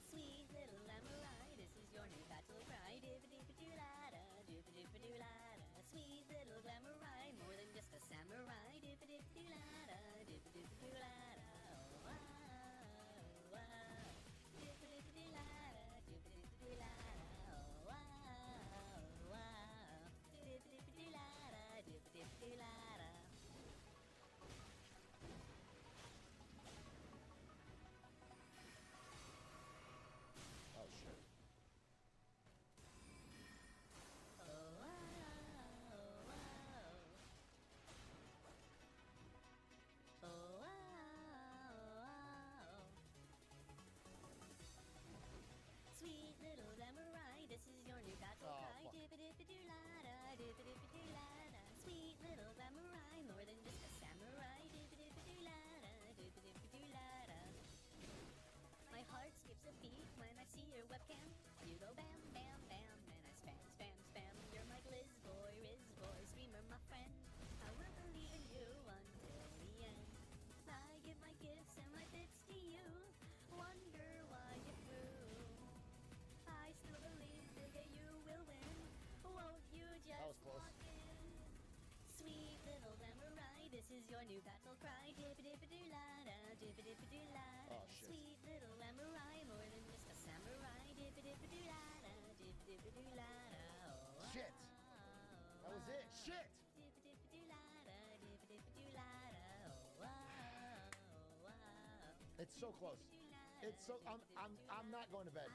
Sweet little Glamorai, this is your new battle cry. Dip-a-dip-a-doo-la-da, dip-a-dip-a-doo-la-da. Sweet little Glamorai, more than just a samurai. Dip-a-dip-a-doo-la-da, dip-a-dip-a-doo-la-da. Oh, wow, wow. Dip-a-dip-a-doo-la-da, dip-a-dip-a-doo-la-da. Oh, wow, wow. Dip-a-dip-a-doo-la-da, dip-a-dip-a-doo-la-da. Oh shit. Sweet little Glamorai, this is your new battle Oh, cry. fuck. Dip-a-dip-a-doo-la-da, dip-a-dip-a-doo-la-da. Sweet little Glamorai, more than just a samurai. Dip-a-dip-a-doo-la-da, dip-a-dip-a-doo-la-da. My heart skips a beat when I see your webcam. You go bam, bam, bam, and I spam, spam, spam. You're my Riz boy, streamer, my friend. I will believe in you until the end. I give my gifts and my bits to you. Wonder why you're through. I still believe, Bigger, you will win. Won't you just That was close. walk in? Sweet little Glamorai, this is your new battle cry. Dip-a-dip-a-doo-la-da, dip-a-dip-a-doo-la-da. Oh, shit. Sweet little Glamorai, more than just a samurai. Dip-a-dip-a-doo-la-da, dip-a-dip-a-doo-la-da. Oh, Shit. That was it. Shit. Dip-a-dip-a-doo-la-da, dip-a-dip-a-doo-la-da. Oh, wow, wow. It's so close. It's so I'm not going to bed.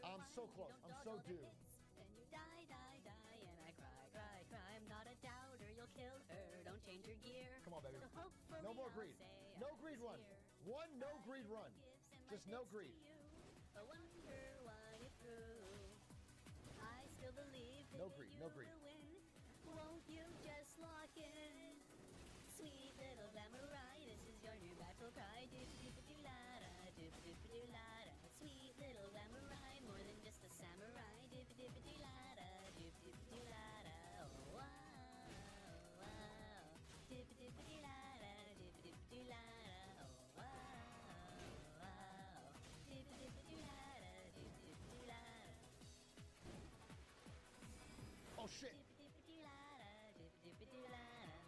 I'm so close. I'm so due. Then you die, die, die, and I cry, cry, cry. I'm not a doubter, you'll kill her. Don't change your gear. Come on, baby. So hopefully No more I'll greed. say No I greed was run. here. One no greed run. Just no greed. I wonder why you're through. I still believe that No greed, you no greed. will win. Won't you just lock in? Sweet little Glamorai, this is your new battle cry. Dip-a-dip-a-doo-la-da, dip-a-dip-a-doo-la-da. Sweet little Glamorai, more than just a samurai. Dip-a-dip-a-doo-la-da, dip-a-dip-a-doo-la-da. Oh, wow, wow. Dip-a-dip-a-doo-la-da, dip-a-dip-a-doo-la-da. Oh, wow, wow. Dip-a-dip-a-doo-la-da, dip-a-dip-a-doo-la-da. Oh shit. Dip-a-dip-a-doo-la-da, dip-a-dip-a-doo-la-da.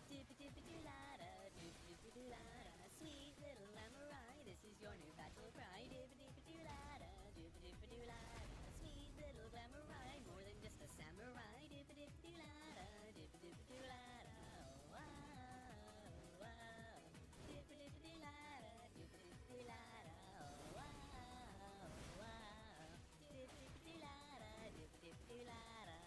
Dip-a-dip-a-doo-la-da, dip-a-dip-a-doo-la-da. Sweet little Glamorai, this is your new battle cry. Dip-a-dip-a-doo-la-da, dip-a-dip-a-doo-la-da. Sweet little Glamorai, more than just a samurai. Dip-a-dip-a-doo-la-da, dip-a-dip-a-doo-la-da. Oh, wow, wow. Dip-a-dip-a-doo-la-da, dip-a-dip-a-doo-la-da. Oh, wow, wow. Dip-a-dip-a-doo-la-da, dip-a-dip-a-doo-la-da.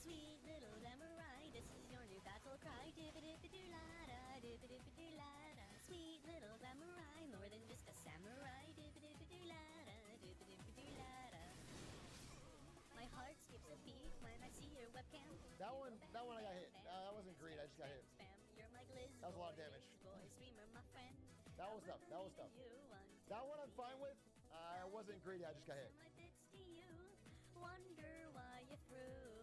Sweet little Glamorai, this is your new battle cry. Dip-a-dip-a-doo-la-da, dip-a-dip-a-doo-la-da. Sweet little Glamorai, more than just a samurai. Dip-a-dip-a-doo-la-da, dip-a-dip-a-doo-la-da. My heart skips a beat when I see your webcam. That one I got hit. That wasn't greed. I just got hit. Spam, you're my Gliz That was a lot of damage. boy, streamer, my friend. That was tough. That was tough. That one I'm fine with. I wasn't greedy. I just got hit. My bits to you, wonder why you're through.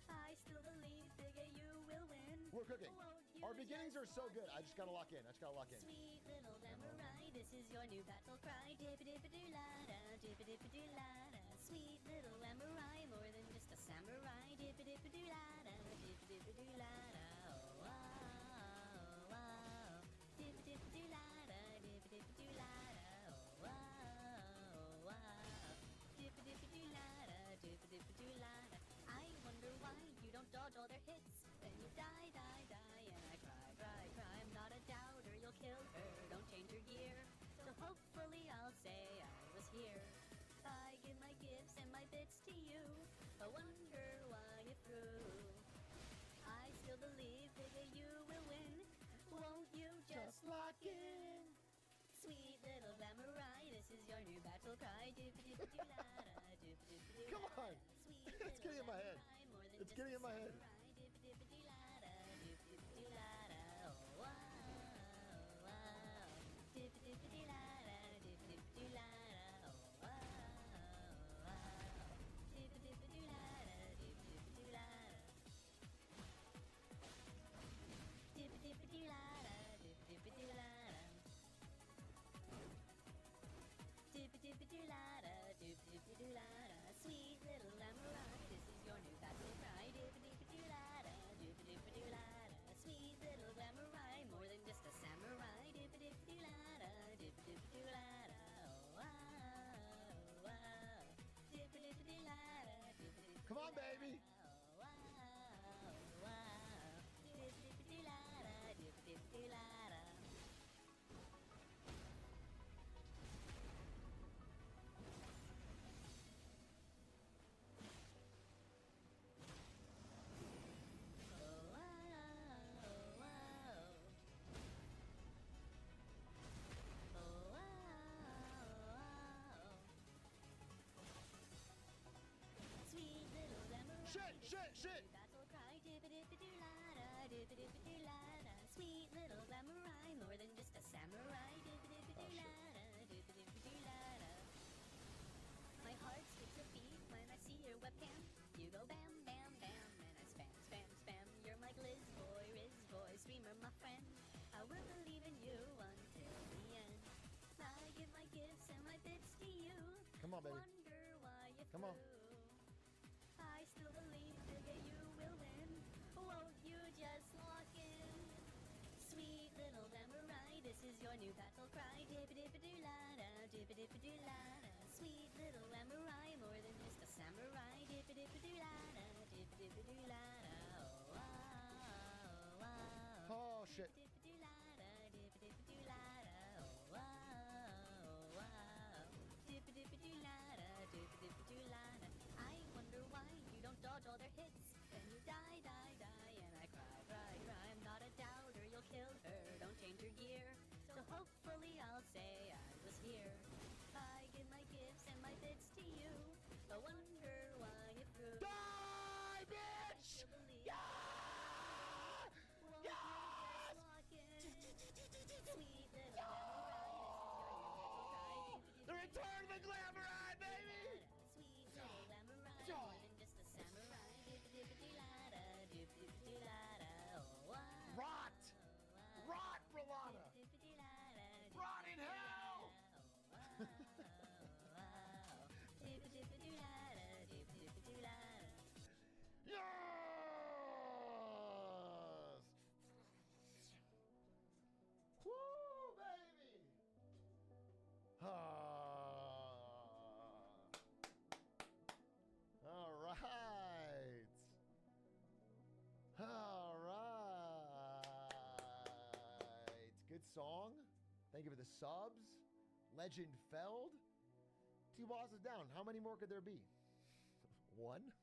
I still believe, Bigger, you will win. We're cooking. Won't you Our beginnings are so good. I just gotta lock in. Sweet little Glamorai, this is your new battle cry. Dip-a-dip-a-doo-la-da, dip-a-dip-a-doo-la-da. Sweet little Glamorai, more than samurai. Dip-a-dip-a-doo-la-da, dip-a-dip-a-doo-la-da. Oh, wow, wow. Dip-a-dip-a-doo-la-da, dip-a-dip-a-doo-la-da. Oh, wow, wow. Dip-a-dip-a-doo-la-da, dip-a-dip-a-doo-la-da. I wonder why you don't dodge all their hits. Then you die, die, die, and I cry, cry, cry. I'm not a doubter, you'll kill her. Don't change her gear. So hopefully I'll say I was here. I give my gifts and my bits to you. I wonder why you're through. I still believe that you will win. Won't you just lock in? Sweet little samurai, this is your new battle cry. Dip-a-dip-a-doo-la-da, dip-a-dip-a-doo-la-da. Come on. It's getting in my head. It's getting in my head. Dip-a-dip-a-doo-la-da, dip-a-dip-a-doo-la-da. Oh, wow, wow. Dip-a-dip-a-doo-la-da, dip-a-dip-a-doo-la-da. Oh, wow, wow. Dip-a-dip-a-doo-la-da, dip-a-dip-a-doo-la-da. Dip-a-dip-a-doo-la-da, dip-a-dip-a-doo-la-da. Dip-a-dip-a-doo-la-da, dip-a-dip-a-doo-la-da. Sweet little samurai, this is your new battle cry. Dip-a-dip-a-doo-la-da, dip-a-dip-a-doo-la-da. Sweet little samurai, more than just a samurai. Dip-a-dip-a-doo-la-da, dip-a-dip-a-doo-la-da. Oh, wow, wow. Dip-a-dip-a-doo-la-da, dip-a-dip-a-doo-la-da. Come on, baby. Oh, wow, wow. Dip-a-dip-a-doo-la-da, dip-a-dip-a-doo-la-da. Shit! Battle cry, dip-a-dip-a-doo-la-da, dip-a-dip-a-doo-la-da. Sweet little samurai, more than just a samurai. Dip-a-dip-a-doo-la-da, dip-a-dip-a-doo-la-da. My heart skips a beat when I see your webcam. You go bam, bam, bam, and I spam, spam, spam. You're my Riz boy, streamer, my friend. I will believe in you until the end. I give my gifts and my bits to you. Come on, baby. Wonder why you Come on. I still believe that you will win. Won't you just lock in? Sweet little samurai, this is your new battle cry. Dip-a-dip-a-doo-la-da, dip-a-dip-a-doo-la-da. Sweet little samurai, more than just a samurai. Dip-a-dip-a-doo-la-da, dip-a-dip-a-doo-la-da. Oh, wow, wow. Oh, shit. Dip-a-dip-a-doo-la-da, dip-a-dip-a-doo-la-da. Oh, wow, wow. Dip-a-dip-a-doo-la-da, dip-a-dip-a-doo-la-da. I wonder why you don't dodge all their hits. Then you die, die, die, and I cry, cry, cry. I'm not a doubter, you'll kill her. Don't change her gear. So hopefully I'll say I was here. I give my gifts and my bits to you. I wonder why you're through. Die, bitch! Yeah! Won't you just lock in? Sweet little samurai, this is your new battle cry. The return of the glamour eye, baby! Sweet little samurai, more than just a samurai. Dip-a-dip-a-doo-la-da, dip-a-dip-a-doo-la-da. Oh, wow. Rot! Rot, Bravada! Dip-a-dip-a-doo-la-da, Rot in hell! wow. Dip-a-dip-a-doo-la-da, dip-a-dip-a-doo-la-da. Yes! Woo, baby! All right. All right. Good song. Thank you for the subs. Legend Feld. Two bosses down. How many more could there be? One?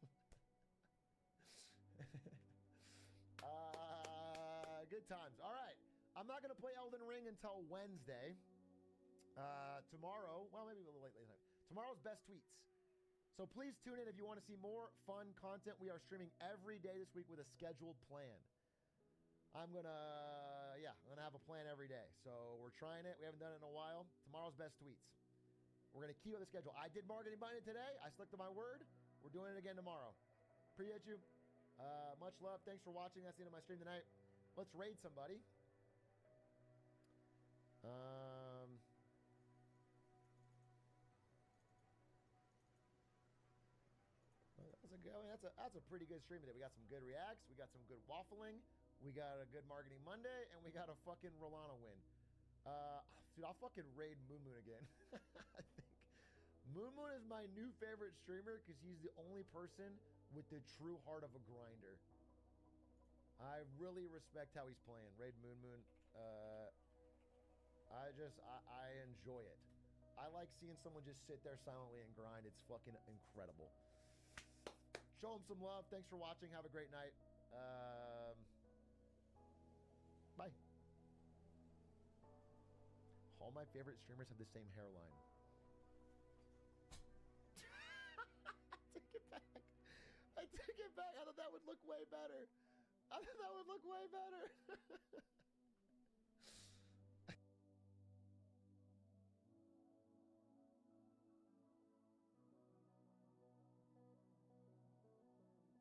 Good times. All right. I'm not going to play Elden Ring until Wednesday. Tomorrow, well, maybe a little late tonight. Tomorrow's best tweets. So please tune in if you want to see more fun content. We are streaming every day this week with a scheduled plan. I'm going to have a plan every day. So we're trying it. We haven't done it in a while. Tomorrow's best tweets. We're going to keep with the schedule. I did marketing button today. I stuck to my word. We're doing it again tomorrow. Appreciate you. Much love. Thanks for watching. That's the end of my stream tonight. Let's raid somebody. That was a that's a pretty good stream today. We got some good reacts, we got some good waffling, we got a good Marketing Monday, and we got a fucking Rolana win. Dude, I'll fucking raid Moon Moon again. I think Moon Moon is my new favorite streamer because he's the only person with the true heart of a grinder. I really respect how he's playing. Raid Moon Moon. I enjoy it. I like seeing someone just sit there silently and grind. It's fucking incredible. Show him some love. Thanks for watching. Have a great night. Bye. All my favorite streamers have the same hairline. I take it back. I take it back. I thought that would look way better.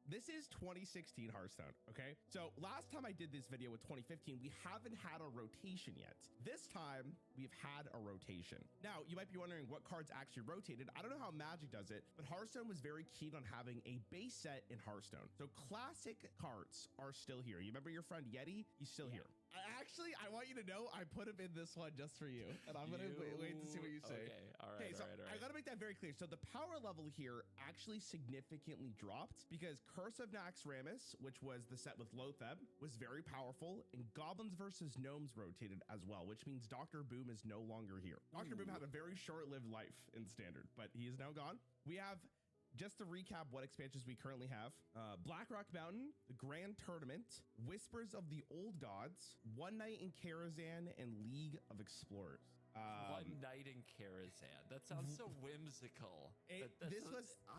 This is 2016 Hearthstone, okay? So last time I did this video with 2015, we haven't had a rotation yet. This time, we've had a rotation. Now, you might be wondering what cards actually rotated. I don't know how Magic does it, but Hearthstone was very keen on having a base set in Hearthstone. So classic cards are still here. You remember your friend Yeti? He's still here. I want you to know I put him in this one just for you, and I'm gonna wait to see what you say. Okay, all right. I gotta make that very clear. So the power level here actually significantly dropped because Curse of Naxxramas, which was the set with Lotheb, was very powerful, and Goblins versus Gnomes rotated as well, which means Dr. Boom is no longer here. Dr. Boom had a very short-lived life in Standard, but he is now gone. We have, just to recap what expansions we currently have, Blackrock Mountain, the Grand Tournament, Whispers of the Old Gods, One Night in Karazhan, and League of Explorers. One Night in Karazhan. That sounds so whimsical.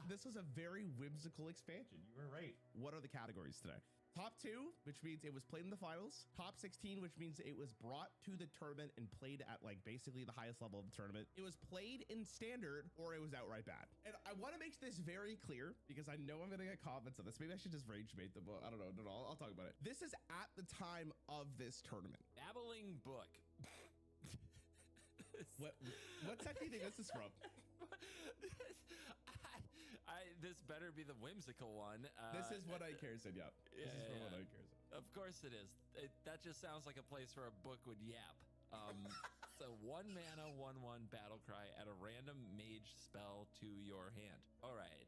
This was a very whimsical expansion. You were right. What are the categories today? Top 2, which means it was played in the finals. Top 16, which means it was brought to the tournament and played at like basically the highest level of the tournament. It was played in Standard, or it was outright bad. And I want to make this very clear because I know I'm going to get comments on this. Maybe I should just rage bait them. I don't know. No, I'll talk about it. This is at the time of this tournament. Babbling Book. What set do you think this is from? This better be the whimsical one. This is One Night in Karazhan, yeah. This is from One Night in Karazhan. Of course it is. That just sounds like a place where a book would yap. So 1 mana, 1/1 battle cry, add a random mage spell to your hand. All right.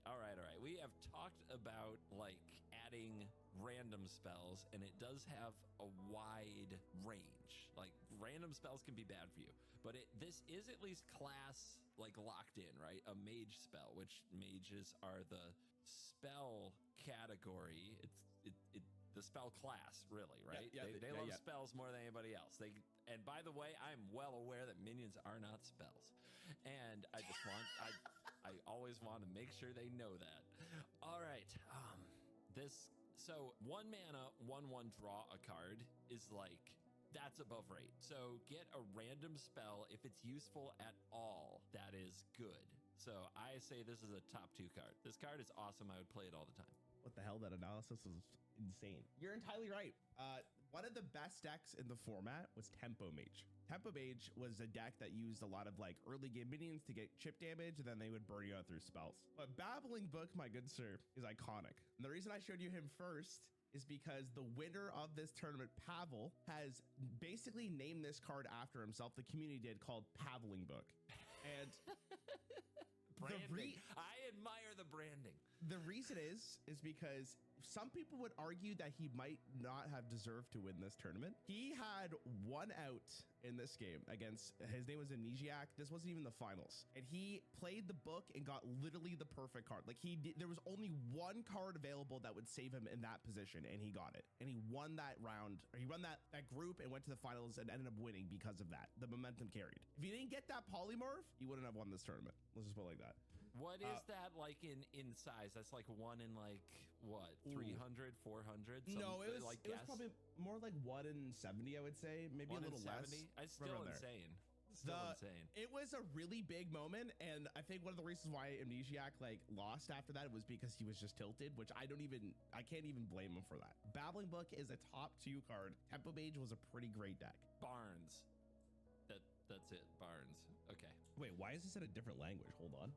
We have talked about like adding random spells, and it does have a wide range. Like random spells can be bad for you, but this is at least class like locked in, right? A mage spell, which mages are the spell category. It's the spell class, really, right? They love spells more than anybody else. And by the way, I'm well aware that minions are not spells, and I always want to make sure they know that. All right, so 1 mana, 1/1 draw a card is like, that's above rate. So get a random spell if it's useful at all. That is good. So I say this is a top 2 card. This card is awesome. I would play it all the time. What the hell? That analysis was insane. You're entirely right. One of the best decks in the format was Tempo Mage. Tempo Mage was a deck that used a lot of like early game minions to get chip damage, and then they would burn you out through spells. But Babbling Book, my good sir, is iconic. And the reason I showed you him first is because the winner of this tournament, Pavel, has basically named this card after himself. The community did, called Paveling Book. And branding. I admire the branding. The reason is because some people would argue that he might not have deserved to win this tournament. He had 1 out in this game against, his name was Amnesiac. This wasn't even the finals. And he played the book and got literally the perfect card. Like there was only 1 card available that would save him in that position, and he got it. And he won that round, or he won that group and went to the finals and ended up winning because of that. The momentum carried. If he didn't get that polymorph, he wouldn't have won this tournament. Let's just put it like that. What is that like in size? That's like 1 in like what, 300, 400? No, it was probably more like 1 in 70, I would say. Maybe a little less. It's still insane. Insane. It was a really big moment, and I think one of the reasons why Amnesiac like lost after that was because he was just tilted, which I can't even blame him for that. Babbling Book is a top 2 card. Tempo Mage was a pretty great deck. Barnes. That's it. Barnes. Okay. Wait, why is this in a different language? Hold on.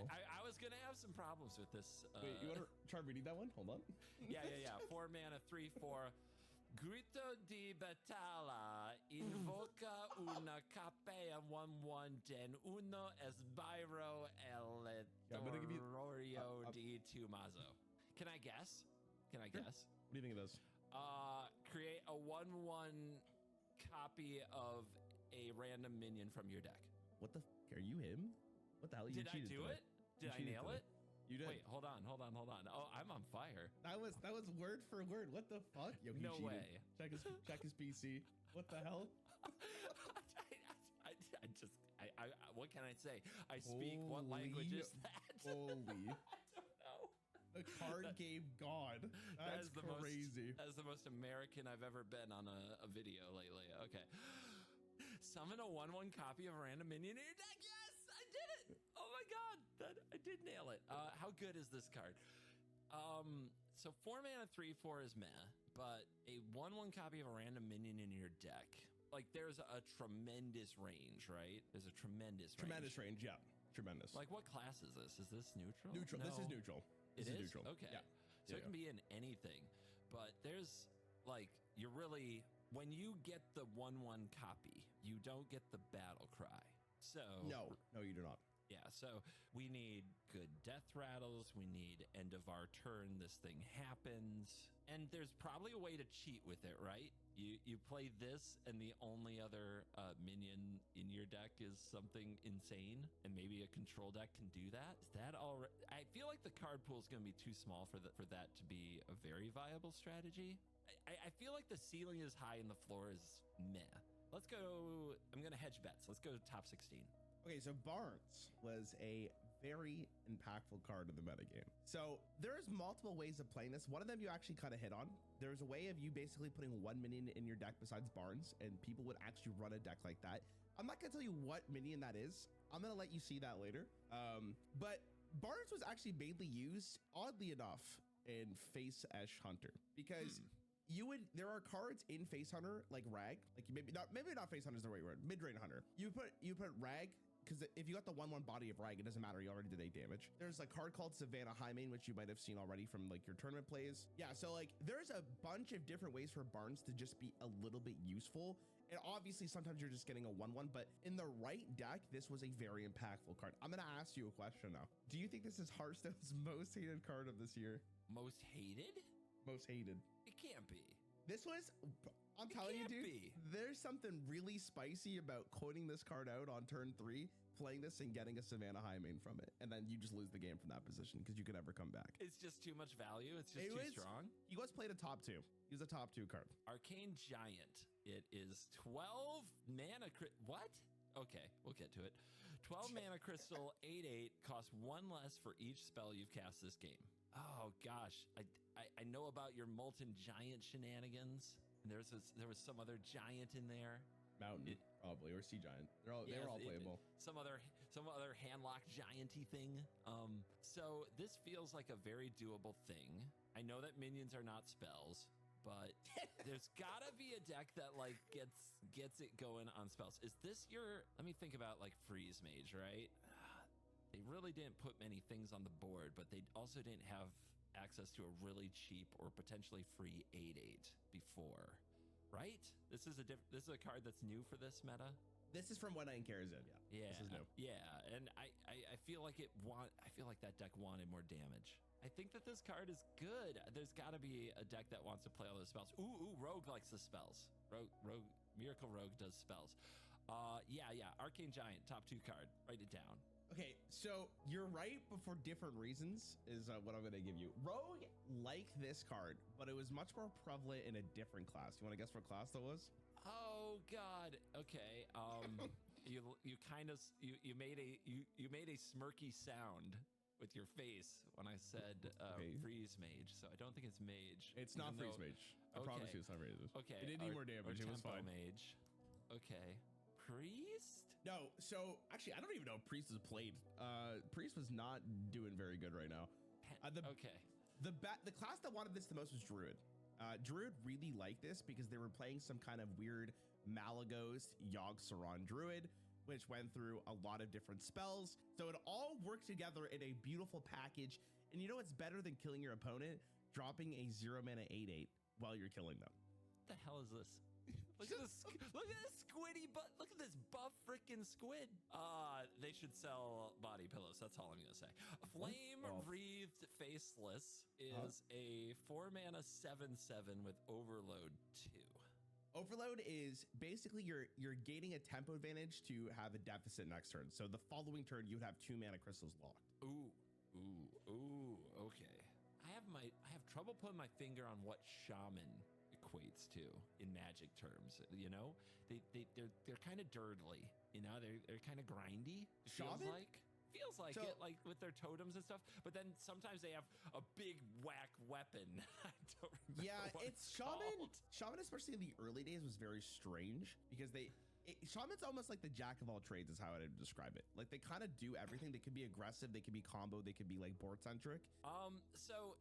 I was gonna have some problems with this. Wait, you want to try reading that one? Hold on. Yeah. 4 mana, 3/4. Grito di Battaglia, invoca una capea 1/1 den uno esbiro elettorio di Tumazo. Can I guess? What do you think it does? Create a 1/1 copy of a random minion from your deck. What the are you him? What the hell? Did I do it? Did I nail it? You did. Wait, hold on. Oh, I'm on fire. That was word for word. What the fuck? Yo, No cheated. way. Check his PC. What the hell? What can I say? I speak. What language is that? Holy. I don't know. The card game god. That's crazy. That is the most American I've ever been on a video lately. Okay. Summon a 1/1 copy of a random minion in your deck. Yes, I did it. Oh my god, I did nail it. How good is this card? So 4 mana, 3/4 is meh, but a 1/1 copy of a random minion in your deck. Like, there's a tremendous range, right? There's a tremendous range, yeah. Tremendous. Like, what class is this? Is this neutral? Neutral. No. This is neutral. It is neutral. Okay. Yeah. So it can be in anything, but there's like when you get the 1/1 copy, you don't get the battle cry. So no, you do not. Yeah. So we need good death rattles. We need end of our turn. This thing happens, and there's probably a way to cheat with it, right? You play this, and the only other minion in your deck is something insane, and maybe a control deck can do that. Is that all? I feel like the card pool is going to be too small for that to be a very viable strategy. I feel like the ceiling is high and the floor is meh. Let's go. I'm going to hedge bets. Let's go to top 16. Okay, so Barnes was a very impactful card in the metagame. So there's multiple ways of playing this. One of them you actually kind of hit on. There's a way of you basically putting 1 minion in your deck besides Barnes, and people would actually run a deck like that. I'm not going to tell you what minion that is. I'm going to let you see that later. But Barnes was actually mainly used, oddly enough, in Face Ash Hunter, because there are cards in Face Hunter like Rag, like maybe not Face Hunter is the right word, Mid-Range Hunter. You put Rag, because if you got the 1/1 body of Rag, it doesn't matter, you already did 8 damage. There's a card called Savannah Highmane, which you might have seen already from like your tournament plays. Yeah, so like there's a bunch of different ways for Barnes to just be a little bit useful. And obviously sometimes you're just getting a 1/1, but in the right deck, this was a very impactful card. I'm gonna ask you a question now. Do you think this is Hearthstone's most hated card of this year? Most hated? Most hated. It can't be. This was, I'm telling you, dude, there's something really spicy about quoting this card out on turn 3, playing this and getting a Savannah Highmane from it. And then you just lose the game from that position because you could never come back. It's just too much value. It's just too strong. He was played a top 2. He was a top 2 card. Arcane Giant. It is 12 mana. What? Okay, we'll get to it. 12 mana crystal, 8/8, costs 1 less for each spell you've cast this game. Oh gosh, I know about your Molten Giant shenanigans. And there was some other giant in there. Mountain, probably, or Sea Giant. They were all playable. Some other handlock gianty thing. So this feels like a very doable thing. I know that minions are not spells, but there's gotta be a deck that like gets it going on spells. Is this your? Let me think about like Freeze Mage, right? They really didn't put many things on the board, but they also didn't have access to a really cheap or potentially free 8/8 before, right? This is a card that's new for this meta. This is from when Iron Care is in. Yeah. This is new. Yeah, and I feel like that deck wanted more damage. I think that this card is good. There's got to be a deck that wants to play all those spells. Ooh, Rogue likes the spells. Rogue, Miracle Rogue does spells. Yeah. Arcane Giant, top 2 card. Write it down. Okay, so you're right, but for different reasons is what I'm going to give you. Rogue liked this card, but it was much more prevalent in a different class. You want to guess what class that was? Oh God. Okay. You made a smirky sound with your face when I said Freeze Mage, so I don't think it's Mage. It's not Freeze Mage. I promise you, it's not Freeze Mage. Okay. It didn't need more damage. It was fine. Mage. Okay. Priest? No, so actually, I don't even know if Priest is played. Priest was not doing very good right now. The class that wanted this the most was Druid. Druid really liked this because they were playing some kind of weird Malagos Yogg-Saron Druid. which went through a lot of different spells. So it all worked together in a beautiful package. And you know what's better than killing your opponent? Dropping a 0 mana 8/8 while you're killing them. What the hell is this? Look at this! Look at this squiddy butt! Look at this buff freaking squid! They should sell body pillows. That's all I'm gonna say. Flame Wreathed Faceless is a 4 mana 7/7 with Overload 2. Overload is basically you're gaining a tempo advantage to have a deficit next turn. So the following turn you would have 2 mana crystals locked. Ooh. Okay. I have trouble putting my finger on what shaman equates to in Magic terms. You know, they're kind of dirtly. You know, they're kind of grindy. Shaman? Feels like it, like with their totems and stuff. But then sometimes they have a big whack weapon. I don't remember. Yeah, what it's shaman. called. Shaman, especially in the early days, was very strange because shaman's almost like the jack of all trades is how I would describe it. Like they kind of do everything. They could be aggressive, they could be combo, they could be like board centric. So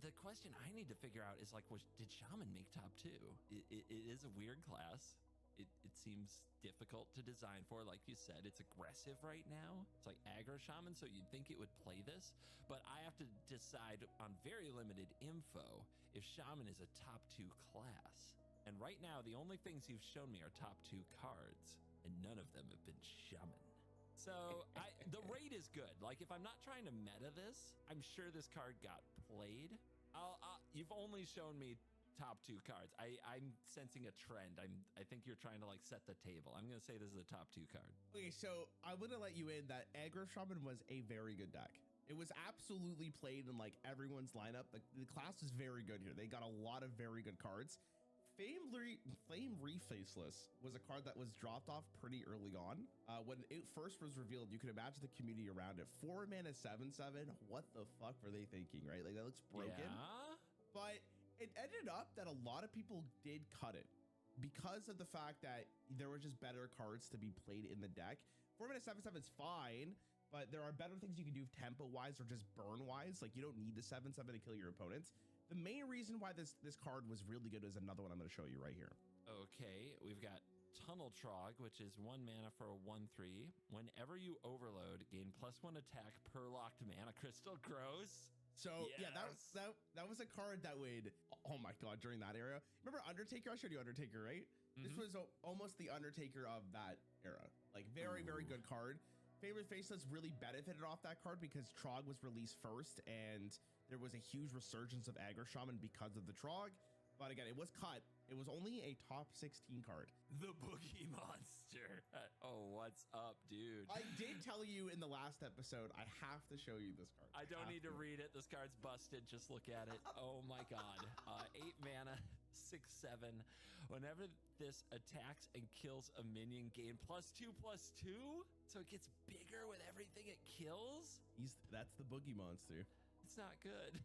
the question I need to figure out is like, did shaman make top 2? It is a weird class. It seems difficult to design for. Like you said, it's aggressive right now. It's like aggro shaman, so you'd think it would play this. But I have to decide on very limited info if shaman is a top 2 class. And right now, the only things you've shown me are top 2 cards, and none of them have been shaman. So the rate is good. Like if I'm not trying to meta this, I'm sure this card got played. You've only shown me top 2 cards. I'm sensing a trend. I think you're trying to like set the table. I'm gonna say this is a top 2 card. Okay, so I want to let you in that aggro shaman was a very good deck. It was absolutely played in like everyone's lineup. The class was very good here. They got a lot of very good cards. Flame Refaceless was a card that was dropped off pretty early on. When it first was revealed, you could imagine the community around it. 4 mana 7/7. What the fuck were they thinking, right? Like that looks broken. Yeah. But it ended up that a lot of people did cut it because of the fact that there were just better cards to be played in the deck. 4 mana 7/7 is fine, but there are better things you can do tempo wise or just burn wise. Like you don't need the 7/7 to kill your opponents. The main reason why this card was really good is another one I'm going to show you right here. Okay, we've got Tunnel Trog, which is 1 mana for a 1/3. Whenever you overload, gain +1 attack per locked mana crystal grows. So yeah, that was a card that would, oh my god, during that era. Remember Undertaker? I showed you Undertaker, right? This was almost the Undertaker of that era. Like very good card. Favorite Faceless really benefited off that card because Trog was released first and there was a huge resurgence of aggro shaman because of the Trog. But again, it was cut. It was only a top 16 card. The Boogie Monster. Oh, what's up, dude? I did tell you in the last episode, I have to show you this card. I don't need to read it. This card's busted. Just look at it. Oh my god. 8 mana, 6/7. Whenever this attacks and kills a minion, gain +2/+2. So it gets bigger with everything it kills. That's the Boogie Monster. It's not good.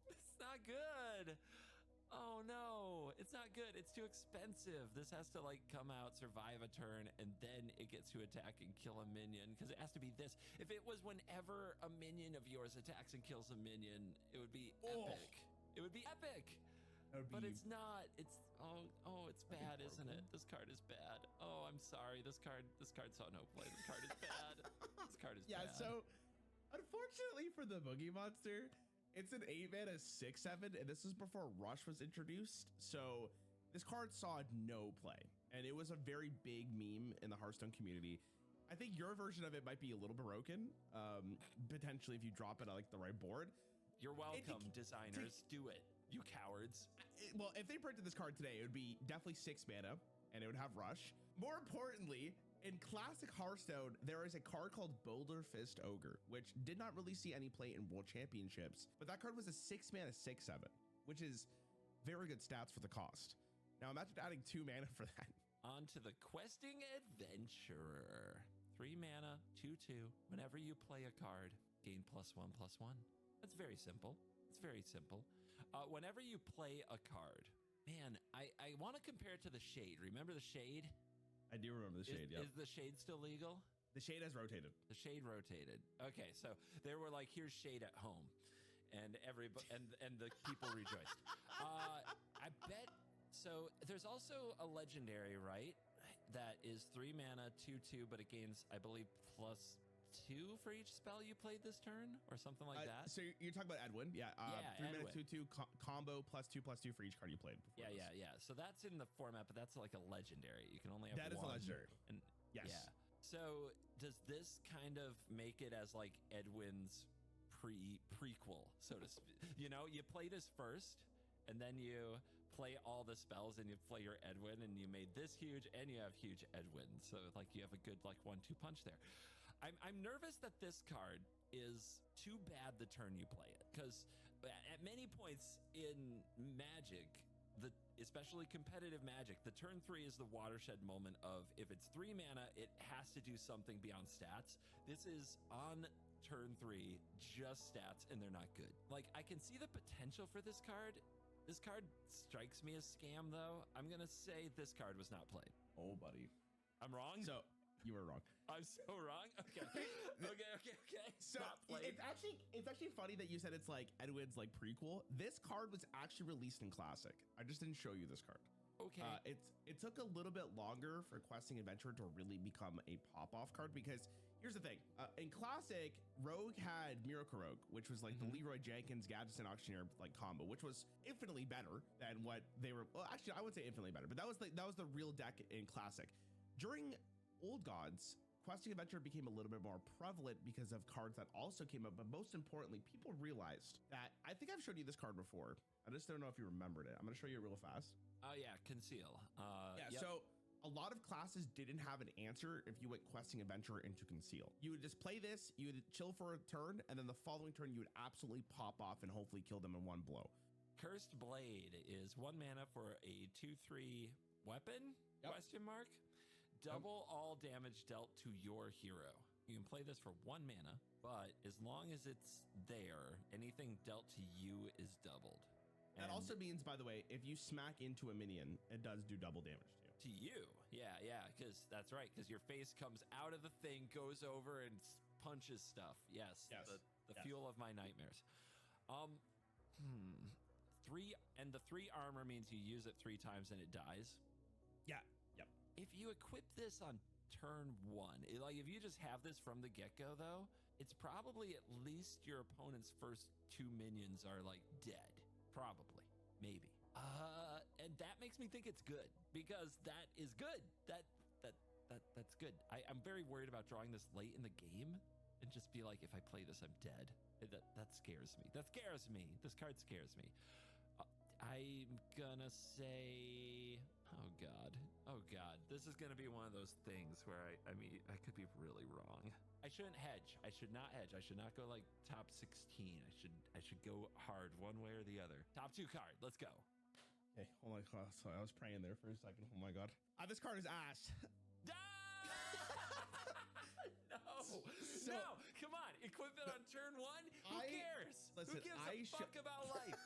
It's not good. Oh no, it's not good. It's too expensive. This has to like come out, survive a turn, and then it gets to attack and kill a minion because it has to be this. If it was whenever a minion of yours attacks and kills a minion, it would be epic. It would be epic. But it's not. It's it's bad, isn't it? This card is bad. Oh, I'm sorry. This card saw no play. This card is bad. This card is bad. Yeah, so unfortunately for the Boogie Monster, it's an 8 mana 6/7, and this is before Rush was introduced. So this card saw no play, and it was a very big meme in the Hearthstone community. I think your version of it might be a little broken, potentially if you drop it on like the right board. You're welcome, designers. Do it, you cowards. Well, if they printed this card today, it would be definitely 6 mana, and it would have Rush. More importantly, in classic Hearthstone, there is a card called Boulder Fist Ogre, which did not really see any play in World Championships, but that card was a 6 mana 6/7, which is very good stats for the cost. Now imagine adding 2 mana for that. On to the Questing Adventurer. 3 mana, 2/2. Whenever you play a card, gain +1/+1. That's very simple. It's very simple. Whenever you play a card, man, I want to compare it to the Shade. Remember the Shade? I do remember the Shade, yeah. Is the Shade still legal? The Shade has rotated. The Shade rotated. Okay, so they were like, here's Shade at home. And everybody and the people rejoiced. I bet so there's also a legendary, right? that is 3 mana, 2/2, but it gains, I believe, +2 for each spell you played this turn, or something like that. So you're talking about Edwin, yeah? 3 mana, Edwin. 2/2 combo +2/+2 for each card you played. Yeah. So that's in the format, but that's like a legendary. You can only have That is a one. legendary. And Yes. Yeah. So does this kind of make it as like Edwin's prequel, so to speak? You know, you play this first, and then you play all the spells, and you play your Edwin, and you made this huge, and you have huge Edwin. So like you have a good like 1-2 punch there. I'm nervous that this card is too bad the turn you play it, because at many points in Magic, especially competitive Magic, the turn 3 is the watershed moment of if it's 3 mana, it has to do something beyond stats. This is on turn 3, just stats, and they're not good. Like, I can see the potential for this card. This card strikes me as scam, though. I'm going to say this card was not played. Oh, buddy. I'm wrong? So, you were wrong. I'm so wrong? Okay. Okay. So Not played. it's actually funny that you said it's like Edwin's like prequel. This card was actually released in Classic. I just didn't show you this card. Okay. It took a little bit longer for Questing Adventure to really become a pop-off card, because here's the thing. In Classic, Rogue had Miracle Rogue, which was like the Leroy Jenkins Gadgetzan Auctioneer like combo, which was infinitely better than what they were. Well, actually, I would say infinitely better, but that was the real deck in Classic. During Old Gods, Questing Adventure became a little bit more prevalent because of cards that also came up, but most importantly, people realized that, I think I've showed you this card before. I just don't know if you remembered it. I'm going to show you it real fast. Oh yeah, Conceal. Yep. So a lot of classes didn't have an answer if you went Questing Adventure into Conceal. You would just play this, you would chill for a turn, and then the following turn you would absolutely pop off and hopefully kill them in one blow. Cursed Blade is 1 mana for a 2/3 weapon? Question mark. Double all damage dealt to your hero. You can play this for 1 mana, but as long as it's there, anything dealt to you is doubled. That also means, by the way, if you smack into a minion, it does do double damage to you. To you. Yeah, because that's right, because your face comes out of the thing, goes over, and punches stuff. Yes. The fuel of my nightmares. 3, and the 3 armor means you use it 3 times and it dies. Yeah. Yep. If you equip this on turn 1, like if you just have this from the get-go, though, it's probably at least your opponent's first 2 minions are like dead. Probably. Maybe. And that makes me think it's good, because that is good. That's good. I'm very worried about drawing this late in the game and just be like, if I play this, I'm dead. That scares me. This card scares me. I'm gonna say, oh god, this is gonna be one of those things where I mean, I could be really wrong. I shouldn't hedge. I should not hedge. I should not go like top 16. I should go hard one way or the other. Top 2 card. Let's go. Hey, oh my god, sorry, I was praying there for a second. Oh my god. This card is ass. No, come on. Equip it on turn 1. Who cares? Listen, Who gives a fuck about life?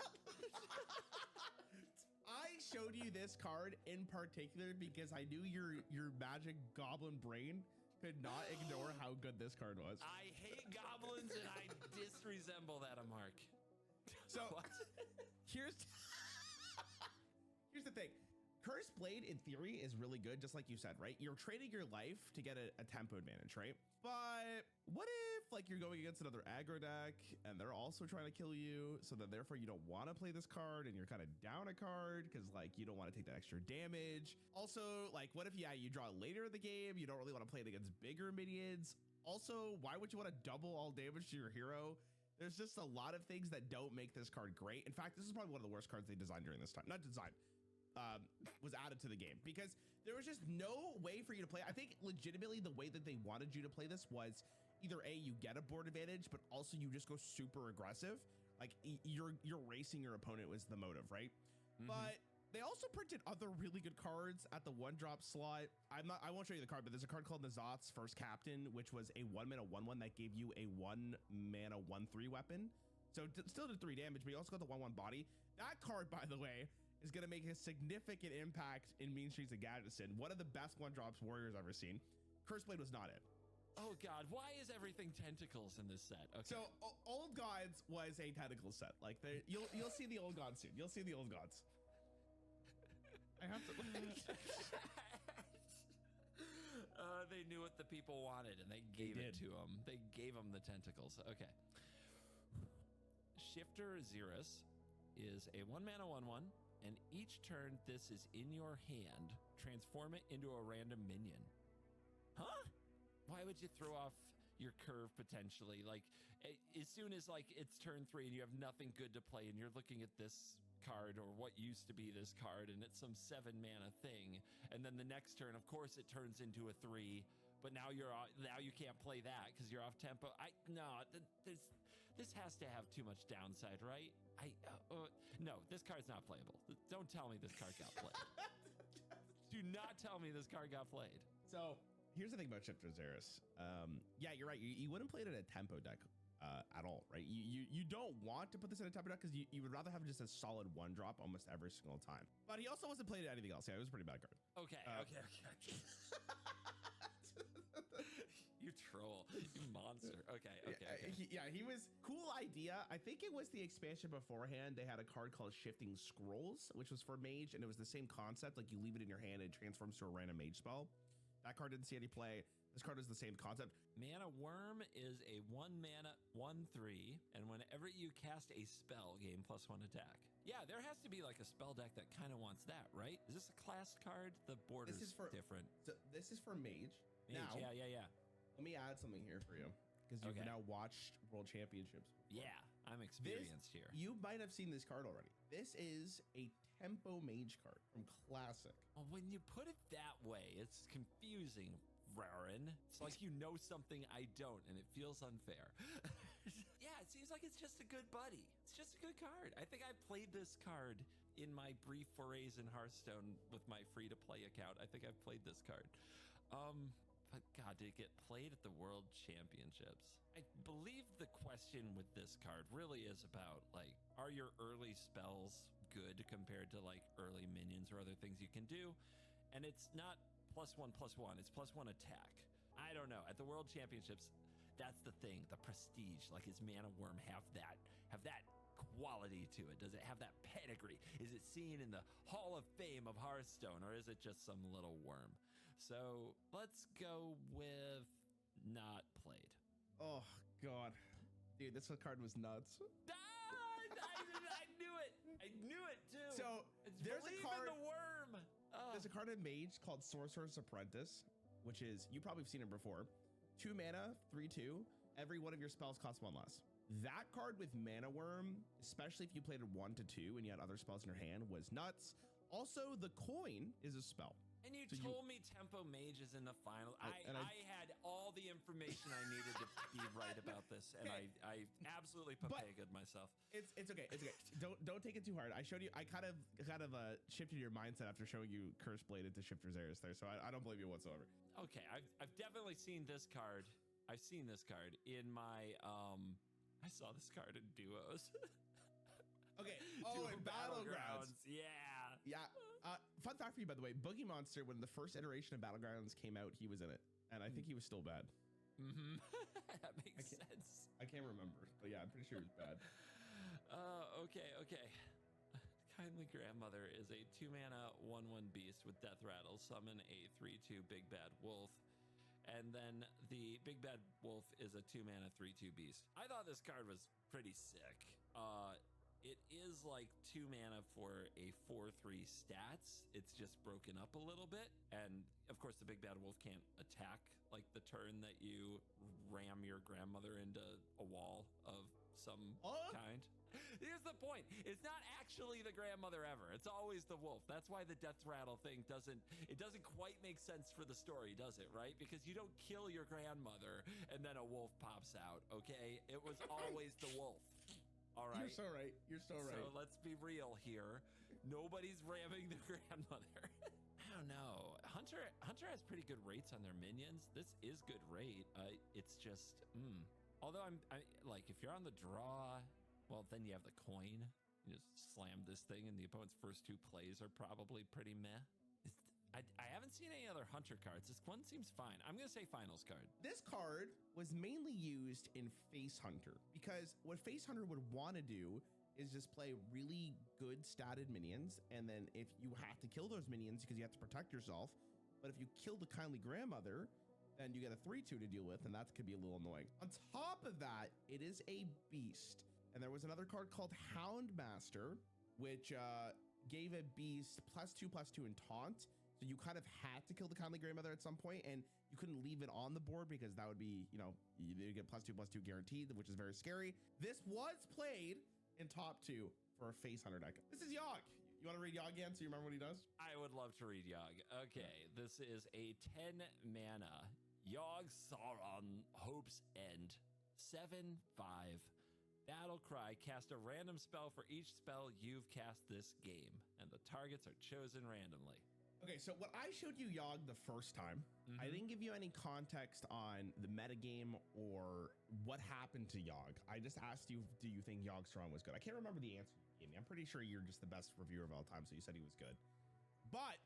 I showed you this card in particular because I knew your magic goblin brain could not ignore how good this card was. I hate goblins and I disresemble that a mark. So here's the thing. Cursed Blade, in theory, is really good, just like you said, right? You're trading your life to get a tempo advantage, right? But what if, like, you're going against another aggro deck, and they're also trying to kill you, so that therefore you don't want to play this card, and you're kind of down a card, because, like, you don't want to take that extra damage. Also, like, what if, you draw it later in the game, you don't really want to play it against bigger minions? Also, why would you want to double all damage to your hero? There's just a lot of things that don't make this card great. In fact, this is probably one of the worst cards they designed during this time. Not designed. Was added to the game, because there was just no way for you to play. I think legitimately the way that they wanted you to play this was either A, you get a board advantage, but also you just go super aggressive. Like you're racing your opponent was the motive, right? But they also printed other really good cards at the 1-drop slot. I won't show you the card, but there's a card called N'Zoth's First Captain, which was a 1 mana 1/1 that gave you a 1 mana 1/3 weapon. So still did 3 damage, but you also got the 1/1 body. That card, by the way, is going to make a significant impact in Mean Streets of Gadgetzan. One of the best 1-drops Warriors I've ever seen. Cursed Blade was not it. Oh god, why is everything tentacles in this set? Okay. So Old Gods was a tentacle set. Like you'll see the Old Gods soon. You'll see the Old Gods. I have to. They knew what the people wanted, and they gave it to them. They gave them the tentacles. Okay. Shifter Xerus is a 1-mana 1/1, and each turn this is in your hand, transform it into a random minion. Huh? Why would you throw off your curve potentially? Like, as soon as like it's turn 3 and you have nothing good to play, and you're looking at this card or what used to be this card, and it's some 7-mana thing, and then the next turn, of course, it turns into a 3. But now you can't play that because you're off tempo. This has to have too much downside, right? No, this card's not playable. Don't tell me this card got played. Do not tell me this card got played. So here's the thing about Shifter Xerus. Yeah, you're right. You wouldn't play it in a tempo deck at all, right? You don't want to put this in a tempo deck because you would rather have just a solid 1-drop almost every single time. But he also wasn't played at anything else. Yeah, it was a pretty bad card. Okay. You troll. You monster. Okay. He was cool idea. I think it was the expansion beforehand. They had a card called Shifting Scrolls, which was for mage, and it was the same concept. Like, you leave it in your hand, it transforms to a random mage spell. That card didn't see any play. This card is the same concept. Mana Worm is a 1-mana 1/3, and whenever you cast a spell, gain +1 attack. Yeah, there has to be like a spell deck that kind of wants that, right? Is this a class card? The border's different. So this is for mage. Now, yeah. Let me add something here for you, because you've now watched World Championships before. Yeah, I'm experienced here. You might have seen this card already. This is a tempo mage card from Classic. Well, when you put it that way, it's confusing, Rarin. It's like you know something I don't, and it feels unfair. Yeah, it seems like it's just a good buddy. It's just a good card. I think I played this card in my brief forays in Hearthstone with my free-to-play account. I think I've played this card. But God, did it get played at the World Championships? I believe the question with this card really is about, like, are your early spells good compared to, like, early minions or other things you can do? And it's not +1/+1, it's +1 attack. I don't know. At the World Championships, that's the thing, the prestige. Like, is Mana Worm have that quality to it? Does it have that pedigree? Is it seen in the Hall of Fame of Hearthstone, or is it just some little worm? So let's go with not played. Oh, God. Dude, this card was nuts. I knew it. I knew it, too. So there's Believe a card. in the worm. There's a card in Mage called Sorcerer's Apprentice, which is, you probably have seen it before. 2 mana, 3/2. Every one of your spells costs 1 less. That card with Mana Worm, especially if you played it 1/2 and you had other spells in your hand, was nuts. Also, the coin is a spell. And you told me Tempo Mage is in the final. I had all the information I needed to be right about this, and I absolutely papagoed myself. It's okay. It's okay. Don't take it too hard. I showed you. I kind of shifted your mindset after showing you Curse Blade into Shifter Xerus there, so I don't blame you whatsoever. Okay, I've definitely seen this card. I've seen this card in my I saw this card in duos. Okay. Oh, in Battlegrounds. Yeah. Fun fact for you, by the way, Boogie Monster, when the first iteration of Battlegrounds came out, he was in it, and I think he was still bad. Mm-hmm. That makes sense. I can't remember, but yeah, I'm pretty sure he was bad. Okay. Kindly Grandmother is a 2-mana 1/1 beast with Death Rattle. Summon a 3/2 Big Bad Wolf. And then the Big Bad Wolf is a 2-mana 3/2 beast. I thought this card was pretty sick. It is like 2 mana for a 4/3 stats. It's just broken up a little bit. And of course, the Big Bad Wolf can't attack like the turn that you ram your grandmother into a wall of some kind. Here's the point. It's not actually the grandmother ever. It's always the wolf. That's why the Death Rattle thing doesn't quite make sense for the story, does it? Right? Because you don't kill your grandmother and then a wolf pops out. Okay? It was always the wolf. All right. You're so right. So let's be real here. Nobody's ramming the grandmother. I don't know. Hunter has pretty good rates on their minions. This is good rate. It's just, although I like, if you're on the draw, well, then you have the coin. You just slam this thing, and the opponent's first 2 plays are probably pretty meh. I haven't seen any other Hunter cards. This one seems fine. I'm going to say finals card. This card was mainly used in Face Hunter, because what Face Hunter would want to do is just play really good statted minions, and then if you have to kill those minions because you have to protect yourself, But if you kill the kindly grandmother, then you get a 3/2 to deal with, and that could be a little annoying. On top of that, it is a beast. And there was another card called Houndmaster, which gave a beast +2/+2 in taunt. So you kind of had to kill the kindly grandmother at some point, and you couldn't leave it on the board because that would be, you know, you get +2/+2 guaranteed, which is very scary. This was played in top 2 for a face hunter deck. This is Yogg. You want to read Yogg again so you remember what he does? I would love to read Yogg. Okay, this is a 10 mana Yogg Saron Hope's End. 7/5. Battle Cry. Cast a random spell for each spell you've cast this game, and the targets are chosen randomly. Okay, so when I showed you Yogg the first time, I didn't give you any context on the metagame or what happened to Yogg. I just asked you, do you think Yogg Saron was good? I can't remember the answer you gave me. I'm pretty sure you're just the best reviewer of all time, so you said he was good. But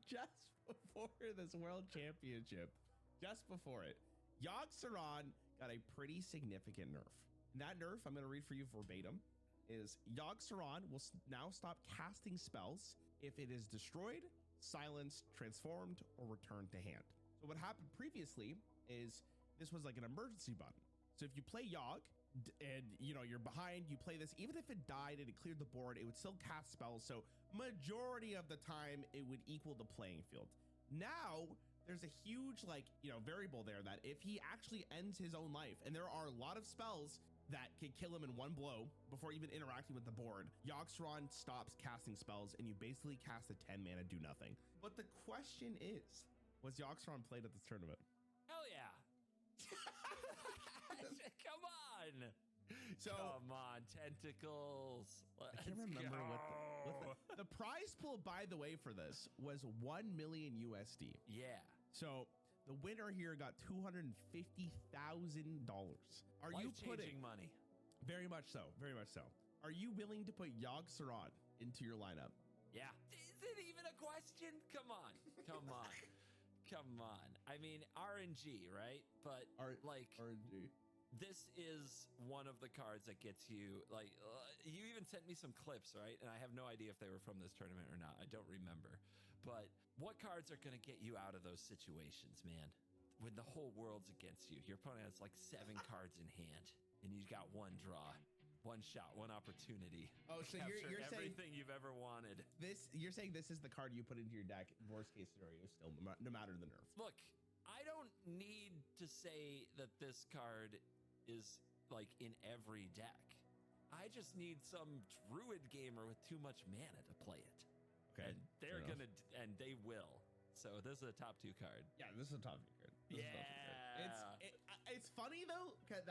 just before this World Championship, just before it, Yogg Saron got a pretty significant nerf. And that nerf, I'm going to read for you verbatim, is Yogg Saron will now stop casting spells if it is destroyed, silenced, transformed, or returned to hand. So what happened previously is this was like an emergency button. So if you play Yogg and you know you're behind, you play this, even if it died and it cleared the board, it would still cast spells. So majority of the time it would equal the playing field. Now there's a huge variable there that if he actually ends his own life, and there are a lot of spells that can kill him in one blow before even interacting with the board, Yogg Saron stops casting spells and you basically cast a 10 mana do nothing. But the question is, was Yogg Saron played at this tournament? Hell yeah. Come on. So, come on, tentacles. I can't remember what the prize pool, by the way, for this was 1 million USD. Yeah. So the winner here got $250,000. Are you putting money? Very much so. Very much so. Are you willing to put Yogg Saron into your lineup? Yeah. Is it even a question? Come on. Come on. Come on. I mean, RNG, right? But RNG. This is one of the cards that gets you, you even sent me some clips, right? And I have no idea if they were from this tournament or not. I don't remember. But what cards are going to get you out of those situations, man? When the whole world's against you, your opponent has 7 cards in hand, and you've got one draw, one shot, one opportunity. Oh, so you're saying everything you've ever wanted. You're saying this is the card you put into your deck, worst case scenario, still, no matter the nerf. Look, I don't need to say that this card is in every deck. I just need some druid gamer with too much mana to play it. Okay. And they're gonna, and they will. So this is a top 2 card. Yeah, this is a top 2 card. It's funny though that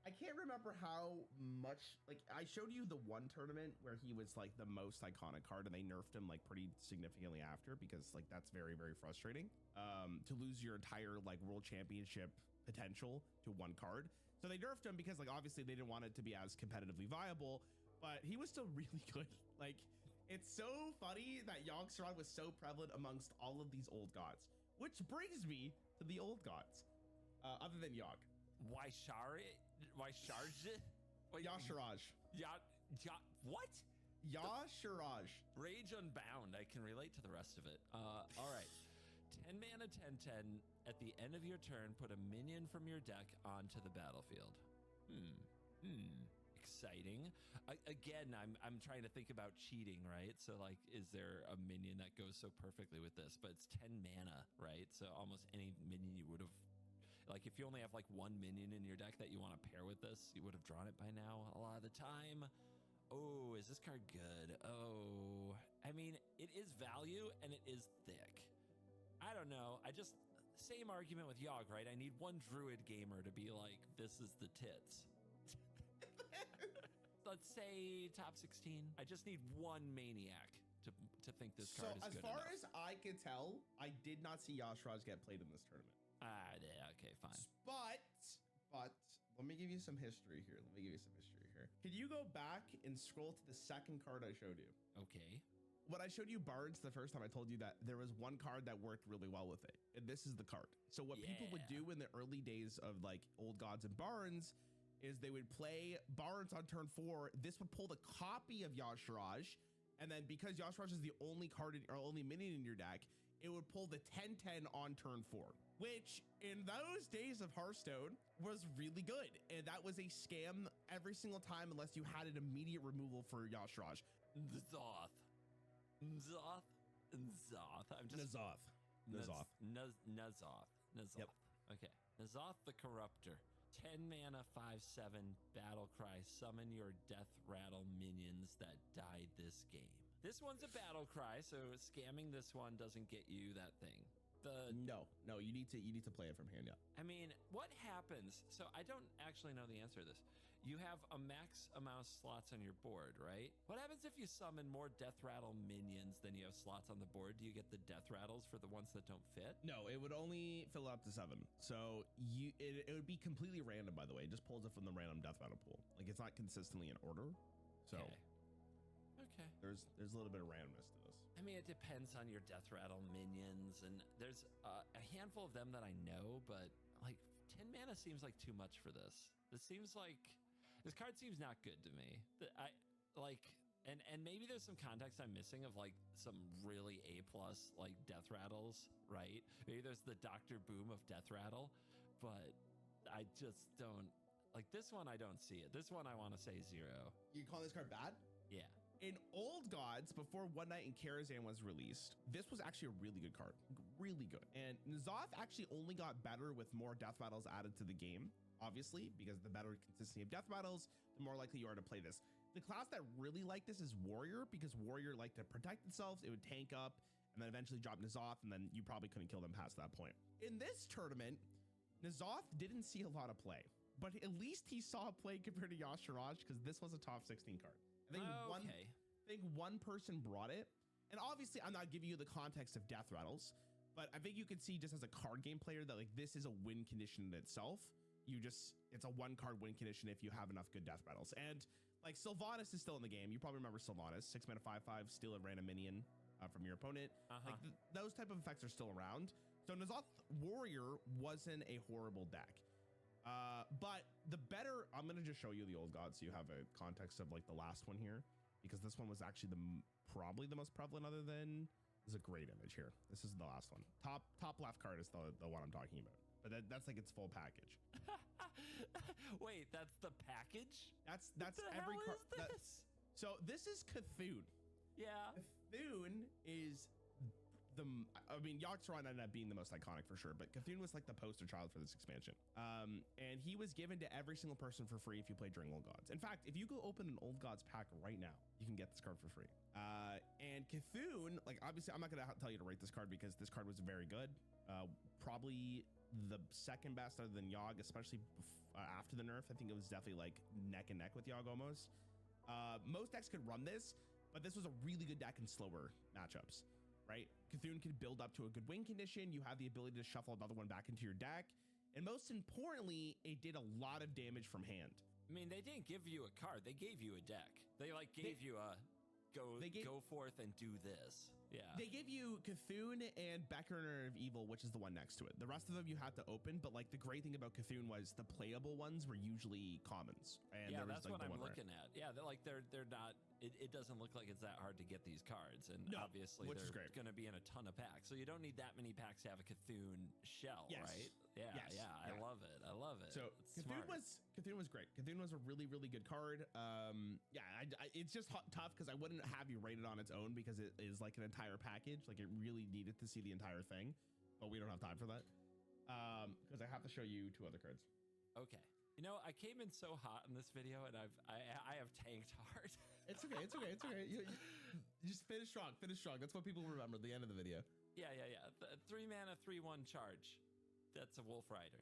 I can't remember how much. I showed you the one tournament where he was the most iconic card, and they nerfed him pretty significantly after, because that's very, very frustrating. To lose your entire world championship potential to one card. So they nerfed him because obviously they didn't want it to be as competitively viable, but he was still really good. It's so funny that Yogg Saron was so prevalent amongst all of these old gods, which brings me to the old gods, other than Yogg. Why Sharj? Y'Shaarj. What? Y'Shaarj. Rage Unbound. I can relate to the rest of it. All right. 10 mana, 10/10. At the end of your turn, put a minion from your deck onto the battlefield. Exciting. Again, I'm trying to think about cheating, right? So is there a minion that goes so perfectly with this? But it's 10 mana, right? So almost any minion you would have, if you only have one minion in your deck that you want to pair with this, you would have drawn it by now a lot of the time. Oh, is this card good? Oh, I mean, it is value and it is thick. I don't know. Same argument with Yogg, right? I need one druid gamer to be this is the tits. Let's say top 16. I just need one maniac to think this card is good enough. So as far as I could tell, I did not see Y'Shaarj get played in this tournament. Yeah, okay, fine. But let me give you some history here. Can you go back and scroll to the second card I showed you? Okay. When I showed you Bards the first time, I told you that there was one card that worked really well with it, and this is the card. So what people would do in the early days of Old Gods and Barnes is they would play Barnes on turn 4. This would pull the copy of Y'Shaarj, And then because Yashiraj is the only card or only minion in your deck, it would pull the 10-10 on turn 4, which in those days of Hearthstone was really good. And that was a scam every single time unless you had an immediate removal for Yashiraj. N'Zoth. I'm just N'Zoth. N'Zoth. Yep. Okay. N'Zoth the Corruptor. 10 mana, 5/7 battle cry. Summon your death rattle minions that died this game. This one's a battle cry, so scamming this one doesn't get you that thing. No, you need to play it from hand. Yeah. I mean, what happens? So I don't actually know the answer to this. You have a max amount of slots on your board, right? What happens if you summon more death rattle minions than you have slots on the board? Do you get the death rattles for the ones that don't fit? No, it would only fill up to 7. So it would be completely random, by the way. It just pulls it from the random death rattle pool. Like it's not consistently in order. So Okay. There's a little bit of randomness to this. I mean, it depends on your death rattle minions, and there's a handful of them that I know, but like 10 mana seems like too much for this. This card seems not good to me. And maybe there's some context I'm missing of like some really A+ like death rattles, right? Maybe there's the Dr. Boom of death rattle, but I just don't like this one. I don't see it. This one I want to say 0. You call this card bad? Yeah. In Old Gods, before One Night in Karazhan was released, this was actually a really good card. Really good. And N'Zoth actually only got better with more death battles added to the game, obviously, because the better consistency of death battles, the more likely you are to play this. The class that really liked this is Warrior, because Warrior liked to protect themselves, it would tank up, and then eventually drop N'Zoth, and then you probably couldn't kill them past that point. In this tournament, N'Zoth didn't see a lot of play, but at least he saw play compared to Yashiraj, because this was a top 16 card. I think one person brought it. And obviously, I'm not giving you the context of death rattles, but I think you could see just as a card game player that like this is a win condition in itself. It's a 1-card win condition if you have enough good death battles. And like Sylvanas is still in the game. You probably remember Sylvanas, 6 mana, 5/5, steal a random minion from your opponent. Like those type of effects are still around. So N'Zoth Warrior wasn't a horrible deck. But I'm going to just show you the Old Gods so you have a context of like the last one here, because this one was actually probably the most prevalent other than, there's a great image here. This is the last one. Top left card is the one I'm talking about, but that's like its full package. Wait, that's the package? That's what the every hell card. is this? So this is Cthulhu. Yeah. Cthulhu is Yogg-Saron ended up being the most iconic for sure, but Cthulhu was like the poster child for this expansion. And he was given to every single person for free if you play during Old Gods. In fact, if you go open an Old Gods pack right now, you can get this card for free. And Cthulhu, like obviously I'm not going to tell you to rate this card because this card was very good. Probably the second best other than Yogg, especially after the nerf. I think it was definitely like neck and neck with Yogg almost. Most decks could run this, but this was a really good deck in slower matchups. Right? Cthulhu can build up to a good win condition. You have the ability to shuffle another one back into your deck. And most importantly, it did a lot of damage from hand. I mean, they didn't give you a card. They gave you a deck. They like gave you a go forth and do this. Yeah. They give you Cthulhu and Beckoner of Evil, which is the one next to it. The rest of them you had to open, but like the great thing about Cthulhu was the playable ones were usually commons. And yeah, there was, that's like, what the I'm one looking at. Yeah, they're not. It doesn't look like it's that hard to get these cards, and obviously they're going to be in a ton of packs. So you don't need that many packs to have a Cthulhu shell, right? Yeah, I love it. I love it. So Cthulhu was great. Cthulhu was a really, really good card. It's just tough because I wouldn't have you rate it on its own because it is like an entire package. Like it really needed to see the entire thing, but we don't have time for that because I have to show you 2 other cards. Okay. You know, I came in so hot in this video, and I have tanked hard. It's okay. You just finish strong. That's what people remember at the end of the video. Yeah. 3 mana, 3/1 charge. That's a Wolf Rider.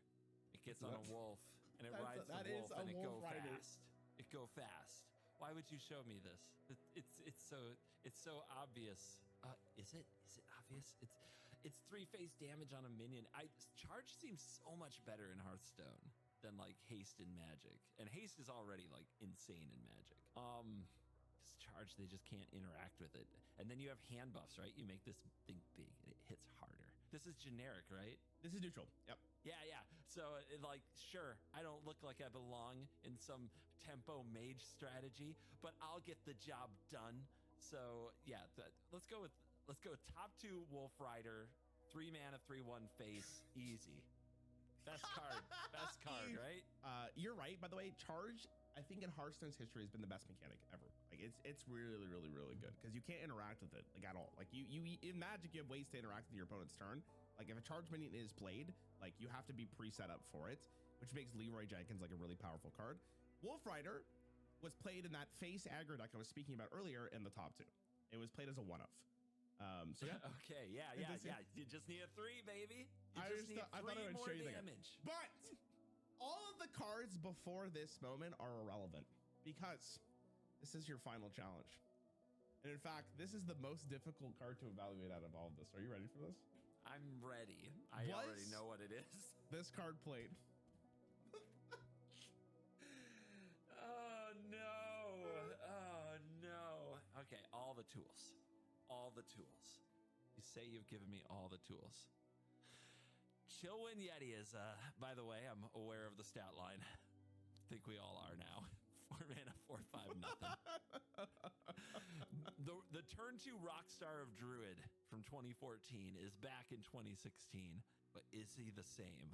It gets on a wolf, and it rides the wolf, and it go fast. It go fast. Why would you show me this? It's so obvious. Is it obvious? It's 3-phase damage on a minion. Charge seems so much better in Hearthstone than like haste in Magic, and haste is already like insane in Magic. Charge, they just can't interact with it. And then you have hand buffs, right? You make this thing big and it hits harder. This is generic, right? This is neutral. Yep. Yeah. So sure, I don't look like I belong in some tempo mage strategy, but I'll get the job done So yeah, let's go with top 2 Wolf Rider, 3 mana, 3/1 face, easy. Best card, right? You're right. By the way, charge, I think in Hearthstone's history has been the best mechanic ever. Like it's really, really, really good because you can't interact with it like at all. Like you in Magic, you have ways to interact with your opponent's turn. Like if a charge minion is played, like you have to be pre-set up for it, which makes Leroy Jenkins like a really powerful card. Wolf Rider was played in that face aggro deck I was speaking about earlier in the top 2. It was played as a 1-of. So yeah. Okay, yeah. You just need a 3, baby. I thought I would show you the damage. But all of the cards before this moment are irrelevant because this is your final challenge. And in fact, this is the most difficult card to evaluate out of all of this. Are you ready for this? I'm ready. I already know what it is. This card played. Oh no. Okay, all the tools. You say you've given me all the tools. Chillwind Yeti is, by the way, I'm aware of the stat line. I think we all are now. 4 mana, 4/5, nothing. The turn 2 Rockstar of Druid from 2014 is back in 2016, but is he the same?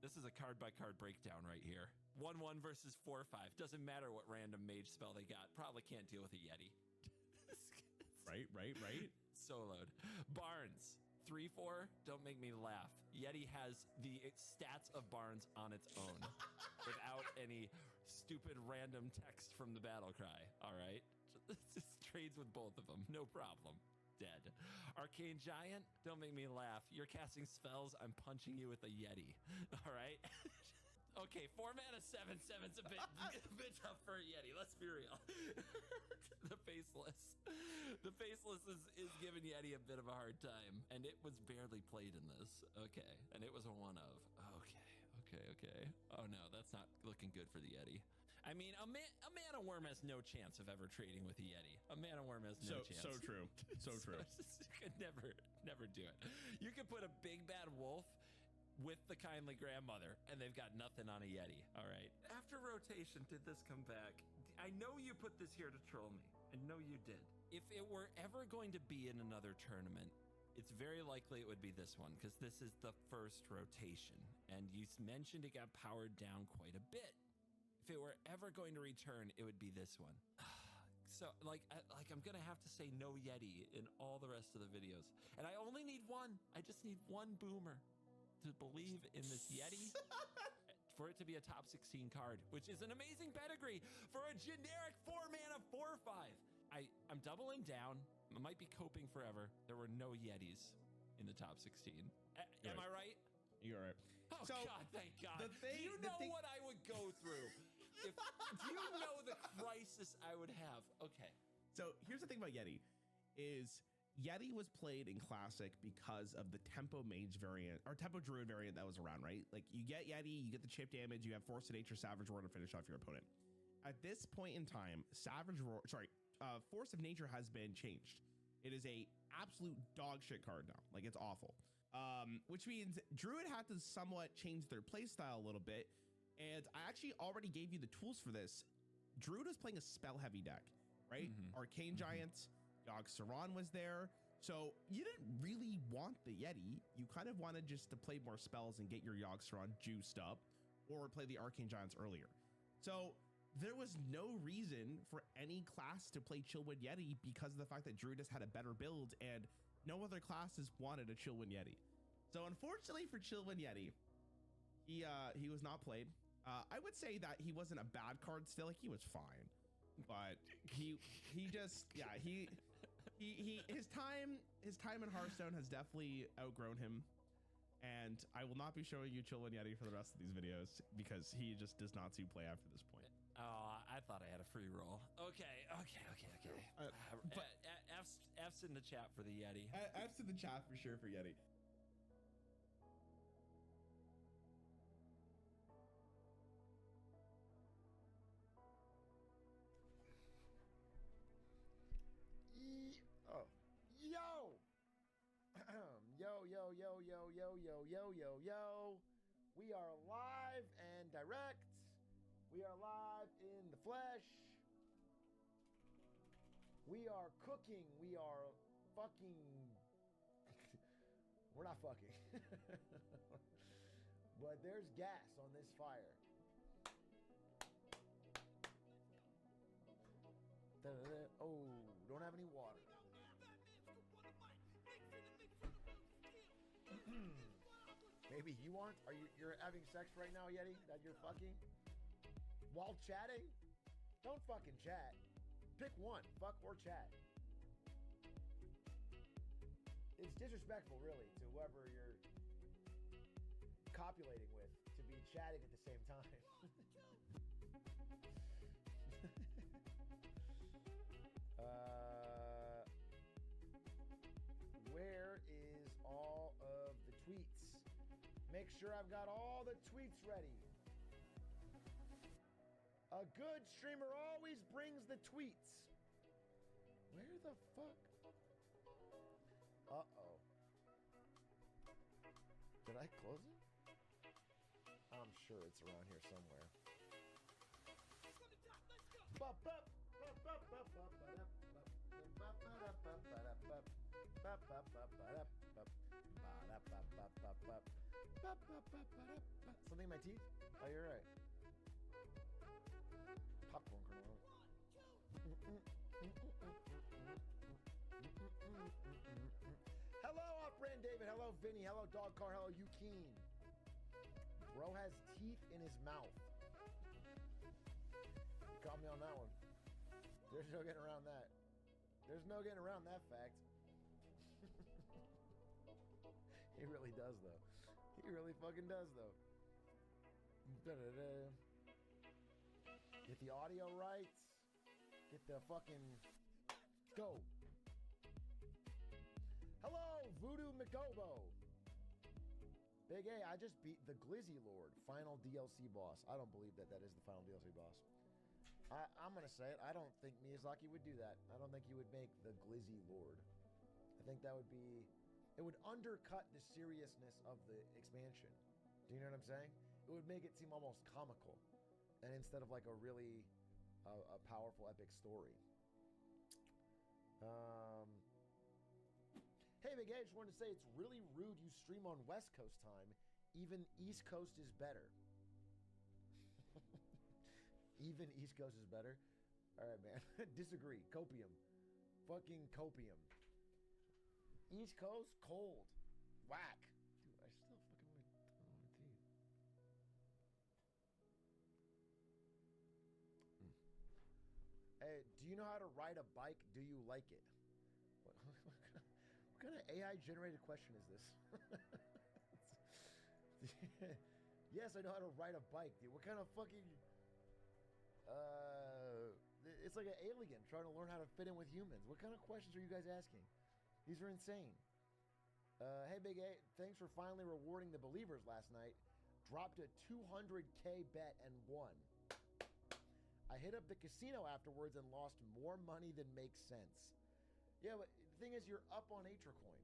This is a card-by-card breakdown right here. 1/1 versus 4/5. Doesn't matter what random mage spell they got. Probably can't deal with a Yeti. Right. Soloed. Barnes, 3/4. Don't make me laugh. Yeti has the stats of Barnes on its own without any stupid random text from the battle cry. All right. Just trades with both of them. No problem. Dead. Arcane Giant, don't make me laugh. You're casting spells. I'm punching you with a Yeti. All right. Okay, 4 mana, 7/7's a bit tough for a Yeti. Let's be real. The Faceless is giving Yeti a bit of a hard time, and it was barely played in this. Okay, and it was a 1-of. Okay. Oh no, that's not looking good for the Yeti. I mean, a mana worm has no chance of ever trading with a Yeti. A mana worm has no chance. So true. So true. You could never do it. You could put a big bad wolf with the kindly grandmother, and they've got nothing on a Yeti. All right. After rotation, did this come back? I know you put this here to troll me. I know you did. If it were ever going to be in another tournament, it's very likely it would be this one, because this is the first rotation, and you mentioned it got powered down quite a bit. If it were ever going to return, it would be this one. So, I'm gonna have to say no Yeti in all the rest of the videos, and I only need one. I just need one boomer to believe in this Yeti for it to be a top 16 card, which is an amazing pedigree for a generic 4 mana 4/5. I'm doubling down. I might be coping forever. There were no Yetis in the top 16. Am I right? You're right. Oh, so, God, thank God. Do you know what I would go through? Do you know the crisis I would have? Okay. So here's the thing about Yeti is Yeti was played in Classic because of the Tempo Mage variant or Tempo Druid variant that was around, right? Like you get Yeti, you get the chip damage, you have Force of Nature, Savage Roar to finish off your opponent. At this point in time, Force of Nature has been changed. It is a absolute dog shit card now. Like it's awful. Which means Druid had to somewhat change their playstyle a little bit. And I actually already gave you the tools for this. Druid was playing a spell-heavy deck, right? Arcane Giant, Yogg-Saron was there. So you didn't really want the Yeti. You kind of wanted just to play more spells and get your Yogg-Saron juiced up or play the Arcane Giants earlier. So there was no reason for any class to play Chillwind Yeti because of the fact that Druid just had a better build and no other classes wanted a Chillwind Yeti. So unfortunately for Chillwind Yeti, he was not played. I would say that he wasn't a bad card still. Like he was fine, but he just his time in Hearthstone has definitely outgrown him, and I will not be showing you Chillwind Yeti for the rest of these videos because he just does not see play after this point. Oh, I thought I had a free roll. Okay. F's in the chat for the Yeti. F's in the chat for sure for Yeti. Yo. We are live and direct. We are live in the flesh. We are cooking. We are fucking. We're not fucking. But there's gas on this fire. Oh, don't have any water. Maybe you aren't? You're having sex right now, Yeti? That you're fucking? While chatting? Don't fucking chat. Pick one. Fuck or chat. It's disrespectful, really, to whoever you're copulating with to be chatting at the same time. Where is all of the tweets? Make sure I've got all the tweets ready. A good streamer always brings the tweets. Where the fuck? Uh-oh. Did I close it? I'm sure it's around here somewhere. Something in my teeth? Oh, you're right. Popcorn kernel. Hello, Off-Brand David. Hello, Vinny. Hello, Dog Car. Hello, Yukeen. Bro has teeth in his mouth. Got me on that one. There's no getting around that. There's no getting around that fact. He really does, though. He really fucking does, though. Da-da-da. Get the audio right. Get the fucking... Go. Hello, Voodoo McGobo. Big A, I just beat the Glizzy Lord, final DLC boss. I don't believe that is the final DLC boss. I'm going to say it. I don't think Miyazaki would do that. I don't think he would make the Glizzy Lord. I think that would be... It would undercut the seriousness of the expansion. Do you know what I'm saying? It would make it seem almost comical. And instead of like a really a powerful epic story. Hey, Big A, just wanted to say it's really rude you stream on West Coast time. Even East Coast is better. Even East Coast is better? All right, man. Disagree. Copium. Fucking copium. East Coast, cold. Whack. Dude, I still fucking want to throw on my teeth. Hey, do you know how to ride a bike? Do you like it? What kind of AI-generated question is this? Yes, I know how to ride a bike, dude. What kind of fucking... It's like an alien trying to learn how to fit in with humans. What kind of questions are you guys asking? These are insane. Hey, Big A, thanks for finally rewarding the believers last night. Dropped a 200K bet and won. I hit up the casino afterwards and lost more money than makes sense. Yeah, but the thing is, you're up on Atracoin.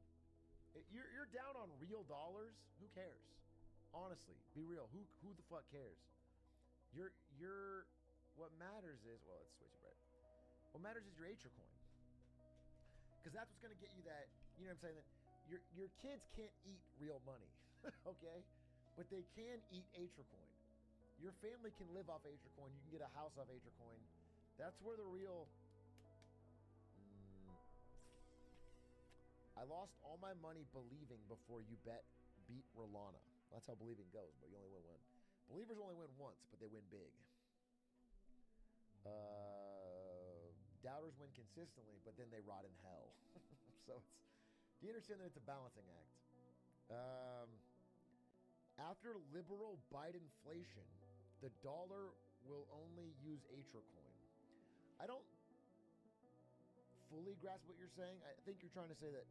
You're down on real dollars. Who cares? Honestly, be real. Who the fuck cares? What matters is, well, let's switch it right. What matters is your Atracoin. Because that's what's going to get you that, you know what I'm saying, that your kids can't eat real money, okay? But they can eat Atracoin. Your family can live off Atracoin. You can get a house off Atracoin. That's where the real... I lost all my money believing before you beat Rolana. That's how believing goes, but you only win one. Believers only win once, but they win big. Doubters win consistently, but then they rot in hell. So do you understand that it's a balancing act? After liberal Bidenflation, the dollar will only use Atracoin. I don't fully grasp what you're saying. I think you're trying to say that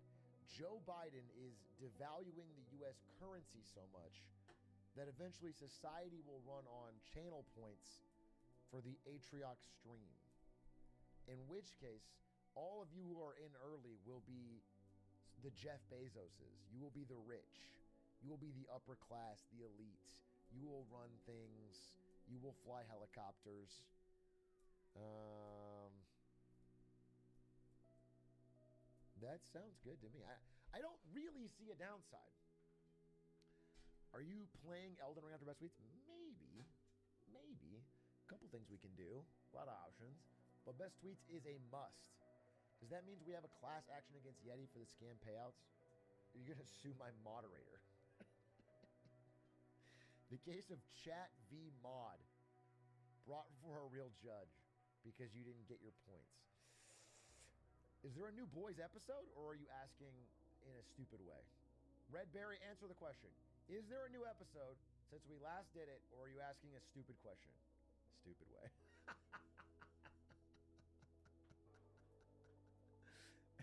Joe Biden is devaluing the U.S. currency so much that eventually society will run on channel points for the Atrioc stream. In which case, all of you who are in early will be the Jeff Bezoses. You will be the rich. You will be the upper class, the elite. You will run things. You will fly helicopters. That sounds good to me. I don't really see a downside. Are you playing Elden Ring after Best Tweets? Maybe. A couple things we can do. A lot of options. But Best Tweets is a must. Does that mean we have a class action against Yeti for the scam payouts? Are you going to sue my moderator? The case of Chat v Mod brought before a real judge because you didn't get your points. Is there a new Boys episode, or are you asking in a stupid way? Redberry, answer the question. Is there a new episode since we last did it, or are you asking a stupid question? Stupid way.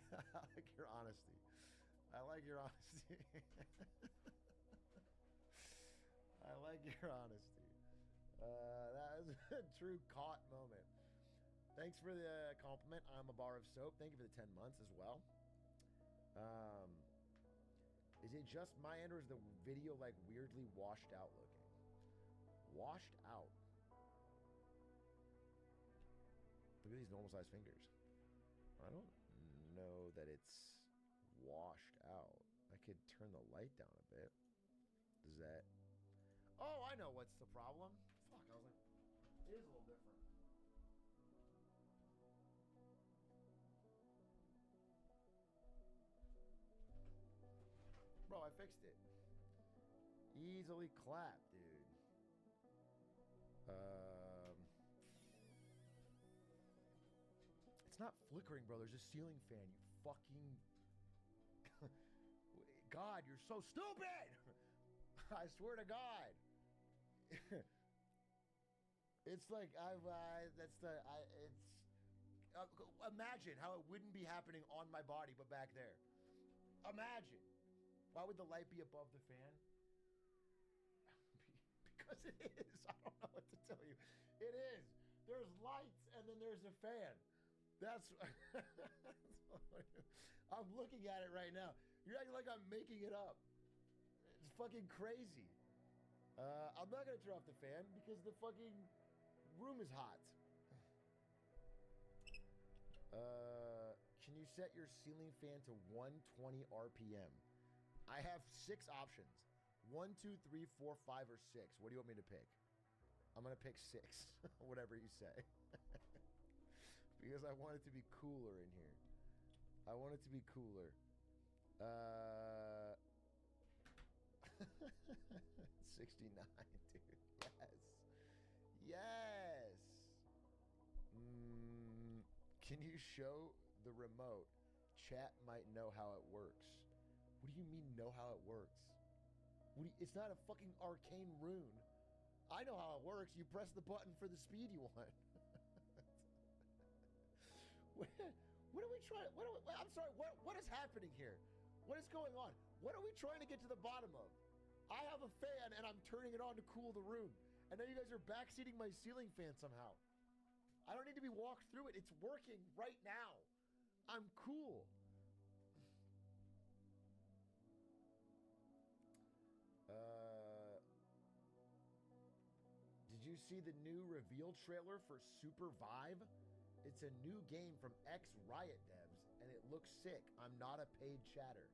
I like your honesty. I like your honesty. I like your honesty. That is a true caught moment. Thanks for the compliment. I'm a bar of soap. Thank you for the 10 months as well. Is it just my end, or is the video like weirdly washed out looking? Washed out. Look at these normal sized fingers. I don't know that it's washed out. I could turn the light down a bit. Does that... Oh, I know what's the problem. Fuck, I was like, it is a little different. Bro, I fixed it. Easily clapped, dude. It's not flickering, bro. There's a ceiling fan. You fucking... God, you're so stupid! I swear to God. It's like imagine how it wouldn't be happening on my body, but back there. Imagine. Why would the light be above the fan? Because it is. I don't know what to tell you. It is. There's lights and then there's a fan. That's I'm looking at it right now. You're acting like I'm making it up. It's fucking crazy. I'm not going to turn off the fan because the fucking room is hot. Can you set your ceiling fan to 120 RPM? I have 6 options. 1, 2, 3, 4, 5, or 6. What do you want me to pick? I'm going to pick 6. Whatever you say. Because I want it to be cooler in here. I want it to be cooler. 69, dude. Yes. Can you show the remote? Chat might know how it works. What do you mean know how it works? It's not a fucking arcane rune. I know how it works. You press the button for the speed you want. What are we trying? I'm sorry. What is happening here? What is going on? What are we trying to get to the bottom of? I have a fan and I'm turning it on to cool the room. And now you guys are backseating my ceiling fan somehow. I don't need to be walked through it. It's working right now. I'm cool. Did you see the new reveal trailer for Super Vive? It's a new game from ex-Riot devs, and it looks sick. I'm not a paid chatter.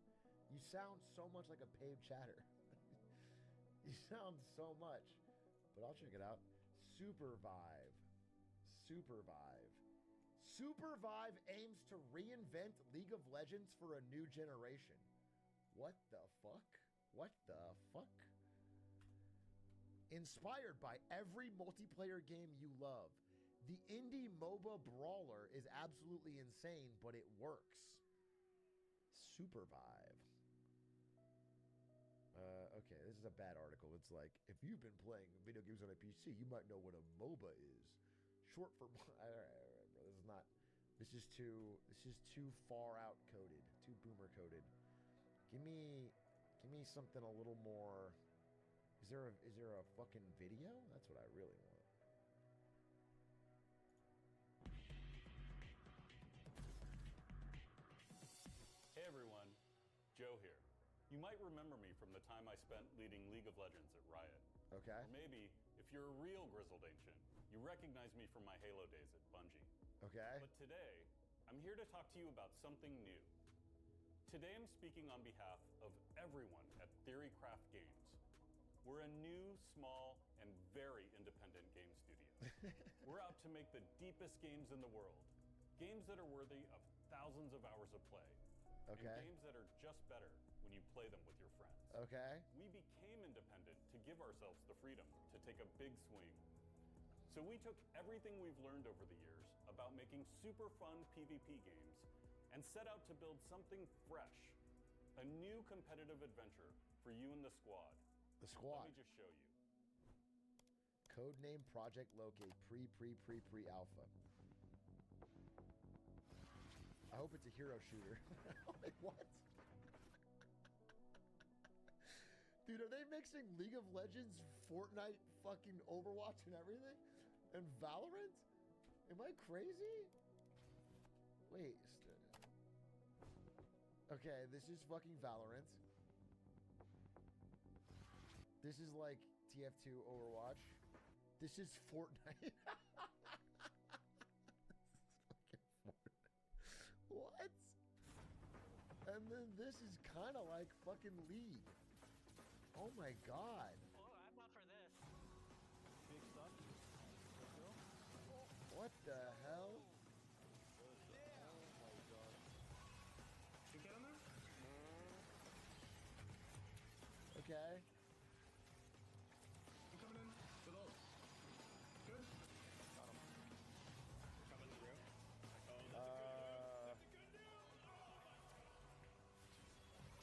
You sound so much like a paid chatter. You sound so much. But I'll check it out. Super Vive. Super Vive. Super Vive aims to reinvent League of Legends for a new generation. What the fuck? What the fuck? Inspired by every multiplayer game you love, the indie MOBA brawler is absolutely insane, but it works. Super Vive. Okay, this is a bad article. It's like, if you've been playing video games on a PC, you might know what a MOBA is. Short for... All right, bro. This is too far out coded. Too boomer coded. Give me something a little more... Is there a fucking video? That's what I really want. Hey everyone, Joe here. You might remember me from the time I spent leading League of Legends at Riot. Okay. Or maybe, if you're a real Grizzled Ancient, you recognize me from my Halo days at Bungie. Okay. But today, I'm here to talk to you about something new. Today I'm speaking on behalf of everyone at Theorycraft Games. We're a new, small, and very independent game studio. We're out to make the deepest games in the world. Games that are worthy of thousands of hours of play. Okay. And games that are just better when you play them with your friends. Okay. We became independent to give ourselves the freedom to take a big swing. So we took everything we've learned over the years about making super fun PvP games and set out to build something fresh, a new competitive adventure for you and the squad. The squad. Let me just show you. Codename Project Loki pre-alpha. I hope it's a hero shooter. Like, what? Dude, are they mixing League of Legends, Fortnite, fucking Overwatch and everything? And Valorant? Am I crazy? Wait. Okay, this is fucking Valorant. This is like TF2 Overwatch. This is Fortnite. What? And then this is kind of like fucking League. Oh my god. Oh, I'm not for this. Big stuff. What the hell? You get on there? Okay. I'm coming in with ult. Good. Got him. Coming through.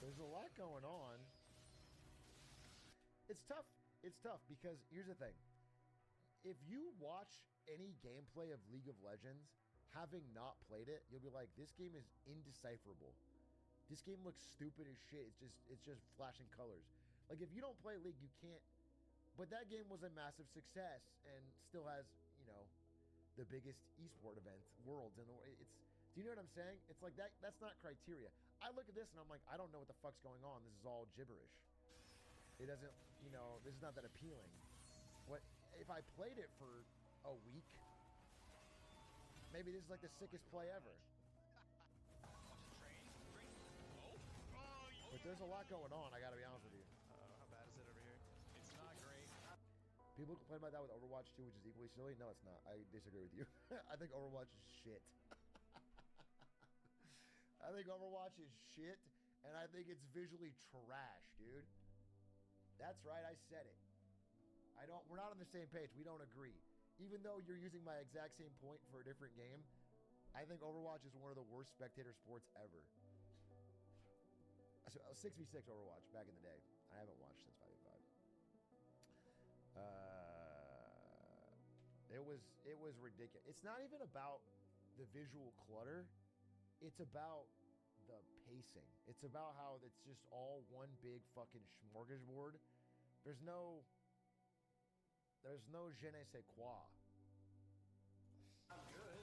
There's a lot going on. It's tough. It's tough because here's the thing. If you watch any gameplay of League of Legends, having not played it, you'll be like, this game is indecipherable. This game looks stupid as shit. It's just flashing colors. Like, if you don't play League, you can't. But that game was a massive success and still has, you know, the biggest esport event, Worlds, and it's. Do you know what I'm saying? It's like that. That's not criteria. I look at this and I'm like, I don't know what the fuck's going on. This is all gibberish. It doesn't, you know, this is not that appealing. What if I played it for a week? Maybe this is like the sickest play ever. But there's a lot going on, I gotta be honest with you. How bad is it over here? It's not great. People complain about that with Overwatch 2, which is equally silly. No, it's not. I disagree with you. I think Overwatch is shit. I think Overwatch is shit, and I think it's visually trash, dude. That's right, I said it. We're not on the same page. We don't agree. Even though you're using my exact same point for a different game, I think Overwatch is one of the worst spectator sports ever. So 6v6 Overwatch back in the day. I haven't watched since 5v5. It was ridiculous. It's not even about the visual clutter. It's about the pacing. It's about how it's just all one big fucking smorgasbord. There's no je ne sais quoi. I'm good.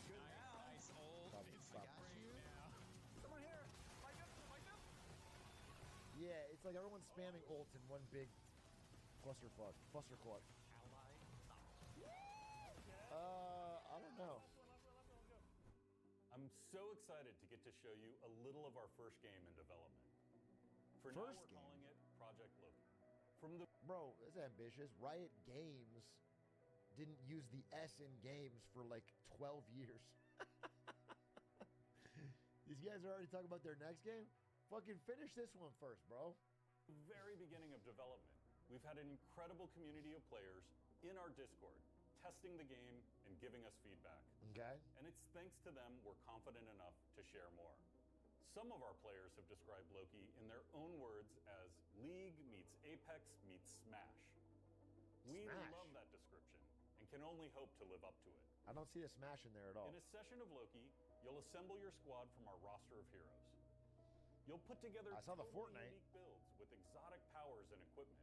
Good now. Nice ult. Stop. I got you now. Someone here. Mike up. Yeah, it's like everyone's spamming ult in one big clusterfuck. I don't know. I'm so excited to get to show you a little of our first game in development. For First now, we're game? calling it Project Loki. Bro, that's ambitious. Riot Games didn't use the S in games for like 12 years. These guys are already talking about their next game? Fucking finish this one first, bro. Very beginning of development, we've had an incredible community of players in our Discord, testing the game and giving us feedback. Okay. And it's thanks to them we're confident enough to share more. Some of our players have described Loki in their own words as League meets Apex meets Smash. We love that description and can only hope to live up to it. I don't see a Smash in there at all. In a session of Loki, you'll assemble your squad from our roster of heroes. You'll put together I saw the totally Fortnite. unique builds with exotic powers and equipment.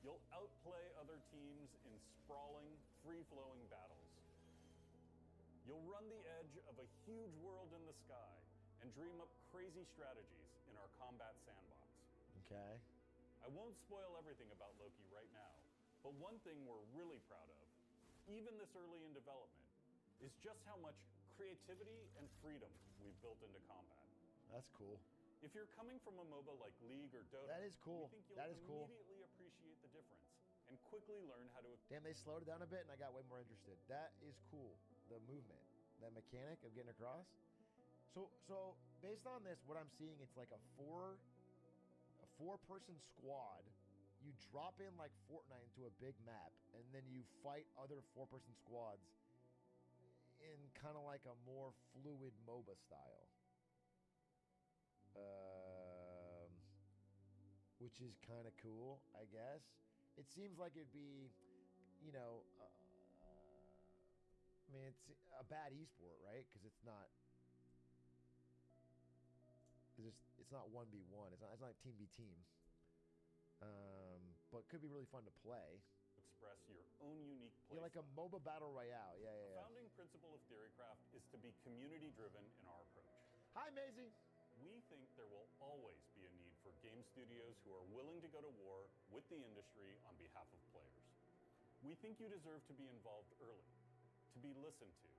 You'll outplay other teams in sprawling, free-flowing battles. You'll run the edge of a huge world in the sky and dream up crazy strategies in our combat sandbox. Okay. I won't spoil everything about Loki right now, but one thing we're really proud of, even this early in development, is just how much creativity and freedom we've built into combat. That's cool. If you're coming from a MOBA like League or Dota, That is cool. we think you'll That is cool. immediately appreciate the difference and quickly learn how to. Damn, they slowed it down a bit, and I got way more interested. That is cool. The movement, that mechanic of getting across. So based on this, what I'm seeing, it's like a four-person squad. You drop in like Fortnite into a big map, and then you fight other four-person squads in kind of like a more fluid MOBA style. Which is kind of cool, I guess. It seems like it'd be, I mean, it's a bad esport, right? Because it's not 1v1. It's not like team v team. But could be really fun to play. Express your own unique play. Like a MOBA battle royale. Yeah. The founding principle of Theorycraft is to be community-driven in our approach. Hi, Maisie. We think there will always be a need for game studios who are willing to go to war with the industry on behalf of players. We think you deserve to be involved early, to be listened to,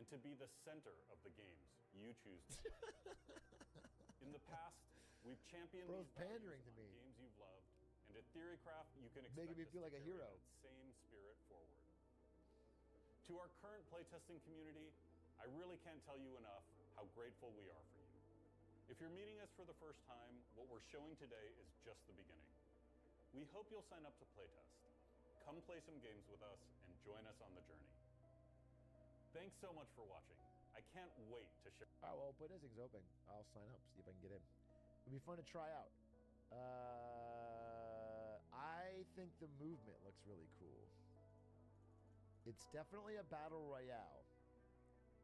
and to be the center of the games you choose to play. In the past, we've championed Bro's these values pandering to on me. games you've loved, and at Theorycraft, you can expect Making me us feel to like a carry hero. that same spirit forward. To our current playtesting community, I really can't tell you enough how grateful we are for you. If you're meeting us for the first time, what we're showing today is just the beginning. We hope you'll sign up to playtest. Come play some games with us and join us on the journey. Thanks so much for watching. I can't wait to share. All right, well, playtesting's open. I'll sign up, see if I can get in. It'll be fun to try out. I think the movement looks really cool. It's definitely a battle royale.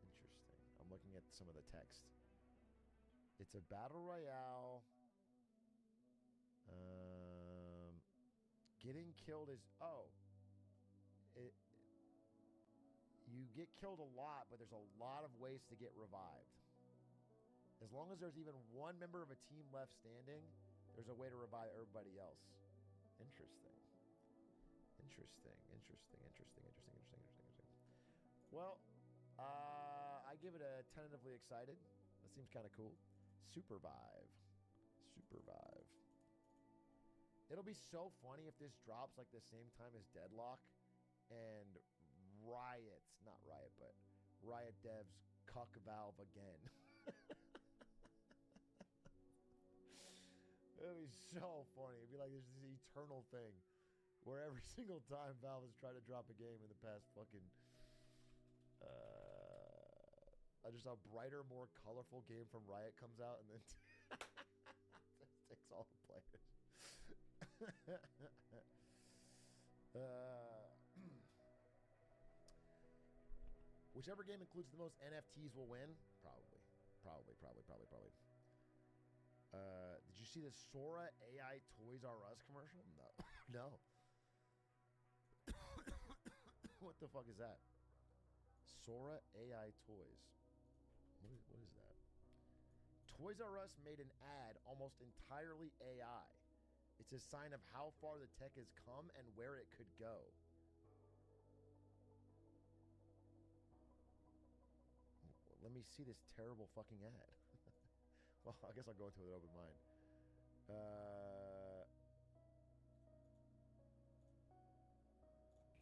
Interesting. I'm looking at some of the text. It's a battle royale. Getting killed is you get killed a lot, but there's a lot of ways to get revived. As long as there's even one member of a team left standing, there's a way to revive everybody else. Interesting. Well, I give it a tentatively excited. That seems kind of cool. Supervive. It'll be so funny if this drops like the same time as Deadlock and Riot Devs cuck Valve again. It'll be so funny. It'd be like this eternal thing where every single time Valve has tried to drop a game in the past fucking just a brighter, more colorful game from Riot comes out and then takes all the players. Whichever game includes the most NFTs will win. Probably. Did you see the Sora AI Toys R Us commercial? No. What the fuck is that? Sora AI Toys. What is that? Toys R Us made an ad almost entirely AI. It's a sign of how far the tech has come and where it could go. Let me see this terrible fucking ad. Well, I guess I'll go into it with an open mind.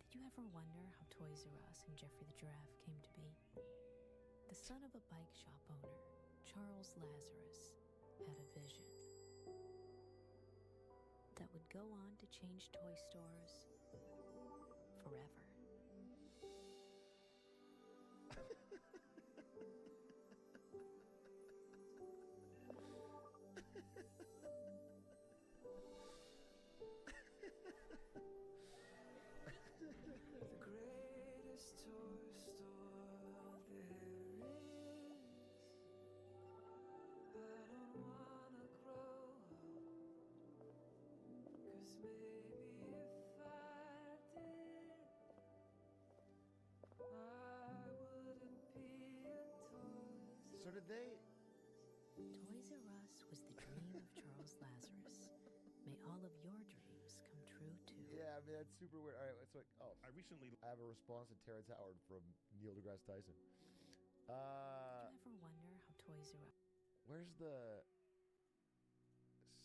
Did you ever wonder how Toys R Us and Jeffrey the Giraffe came to be? The son of a bike shop owner, Charles Lazarus, had a vision that would go on to change toy stores forever. So did they? Toys R Us was the dream of Charles Lazarus. May all of your dreams come true too. Yeah, I mean, that's super weird. All right, it's like, I have a response to Terrence Howard from Neil deGrasse Tyson. Do you ever wonder how Toys R Us... Where's the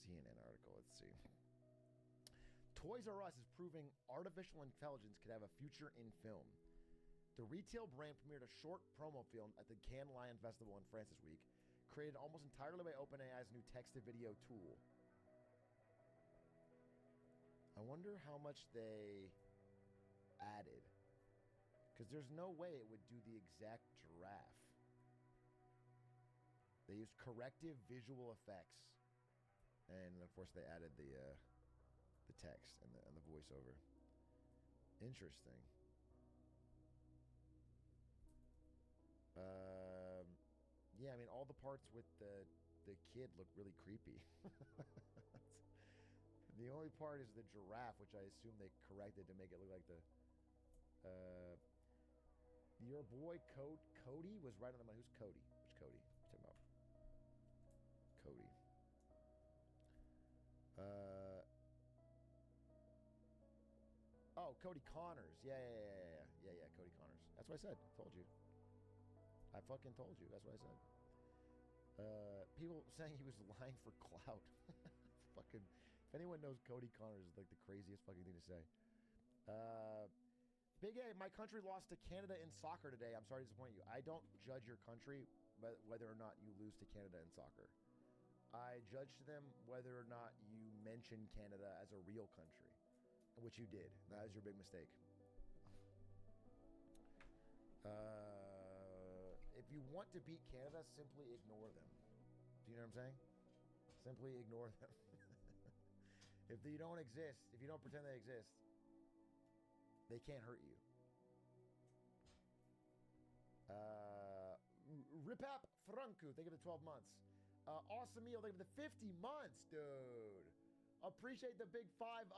CNN article? Let's see. Toys R Us is proving artificial intelligence could have a future in film. The retail brand premiered a short promo film at the Cannes Lion Festival in France this week, created almost entirely by OpenAI's new text-to-video tool. I wonder how much they added, because there's no way it would do the exact giraffe. They used corrective visual effects, and of course they added the text and the voiceover. Interesting. Yeah, I mean, all the parts with the kid look really creepy. The only part is the giraffe, which I assume they corrected to make it look like the... your boy Cody was right on the money. Who's Cody? Which Cody? What are you talking about? Cody. Oh, Cody Connors. Yeah, Cody Connors. That's what I said. Told you. I fucking told you. That's what I said. People saying he was lying for clout. Fucking, if anyone knows Cody Connors, is like the craziest fucking thing to say. Big A, my country lost to Canada in soccer today. I'm sorry to disappoint you. I don't judge your country, but whether or not you lose to Canada in soccer. I judge them whether or not you mention Canada as a real country, which you did. That is your big mistake. If you want to beat Canada, simply ignore them. Do you know what I'm saying? Simply ignore them. If they don't exist, if you don't pretend they exist, they can't hurt you. Ripap Franku, thank you for the 12 months. Awesome Meal, thank you for the 50 months, dude. Appreciate the big 5-0.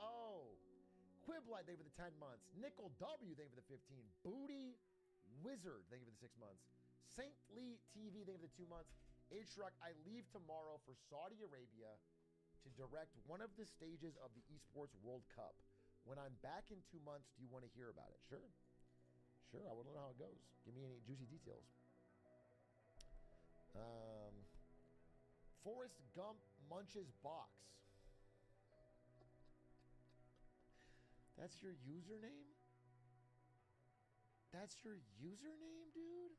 Quiblight, thank you for the 10 months. Nickel W, thank you for the 15. Booty Wizard, thank you for the 6 months. Saint Lee TV, thank you for the 2 months. H-Rock, I leave tomorrow for Saudi Arabia to direct one of the stages of the Esports World Cup. When I'm back in 2 months, do you want to hear about it? Sure. Sure, I want to know how it goes. Give me any juicy details. Forrest Gump Munches Box. That's your username? That's your username, dude?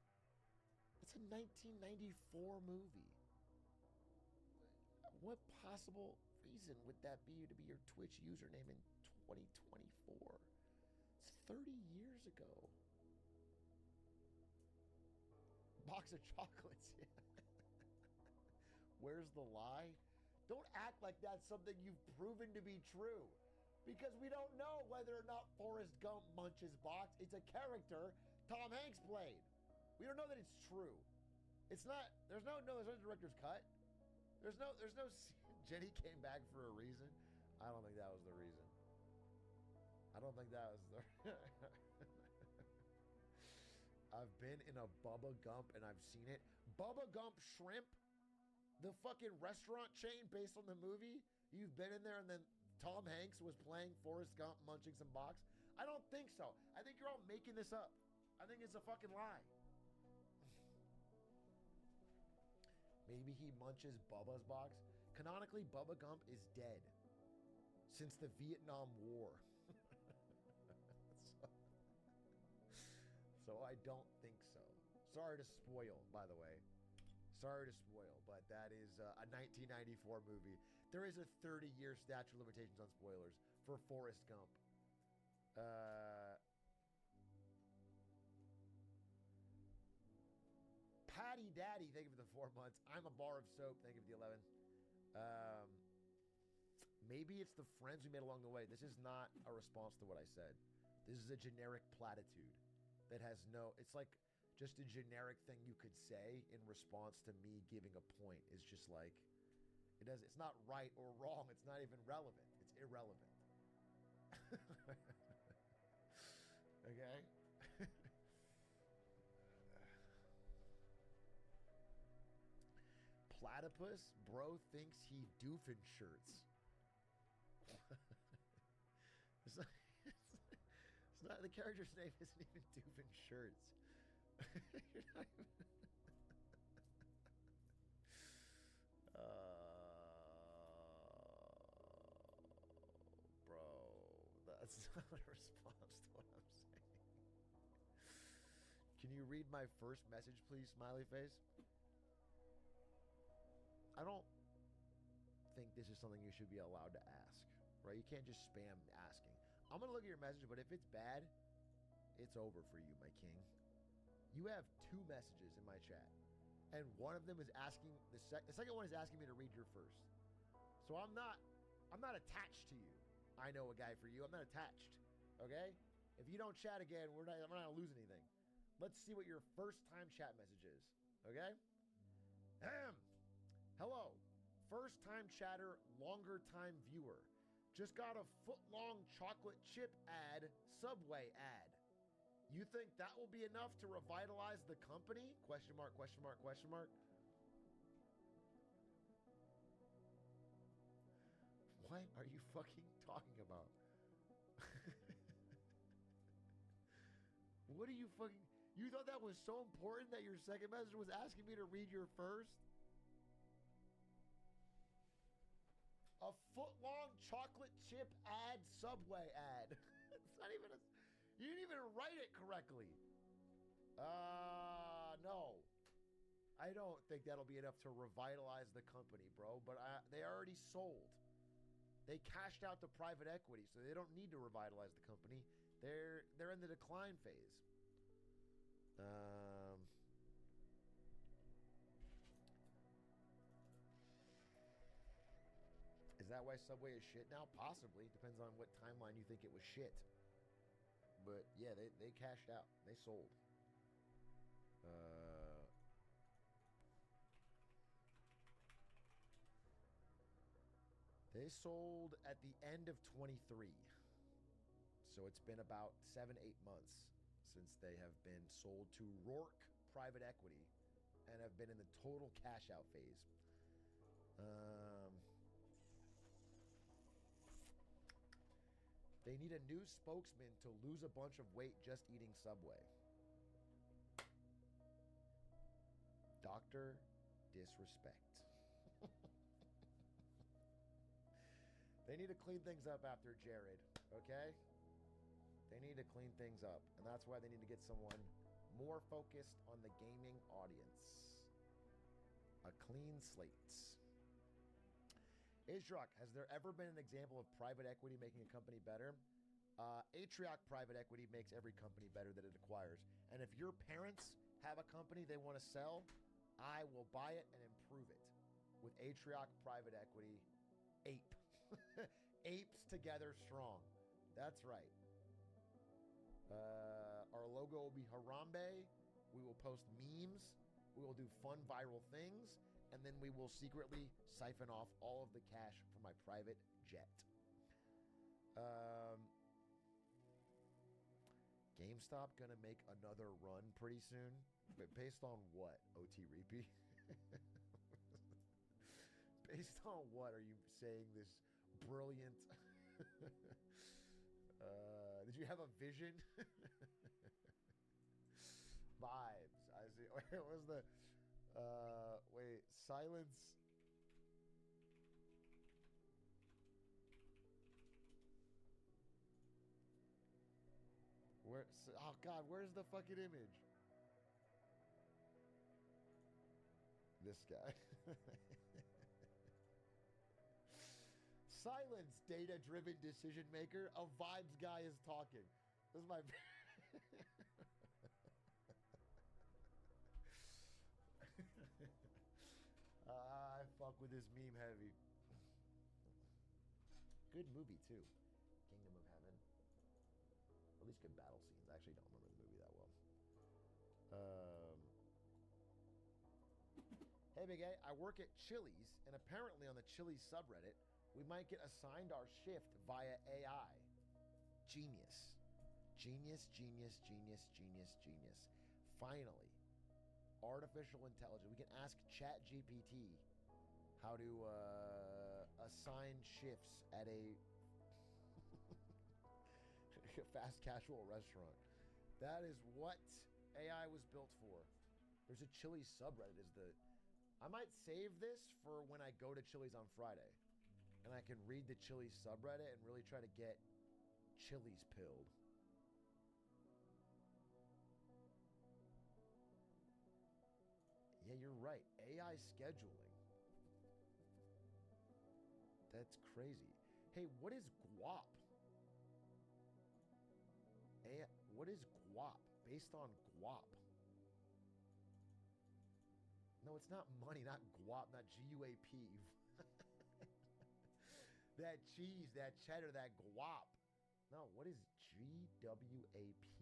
It's a 1994 movie. What possible reason would that be to be your Twitch username in 2024? It's 30 years ago. Box of chocolates. Yeah. Where's the lie? Don't act like that's something you've proven to be true. Because we don't know whether or not Forrest Gump munches box. It's a character Tom Hanks played. We don't know that it's true. It's not, there's no director's cut. There's no, Jenny came back for a reason. I don't think that was the reason. I don't think that was the, I've been in a Bubba Gump and I've seen it. Bubba Gump Shrimp, the fucking restaurant chain based on the movie. You've been in there and then Tom Hanks was playing Forrest Gump munching some box. I don't think so. I think you're all making this up. I think it's a fucking lie. Maybe he munches Bubba's box. Canonically, Bubba Gump is dead since the Vietnam War. So I don't think so. Sorry to spoil, by the way. Sorry to spoil, but that is a 1994 movie. There is a 30-year statute of limitations on spoilers for Forrest Gump. Patty Daddy, thank you for the 4 months. I'm a bar of soap, thank you for the 11. Maybe it's the friends we made along the way. This is not a response to what I said. This is a generic platitude that has no, it's like just a generic thing you could say in response to me giving a point. Is just like, it's not right or wrong. It's not even relevant. It's irrelevant. Okay? Platypus, bro thinks he doofin shirts. It's not, the character's name isn't even doofin shirts. You're not even... Bro, that's not a response to what I'm saying. Can you read my first message, please, smiley face? I don't think this is something you should be allowed to ask, right? You can't just spam asking. I'm going to look at your message, but if it's bad, it's over for you, my king. You have 2 messages in my chat, and one of them is asking, the second one is asking me to read your first. So I'm not attached to you. I know a guy for you. I'm not attached, okay? If you don't chat again, we're not going to lose anything. Let's see what your first time chat message is, okay? Hello, first time chatter, longer time viewer. Just got a foot-long chocolate chip ad, Subway ad. You think that will be enough to revitalize the company? Question mark, question mark, question mark. What are you fucking talking about? What are you fucking... You thought that was so important that your second message was asking me to read your first? A foot-long chocolate chip ad, Subway ad. It's not even a... You didn't even write it correctly. No. I don't think that'll be enough to revitalize the company, bro. But they already sold. They cashed out the private equity, so they don't need to revitalize the company. They're in the decline phase. Is that why Subway is shit now? Possibly. Depends on what timeline you think it was shit. But yeah, they cashed out. They sold. They sold at the end of 23. So it's been about 7-8 months since they have been sold to Rourke Private Equity and have been in the total cash out phase. They need a new spokesman to lose a bunch of weight just eating Subway. Dr. Disrespect. They need to clean things up after Jared, okay? They need to clean things up, and that's why they need to get someone more focused on the gaming audience. A clean slate. Ishrok, has there ever been an example of private equity making a company better? Atrioc Private Equity makes every company better that it acquires. And if your parents have a company they want to sell, I will buy it and improve it. With Atrioc Private Equity, ape. Apes together strong. That's right. Our logo will be Harambe. We will post memes. We will do fun viral things. And then we will secretly siphon off all of the cash from my private jet. GameStop gonna make another run pretty soon? But based on what, OT Reapy? Based on what are you saying this brilliant... did you have a vision? Vibes. I see. What was the... wait, silence. Where? Oh God, where's the fucking image? This guy. Silence, data-driven decision maker. A vibes guy is talking. This is my. I fuck with this meme heavy. Good movie too. Kingdom of Heaven. At least good battle scenes. I actually don't remember the movie that well. Hey Big A, I work at Chili's, and apparently on the Chili's subreddit, we might get assigned our shift via AI. Genius. Genius, genius, genius, genius, genius. Finally, artificial intelligence. We can ask ChatGPT how to assign shifts at a fast casual restaurant. That is what AI was built for. There's a Chili's subreddit is the... I might save this for when I go to Chili's on Friday. And I can read the Chili's subreddit and really try to get Chili's pilled. Yeah, you're right. AI scheduling. That's crazy. Hey, what is guap? What is guap? Based on guap. No, it's not money, not guap, not G-U-A-P. That cheese, that cheddar, that guap. No, what is G-W-A-P?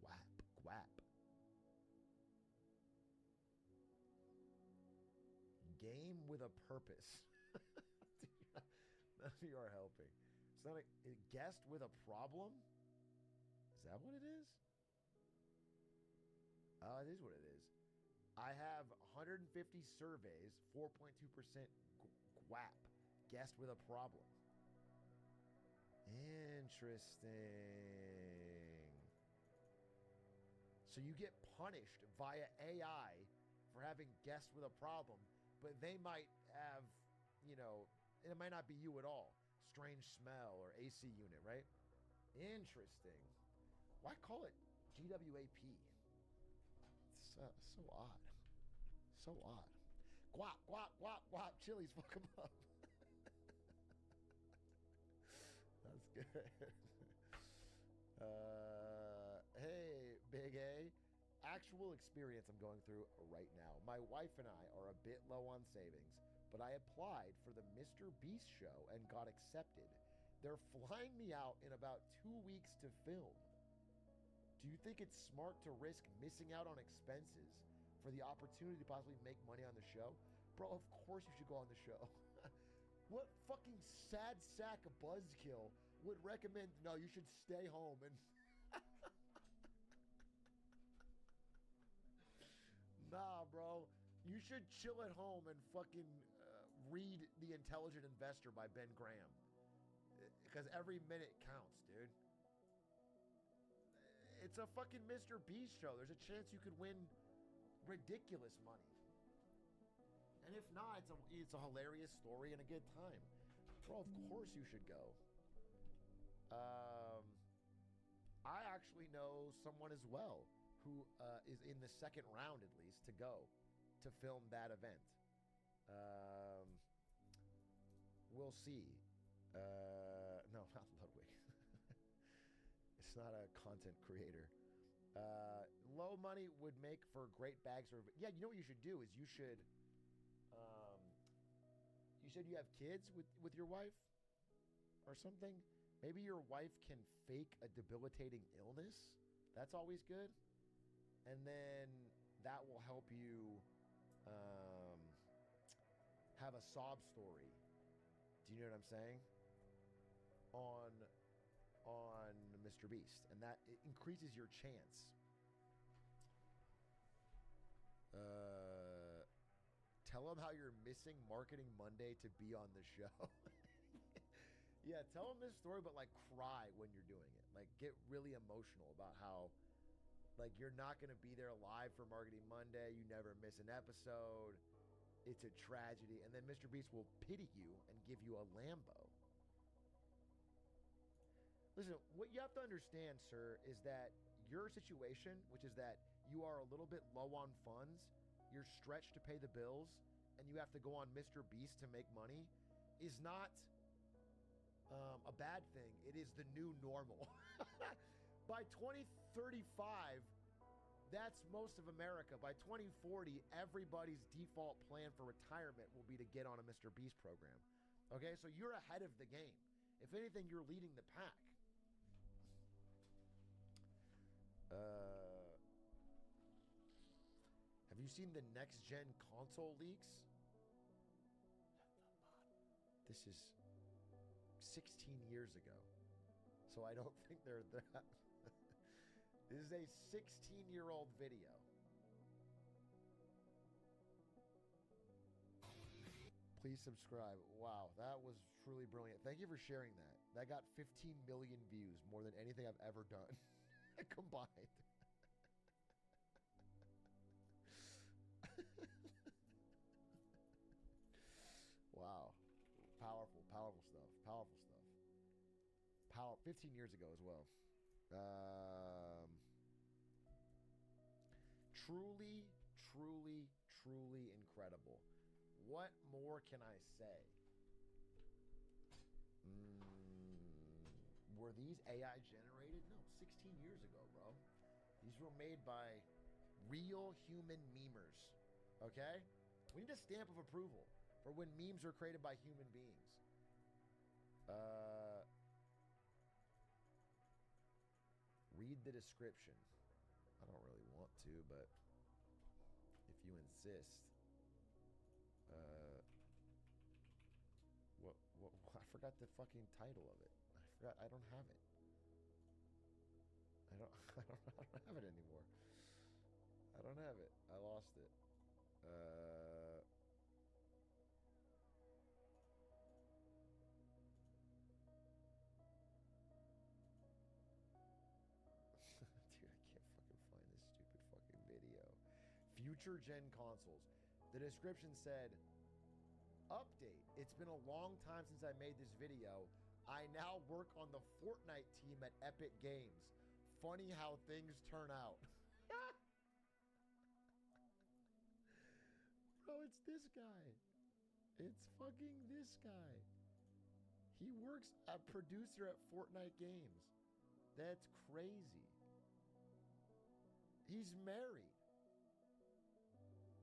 Guap, guap. Game with a purpose. None of you are helping. It's not a guest with a problem? Is that what it is? It is what it is. I have 150 surveys, 4.2% guap. Guest with a problem. Interesting. So you get punished via AI for having guests with a problem, but they might have, you know, it might not be you at all. Strange smell or AC unit, right? Interesting. Why call it GWAP? It's so odd. So odd. Guap, guap, guap, guap. Chili's, fuck 'em up. That's good. Hey, Big A. Actual experience I'm going through right now. My wife and I are a bit low on savings, but I applied for the Mr. Beast show and got accepted. They're flying me out in about 2 weeks to film. Do you think it's smart to risk missing out on expenses for the opportunity to possibly make money on the show? Bro, of course you should go on the show. What fucking sad sack of buzzkill would recommend, no, you should stay home and... Nah, bro. You should chill at home and fucking read The Intelligent Investor by Ben Graham. Because every minute counts, dude. It's a fucking Mr. Beast show. There's a chance you could win ridiculous money. And if not, it's a hilarious story and a good time. Bro, of course you should go. I actually know someone as well who is in the second round, at least, to go to film that event. We'll see. No, not Ludwig. It's not a content creator. Low money would make for great bags. Yeah, you know what you should do is you should... you said you have kids with your wife or something? Maybe your wife can fake a debilitating illness. That's always good. And then that will help you have a sob story. Do you know what I'm saying? On Mr. Beast. And that it increases your chance. Tell them how you're missing Marketing Monday to be on the show. Yeah, tell them this story, but like cry when you're doing it. Like get really emotional about how like you're not going to be there live for Marketing Monday. You never miss an episode. It's a tragedy. And then Mr. Beast will pity you and give you a Lambo. Listen, what you have to understand, sir, is that your situation, which is that you are a little bit low on funds, you're stretched to pay the bills, and you have to go on Mr. Beast to make money, is not a bad thing. It is the new normal. By 2035, that's most of America. By 2040, everybody's default plan for retirement will be to get on a Mr. Beast program. Okay, so you're ahead of the game. If anything, you're leading the pack. Have you seen the next-gen console leaks? This is 16 years ago. So I don't think they're that. This is a 16-year-old video. Please subscribe. Wow, that was truly brilliant. Thank you for sharing that. That got 15 million views, more than anything I've ever done combined. 15 years ago as well. Truly, truly, truly incredible. What more can I say? Were these AI generated? No, 16 years ago, bro. These were made by real human memers. Okay? We need a stamp of approval for when memes are created by human beings. Read the description. I don't really want to, but if you insist. What I forgot the fucking title of it. I don't have it. I don't have it anymore. I don't have it. I lost it. Dude, I can't fucking find this stupid fucking video. Future gen consoles. The description said, update. It's been a long time since I made this video. I now work on the Fortnite team at Epic Games. Funny how things turn out. Bro, it's this guy. It's fucking this guy. He works a producer at Fortnite Games. That's crazy. He's married.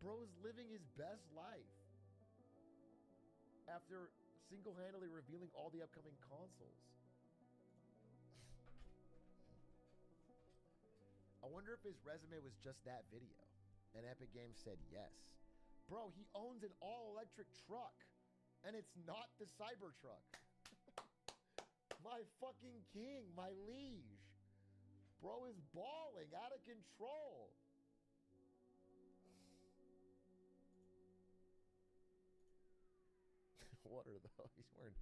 Bro's living his best life after single-handedly revealing all the upcoming consoles. I wonder if his resume was just that video, and Epic Games said yes. Bro, he owns an all-electric truck, and it's not the Cybertruck. My fucking king, my liege. Bro is balling, out of control. What are those? He's wearing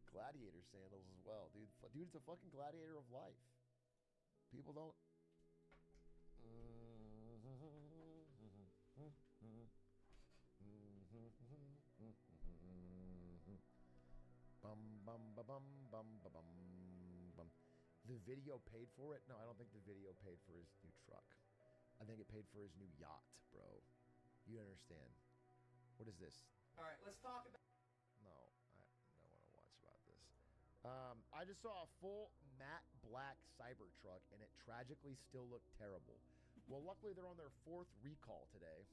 gladiator sandals as well, dude. Dude, it's a fucking gladiator of life. People don't. Bum bum ba bum bum ba bum bum. The video paid for it? No, I don't think the video paid for his new truck. I think it paid for his new yacht, bro. You understand? What is this? All right, let's talk about. No, I don't want to watch about this. I just saw a full matte black Cybertruck, and it tragically still looked terrible. Well, luckily they're on their 4th recall today.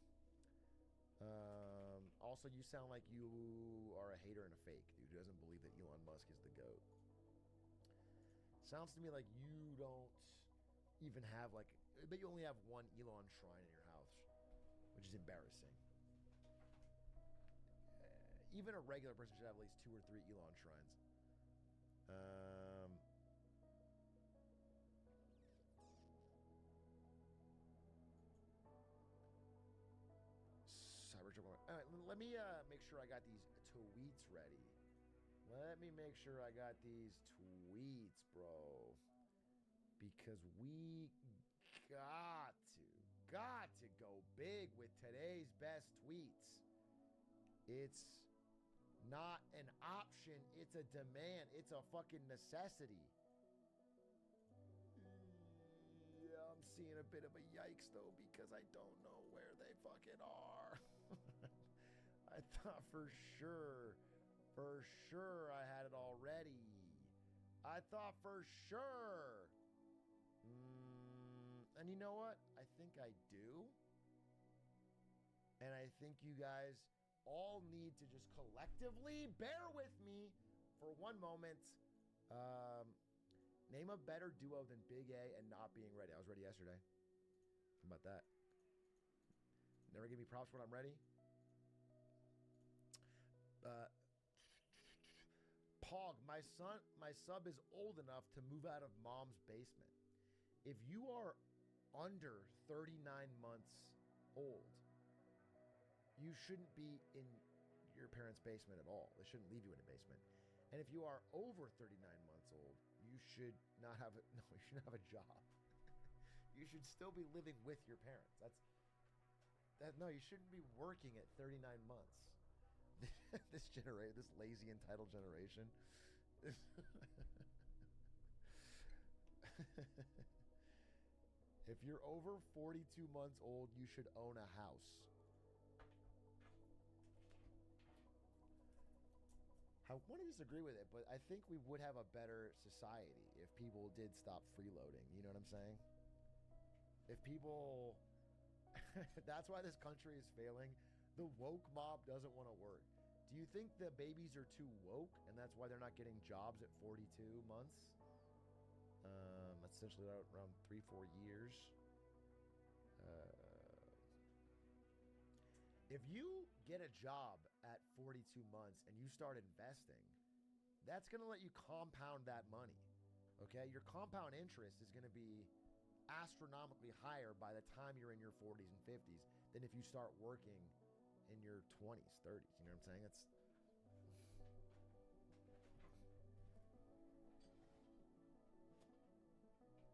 Also, you sound like you are a hater and a fake, dude, who doesn't believe that Elon Musk is the GOAT. Sounds to me like you don't even have, like, I bet you only have one Elon shrine in your house, which is embarrassing. Even a regular person should have at least 2 or 3 Elon shrines. Cybertruck. All right, let me make sure I got these tweets ready. Let me make sure I got these tweets, bro. Because we got to go big with today's best tweets. It's not an option, it's a demand. It's a fucking necessity. Yeah, I'm seeing a bit of a yikes though, because I don't know where they fucking are. I thought for sure I had it already. I thought for sure. And you know what? I think I do. And I think you guys all need to just collectively bear with me for one moment. Name a better duo than Big A and Not Being Ready. I was ready yesterday. How about that? Never give me props when I'm ready. Pog, my sub is old enough to move out of mom's basement. If you are under 39 months old, you shouldn't be in your parents' basement at all. They shouldn't leave you in a basement. And if you are over 39 months old, you should not have you shouldn't have a job. You should still be living with your parents. No, you shouldn't be working at 39 months. This lazy entitled generation. If you're over 42 months old, you should own a house. I want to disagree with it, but I think we would have a better society if people did stop freeloading. You know what I'm saying? If people... That's why this country is failing. The woke mob doesn't want to work. Do you think the babies are too woke, and that's why they're not getting jobs at 42 months? That's essentially around 3-4 years. If you get a job at 42 months and you start investing, that's going to let you compound that money. Okay? Your compound interest is going to be astronomically higher by the time you're in your 40s and 50s than if you start working in your 20s, 30s. You know what I'm saying? It's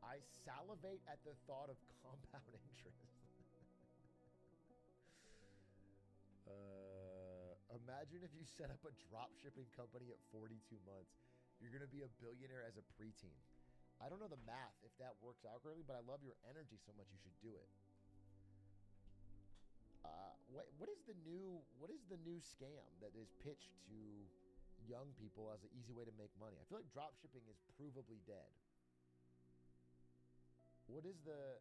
I salivate at the thought of compound interest. Imagine if you set up a drop shipping company at 42 months. You're going to be a billionaire as a preteen. I don't know the math if that works out correctly, but I love your energy so much you should do it. What is the new scam that is pitched to young people as an easy way to make money? I feel like drop shipping is provably dead. What is the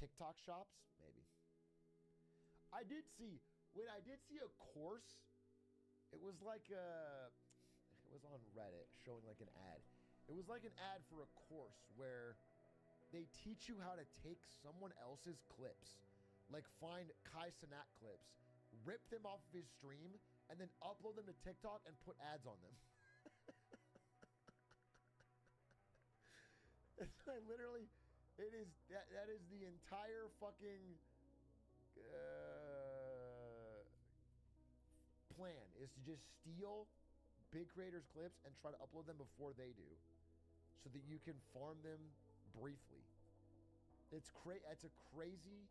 TikTok shops? Maybe. I did see a course. It was like it was on Reddit showing like an ad. It was like an ad for a course where they teach you how to take someone else's clips, like find Kai Cenat clips, rip them off of his stream, and then upload them to TikTok and put ads on them. I literally, that is the entire fucking plan, is to just steal big creators' clips and try to upload them before they do, so that you can farm them briefly. It's a crazy.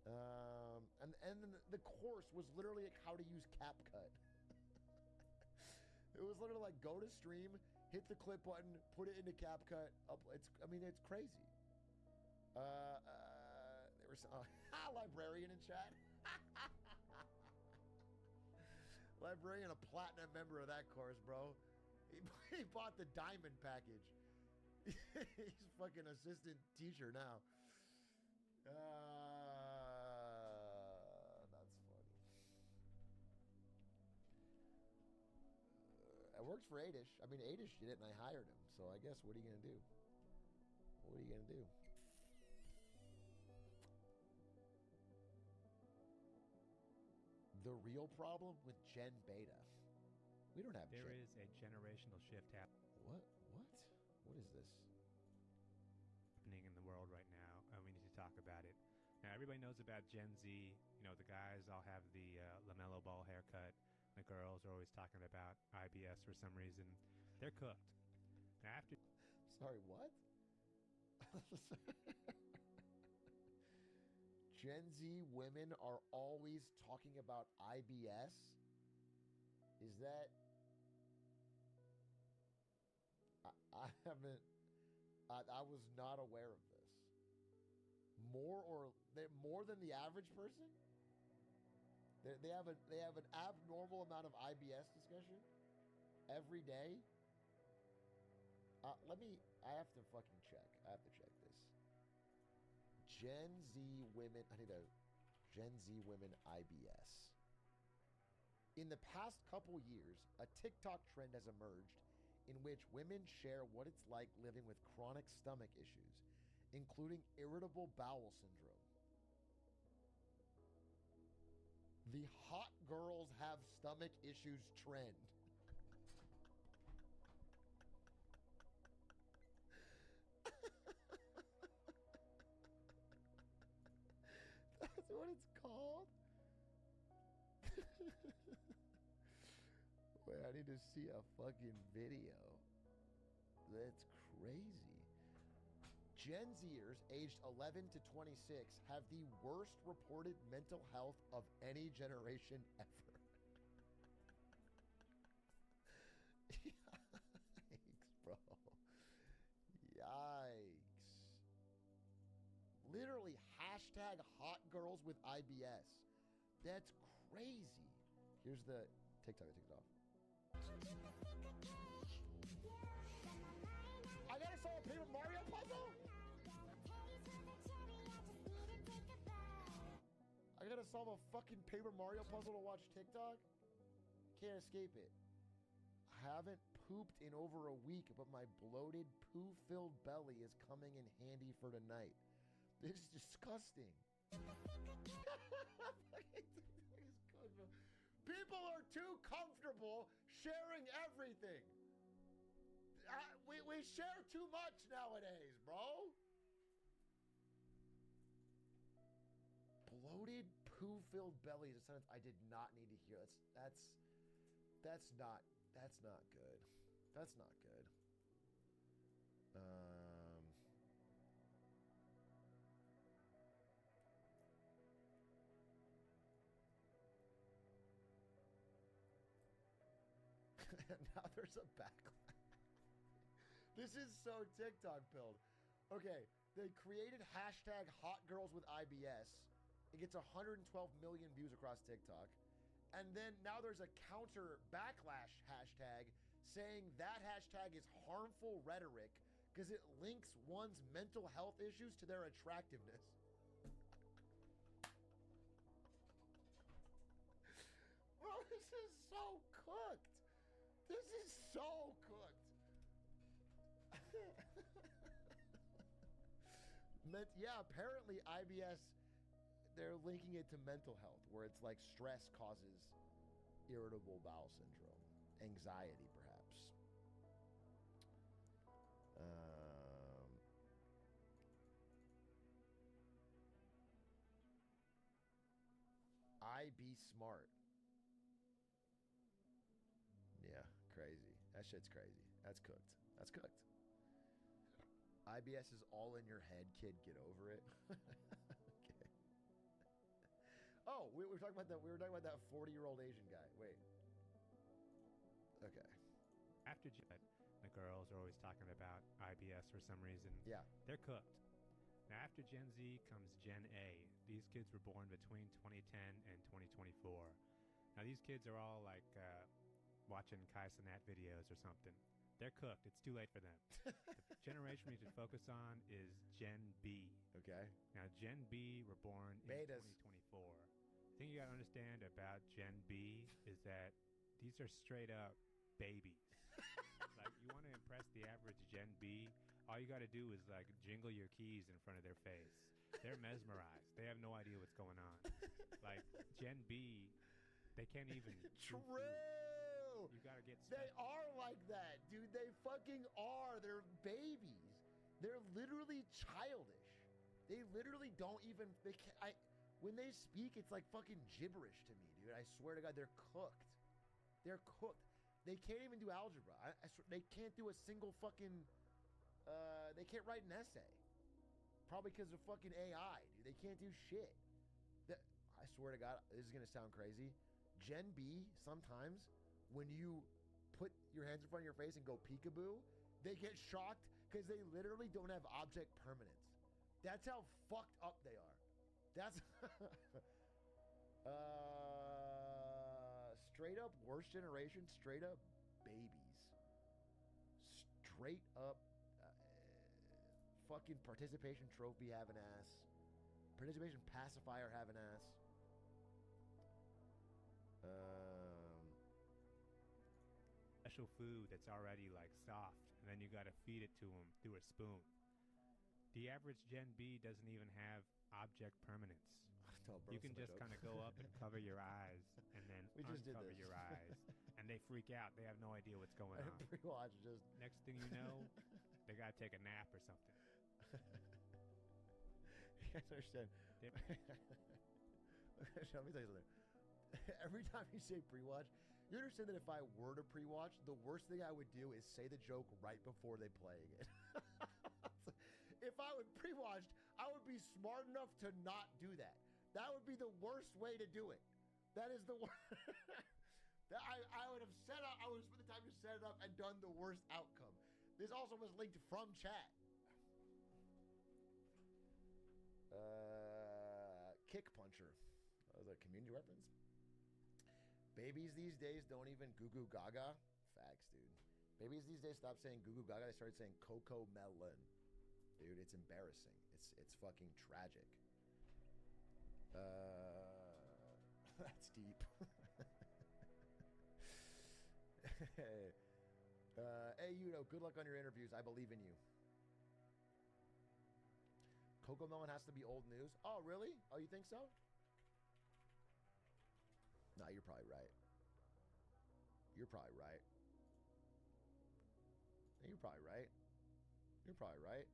And the course was literally like how to use CapCut. It was literally like go to stream, hit the clip button, put it into CapCut. It's crazy. There was librarian in chat. Librarian, a platinum member of that course, bro. He bought the diamond package. He's fucking assistant teacher now. That's funny. It works for Adish. I mean, Adish did it and I hired him. So I guess what are you going to do? What are you going to do? The real problem with Gen Beta. We don't have There is a generational shift happening. What? What is this? Happening in the world right now. We need to talk about it. Now, everybody knows about Gen Z. You know, the guys all have the LaMelo Ball haircut. The girls are always talking about IBS for some reason. They're cooked. Now, after... Sorry, what? Gen Z women are always talking about IBS? Is that... I haven't... I was not aware of this. More than the average person? They have an abnormal amount of IBS discussion every day? I have to fucking check. I have to check this. Gen Z women, Gen Z women IBS. In the past couple years, a TikTok trend has emerged in which women share what it's like living with chronic stomach issues, including irritable bowel syndrome. The hot girls have stomach issues trend. That's what it's called? Wait, I need to see a fucking video. That's crazy. Gen Zers aged 11 to 26 have the worst reported mental health of any generation ever. Yikes, bro. Literally hashtag hot girls with IBS. That's crazy. Here's the TikTok. I took it off. I gotta solve a Paper Mario puzzle? I gotta solve a fucking Paper Mario puzzle to watch TikTok? Can't escape it. Haven't pooped in over a week, but my bloated, poo-filled belly is coming in handy for tonight. This is disgusting. People are too comfortable sharing everything. We share too much nowadays, bro. Bloated, poo-filled belly is a sentence I did not need to hear. That's not good. That's not good. Now there's a backlash. This is so TikTok build. Okay, they created hashtag hot girls with IBS. It gets 112 million views across TikTok. And then now there's a counter backlash hashtag saying that hashtag is harmful rhetoric because it links one's mental health issues to their attractiveness. Bro, this is so cooked. This is so cooked. Yeah, apparently IBS, they're linking it to mental health, where it's like stress causes irritable bowel syndrome, anxiety perhaps. I be smart. Yeah, crazy. That shit's crazy. That's cooked. That's cooked. IBS is all in your head, kid. Get over it. Okay. Oh, we were talking about that. We were talking about that 40-year-old Asian guy. Wait. Okay. After the girls are always talking about IBS for some reason. Yeah. They're cooked. Now, after Gen Z comes Gen A. These kids were born between 2010 and 2024. Now, these kids are all like watching Kai Cenat videos or something. They're cooked. It's too late for them. The generation we need to focus on is Gen B. Okay. Now, Gen B were born Betas. in 2024. The thing you got to understand about Gen B is that these are straight up babies. Like, you want to impress the average Gen B, all you got to do is like jingle your keys in front of their face. They're mesmerized. They have no idea what's going on. Like, Gen B, they can't even. True. You gotta get. They are like that, dude. They fucking are. They're babies. They're literally childish. They literally don't even. When they speak, it's like fucking gibberish to me, dude. I swear to God, they're cooked. They're cooked. They can't even do algebra. They can't do a single fucking. They can't write an essay. Probably because of fucking AI, dude. They can't do shit. I swear to God, this is gonna sound crazy. Gen B, sometimes, when you put your hands in front of your face and go peekaboo, they get shocked because they literally don't have object permanence. That's how fucked up they are. That's straight up worst generation, straight up babies. Straight up fucking participation trophy have an ass. Participation pacifier have an ass. Special food that's already like soft, and then you got to feed it to them through a spoon. The average Gen B doesn't even have object permanence. You can just kind of go up and cover your eyes, and then uncover your eyes, and they freak out. They have no idea what's going on. Pre-watch just. Next thing you know, they got to take a nap or something. You guys understand? Let me tell you something. Every time you say pre-watch, you understand that if I were to pre-watch, the worst thing I would do is say the joke right before they playing it. If I would pre-watch, I would be smart enough to not do that. That would be the worst way to do it. That is the worst. I would have set up. I would have spent the time to set it up and done the worst outcome. This also was linked from chat. Kick puncher. Those are community weapons. Babies these days don't even goo goo gaga. Facts, dude. Babies these days stop saying goo goo gaga. They started saying coco melon. Dude, it's embarrassing. It's fucking tragic. That's deep. Hey, good luck on your interviews. I believe in you. Coco Melon has to be old news. Oh, really? Oh, you think so? Nah, you're probably right. You're probably right. You're probably right. You're probably right.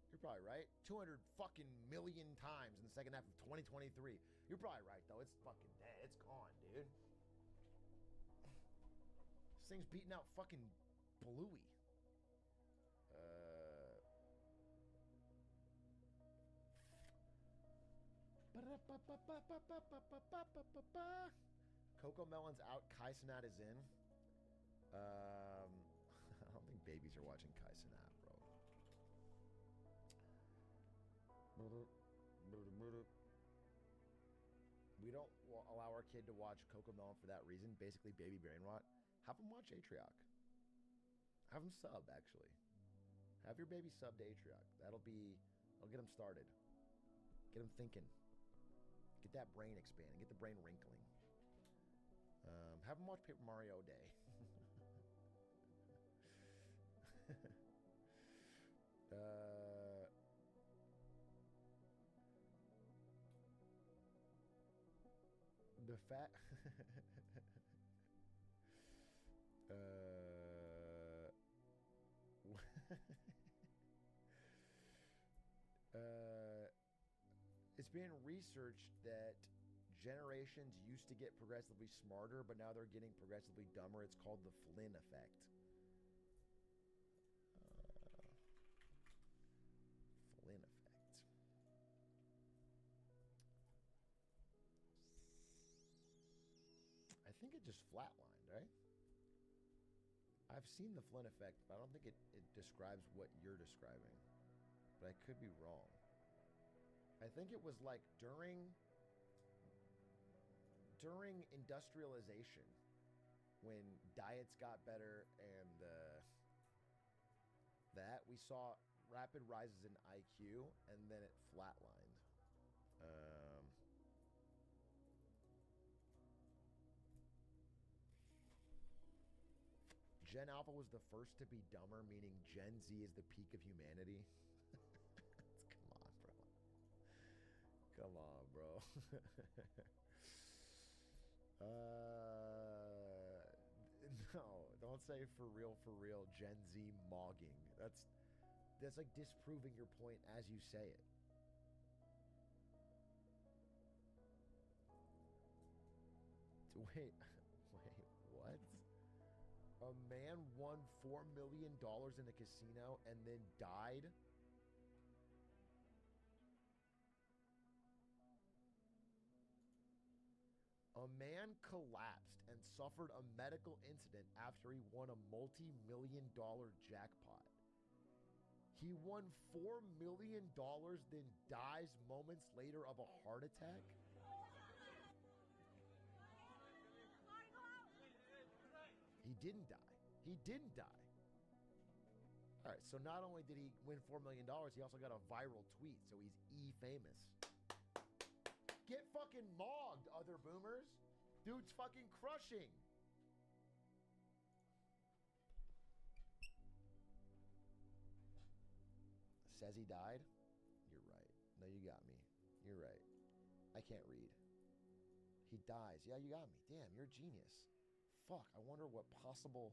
You're probably right. 200 fucking million times in the second half of 2023. You're probably right, though. It's fucking dead. It's gone, dude. This thing's beating out fucking Bluey. Coco Melon's out. Kai Cenat is in. I don't think babies are watching Kai Cenat, bro. We don't allow our kid to watch Coco Melon for that reason. Basically, baby brain rot. Have him watch Atrioc. Have him sub, actually. Have your baby sub to Atrioc. That'll get him started. Get him thinking. Get that brain expanding. Get the brain wrinkling. Have him watch Paper Mario Day. The fat. It's being researched that generations used to get progressively smarter, but now they're getting progressively dumber. It's called the Flynn effect. Flynn effect. I think it just flatlined, right? I've seen the Flynn effect, but I don't think it describes what you're describing. But I could be wrong. I think it was like during industrialization when diets got better and that we saw rapid rises in IQ and then it flatlined. Gen Alpha was the first to be dumber, meaning Gen Z is the peak of humanity. Come on, bro. No, don't say for real, Gen Z mogging. That's like disproving your point as you say it. Wait, what? A man won $4 million in a casino and then died? A man collapsed and suffered a medical incident after he won a multi-million-dollar jackpot. He won $4 million, then dies moments later of a heart attack? He didn't die. He didn't die. All right, so not only did he win $4 million, he also got a viral tweet, so he's E-famous. Get fucking mogged, other boomers. Dude's fucking crushing. Says he died? You're right. No, you got me. You're right. I can't read. He dies. Yeah, you got me. Damn, you're a genius. Fuck, I wonder what possible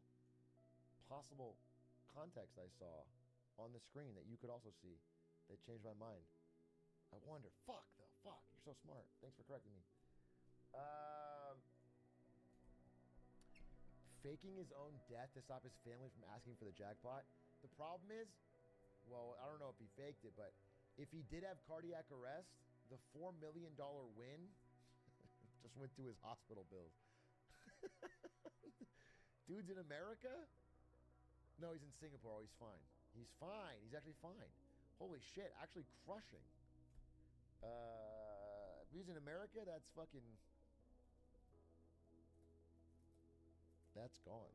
context I saw on the screen that you could also see that changed my mind. I wonder. Fuck. You're so smart. Thanks for correcting me. Faking his own death to stop his family from asking for the jackpot. The problem is, well, I don't know if he faked it, but if he did have cardiac arrest, the $4 million win just went to his hospital bills. Dude's in America? No, he's in Singapore. Oh, he's fine. He's fine. He's actually fine. Holy shit, actually crushing. If he's in America, that's fucking. That's gone.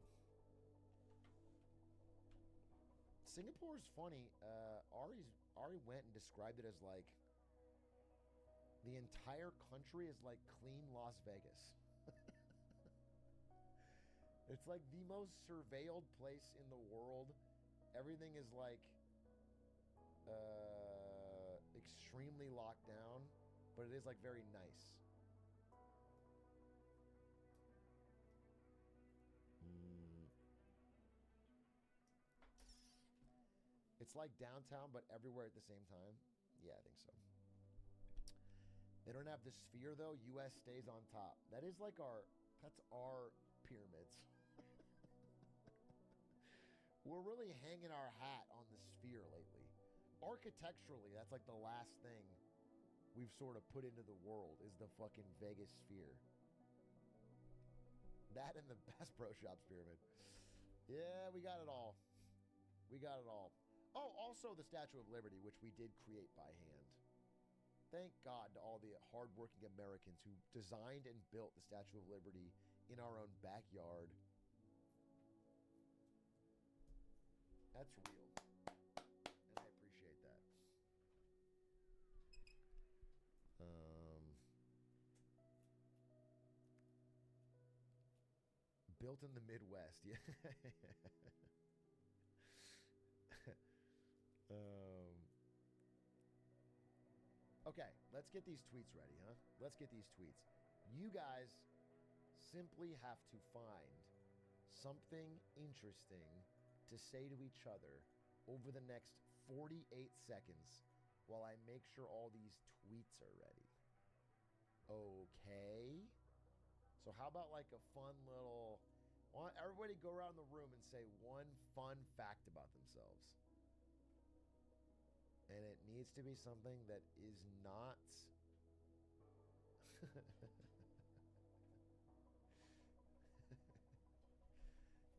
Singapore is funny. Ari went and described it as like the entire country is like clean Las Vegas. It's like the most surveilled place in the world. Everything is like extremely locked down, but it is like very nice. It's like downtown, but everywhere at the same time. Yeah, I think so. They don't have the sphere though. U.S. stays on top. That's our pyramids. We're really hanging our hat on the sphere lately. Architecturally, that's like the last thing we've sort of put into the world is the fucking Vegas sphere. That and the Bass Pro Shops pyramid. Yeah, we got it all. We got it all. Oh, also the Statue of Liberty, which we did create by hand. Thank God to all the hardworking Americans who designed and built the Statue of Liberty in our own backyard. That's real. And I appreciate that. Built in the Midwest, yeah. Okay, let's get these tweets ready, huh? Let's get these tweets. You guys simply have to find something interesting to say to each other over the next 48 seconds while I make sure all these tweets are ready. Okay? So how about like a fun little... Everybody go around the room and say one fun fact about themselves. And it needs to be something that is not...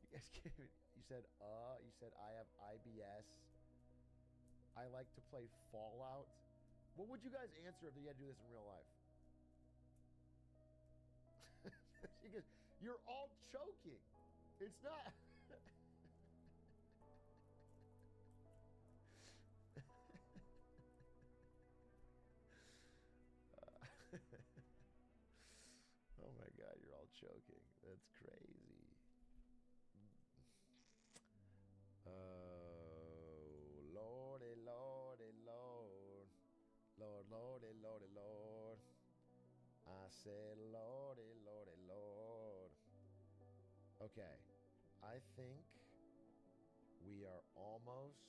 You guys gave it... You said I have IBS. I like to play Fallout. What would you guys answer if you had to do this in real life? You're all choking. It's not... Oh my God, you're all choking. That's crazy. Oh, Lordy, Lordy, Lord. Lord, Lordy, Lordy, Lord. I said, Lordy, Lordy, Lord. Okay, I think we are almost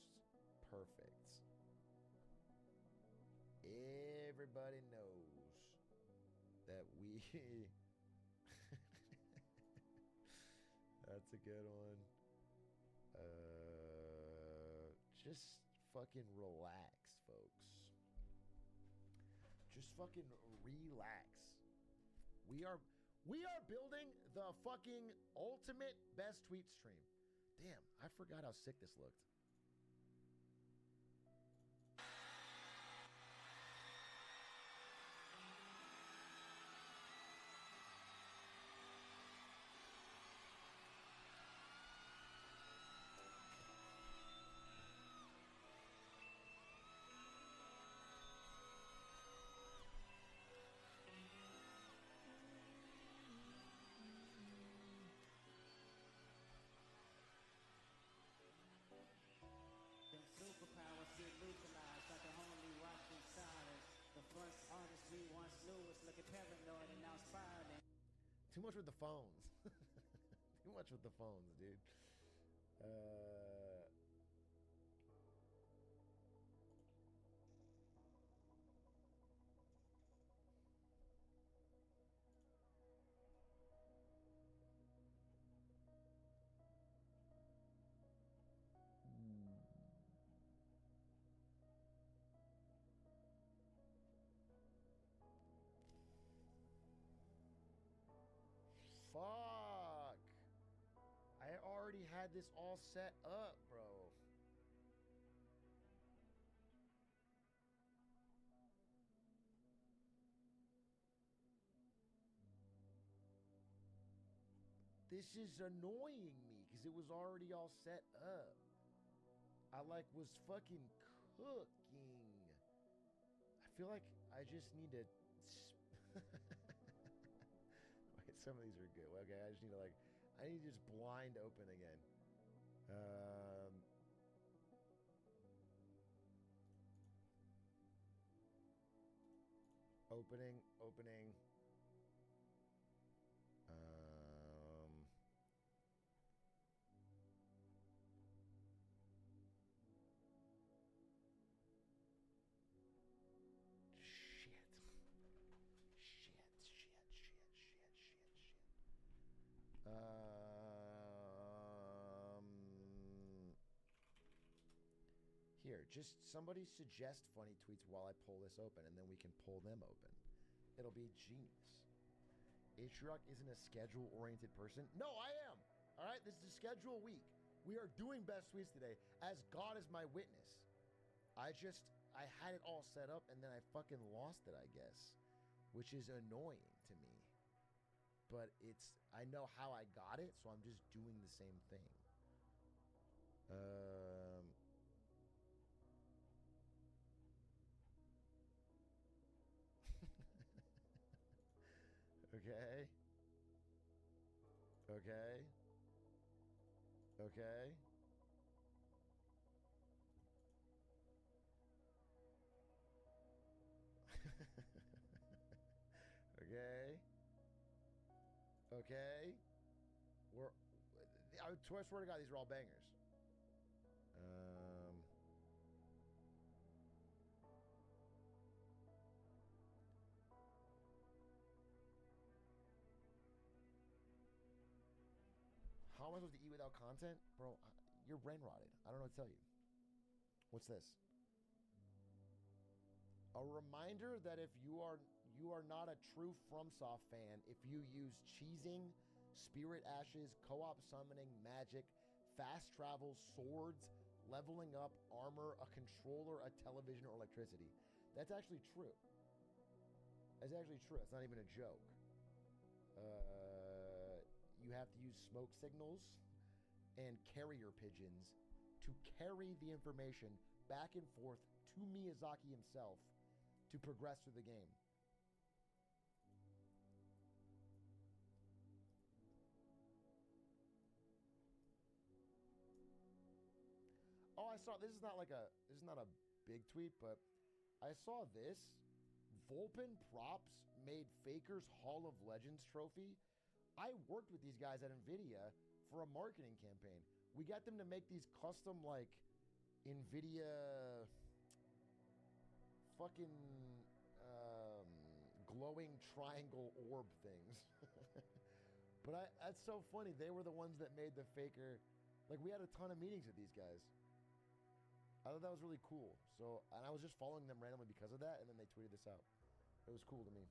perfect. Everybody knows that we... That's a good one. Just fucking relax, folks. Just fucking relax. We are building the fucking ultimate best tweet stream. Damn, I forgot how sick this looked. Superpowers get neutralized like a homely rocky silence. The first artist we once knew was looking paranoid and now spiraling. Too much with the phones. Too much with the phones, dude. Fuck. I already had this all set up, bro. this is annoying me because it was already all set up. I like was fucking cooking. I feel like I just need to. Wait, some of these are good. Okay, I just need to I need to just blind open again. Opening. Here, just somebody suggest funny tweets while I pull this open, and then we can pull them open. It'll be genius. Atriarch isn't a schedule-oriented person. No, I am. All right, this is a schedule week. We are doing best tweets today, as God is my witness. I had it all set up, and then I fucking lost it, I guess, which is annoying to me. But I know how I got it, so I'm just doing the same thing. Okay. Okay. I swear to God, these are all bangers. How am I supposed to eat without content? Bro, you're brain rotted. I don't know what to tell you. What's this? A reminder that if you are not a true FromSoft fan if you use cheesing, spirit ashes, co-op summoning, magic, fast travel, swords, leveling up, armor, a controller, a television, or electricity. That's actually true. That's actually true. It's not even a joke. You have to use smoke signals and carrier pigeons to carry the information back and forth to Miyazaki himself to progress through the game. Oh, I saw this is not a big tweet, but I saw this. Vulpin Props made Faker's Hall of Legends trophy. I worked with these guys at NVIDIA for a marketing campaign. We got them to make these custom, NVIDIA fucking glowing triangle orb things. But that's so funny. They were the ones that made the Faker. We had a ton of meetings with these guys. I thought that was really cool. So, and I was just following them randomly because of that, and then they tweeted this out. It was cool to me.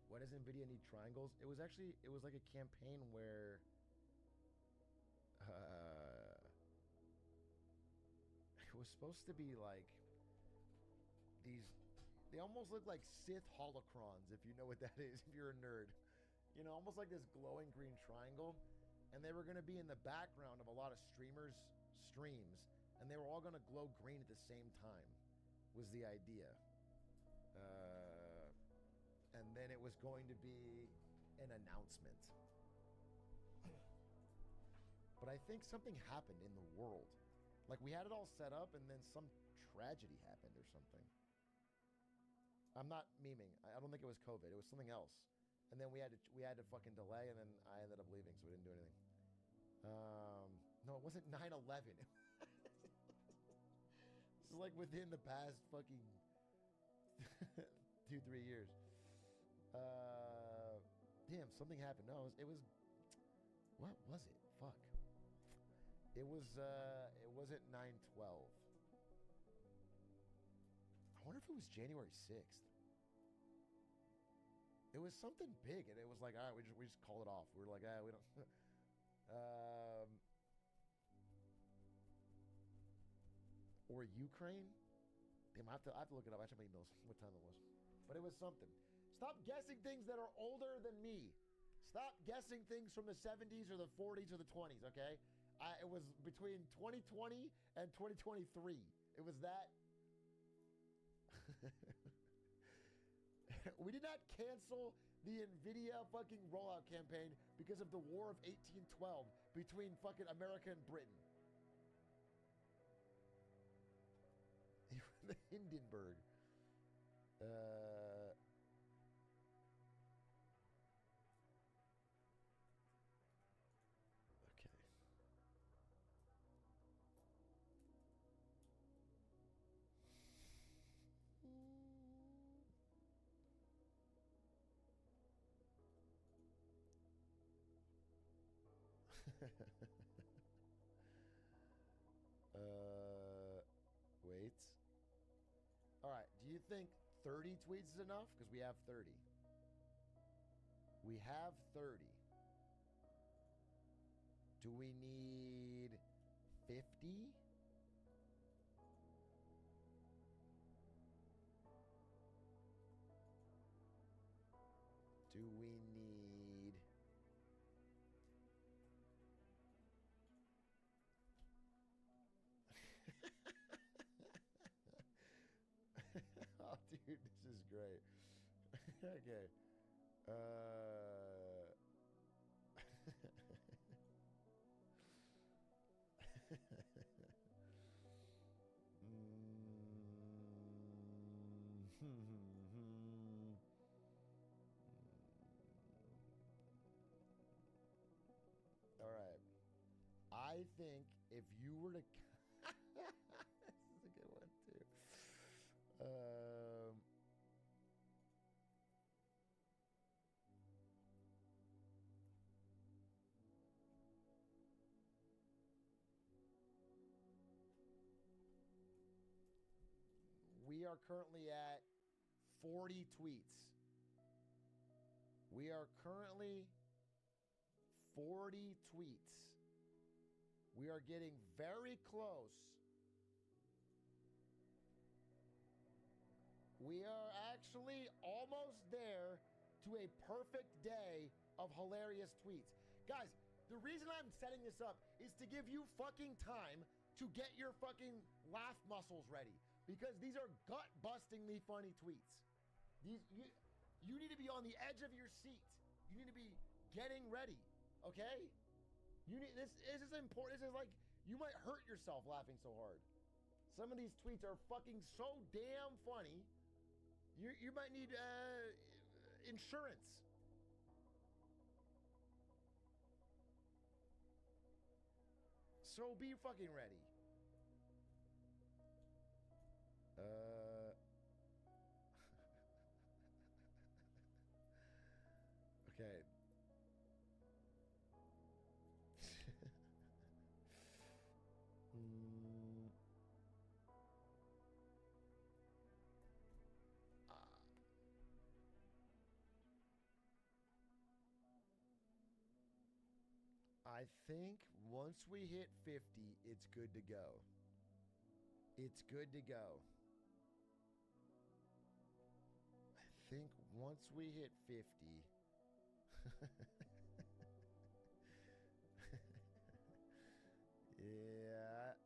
Why does NVIDIA need triangles? It was like a campaign where it was supposed to be they almost look like Sith holocrons, if you know what that is, if you're a nerd. Almost like this glowing green triangle. And they were going to be in the background of a lot of streamers' streams. And they were all going to glow green at the same time, was the idea. And then it was going to be an announcement. But I think something happened in the world. We had it all set up, and then some tragedy happened or something. I'm not memeing. I don't think it was COVID. It was something else. And then we had to fucking delay, and then I ended up leaving, so we didn't do anything. No, it wasn't 9/11. This is within the past fucking 2-3 years. Damn, something happened. No, it was. What was it? Fuck. It wasn't 9/12. I wonder if it was January 6th. It was something big, and it was all right, we just call it off. We were we don't. Or Ukraine. Damn, I have to look it up. I should have emails what time it was, but it was something. Stop guessing things that are older than me. Stop guessing things from the 70s or the 40s or the 20s, okay? It was between 2020 and 2023. It was that. We did not cancel the NVIDIA fucking rollout campaign because of the War of 1812 between fucking America and Britain. The Hindenburg. Wait. All right. Do you think 30 tweets is enough? Because we have 30. We have 30. Do we need 50? Do we need... Oh, dude, this is great. Okay. All right. I think if you were to... This is a good one, too. We are currently at 40 tweets. We are currently 40 tweets. We are getting very close. We are actually almost there to a perfect day of hilarious tweets. Guys, the reason I'm setting this up is to give you fucking time to get your fucking laugh muscles ready. Because these are gut-bustingly funny tweets. You need to be on the edge of your seat. You need to be getting ready, okay? This is important. This is like, you might hurt yourself laughing so hard. Some of these tweets are fucking so damn funny. You might need insurance. So be fucking ready. Okay. I think once we hit 50, it's good to go. It's good to go. I think once we hit 50, yeah.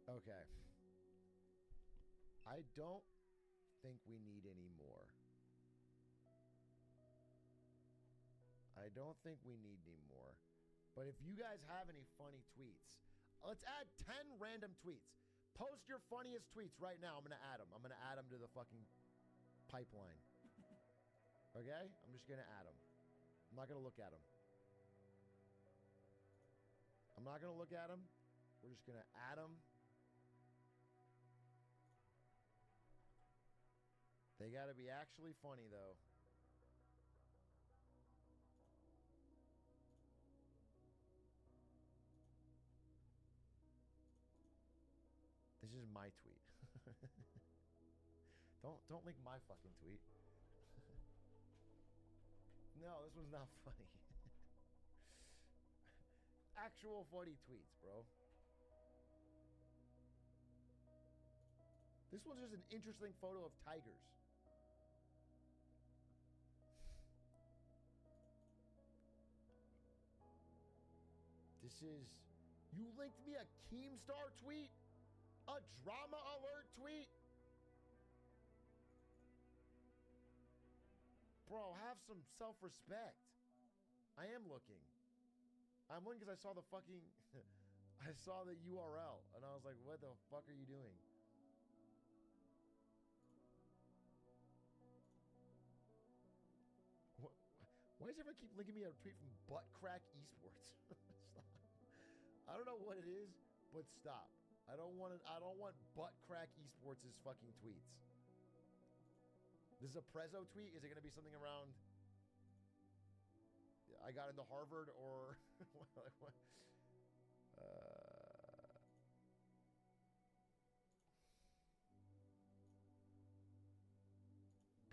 Okay. I don't think we need any more. I don't think we need any more. But if you guys have any funny tweets, let's add 10 random tweets. Post your funniest tweets right now. I'm going to add them. I'm going to add them to the fucking pipeline. Okay? I'm just going to add them. I'm not going to look at them. I'm not going to look at them. We're just going to add them. They got to be actually funny, though. This is my tweet. Don't link my fucking tweet. No, this one's not funny. Actual funny tweets, bro. This one's just an interesting photo of tigers. This is... You linked me a Keemstar tweet? A drama alert tweet? Bro, have some self-respect. I am looking. I'm looking because I saw the fucking... I saw the URL, and I was like, what the fuck are you doing? What? Why does everyone keep linking me a tweet from Butt Crack Esports? Stop. I don't know what it is, but stop. I don't want Butt Crack Esports' fucking tweets. This is a Prezzo tweet? Is it going to be something around... I got into Harvard or...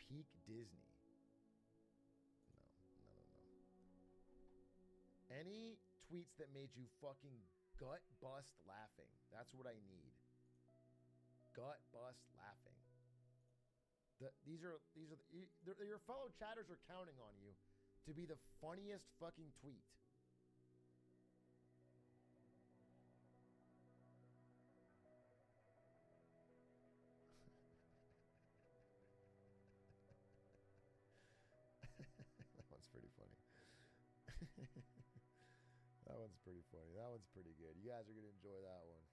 Peak Disney. No. Any tweets that made you fucking gut bust laughing. That's what I need. Gut bust laughing. Your fellow chatters are counting on you to be the funniest fucking tweet. That one's pretty funny. That one's pretty funny. That one's pretty good. You guys are going to enjoy that one.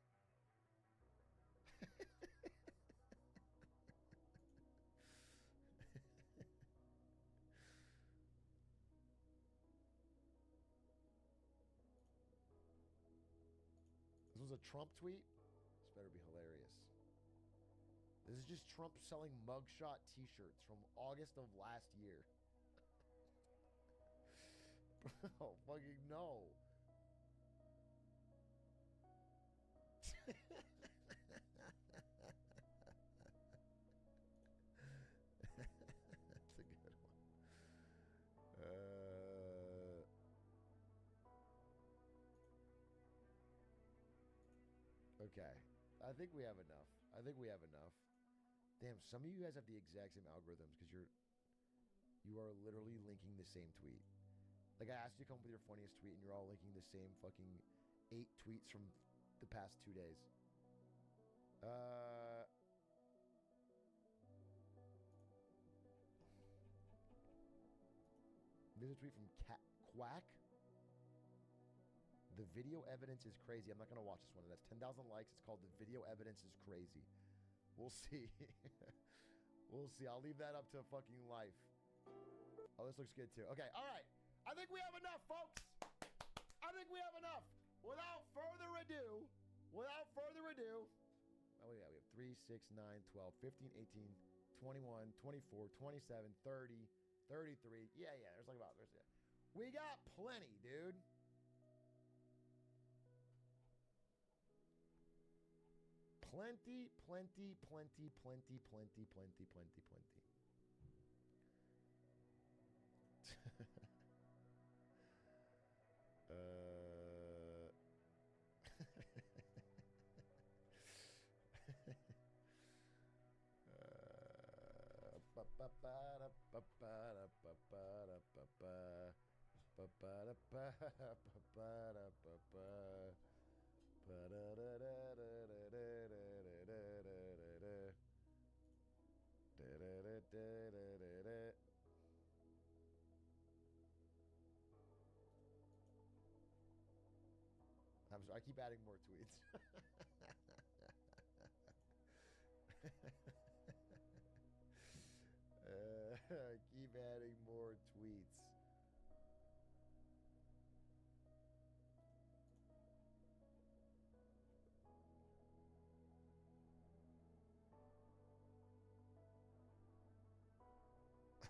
This was a Trump tweet. This better be hilarious. This is just Trump selling mugshot t-shirts from August of last year. Bro, fucking no. That's a good one. Okay. I think we have enough. Damn, some of you guys have the exact same algorithms because you are literally linking the same tweet. Like, I asked you to come up with your funniest tweet, and you're all linking the same fucking 8 tweets from the past 2 days. There's a tweet from Quack. The video evidence is crazy. I'm not going to watch this one. That's 10,000 likes. It's called The Video Evidence is Crazy. We'll see. We'll see. I'll leave that up to fucking life. Oh, this looks good too. Okay, all right. I think we have enough, folks. I think we have enough. Without further ado, oh, yeah, we have 3, 6, 9, 12, 15, 18, 21, 24, 27, 30, 33. Yeah, there's like about, we got plenty, dude. Plenty. I keep adding more tweets. Keep adding more tweets.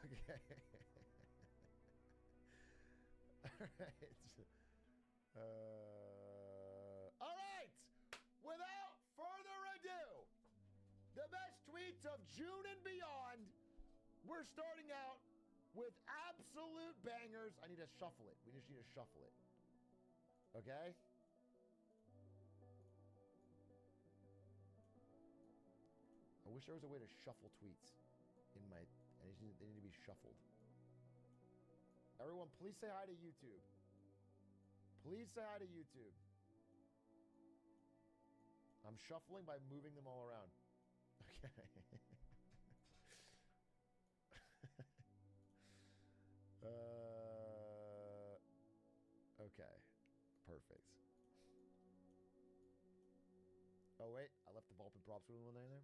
Okay. All right. Without further ado, tweets of June and beyond. We're starting out with absolute bangers. I need to shuffle it. We just need to shuffle it. Okay? I wish there was a way to shuffle tweets in my... They need to be shuffled. Everyone, please say hi to YouTube. Please say hi to YouTube. I'm shuffling by moving them all around. Okay. Okay. Perfect. Oh, wait. I left the ball and props one there.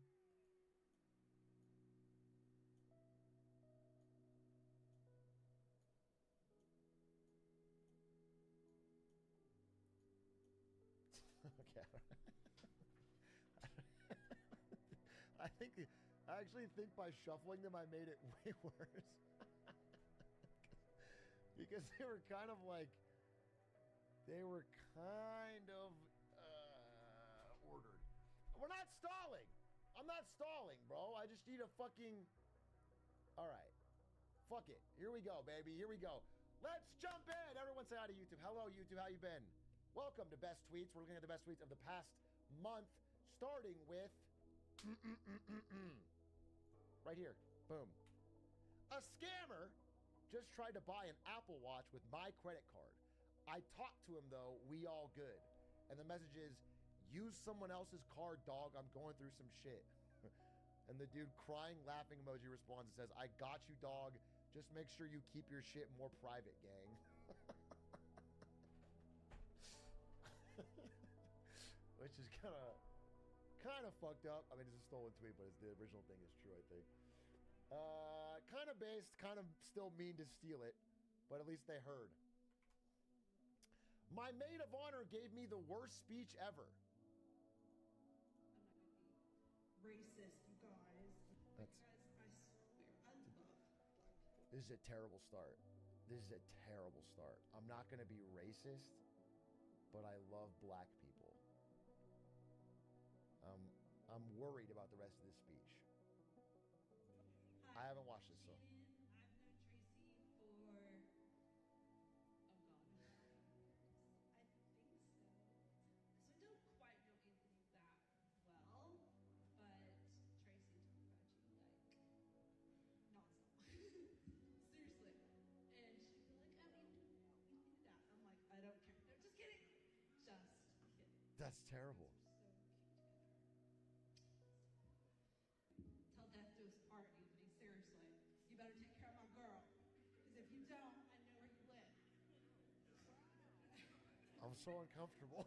Okay. I actually think by shuffling them, I made it way worse. Because they were kind of ordered. We're not stalling. I'm not stalling, bro. I just need a fucking... All right. Fuck it. Here we go, baby. Here we go. Let's jump in. Everyone say hi to YouTube. Hello, YouTube. How you been? Welcome to Best Tweets. We're looking at the best tweets of the past month, starting with... right here. Boom. A scammer just tried to buy an Apple Watch with my credit card. I talked to him, though. We all good. And the message is, use someone else's card, dog. I'm going through some shit. And the dude crying, laughing emoji responds and says, I got you, dog. Just make sure you keep your shit more private, gang. Which is kind of fucked up. I mean, it's a stolen tweet, but the original thing is true, I think. Kind of based, kind of still mean to steal it, but at least they heard. My maid of honor gave me the worst speech ever. Racist, you guys. That's... You guys, I swear, I love black people. This is a terrible start. This is a terrible start. I'm not going to be racist, but I love black people. I'm worried about the rest of this speech. I haven't watched this, so. I've known Tracy for... Oh, God. I think so. So I don't quite know Anthony that well, but Tracy talked about you, nonstop. Seriously. And she'd be like, I mean, we do that. I'm like, I don't care. No, just kidding. Just kidding. That's terrible. Tell death to his part, Anthony. Seriously. You better take care of my girl. Because if you don't, I know where you live. I'm so uncomfortable.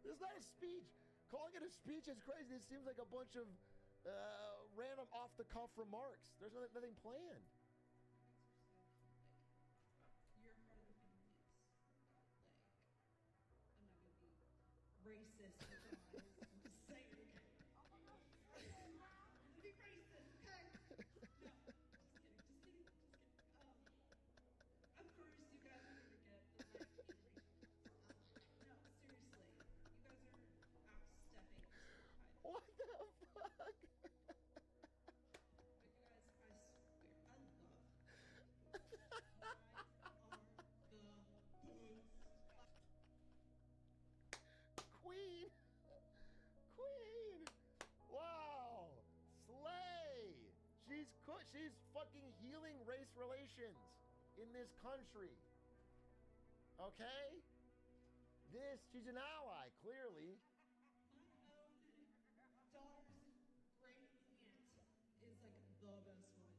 This is not a speech. Calling it a speech is crazy. It seems like a bunch of random off-the-cuff remarks. There's nothing planned. You're part of the family. I'm not going to be racist, you guys. I'm just saying. I'm going to be racist, okay? No, just kidding. Of course, you guys are going to get the like in racial. No, seriously. You guys are outstepping. What the fuck? But you guys, I swear, I love Queen! Queen! Wow! Slay! She's fucking healing race relations in this country. Okay? She's an ally, clearly. daughter's great aunt is like the best one, and you guys are amazing.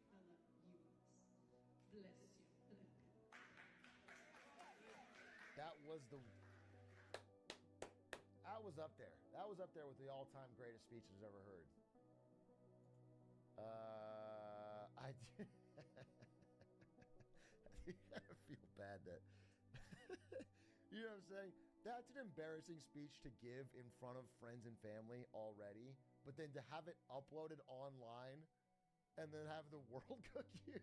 I love you. I love you guys. Bless you. That was up there. That was up there with the all-time greatest speeches I've ever heard. I feel bad that you know what I'm saying? That's an embarrassing speech to give in front of friends and family already, but then to have it uploaded online and then have the world cook you.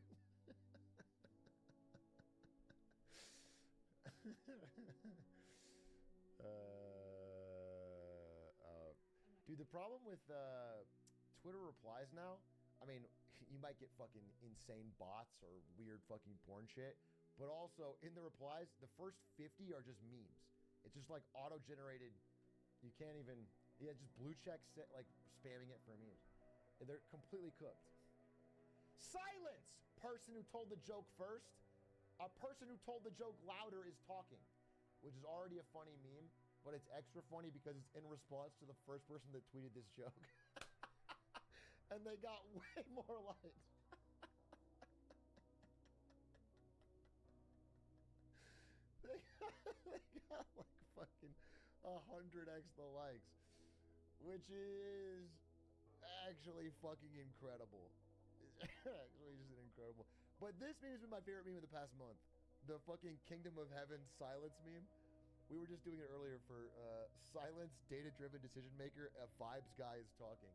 Dude, the problem with Twitter replies now, I mean, you might get fucking insane bots or weird fucking porn shit, but also in the replies, the first 50 are just memes. It's just like auto-generated. You can't even, just blue check set, like spamming it for memes. And they're completely cooked. Silence! Person who told the joke first. A person who told the joke louder is talking, which is already a funny meme, but it's extra funny because it's in response to the first person that tweeted this joke. And they got way more likes. They got like fucking 100x the likes, which is actually fucking incredible. It's actually just incredible. But this meme has been my favorite meme of the past month. The fucking Kingdom of Heaven silence meme. We were just doing it earlier for silence, data-driven decision maker. A vibes guy is talking.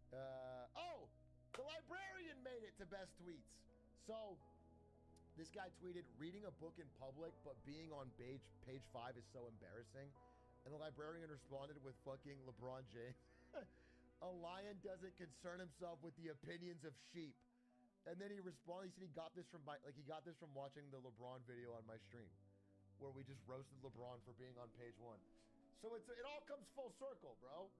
The librarian made it to best tweets. So this guy tweeted, reading a book in public, but being on page 5 is so embarrassing. And the librarian responded with fucking LeBron James. A lion doesn't concern himself with the opinions of sheep. And then he responded, he said he got this from watching the LeBron video on my stream, where we just roasted LeBron for being on page 1. So it all comes full circle, bro.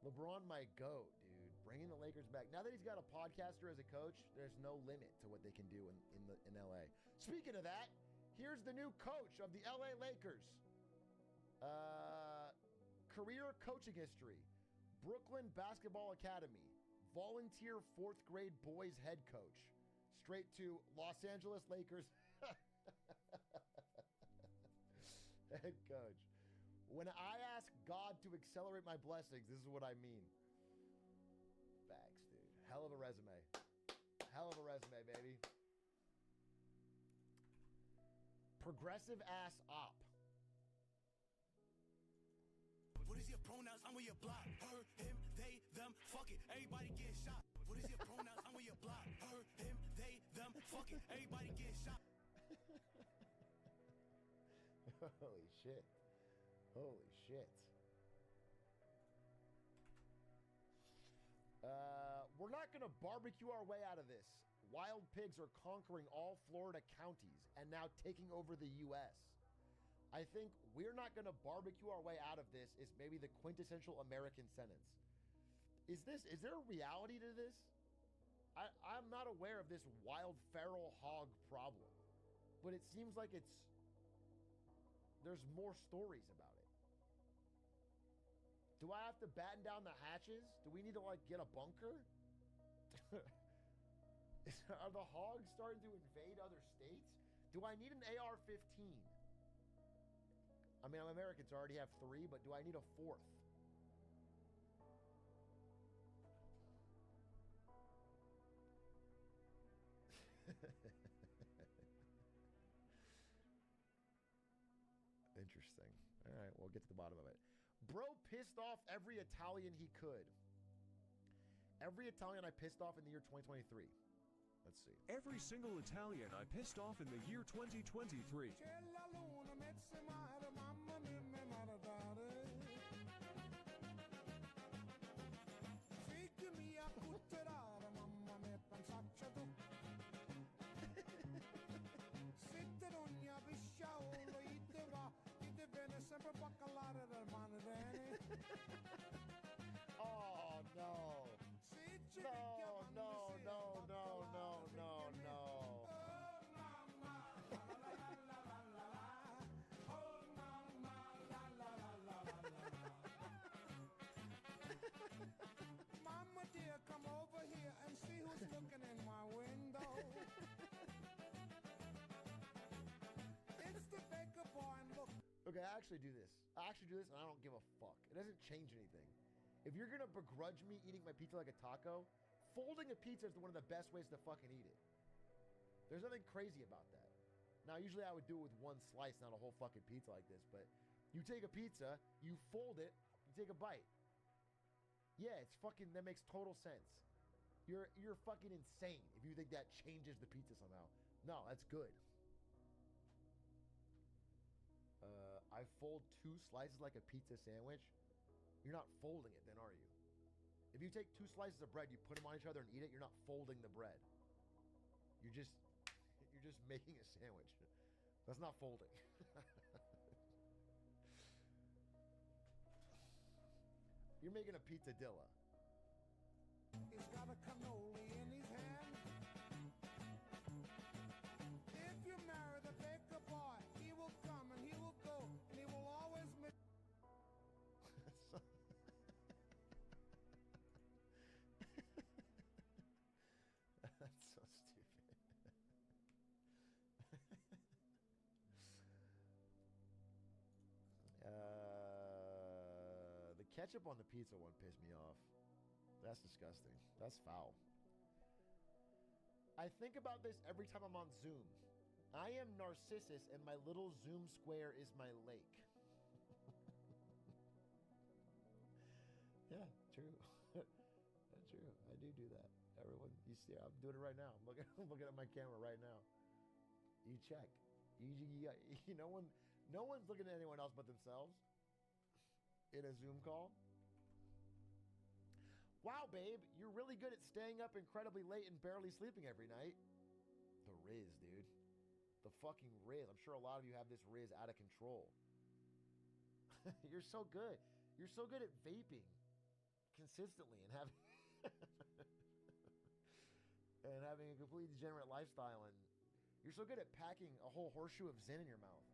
LeBron might go, dude. Bringing the Lakers back. Now that he's got a podcaster as a coach, there's no limit to what they can do in LA. Speaking of that, here's the new coach of the LA Lakers. Career coaching history. Brooklyn Basketball Academy. Volunteer 4th grade boys head coach. Straight to Los Angeles Lakers head coach. When I ask God to accelerate my blessings, this is what I mean. Facts, dude. Hell of a resume. Hell of a resume, baby. Progressive ass op. What is your pronouns? I'm on your block. Her, him, they, them, fuck it. Everybody get shot. What is your pronouns? I'm on your block. Her, him, they, them, fuck it. Everybody get shot. Holy shit. Holy shit. We're not going to barbecue our way out of this. Wild pigs are conquering all Florida counties and now taking over the U.S. I think we're not going to barbecue our way out of this is maybe the quintessential American sentence. Is there a reality to this? I'm not aware of this wild feral hog problem, but it seems like there's more stories about it. Do I have to batten down the hatches? Do we need to get a bunker? Are the hogs starting to invade other states? Do I need an AR-15? I mean, I'm American, so I already have 3, but do I need a 4th? Interesting. All right, we'll get to the bottom of it. Bro pissed off every Italian he could. Every Italian I pissed off in the year 2023. Let's see. Every single Italian I pissed off in the year 2023. Oh no. No. Mama dear, come over here and see who's looking in my window. It's the baker boy and look. Okay, I actually do this and I don't give a fuck. It doesn't change anything. If you're gonna begrudge me eating my pizza like a taco, folding a pizza is one of the best ways to fucking eat it. There's nothing crazy about that. Now, usually I would do it with one slice, not a whole fucking pizza like this, but you take a pizza, you fold it, you take a bite. Yeah, that makes total sense. You're fucking insane if you think that changes the pizza somehow. No, that's good. I fold 2 slices like a pizza sandwich, you're not folding it then, are you? If you take 2 slices of bread, you put them on each other and eat it, you're not folding the bread. You're just making a sandwich. That's not folding. You're making a pizzadilla. He's got a cannoli in his hand. If you marry the baker boy, he will come and he will go, and he will always miss. That's so stupid. The ketchup on the pizza one pissed me off. That's disgusting. That's foul. I think about this every time I'm on Zoom. I am Narcissus and my little Zoom square is my lake. Yeah, true. True. I do that. Everyone, you see, I'm doing it right now. I'm looking at my camera right now. You check. No one's looking at anyone else but themselves in a Zoom call. Wow, babe, you're really good at staying up incredibly late and barely sleeping every night. The Riz, dude. The fucking Riz. I'm sure a lot of you have this Riz out of control. You're so good. You're so good at vaping consistently and having and having a completely degenerate lifestyle, and you're so good at packing a whole horseshoe of Zyn in your mouth.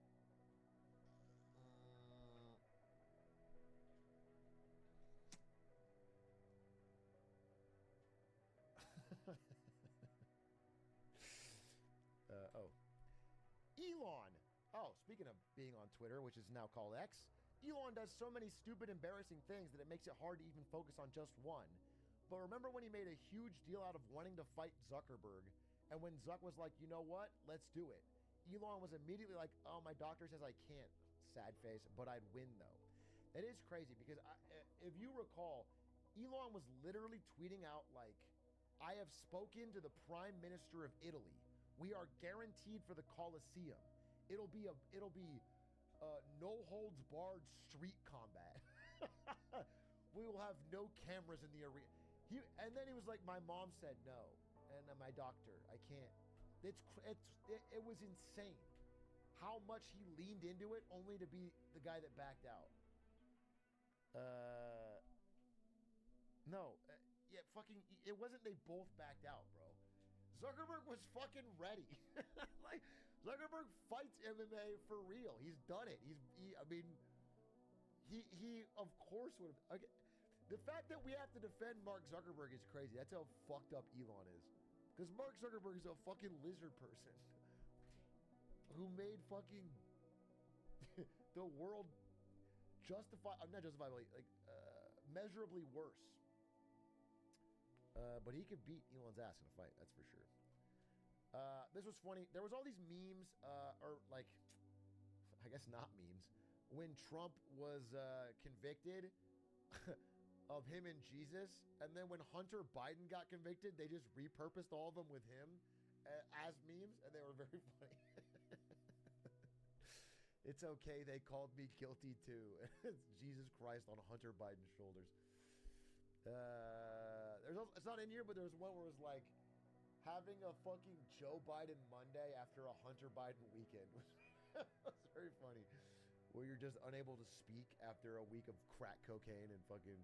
Elon. Oh, speaking of being on Twitter, which is now called X, Elon does so many stupid, embarrassing things that it makes it hard to even focus on just one. But remember when he made a huge deal out of wanting to fight Zuckerberg, and when Zuck was like, you know what, let's do it. Elon was immediately like, oh, my doctor says I can't, sad face, but I'd win though. It is crazy because if you recall, Elon was literally tweeting out like, I have spoken to the Prime Minister of Italy. We are guaranteed for the Colosseum. It'll be no holds barred street combat. We will have no cameras in the arena. And then he was like, my mom said no, and my doctor, I can't. It was insane how much he leaned into it, only to be the guy that backed out. It wasn't they both backed out, bro. Zuckerberg was fucking ready. Like, Zuckerberg fights MMA for real. He's done it. He of course would have. Okay. The fact that we have to defend Mark Zuckerberg is crazy. That's how fucked up Elon is. Because Mark Zuckerberg is a fucking lizard person who made fucking the world measurably worse. But he could beat Elon's ass in a fight, that's for sure. This was funny. There was all these memes, or like, I guess not memes, when Trump was convicted of him and Jesus, and then when Hunter Biden got convicted, they just repurposed all of them with him as memes, and they were very funny. It's okay, they called me guilty too. It's Jesus Christ on Hunter Biden's shoulders. It's not in here, but there's one where it was like having a fucking Joe Biden Monday after a Hunter Biden weekend. It's very funny. Where you're just unable to speak after a week of crack cocaine and fucking.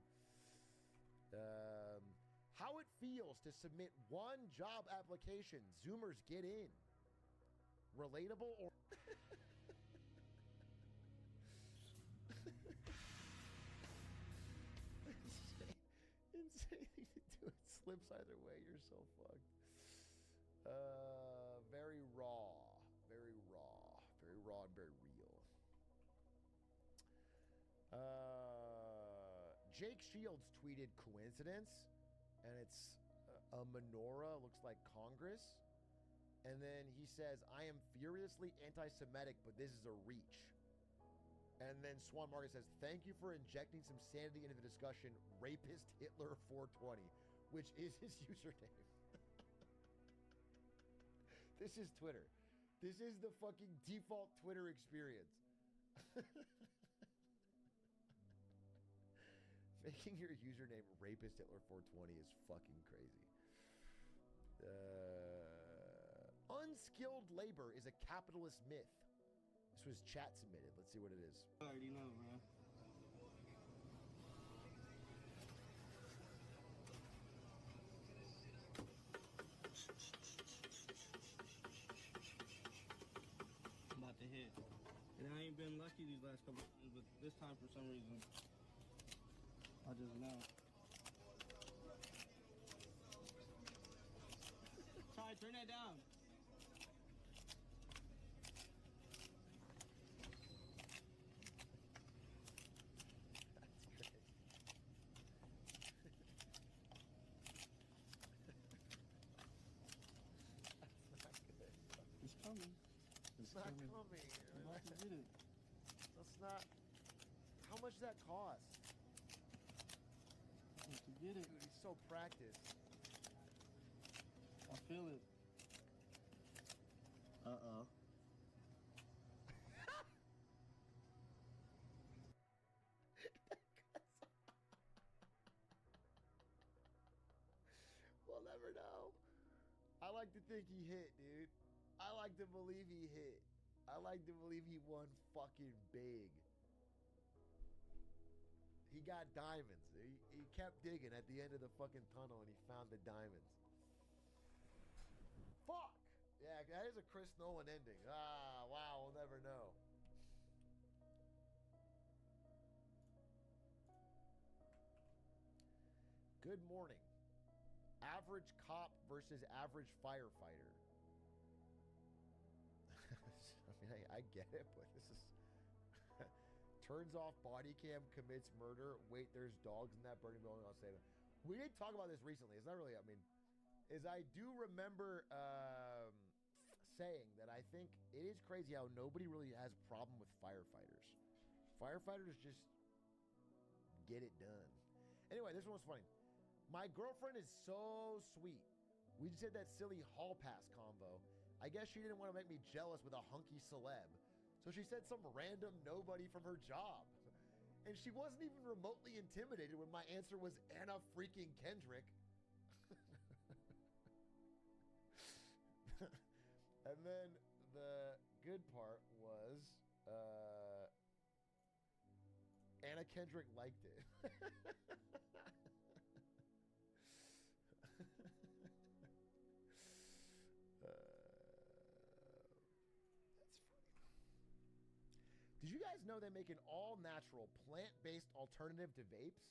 How it feels to submit one job application. Zoomers get in. Relatable or. Insane thing to do. It slips either way. You're so fucked. Very raw. Very raw. Very raw and very real. Jake Shields tweeted coincidence, and it's a menorah, looks like Congress. And then he says, I am furiously anti-Semitic, but this is a reach. And then Swan Market says, thank you for injecting some sanity into the discussion, Rapist Hitler 420, which is his username. This is Twitter. This is the fucking default Twitter experience. Making your username Rapist Hitler 420 is fucking crazy. Unskilled labor is a capitalist myth. This was chat submitted. Let's see what it is. I already know, man. I'm about to hit. And I ain't been lucky these last couple times, but this time for some reason, I just know. Try, turn that down. It's coming. It's not coming. I'm about to get it. That's not. How much does that cost? To get it. Dude, he's so practiced. I feel it. Uh-oh. We'll never know. I like to think he hit, dude. I like to believe he hit. I like to believe he won fucking big. He got diamonds. He kept digging at the end of the fucking tunnel and he found the diamonds. Fuck! Yeah, that is a Chris Nolan ending. Ah, wow, we'll never know. Good morning. Average cop versus average firefighter. I mean, I get it, but this is... Turns off body cam, commits murder. Wait, there's dogs in that burning building. I'll say that. We did talk about this recently. It's not really, I mean... Is I do remember saying that I think it is crazy how nobody really has a problem with firefighters. Firefighters just get it done. Anyway, this one was funny. My girlfriend is so sweet. We just had that silly hall pass combo. I guess she didn't want to make me jealous with a hunky celeb. So she said some random nobody from her job. And she wasn't even remotely intimidated when my answer was Anna freaking Kendrick. And then the good part was Anna Kendrick liked it. Did you guys know they make an all-natural, plant-based alternative to vapes?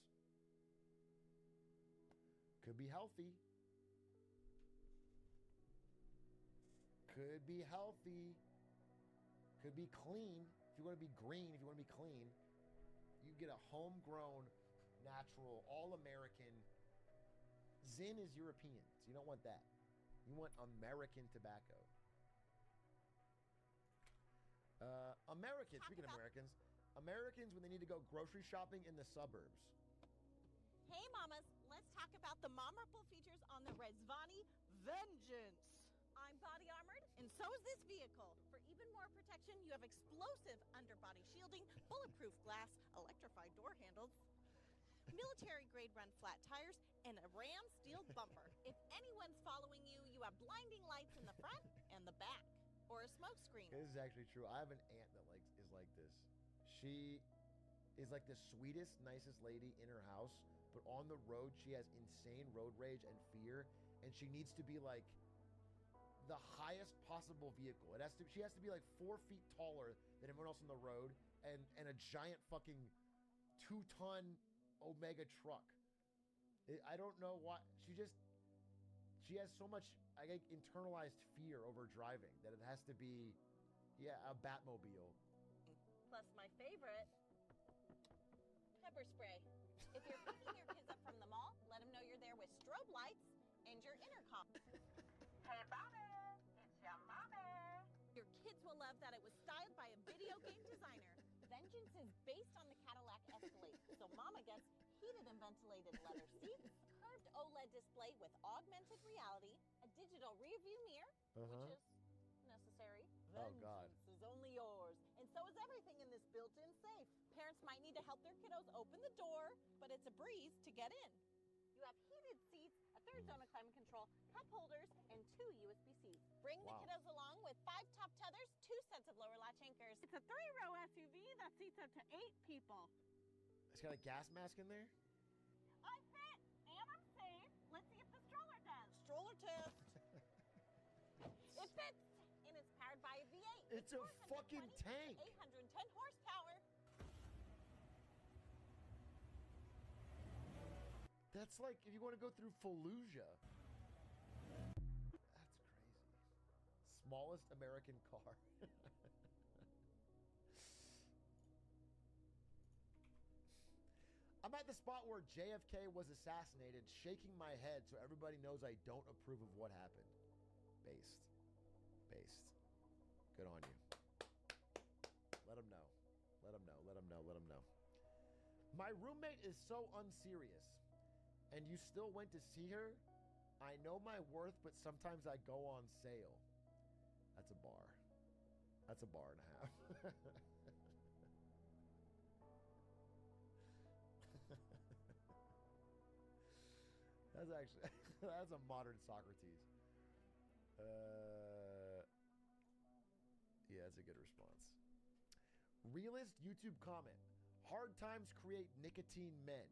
Could be healthy. Could be healthy. Could be clean. If you want to be green, if you want to be clean, you get a homegrown, natural, all-American. Zyn is European, so you don't want that. You want American tobacco. Speaking of Americans when they need to go grocery shopping in the suburbs. Hey, mamas, let's talk about the mommerful features on the Rezvani Vengeance. I'm body armored, and so is this vehicle. For even more protection, you have explosive underbody shielding, bulletproof glass, electrified door handles, military-grade run flat tires, and a Ram steel bumper. If anyone's following you, you have blinding lights in the front and the back, or a smoke screen. This is actually true. I have an aunt that is like this. She is like the sweetest, nicest lady in her house, but on the road she has insane road rage and fear, and she needs to be like the highest possible vehicle. She has to be like 4 feet taller than everyone else on the road, and a giant fucking 2-ton Omega truck. I don't know why. She has so much, I think, internalized fear over driving that it has to be, a Batmobile. Plus my favorite, pepper spray. If you're picking your kids up from the mall, let them know you're there with strobe lights and your intercom. Hey, Bobby, it's your mommy. Your kids will love that it was styled by a video game designer. Vengeance is based on the Cadillac Escalade, so mama gets heated and ventilated leather seats, curved OLED display with augmented reality, a digital rear view mirror, which is necessary. Oh, God. Vengeance is only yours, and so is everything in this built-in safe. Parents might need to help their kiddos open the door, but it's a breeze to get in. You have heated seats, a third zone of climate control, cup holders, and 2 USB-Cs. Bring the kiddos along with 5 top tethers, 2 sets of lower latch anchors. It's a 3-row SUV that seats up to 8 people. It's got a gas mask in there? I fit, and I'm safe. Let's see if the stroller does. Stroller test. It fits, and it's powered by a V8. It's a fucking tank. 810 horsepower. That's like if you want to go through Fallujah. That's crazy. Smallest American car. I'm at the spot where JFK was assassinated, shaking my head so everybody knows I don't approve of what happened. Based. Based. Good on you. Let him know. Let him know. Let him know. Let him know. My roommate is so unserious. And you still went to see her? I know my worth, but sometimes I go on sale. That's a bar. That's a bar and a half. That's actually, that's a modern Socrates. Yeah, that's a good response. Realist YouTube comment. Hard times create nicotine men.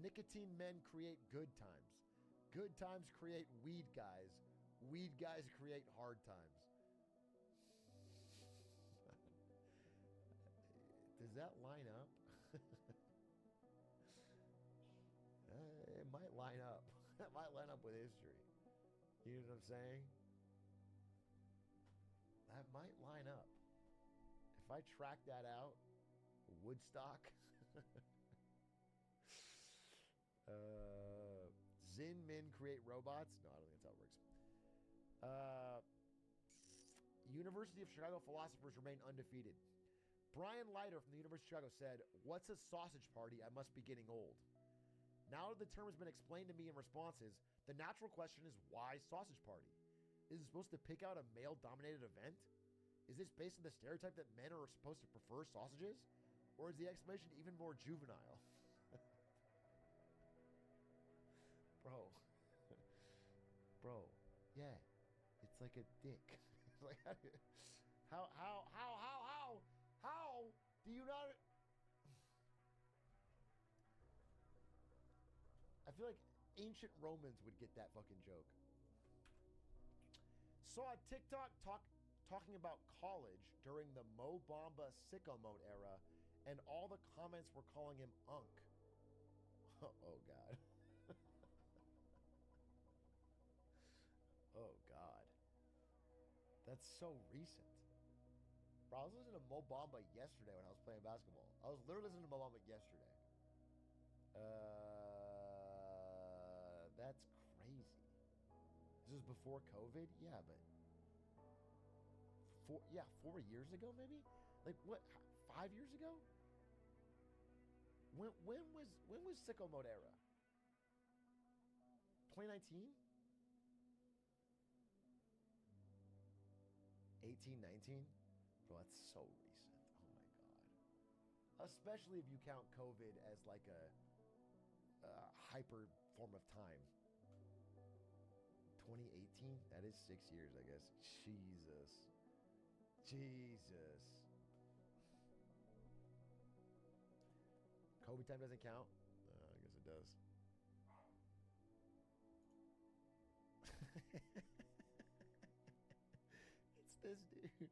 Nicotine men create good times. Good times create weed guys. Weed guys create hard times. Does that line up? It might line up. It might line up with history. You know what I'm saying? That might line up. If I track that out, Woodstock. Zin men create robots. No, I don't think that's how it works. University of Chicago philosophers remain undefeated. Brian Leiter from the University of Chicago said, "What's a sausage party? I must be getting old." Now that the term has been explained to me in responses, the natural question is, why sausage party? Is it supposed to pick out a male-dominated event? Is this based on the stereotype that men are supposed to prefer sausages? Or is the explanation even more juvenile? Bro. Bro. Yeah. It's like a dick. Like, how do you not... I feel like ancient Romans would get that fucking joke. Saw a TikTok talking about college during the Mo Bamba sicko mode era, and all the comments were calling him Unk. Oh, God. Oh, God. That's so recent. Bro, I was listening to Mo Bamba yesterday when I was playing basketball. I was literally listening to Mo Bamba yesterday. That's crazy. This was before COVID? Yeah, but 4 years ago maybe? Like what, 5 years ago? When was sicko mode era? 2019? 18, 19? Bro, that's so recent. Oh my God. Especially if you count COVID as like a hyper form of time. 2018? That is 6 years, I guess. Jesus. COVID time doesn't count? I guess it does. It's this dude.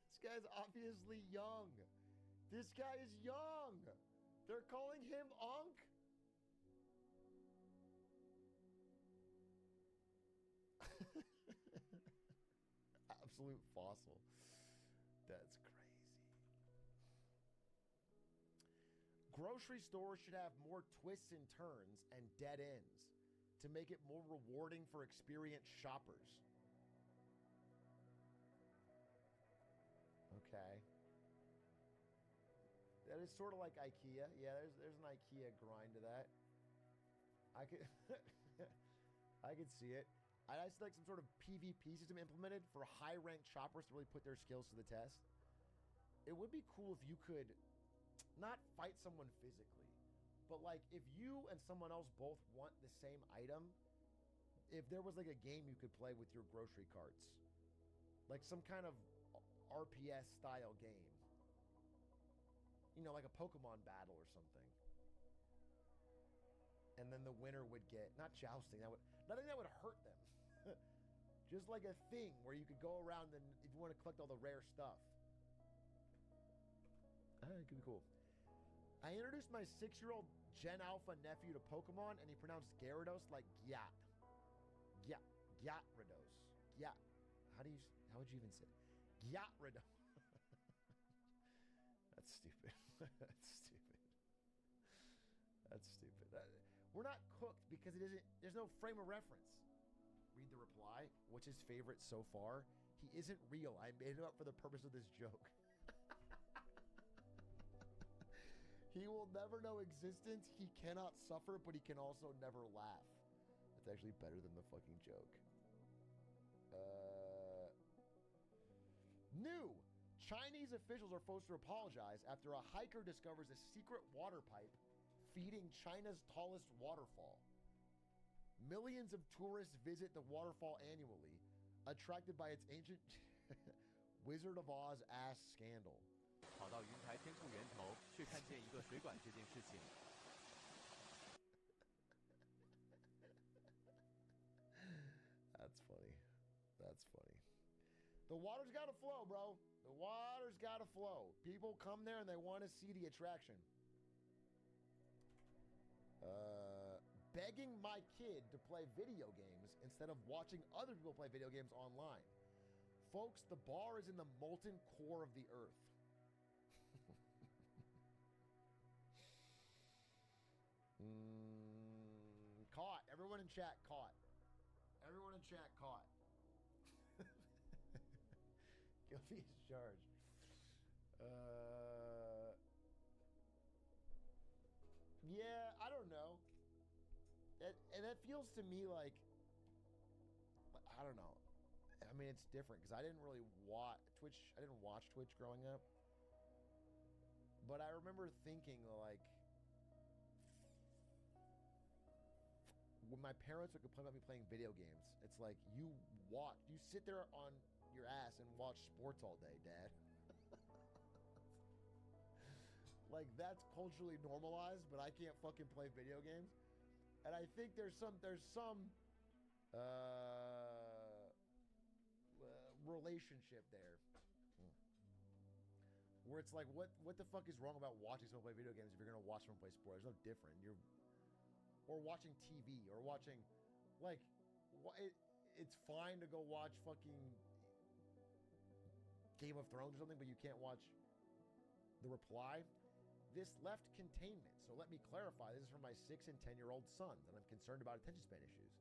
This guy's obviously young. This guy is young. They're calling him Unk. Absolute fossil. That's crazy. Grocery stores should have more twists and turns and dead ends to make it more rewarding for experienced shoppers. Okay. That is sort of like IKEA. Yeah, there's an IKEA grind to that. I could I could see it. I'd actually like some sort of PvP system implemented for high-ranked shoppers to really put their skills to the test. it would be cool if you could not fight someone physically, but like if you and someone else both want the same item, if there was like a game you could play with your grocery carts, like some kind of RPS style game, you know, like a Pokemon battle or something. And then the winner would get, not jousting, nothing that would hurt them. Just like a thing where you could go around and if you want to collect all the rare stuff. It could be cool. I introduced my 6-year-old Gen Alpha nephew to Pokemon, and he pronounced Gyarados like Gyat. Gyarados. Gyat. How would you even say it? Gyarados. That's stupid. That's stupid. That's stupid. We're not cooked because there's no frame of reference. Read the reply. What's his favorite so far? He isn't real. I made him up for the purpose of this joke. He will never know existence. He cannot suffer, but he can also never laugh. That's actually better than the fucking joke. New. Chinese officials are forced to apologize after a hiker discovers a secret water pipe feeding China's tallest waterfall. Millions of tourists visit the waterfall annually, attracted by its ancient Wizard of Oz ass scandal. 跑到云台天空源头，却看见一个水管这件事情。That's funny. That's funny. The water's got to flow, bro. The water's got to flow. People come there and they want to see the attraction. Begging my kid to play video games instead of watching other people play video games online. Folks, the bar is in the molten core of the earth. Caught. Everyone in chat caught. Everyone in chat caught. Guilty as charged. Yeah, I don't know. And that feels to me like, I don't know. I mean, it's different because I didn't really watch Twitch. I didn't watch Twitch growing up. But I remember thinking like, when my parents would complain about me playing video games, it's like, you sit there on your ass and watch sports all day, Dad. Like, that's culturally normalized, but I can't fucking play video games. And I think there's some relationship there. Where it's like, what the fuck is wrong about watching someone play video games if you're gonna watch someone play sports? There's no different. Or watching TV, or watching, like, it's fine to go watch fucking Game of Thrones or something, but you can't watch The Reply. This left containment. So let me clarify, this is from my 6 and 10-year-old sons, and I'm concerned about attention span issues.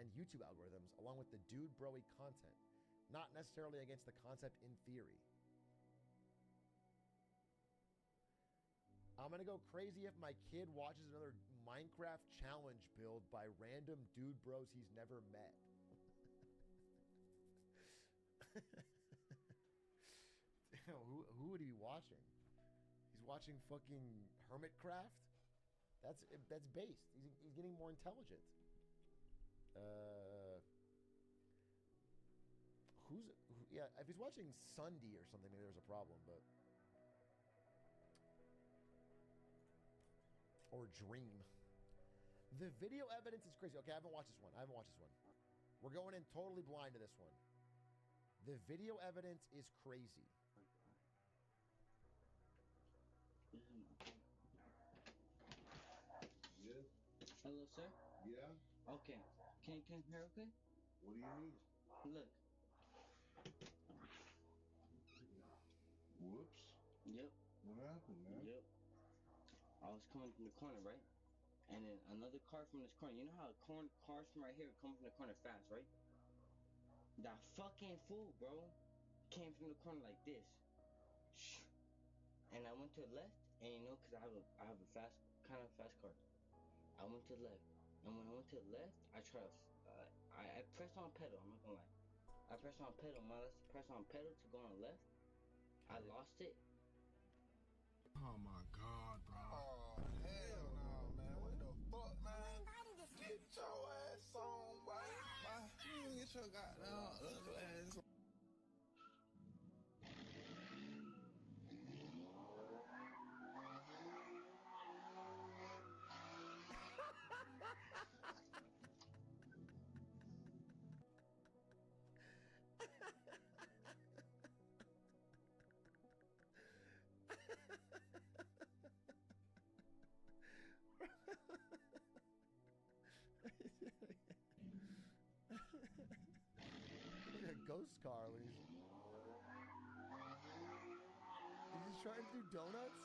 And YouTube algorithms, along with the dude broy content. Not necessarily against the concept in theory. I'm gonna go crazy if my kid watches another Minecraft challenge build by random dude bros he's never met. Damn, who would he be watching? He's watching fucking Hermitcraft? That's based. He's getting more intelligent. If he's watching Sunday or something, maybe there's a problem, but or Dream. The video evidence is crazy. Okay, I haven't watched this one. We're going in totally blind to this one. The video evidence is crazy. Yes. Hello, sir? Yeah? Okay. Can you hear okay? What do you need? Look. Whoops. Yep. What happened, man? Yep. I was coming from the corner, right? And then another car from this corner. You know how cars from right here come from the corner fast, right? That fucking fool, bro, came from the corner like this. And I went to the left, and you know, cause I have a fast car. I went to the left, and when I went to the left, I pressed on pedal. I'm not gonna lie. I pressed on pedal. Press on pedal to go on the left, I lost it. Oh my god, bro. Oh, hell no, man. What the fuck, man? Get your ass on, boy. You get your goddamn ugly ass on. Like a ghost car when he's just trying to do donuts.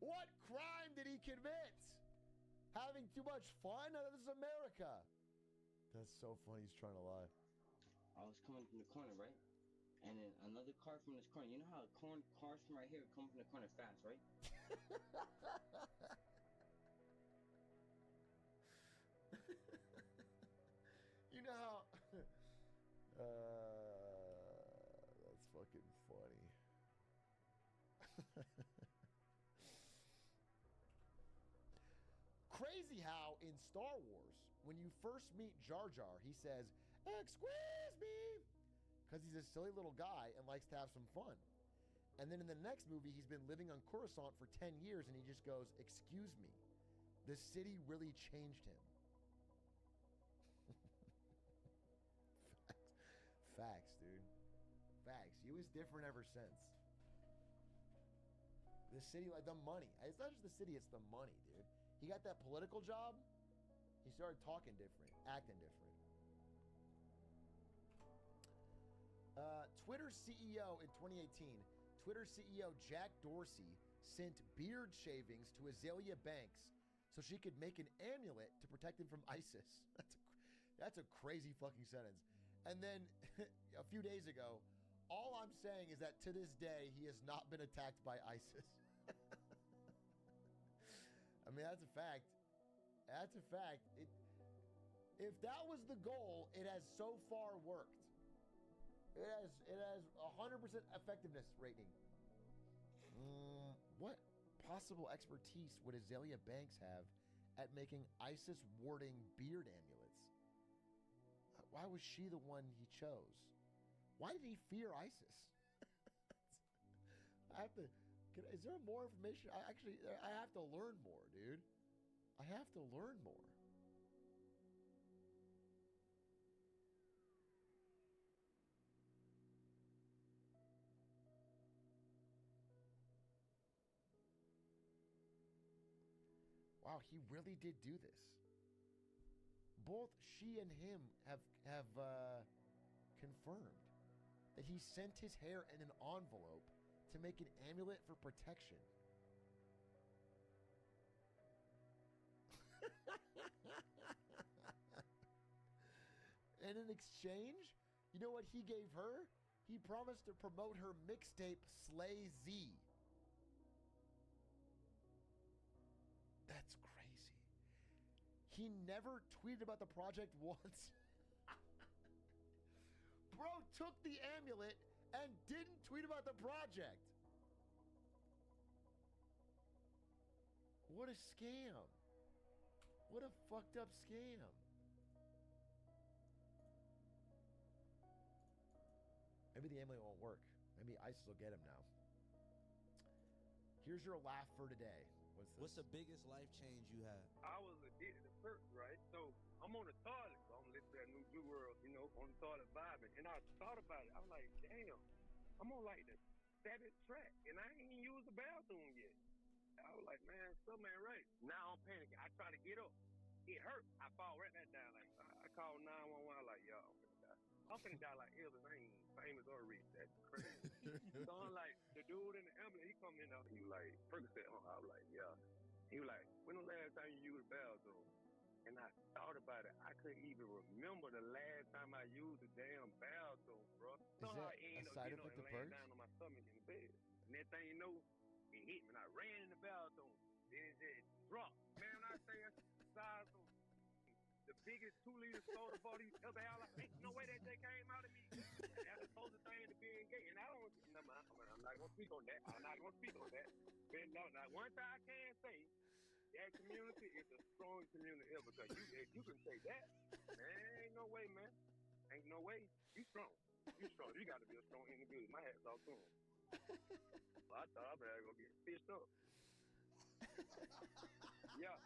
What crime did he commit? Having too much fun? This is America. That's so funny. He's trying to lie. I was coming from the corner, right? And then another car from this corner. You know how cars from right here come from the corner fast, right? You know how... that's fucking funny. Crazy how in Star Wars, when you first meet Jar Jar, he says, "Excuse me," because he's a silly little guy and likes to have some fun. And then in the next movie, he's been living on Coruscant for 10 years and he just goes, "Excuse me." The city really changed him. Facts, dude. Facts. He was different ever since. The city, like the money. It's not just the city, it's the money, dude. He got that political job. He started talking different, acting different. Twitter CEO in 2018, Twitter CEO Jack Dorsey sent beard shavings to Azalea Banks so she could make an amulet to protect him from ISIS. That's a crazy fucking sentence. And then a few days ago, all I'm saying is that to this day, he has not been attacked by ISIS. I mean, that's a fact. That's a fact. If that was the goal, it has so far worked. It has 100% effectiveness rating. What possible expertise would Azalea Banks have at making ISIS warding beard amulets? Why was she the one he chose? Why did he fear ISIS? Is there more information? I have to learn more, dude. I have to learn more. Wow, he really did do this. Both she and him have confirmed that he sent his hair in an envelope to make an amulet for protection. And in exchange, you know what he gave her? He promised to promote her mixtape Slay Z. That's crazy. He never tweeted about the project once. Bro took the amulet and didn't tweet about the project. What a scam. What a fucked up scam. Maybe the amulet won't work. Maybe ISIS will get him now. Here's your laugh for today. What's the biggest life change you had? I was addicted to perks, right? So I'm on the toilet. So I'm listening to that New Blue World, on the toilet vibing. And I thought about it. I'm like, damn, I'm on like the 7th track. And I ain't even used the bathroom yet. I was like, man, something ain't right. Now I'm panicking. I try to get up. It hurt. I fall right back down. Like I called 911. Like, yo, I'm finna die like Elvis. I ain't famous or rich. That's crazy. So I'm like, the dude in the ambulance, he come in there. He was like, Percocet. I was like, yeah. He was like, when the last time you used the bathroom? And I thought about it. I couldn't even remember the last time I used the damn bathroom, bro. Is that a side effect of laying perks? down on my stomach in the bed. And that thing, it hit me. And I ran in the bathroom. Then it just dropped. Man, when I say that's the size of the biggest 2-liter soda bottle you ever had. Like, ain't no way that they came out of me. That's the closest thing to being gay. And I don't, I'm not going to speak on that. I'm not going to speak on that. But no, now, one thing I can say, that community is the strongest community ever. Because if you can say that, man, ain't no way, man. Ain't no way. You strong. You strong. You got to be a strong individual. My hat's off to him. I thought I was going to get fished up. Yeah.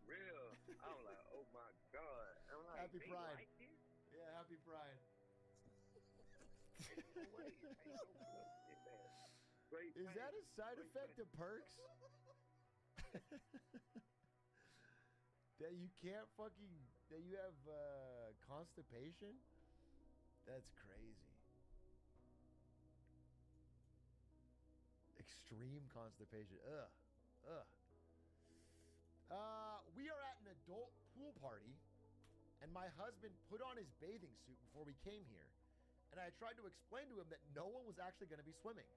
Real. I'm like, oh my God. I'm like, Happy Pride. Like this? Yeah, happy Pride. Ain't no way. Ain't no way. Great Is that a side Great effect thing. of perks? That you can't fucking, that you have constipation? That's crazy. Extreme constipation. Ugh. We are at an adult pool party, and my husband put on his bathing suit before we came here, and I tried to explain to him that no one was actually going to be swimming.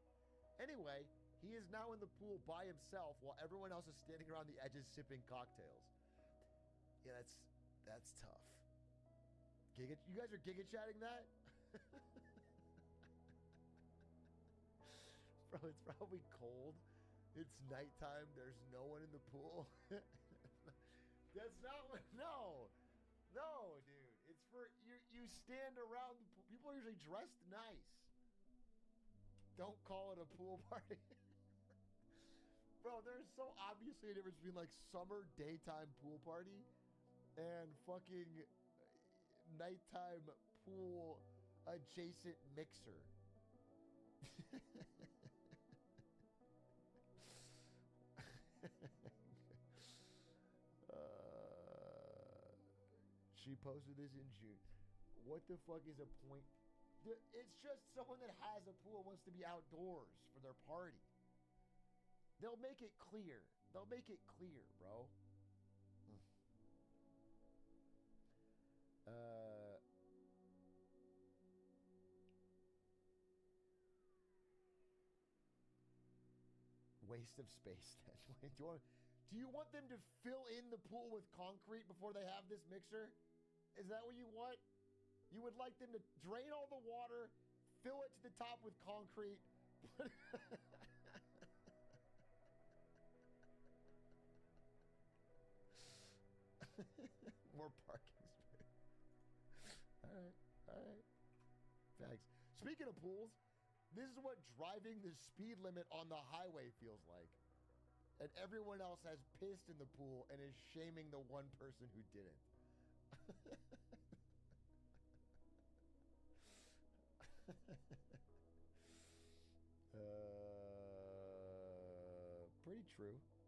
Anyway, he is now in the pool by himself while everyone else is standing around the edges sipping cocktails. Yeah, that's tough. You guys are giga chatting that? Bro, it's probably cold. It's nighttime. There's no one in the pool. That's not what. No, dude. It's for you stand around the pool. People are usually dressed nice. Don't call it a pool party. Bro, there's so obviously a difference between like summer daytime pool party and fucking nighttime pool adjacent mixer. She posted this in June. What the fuck is a point? It's just someone that has a pool and wants to be outdoors for their party. They'll make it clear. Bro. Waste of space then. Do you want them to fill in the pool with concrete before they have this mixer? Is that what you want? You would like them to drain all the water, fill it to the top with concrete. More parking space. All right. Thanks. Speaking of pools, this is what driving the speed limit on the highway feels like. And everyone else has pissed in the pool and is shaming the one person who didn't.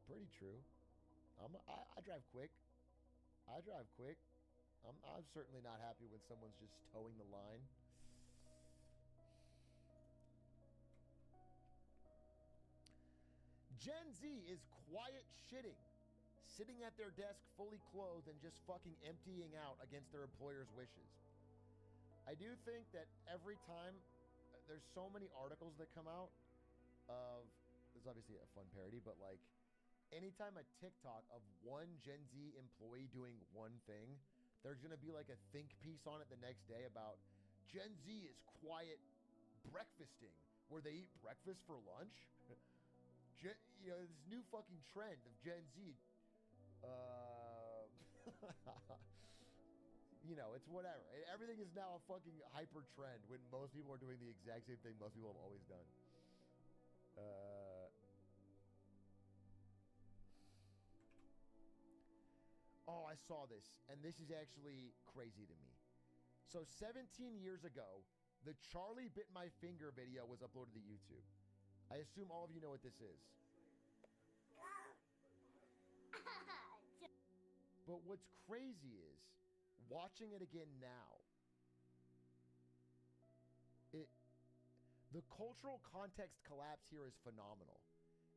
Pretty true. I drive quick. I'm certainly not happy when someone's just towing the line. Gen Z is quiet shitting, sitting at their desk fully clothed and just fucking emptying out against their employer's wishes. I do think that every time there's so many articles that come out of, this is obviously a fun parody, but like anytime a TikTok of one Gen Z employee doing one thing, there's going to be like a think piece on it the next day about Gen Z is quiet breakfasting, where they eat breakfast for lunch. This new fucking trend of Gen Z. It's whatever. Everything is now a fucking hyper trend when most people are doing the exact same thing most people have always done. I saw this, and this is actually crazy to me. So 17 years ago, the Charlie Bit My Finger video was uploaded to YouTube. I assume all of you know what this is. But what's crazy is watching it again now. The cultural context collapse here is phenomenal.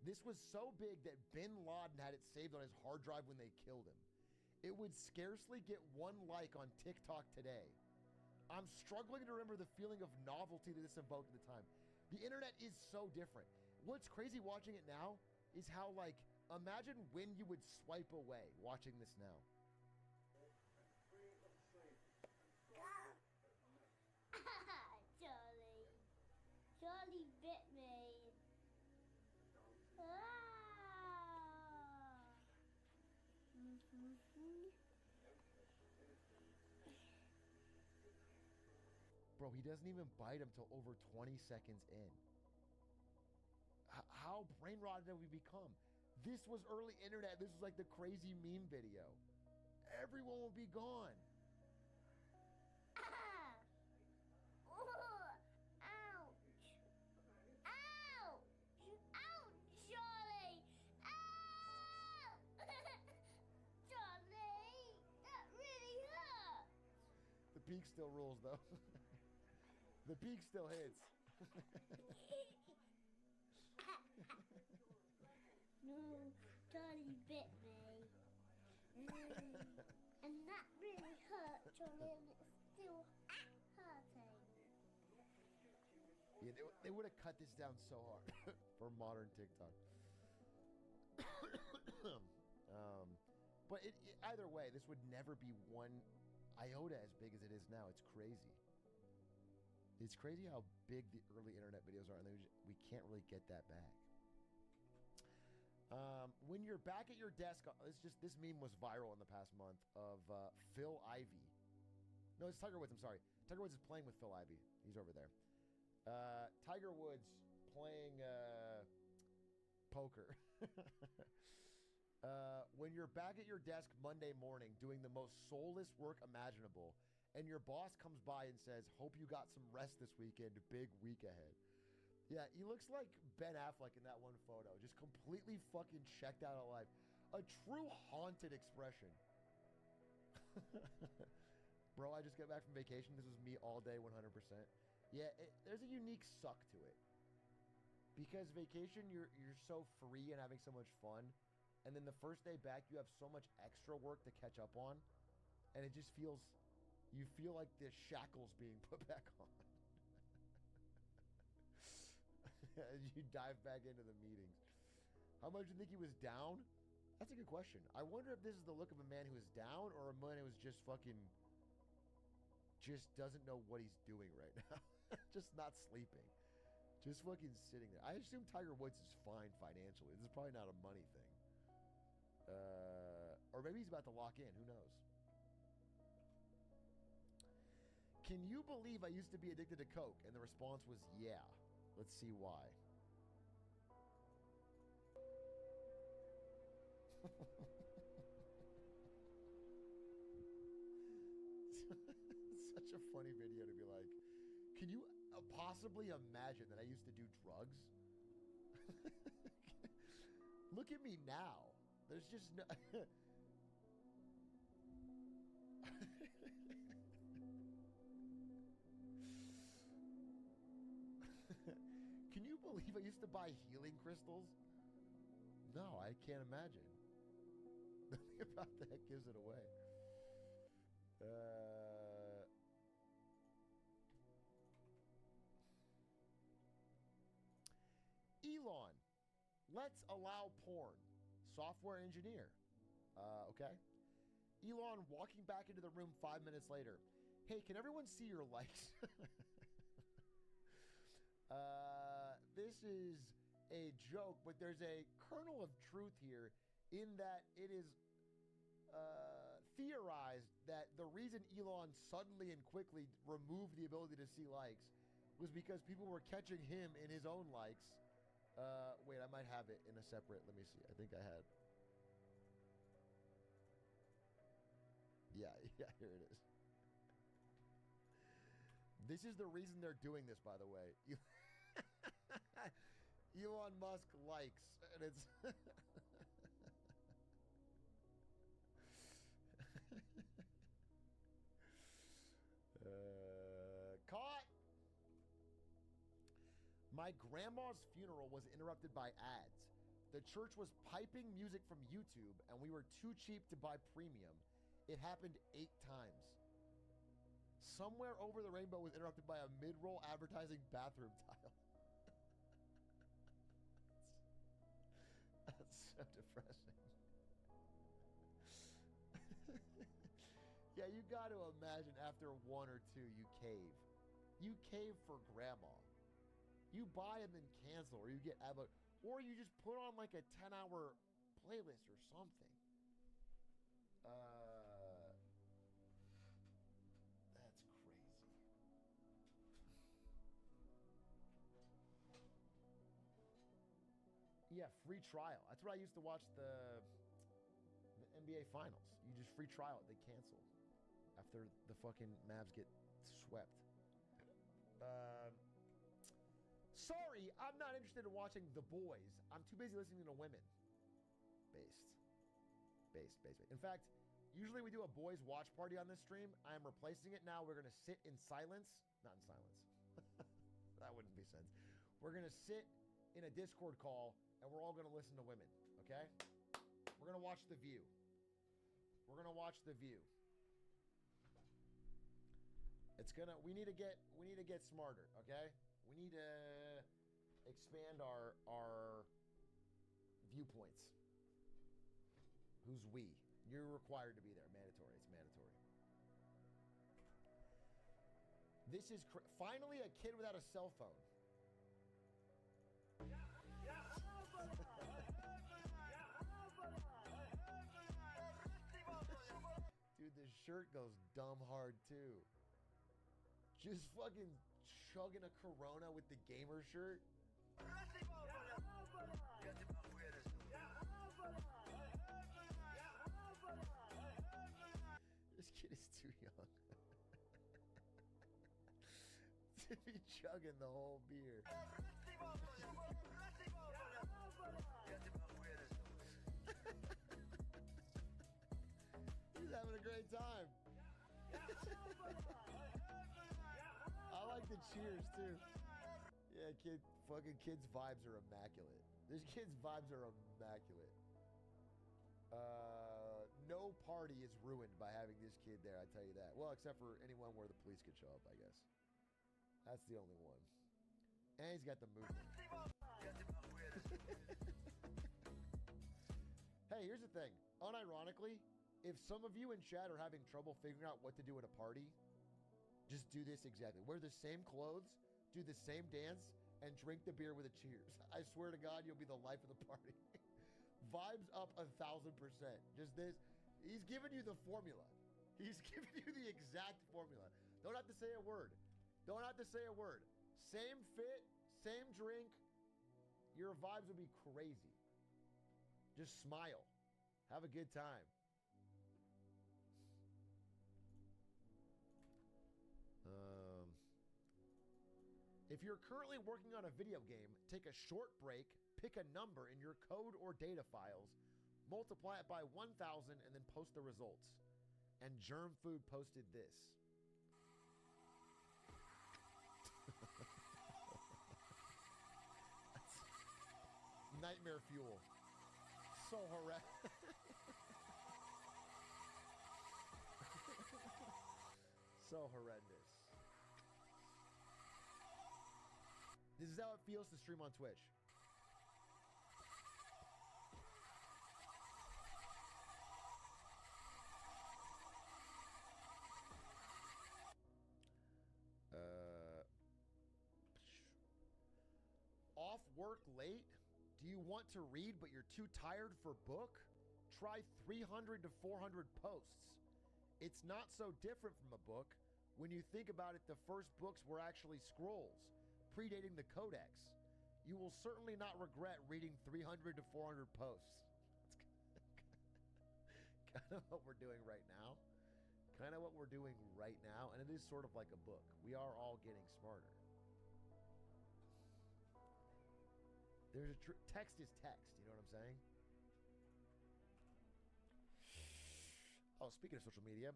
This was so big that Bin Laden had it saved on his hard drive when they killed him. It would scarcely get one like on TikTok today. I'm struggling to remember the feeling of novelty that this evoked at the time. The internet is so different. What's crazy watching it now is how, like, imagine when you would swipe away watching this now. Bro, he doesn't even bite him till over 20 seconds in. How brain rotted have we become? This was early internet. This was like the crazy meme video. Everyone will be gone. The peak still rules, though. The peak still hits. No, Johnny bit me. And that really hurt, Johnny, and it's still hurting. Yeah, they would have cut this down so hard for modern TikTok. But either way, this would never be one iota as big as it is now. It's crazy. It's crazy how big the early internet videos are, and we can't really get that back. When you're back at your desk, this meme was viral in the past month of Phil Ivey. No, it's Tiger Woods. I'm sorry. Tiger Woods is playing with Phil Ivey. He's over there. Tiger Woods playing poker. When you're back at your desk Monday morning doing the most soulless work imaginable, and your boss comes by and says, "Hope you got some rest this weekend. Big week ahead." Yeah, he looks like Ben Affleck in that one photo. Just completely fucking checked out of life. A true haunted expression. Bro, I just got back from vacation. This was me all day, 100%. Yeah, there's a unique suck to it. Because vacation, you're so free and having so much fun. And then the first day back, you have so much extra work to catch up on. And it just feels... You feel like the shackles being put back on. As you dive back into the meetings. How much do you think he was down? That's a good question. I wonder if this is the look of a man who is down or a man who is just fucking... Just doesn't know what he's doing right now. Just not sleeping. Just fucking sitting there. I assume Tiger Woods is fine financially. This is probably not a money thing. Or maybe he's about to lock in. Who knows? Can you believe I used to be addicted to coke? And the response was, yeah. Let's see why. Such a funny video to be like, can you possibly imagine that I used to do drugs? Look at me now. There's just no... Can you believe I used to buy healing crystals? No, I can't imagine. Nothing about that gives it away. Elon, let's allow porn. Software engineer. Okay. Elon walking back into the room 5 minutes later. Hey, can everyone see your likes? This is a joke, but there's a kernel of truth here in that it is theorized that the reason Elon suddenly and quickly removed the ability to see likes was because people were catching him in his own likes. Wait, I might have it in a separate. Let me see. I think I had. Yeah, here it is. This is the reason they're doing this, by the way. Elon Musk likes, and it's... Caught! My grandma's funeral was interrupted by ads. The church was piping music from YouTube, and we were too cheap to buy premium. It happened 8 times. Somewhere Over the Rainbow was interrupted by a mid-roll advertising bathroom tile. That's so depressing. Yeah, you got to imagine after 1 or 2, you cave. You cave for grandma. You buy and then cancel, or you get or you just put on like a 10-hour playlist or something. That's crazy. Yeah, free trial. That's what I used to watch the NBA Finals. You just free trial it. They cancel after the fucking Mavs get swept. Sorry, I'm not interested in watching The Boys. I'm too busy listening to women. Based. In fact, usually we do a boys watch party on this stream. I am replacing it now. We're going to sit in silence. Not in silence. That wouldn't be sense. We're going to sit in a Discord call, and we're all going to listen to women, okay? We're going to watch The View. We need to get smarter, okay? We need to expand our viewpoints. Who's we? You're required to be there. Mandatory. It's mandatory. This is finally a kid without a cell phone. Dude, this shirt goes dumb hard too. Just fucking chugging a Corona with the gamer shirt. This kid is too young to be chugging the whole beer. He's having a great time. I like the cheers too. Yeah, fucking kids' vibes are immaculate. This kid's vibes are immaculate. No party is ruined by having this kid there, I tell you that. Well, except for anyone where the police could show up, I guess. That's the only one. And he's got the movement. Hey, here's the thing. Unironically, if some of you in chat are having trouble figuring out what to do at a party, just do this exactly. Wear the same clothes, do the same dance, and drink the beer with a cheers. I swear to God, you'll be the life of the party. Vibes up 1,000%. Just this. He's giving you the formula. He's giving you the exact formula. Don't have to say a word. Don't have to say a word. Same fit, same drink. Your vibes will be crazy. Just smile. Have a good time. If you're currently working on a video game, take a short break, pick a number in your code or data files, multiply it by 1,000, and then post the results. And Germ Food posted this. Nightmare fuel. So horrendous. So horrendous. This is how it feels to stream on Twitch. Off work late? Do you want to read but you're too tired for book? Try 300 to 400 posts. It's not so different from a book. When you think about it, the first books were actually scrolls, predating the Codex. You will certainly not regret reading 300 to 400 posts. That's kind of what we're doing right now. And it is sort of like a book. We are all getting smarter. There's text is text, you know what I'm saying? Oh, speaking of social media,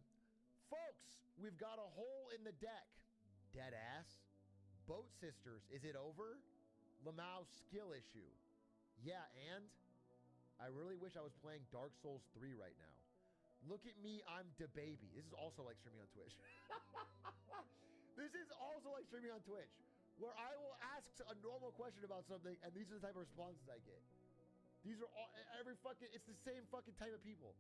folks, we've got a hole in the deck. Dead ass. Boat Sisters, is it over? Lamau skill issue. Yeah, and I really wish I was playing Dark Souls 3 right now. Look at me, I'm DaBaby. This is also like streaming on Twitch. This is also like streaming on Twitch, where I will ask a normal question about something, and these are the type of responses I get. These are all, it's the same fucking type of people.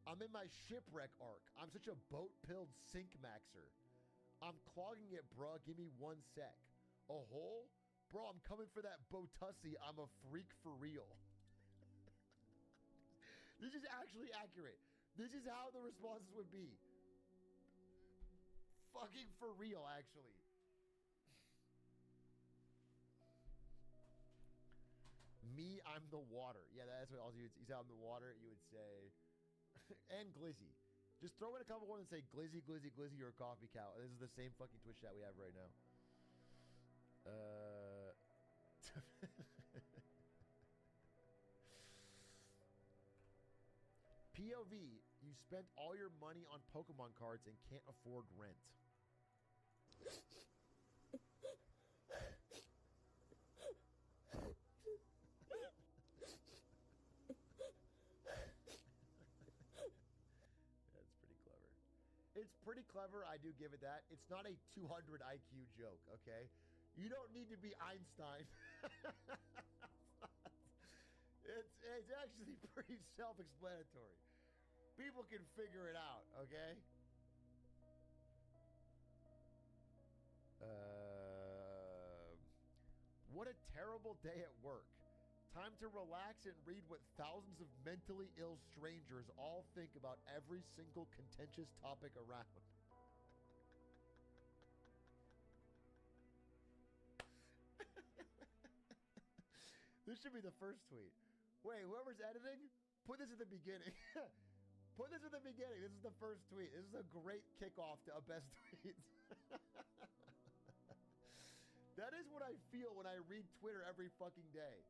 I'm in my shipwreck arc. I'm such a boat-pilled sink maxer. I'm clogging it, bruh. Give me 1 sec. A hole? Bro, I'm coming for that Botussi. I'm a freak for real. This is actually accurate. This is how the responses would be. Fucking for real, actually. Me, I'm the water. Yeah, that's what also he's out in the water. You would say, and Glizzy. Just throw in a couple words and say Glizzy, Glizzy, Glizzy, you're a coffee cow. And this is the same fucking Twitch chat we have right now. POV, you spent all your money on Pokemon cards and can't afford rent. That's pretty clever. It's pretty clever, I do give it that. It's not a 200 IQ joke, okay? You don't need to be Einstein. It's actually pretty self-explanatory. People can figure it out, okay? What a terrible day at work. Time to relax and read what thousands of mentally ill strangers all think about every single contentious topic around. This should be the first tweet. Wait, whoever's editing, put this at the beginning. Put this at the beginning. This is the first tweet. This is a great kickoff to a best tweets. That is what I feel when I read Twitter every fucking day.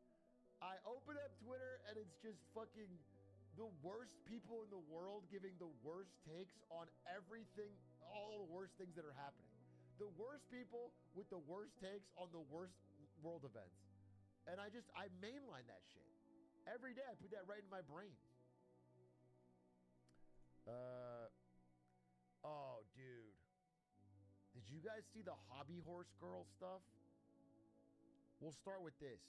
I open up Twitter and it's just fucking the worst people in the world giving the worst takes on everything, all the worst things that are happening. The worst people with the worst takes on the worst world events. And I mainline that shit. Every day I put that right in my brain. Oh, dude. Did you guys see the hobby horse girl stuff? We'll start with this.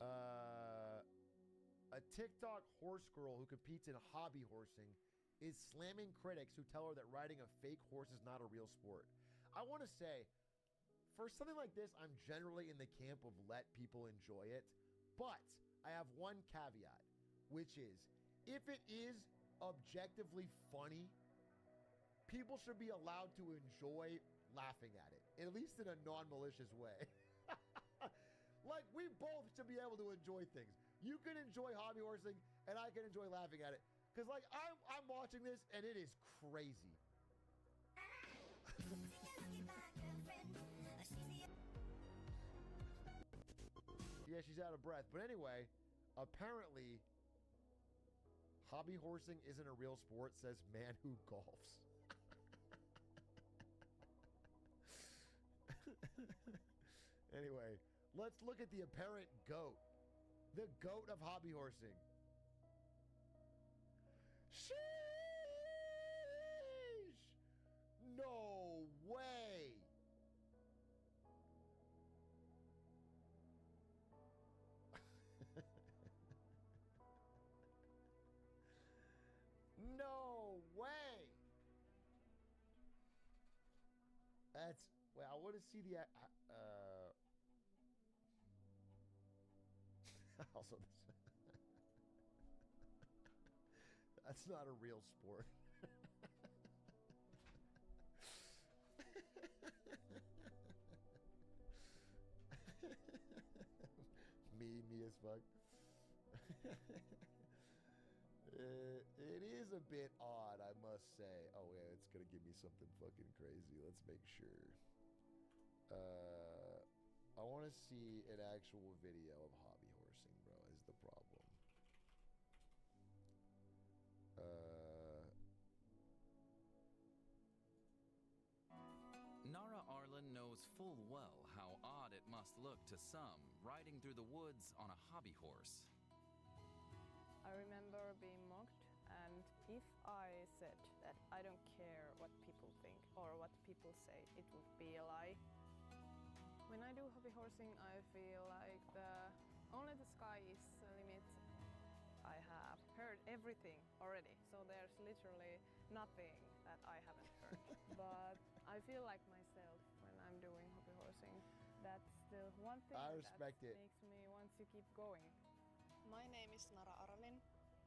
A TikTok horse girl who competes in hobby horsing is slamming critics who tell her that riding a fake horse is not a real sport. I want to say, for something like this, I'm generally in the camp of let people enjoy it. But I have one caveat, which is, if it is objectively funny, people should be allowed to enjoy laughing at it, at least in a non-malicious way. Like, we both should be able to enjoy things. You can enjoy hobby horsing, and I can enjoy laughing at it. Because, like, I'm watching this, and it is crazy. Yeah, she's out of breath. But anyway, apparently, hobby horsing isn't a real sport, says man who golfs. Anyway, let's look at the apparent GOAT. The GOAT of hobby horsing. Sheesh! No way! No way! That's... Well, I want to see the... also, that's not a real sport. me as fuck. It is a bit odd, I must say. Oh yeah, it's gonna give me something fucking crazy. Let's make sure. I want to see an actual video of hobby horsing, bro, is the problem. Nara Arlen knows full well how odd it must look to some riding through the woods on a hobby horse. I remember being mocked, and if I said that I don't care what people think or what people say, it would be a lie. When I do hobby horsing, I feel like only the sky is the limit. I have heard everything already, so there's literally nothing that I haven't heard. But I feel like myself when I'm doing hobby horsing. That's the one thing that makes me want to keep going. My name is Nara Arlen,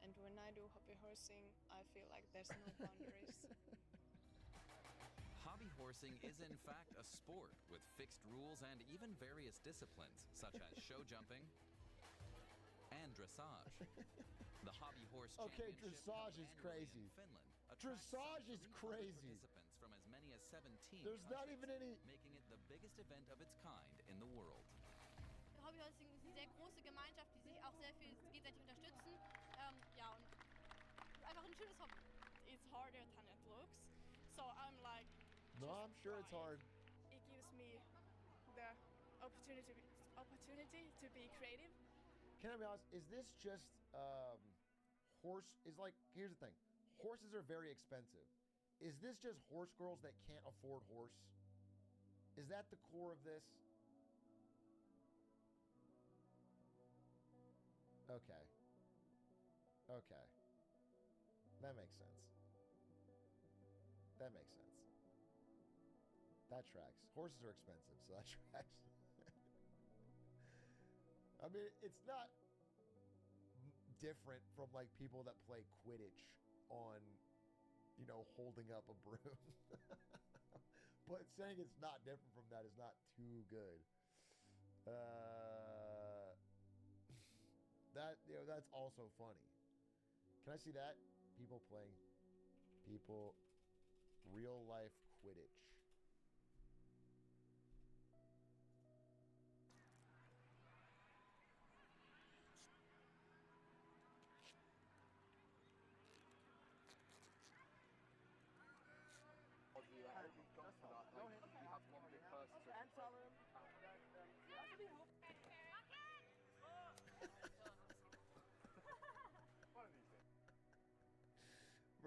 and when I do hobby horsing, I feel like there's no boundaries. Hobby horsing is in fact a sport with fixed rules and even various disciplines, such as show jumping, dressage. The hobby horse Okay, championship dressage held is annually crazy. in Finland attracts Dressage some is 300 crazy. participants from as many as 17 There's not countries, even any. making it the biggest event of its kind in the world. Hobbyhorsing ist eine sehr große Gemeinschaft, die sich auch sehr viel gegenseitig unterstützen. Ja, und einfach ein schönes Hobby. It's harder than it looks. So I'm like, No, I'm sure it's hard. it gives me the opportunity to be creative. Can I be honest? Is this just horse? Is like, here's the thing: horses are very expensive. Is this just horse girls that can't afford horse? Is that the core of this? Okay. Okay. That makes sense. That makes sense. That tracks. Horses are expensive, so that tracks. I mean, it's not different from like people that play Quidditch on, you know, holding up a broom. But saying it's not different from that is not too good. That's also funny. Can I see that? People playing real life Quidditch.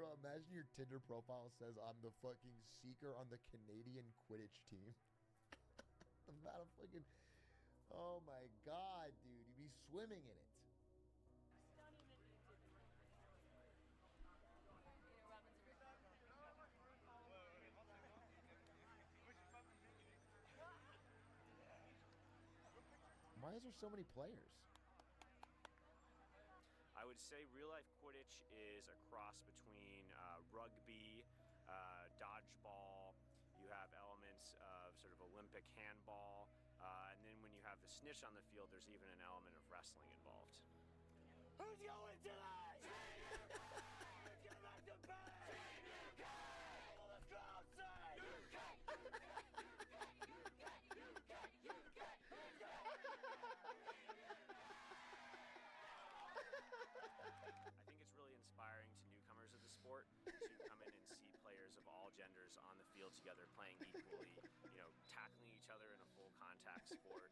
Bro, imagine your Tinder profile says I'm the fucking seeker on the Canadian Quidditch team. The amount of fucking, oh my god, dude, you'd be swimming in it. Why is there so many players? I would say real life Quidditch is a cross between rugby, dodgeball. You have elements of sort of Olympic handball. And then when you have the snitch on the field, there's even an element of wrestling involved. Who's going tonight? Let's get back to bed. Team UK. All the crowd say UK. I think it's really inspiring to newcomers of the sport to come in and see players of all genders on the field together playing equally, you know, tackling each other in a full contact sport,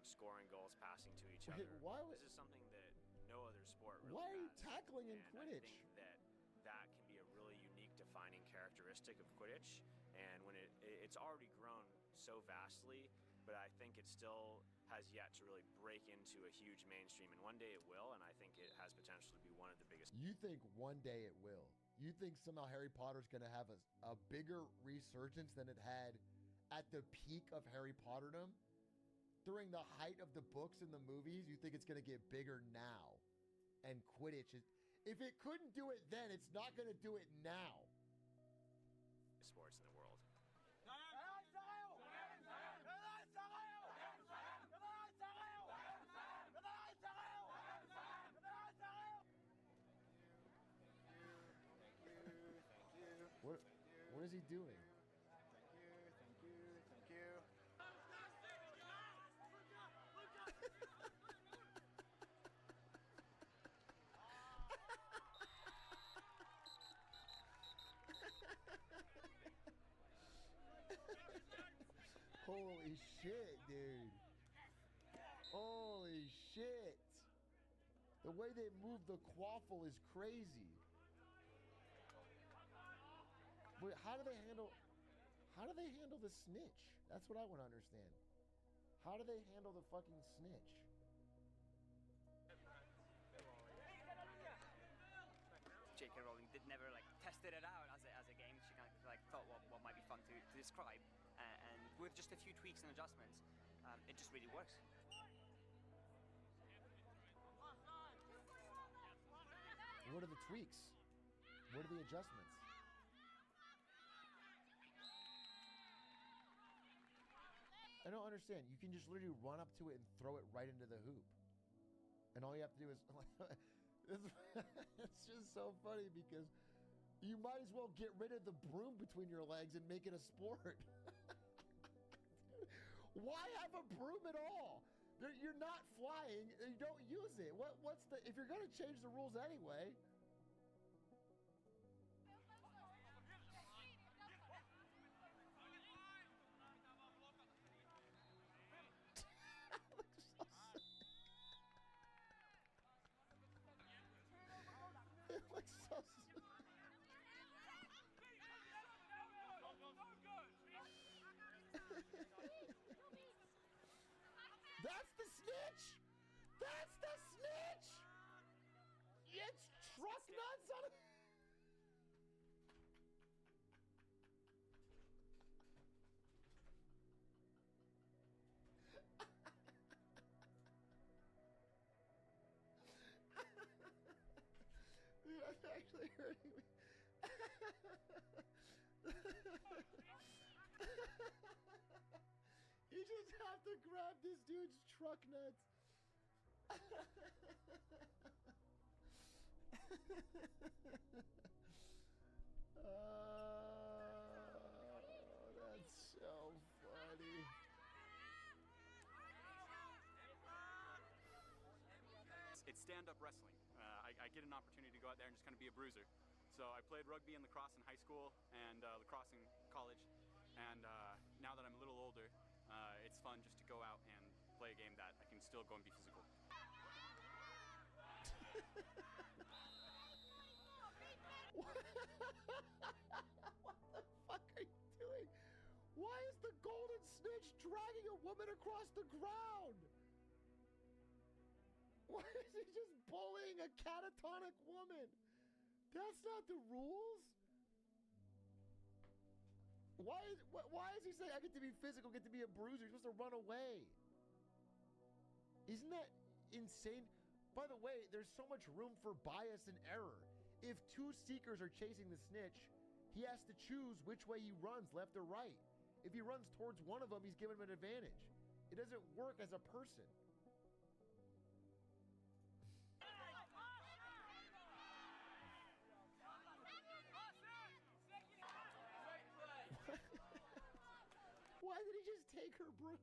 scoring goals, passing to each Wait, other. why This is something that no other sport really Why are you has. tackling in And Quidditch? I think that can be a really unique defining characteristic of Quidditch. And when it's already grown so vastly, but I think it still has yet to really break into a huge mainstream. And one day it will, and I think it has potential to be one of the biggest. You think one day it will? You think somehow Harry Potter's going to have a bigger resurgence than it had at the peak of Harry Potterdom? During the height of the books and the movies, you think it's going to get bigger now? And Quidditch is... If it couldn't do it then, it's not going to do it now. Sports in the world. What is he doing? Thank you. Holy shit, dude. Holy shit. The way they move the quaffle is crazy. Wait, how do they handle the snitch? That's what I want to understand. How do they handle the fucking snitch? J.K. Rowling did never tested it out as a game. She kind of thought what might be fun to describe, and with just a few tweaks and adjustments, it just really works. What are the tweaks? What are the adjustments? I don't understand. You can just literally run up to it and throw it right into the hoop. And all you have to do is it's just so funny because you might as well get rid of the broom between your legs and make it a sport. Why have a broom at all? You're not flying. You don't use it. What's the? If you're gonna change the rules anyway. It looks so. That's the snitch! That's the snitch! It's truck nuts on it! Dude, that's actually hurting me. You just have to grab this dude's truck nuts. That's so funny. It's stand-up wrestling. I get an opportunity to go out there and just kind of be a bruiser. So I played rugby and lacrosse in high school and lacrosse in college. And now that I'm a little older, it's fun just to go out and play a game that I can still go and be physical. What the fuck are you doing? Why is the golden snitch dragging a woman across the ground? Why is he just bullying a catatonic woman? That's not the rules. Why is he saying I get to be physical, get to be a bruiser? You're supposed to run away. Isn't that insane? By the way, there's so much room for bias and error. If two seekers are chasing the snitch, he has to choose which way he runs, left or right. If he runs towards one of them, he's given him an advantage. It doesn't work as a person. Why did he just take her broom?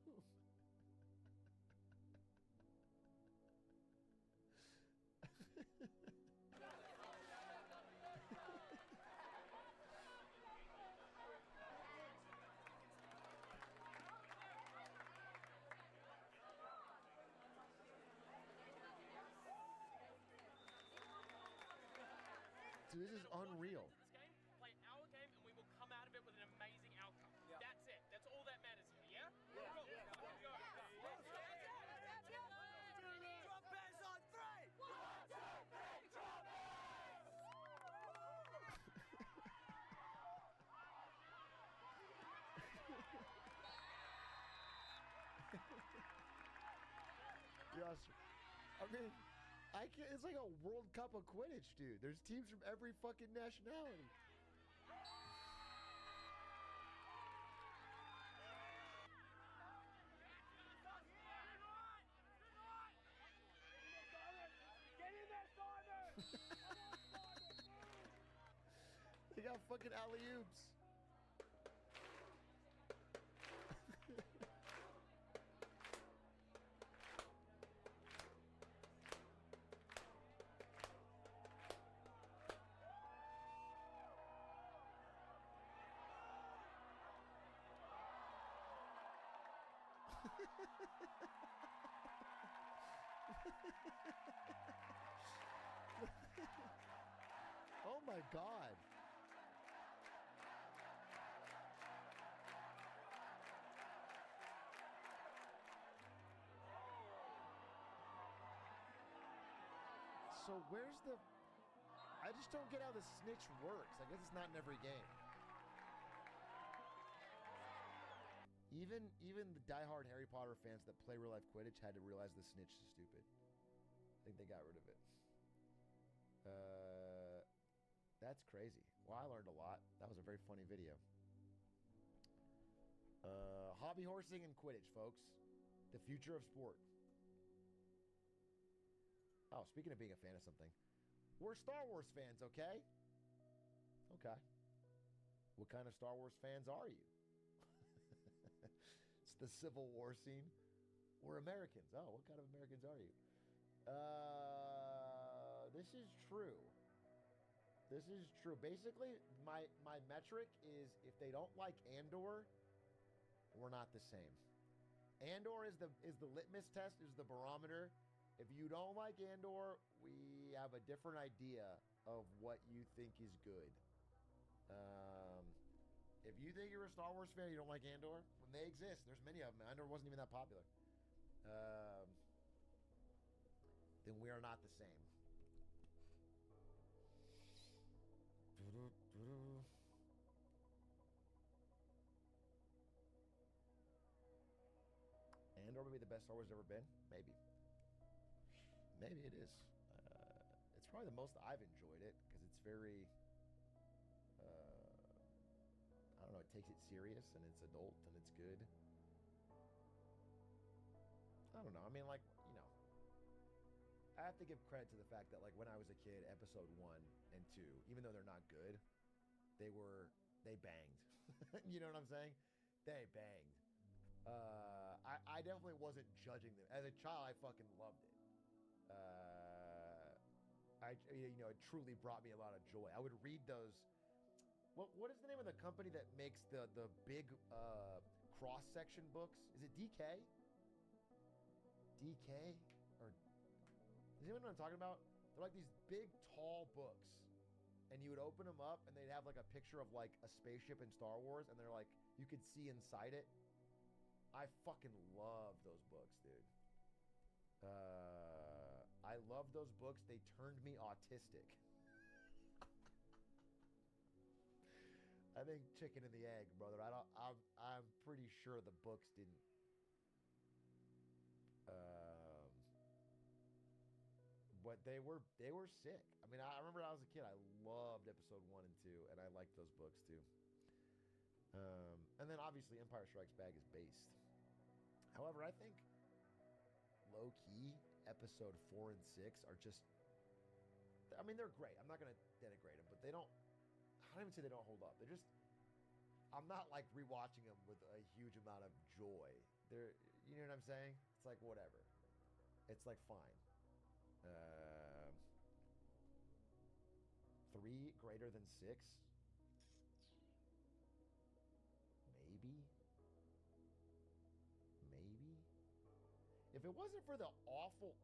Dude, this is unreal. This game, play our game, and we will come out of it with an amazing outcome. That's it. That's all that matters here, yeah? Drop bears on 3! 1, 2, 3, drop Yes. I mean, I can't. It's like a World Cup of Quidditch, dude. There's teams from every fucking nationality. They got fucking alley-oops. Oh my God. So where's the... I just don't get how the snitch works. I guess it's not in every game. Even the diehard Harry Potter fans that play real life Quidditch had to realize the snitch is stupid. I think they got rid of it. That's crazy. Well, I learned a lot. That was a very funny video. Hobby horsing and Quidditch, folks. The future of sport. Oh, speaking of being a fan of something, we're Star Wars fans, okay? Okay. What kind of Star Wars fans are you? It's the Civil War scene. We're Americans. Oh, what kind of Americans are you? This is true. This is true. Basically, my metric is if they don't like Andor, we're not the same. Andor is the litmus test, is the barometer. If you don't like Andor, we have a different idea of what you think is good. If you think you're a Star Wars fan, you don't like Andor, when they exist, there's many of them. Andor wasn't even that popular. Then we are not the same. Andor may be the best Star Wars ever been. Maybe. Maybe it is. It's probably the most I've enjoyed it because it's very. I don't know. It takes it serious and it's adult and it's good. I don't know. I mean, like, you know, I have to give credit to the fact that, like, when I was a kid, episode 1 and 2, even though they're not good, they banged. You know what I'm saying? They banged. I definitely wasn't judging them. As a child, I fucking loved it. It truly brought me a lot of joy. I would read those. What is the name of the company that makes the big cross section books? Is it DK? DK? Or does anyone know what I'm talking about? They're like these big, tall books, and you would open them up, and they'd have like a picture of like a spaceship in Star Wars, and they're like you could see inside it. I fucking love those books, dude. I love those books. They turned me autistic. I think chicken and the egg, brother. I'm pretty sure the books didn't. But they were sick. I mean, I remember when I was a kid, I loved episode 1 and 2, and I liked those books too. And then obviously Empire Strikes Back is based. However, I think low key episode 4 and 6 are just. I mean, they're great. I'm not gonna denigrate them, but they don't. I don't even say they don't hold up. They're just. I'm not like rewatching them with a huge amount of joy. They're, you know what I'm saying? It's like whatever. It's like fine. 3 greater than 6? Maybe. If it wasn't for the awful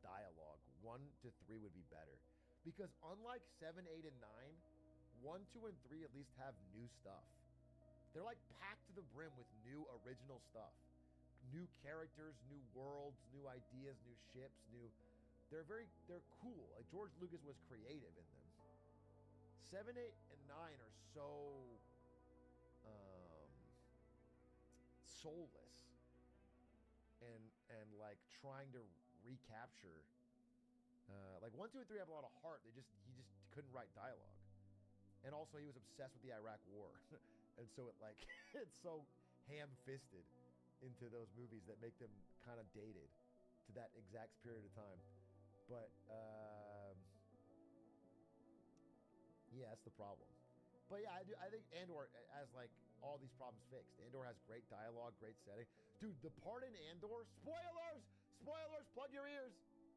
dialogue, 1 to 3 would be better. Because unlike 7, 8, and 9, 1, 2, and 3 at least have new stuff. They're like packed to the brim with new original stuff. New characters, new worlds, new ideas, new ships, they're cool. Like George Lucas was creative in them. 7, 8, and 9 are so soulless and like trying to recapture like 1, 2, and 3 have a lot of heart. He just couldn't write dialogue. And also he was obsessed with the Iraq War. And so it's so ham-fisted into those movies that make them kind of dated to that exact period of time. But yeah, that's the problem. But yeah, I think Andor has like all these problems fixed. Andor has great dialogue, great setting. Dude, the part in Andor, spoilers, plug your ears.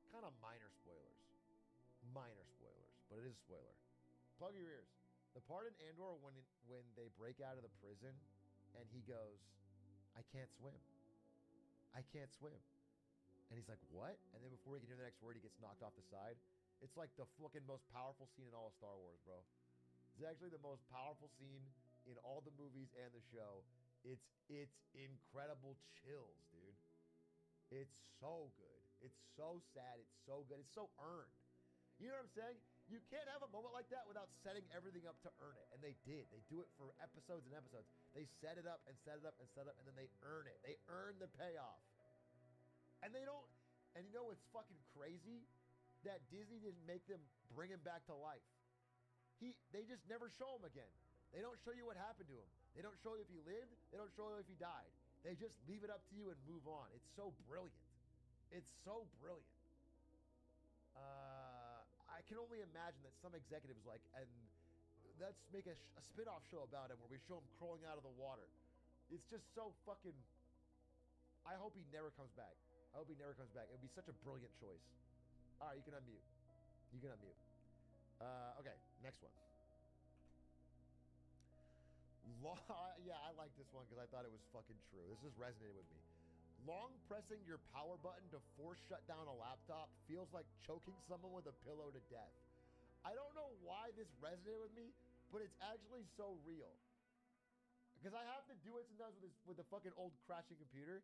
Kind of minor spoilers, but it is a spoiler. Plug your ears. The part in Andor when they break out of the prison and he goes, I can't swim. And he's like, what? And then before he can hear the next word, he gets knocked off the side. It's like the fucking most powerful scene in all of Star Wars, bro. It's actually the most powerful scene in all the movies and the show. It's incredible chills, dude. It's so good. It's so sad. It's so good. It's so earned. You know what I'm saying? You can't have a moment like that without setting everything up to earn it. And they did. They do it for episodes and episodes. They set it up and set it up and set it up, and then they earn it. They earn the payoff. And they don't. And you know what's fucking crazy? That Disney didn't make them bring him back to life. They just never show him again. They don't show you what happened to him. They don't show you if he lived. They don't show you if he died. They just leave it up to you and move on. It's so brilliant. It's so brilliant. I can only imagine that some executives like, and let's make a spin-off show about him where we show him crawling out of the water. It's just so fucking... I hope he never comes back. I hope he never comes back. It would be such a brilliant choice. All right, you can unmute. You can unmute. Okay, next one. Yeah, I like this one because I thought it was fucking true. This just resonated with me. Long pressing your power button to force shut down a laptop feels like choking someone with a pillow to death. I don't know why this resonated with me, but it's actually so real. Because I have to do it sometimes with the fucking old crashing computer.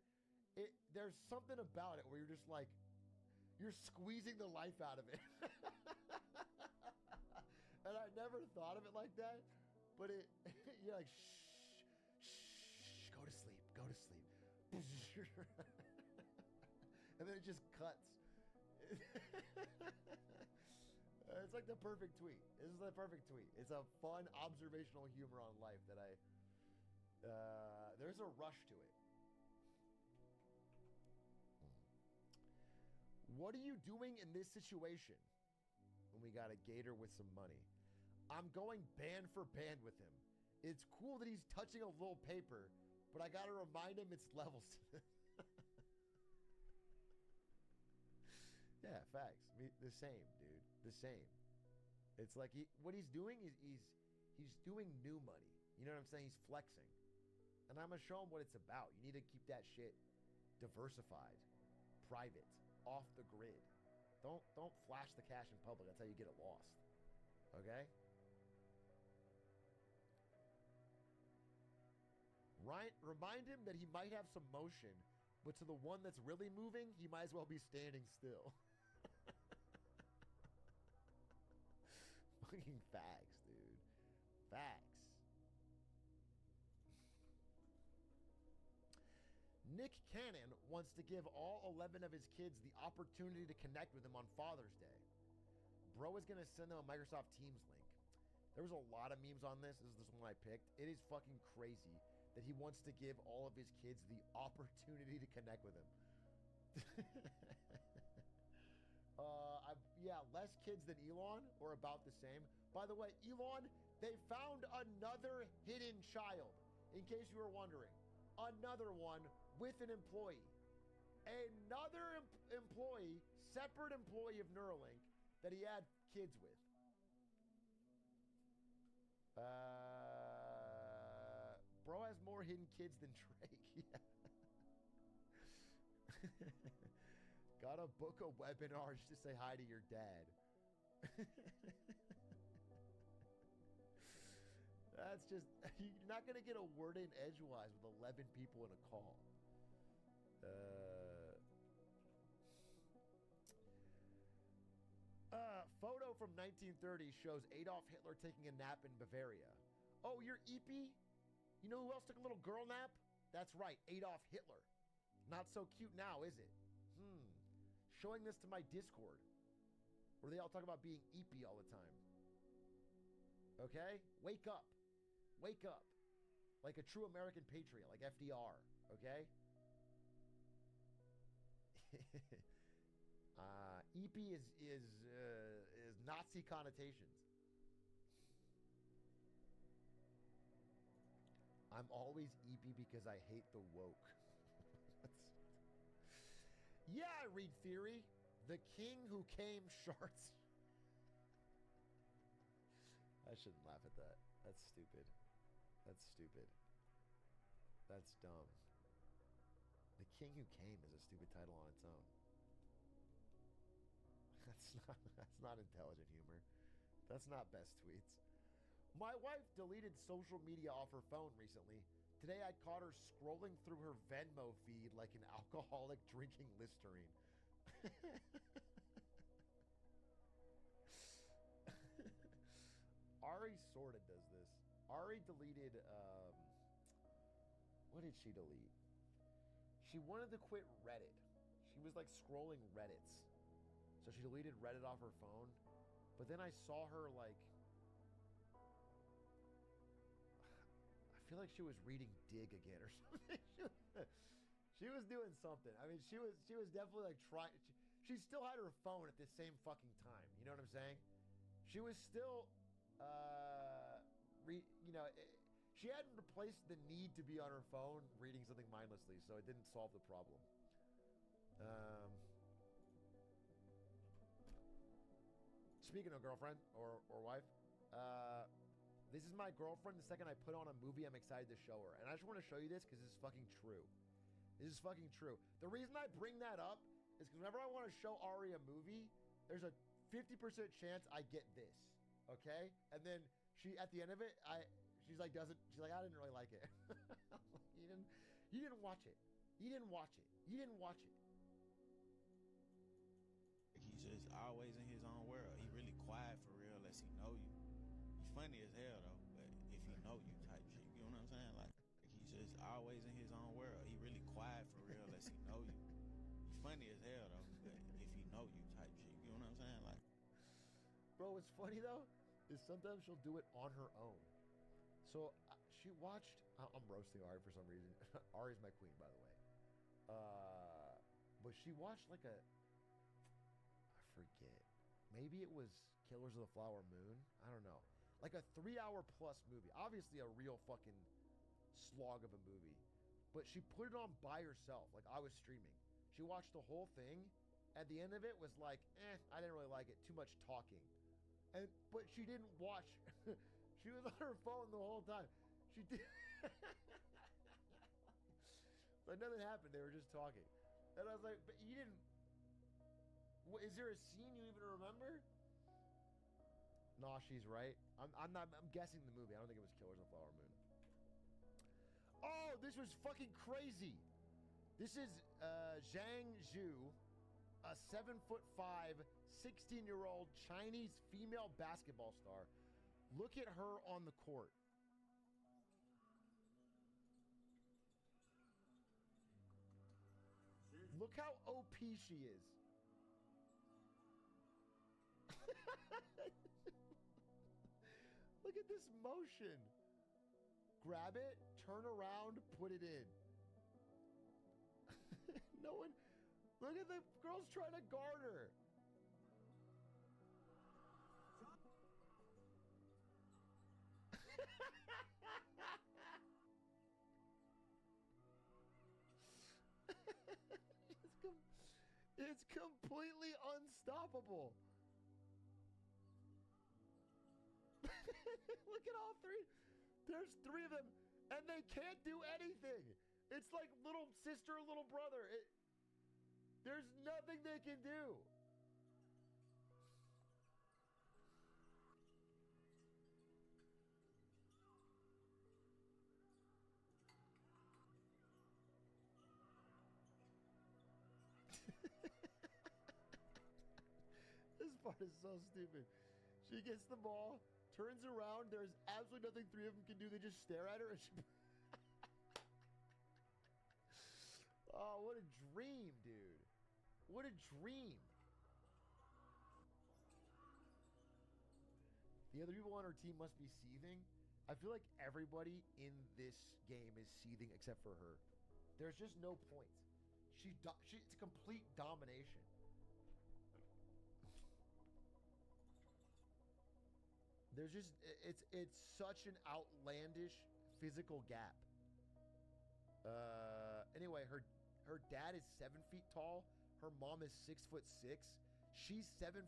There's something about it where you're just like, you're squeezing the life out of it. And I never thought of it like that, but you're like, shh, go to sleep, go to sleep. And then it just cuts. It's like the perfect tweet. This is the perfect tweet. It's a fun observational humor on life that there's a rush to it. What are you doing in this situation? When we got a gator with some money. I'm going band for band with him. It's cool that he's touching a little paper, but I gotta remind him it's levels to this. Yeah, facts. The same, dude. The same. It's like what he's doing is he's doing new money. You know what I'm saying? He's flexing. And I'm gonna show him what it's about. You need to keep that shit diversified, private, off the grid. Don't flash the cash in public. That's how you get it lost. Okay? Remind him that he might have some motion, but to the one that's really moving, he might as well be standing still. Fucking facts, dude. Facts. Nick Cannon wants to give all 11 of his kids the opportunity to connect with him on Father's Day. Bro is going to send them a Microsoft Teams link. There was a lot of memes on this. This is the one I picked. It is fucking crazy that he wants to give all of his kids the opportunity to connect with him. Yeah, less kids than Elon, or about the same. By the way, Elon, they found another hidden child, in case you were wondering. Another one with an employee. Another employee, separate employee of Neuralink, that he had kids with. Bro has more hidden kids than Drake. Yeah. Gotta book a webinar just to say hi to your dad. That's just, you're not going to get a word in edgewise with 11 people in a call. Photo from 1930 shows Adolf Hitler taking a nap in Bavaria. Oh, you're EP? You know who else took a little girl nap? That's right, Adolf Hitler. Not so cute now, is it? Showing this to my Discord, where they all talk about being EP all the time. Okay? Wake up. Wake up. Like a true American patriot, like FDR. Okay? EP is Nazi connotations. I'm always EP because I hate the woke. Yeah, I read theory. The king who came sharts. I shouldn't laugh at that. That's stupid. That's stupid. That's dumb. The king who came is a stupid title on its own. That's not intelligent humor. That's not best tweets. My wife deleted social media off her phone recently. Today I caught her scrolling through her Venmo feed like an alcoholic drinking Listerine. Ari sorta does this. Ari deleted, what did she delete? She wanted to quit Reddit. She was like scrolling Reddits. So she deleted Reddit off her phone. But then I saw her like, I feel like she was reading Dig again or something. She was doing something. I mean, she was definitely like trying. She still had her phone at the same fucking time. You know what I'm saying? She was still, she hadn't replaced the need to be on her phone reading something mindlessly, so it didn't solve the problem. Speaking of girlfriend or wife, this is my girlfriend. The second I put on a movie, I'm excited to show her. And I just want to show you this because this is fucking true. This is fucking true. The reason I bring that up is because whenever I want to show Ari a movie, there's a 50% chance I get this. Okay? And then she, at the end of it, she's like, I didn't really like it. You didn't watch it. You didn't watch it. You didn't watch it. He's just always in his own world. He really quiet for real unless he know you. He's funny as hell though, but if he know you type shit, you know what I'm saying? Like he's just always in his own world. He really quiet for real unless he know you. He's funny as hell though, but if he know you type shit, you know what I'm saying? Like, bro, what's funny though is sometimes she'll do it on her own. So she watched. I'm roasting Ari for some reason. Ari's my queen, by the way. But she watched like I forget. Maybe it was Killers of the Flower Moon. I don't know. Like a 3-hour plus movie. Obviously a real fucking slog of a movie. But she put it on by herself. Like I was streaming. She watched the whole thing. At the end of it was like, I didn't really like it. Too much talking. But she didn't watch. She was on her phone the whole time. She did. Like nothing happened. They were just talking. And I was like, but you didn't. Is there a scene you even remember? Nah, she's right. I'm guessing the movie. I don't think it was Killers of the Flower Moon. Oh, this was fucking crazy. This is Zhang Zhu, a 7'5", 16-year-old Chinese female basketball star. Look at her on the court. Look how OP she is. Look at this motion. Grab it, turn around, put it in. No one. Look at the girl's trying to guard her. It's completely unstoppable. Look at all three. There's 3 of them, and they can't do anything. It's like little sister, little brother. There's nothing they can do. This part is so stupid. She gets the ball, turns around. There's absolutely nothing 3 of them can do. They just stare at her, and she. Oh, what a dream, dude! What a dream. The other people on her team must be seething. I feel like everybody in this game is seething except for her. There's just no points. It's a complete domination. There's just it's such an outlandish physical gap. Anyway, her dad is 7 feet tall. Her mom is 6'6". She's 7'5",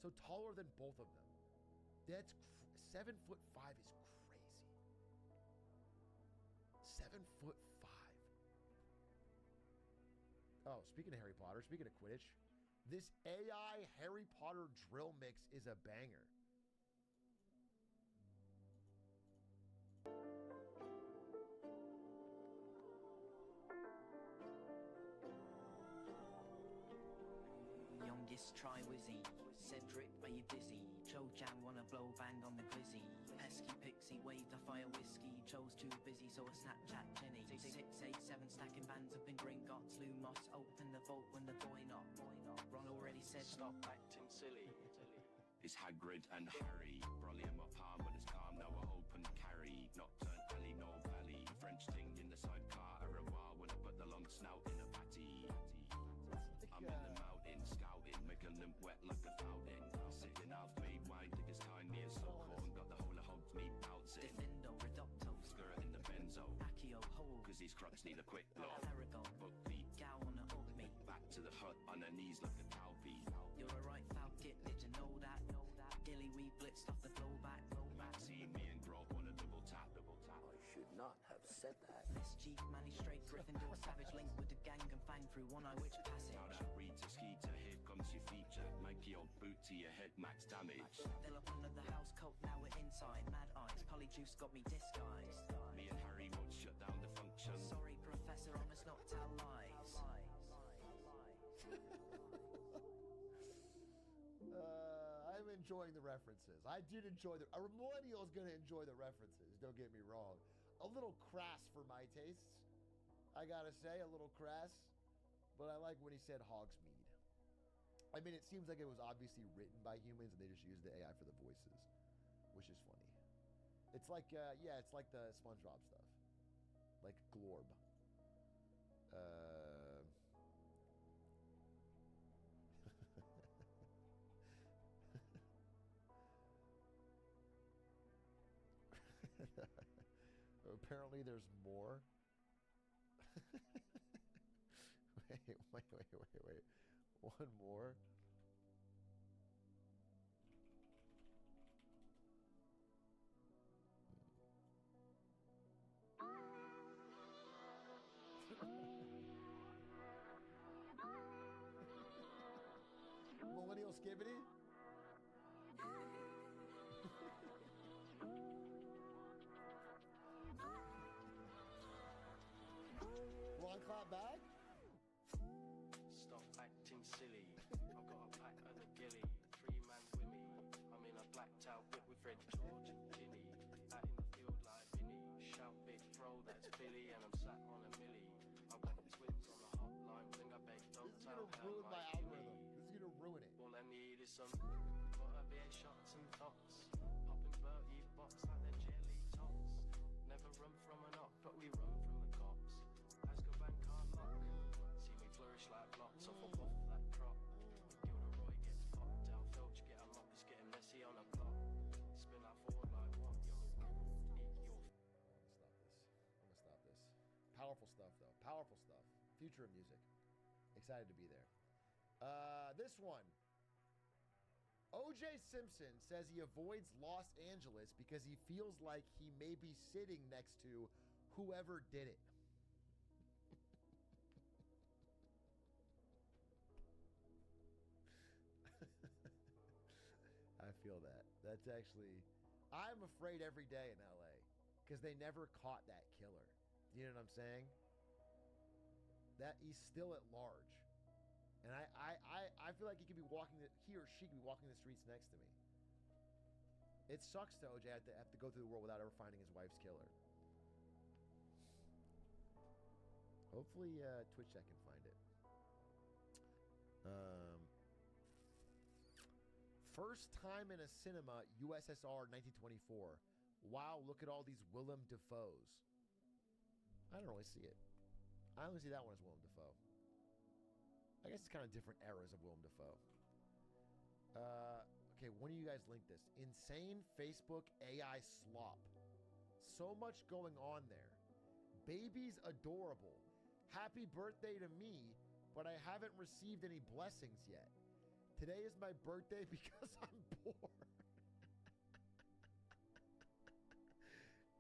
so taller than both of them. That's 7'5" is crazy. 7'5". Oh, speaking of Harry Potter, speaking of Quidditch, this AI Harry Potter drill mix is a banger. Youngest try Wizzy, Cedric are you busy? Cho Jam wanna blow bang on the quizzy. Pesky Pixie waved a fire whiskey. Cho's too busy so a Snapchat Jenny. 687 stacking bands up in Gringotts. Lumos open the vault when the boy knock. Ron already said stop acting silly. It's Hagrid and Harry. Brolly in my palm when it's calm. Now I open carry. Nocturne alley, no valley. French ting in the sidecar. A revoir when I put the long drunk snouting a patty. I'm in the mountain scouting, making them wet like a fountain. Sitting half-made wine, think it's tiny and so corn. Got the whole of hogs meat bouncing. Defendo, Redocto, Skirt in the benzo. Accio, Hole, Cause these crocs need a quick blow. Aragon, Buck feet, Gal on the up me. back to the hut on her knees like a cowpea. You're a right foul git, did you know that? Dilly we blitzed off the blowback. See me and Grog on a double tap. I should not have said that. Mischief, Manny straight, Gryffindor, Savage Link with the gang and fang through one eye which passage. Now that Rita Skeeter, here comes your feature. Manky old boot to your head, max damage. They'll up under the house coat, now we're inside. Mad eyes, Polyjuice got me disguised. Me and Harry would shut down the function. Sorry, Professor, I must not tell lies. I'm enjoying the references. I did enjoy a millennial is going to enjoy the references. Don't get me wrong. A little crass for my tastes, I gotta say, a little crass. But I like when he said Hogsmeade. I mean, it seems like it was obviously written by humans and they just used the AI for the voices, which is funny. It's like, it's like the SpongeBob stuff, like Glorb. Apparently there's more. wait. One more. Millennial Skibbity? Ron clap back? Stop acting silly. I've got a pack of the gilly. 3-man with me. I'm in a blacked out whip with Fred George and Ginny. Out in the field like Vinny. Shout big bro, that's Billy. And I'm sat on a millie. I've got the twins on the hotline. Think I beg, don't tell her Ruin my algorithm. This is gonna ruin it. All I need is some butter beer shots and thoughts. Popping Bertie box like they're jelly tots. Never run from an op, but we run from the cops. Azkaban can't lock. See me flourish like blocks off a buff that crop. Gilderoy gets popped out. Filch get a mop, it's getting messy on a clock. Spin that forward like what? Yo, eat your. I'm gonna stop this. Powerful stuff, though. Powerful stuff. Future of music. Excited to be there. This one. O.J. Simpson says he avoids Los Angeles because he feels like he may be sitting next to whoever did it. I feel that. That's actually... I'm afraid every day in LA because they never caught that killer. You know what I'm saying? That he's still at large. And I feel like he or she could be walking the streets next to me. It sucks to OJ have to go through the world without ever finding his wife's killer. Hopefully Twitch Chat can find it. First time in a cinema, USSR 1924. Wow, look at all these Willem Dafoes. I don't really see it. I only see that one as Willem Dafoe. I guess it's kind of different eras of Willem Dafoe. Okay, when do you guys link this? Insane Facebook AI slop. So much going on there. Baby's adorable. Happy birthday to me, but I haven't received any blessings yet. Today is my birthday because I'm poor.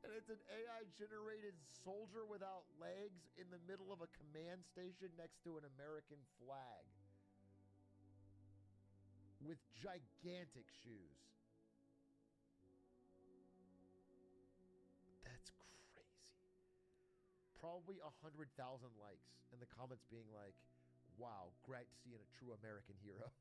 And it's an AI-generated soldier without legs in the middle of a command station next to an American flag. With gigantic shoes. That's crazy. Probably 100,000 likes. And the comments being like, wow, great to see in a true American hero.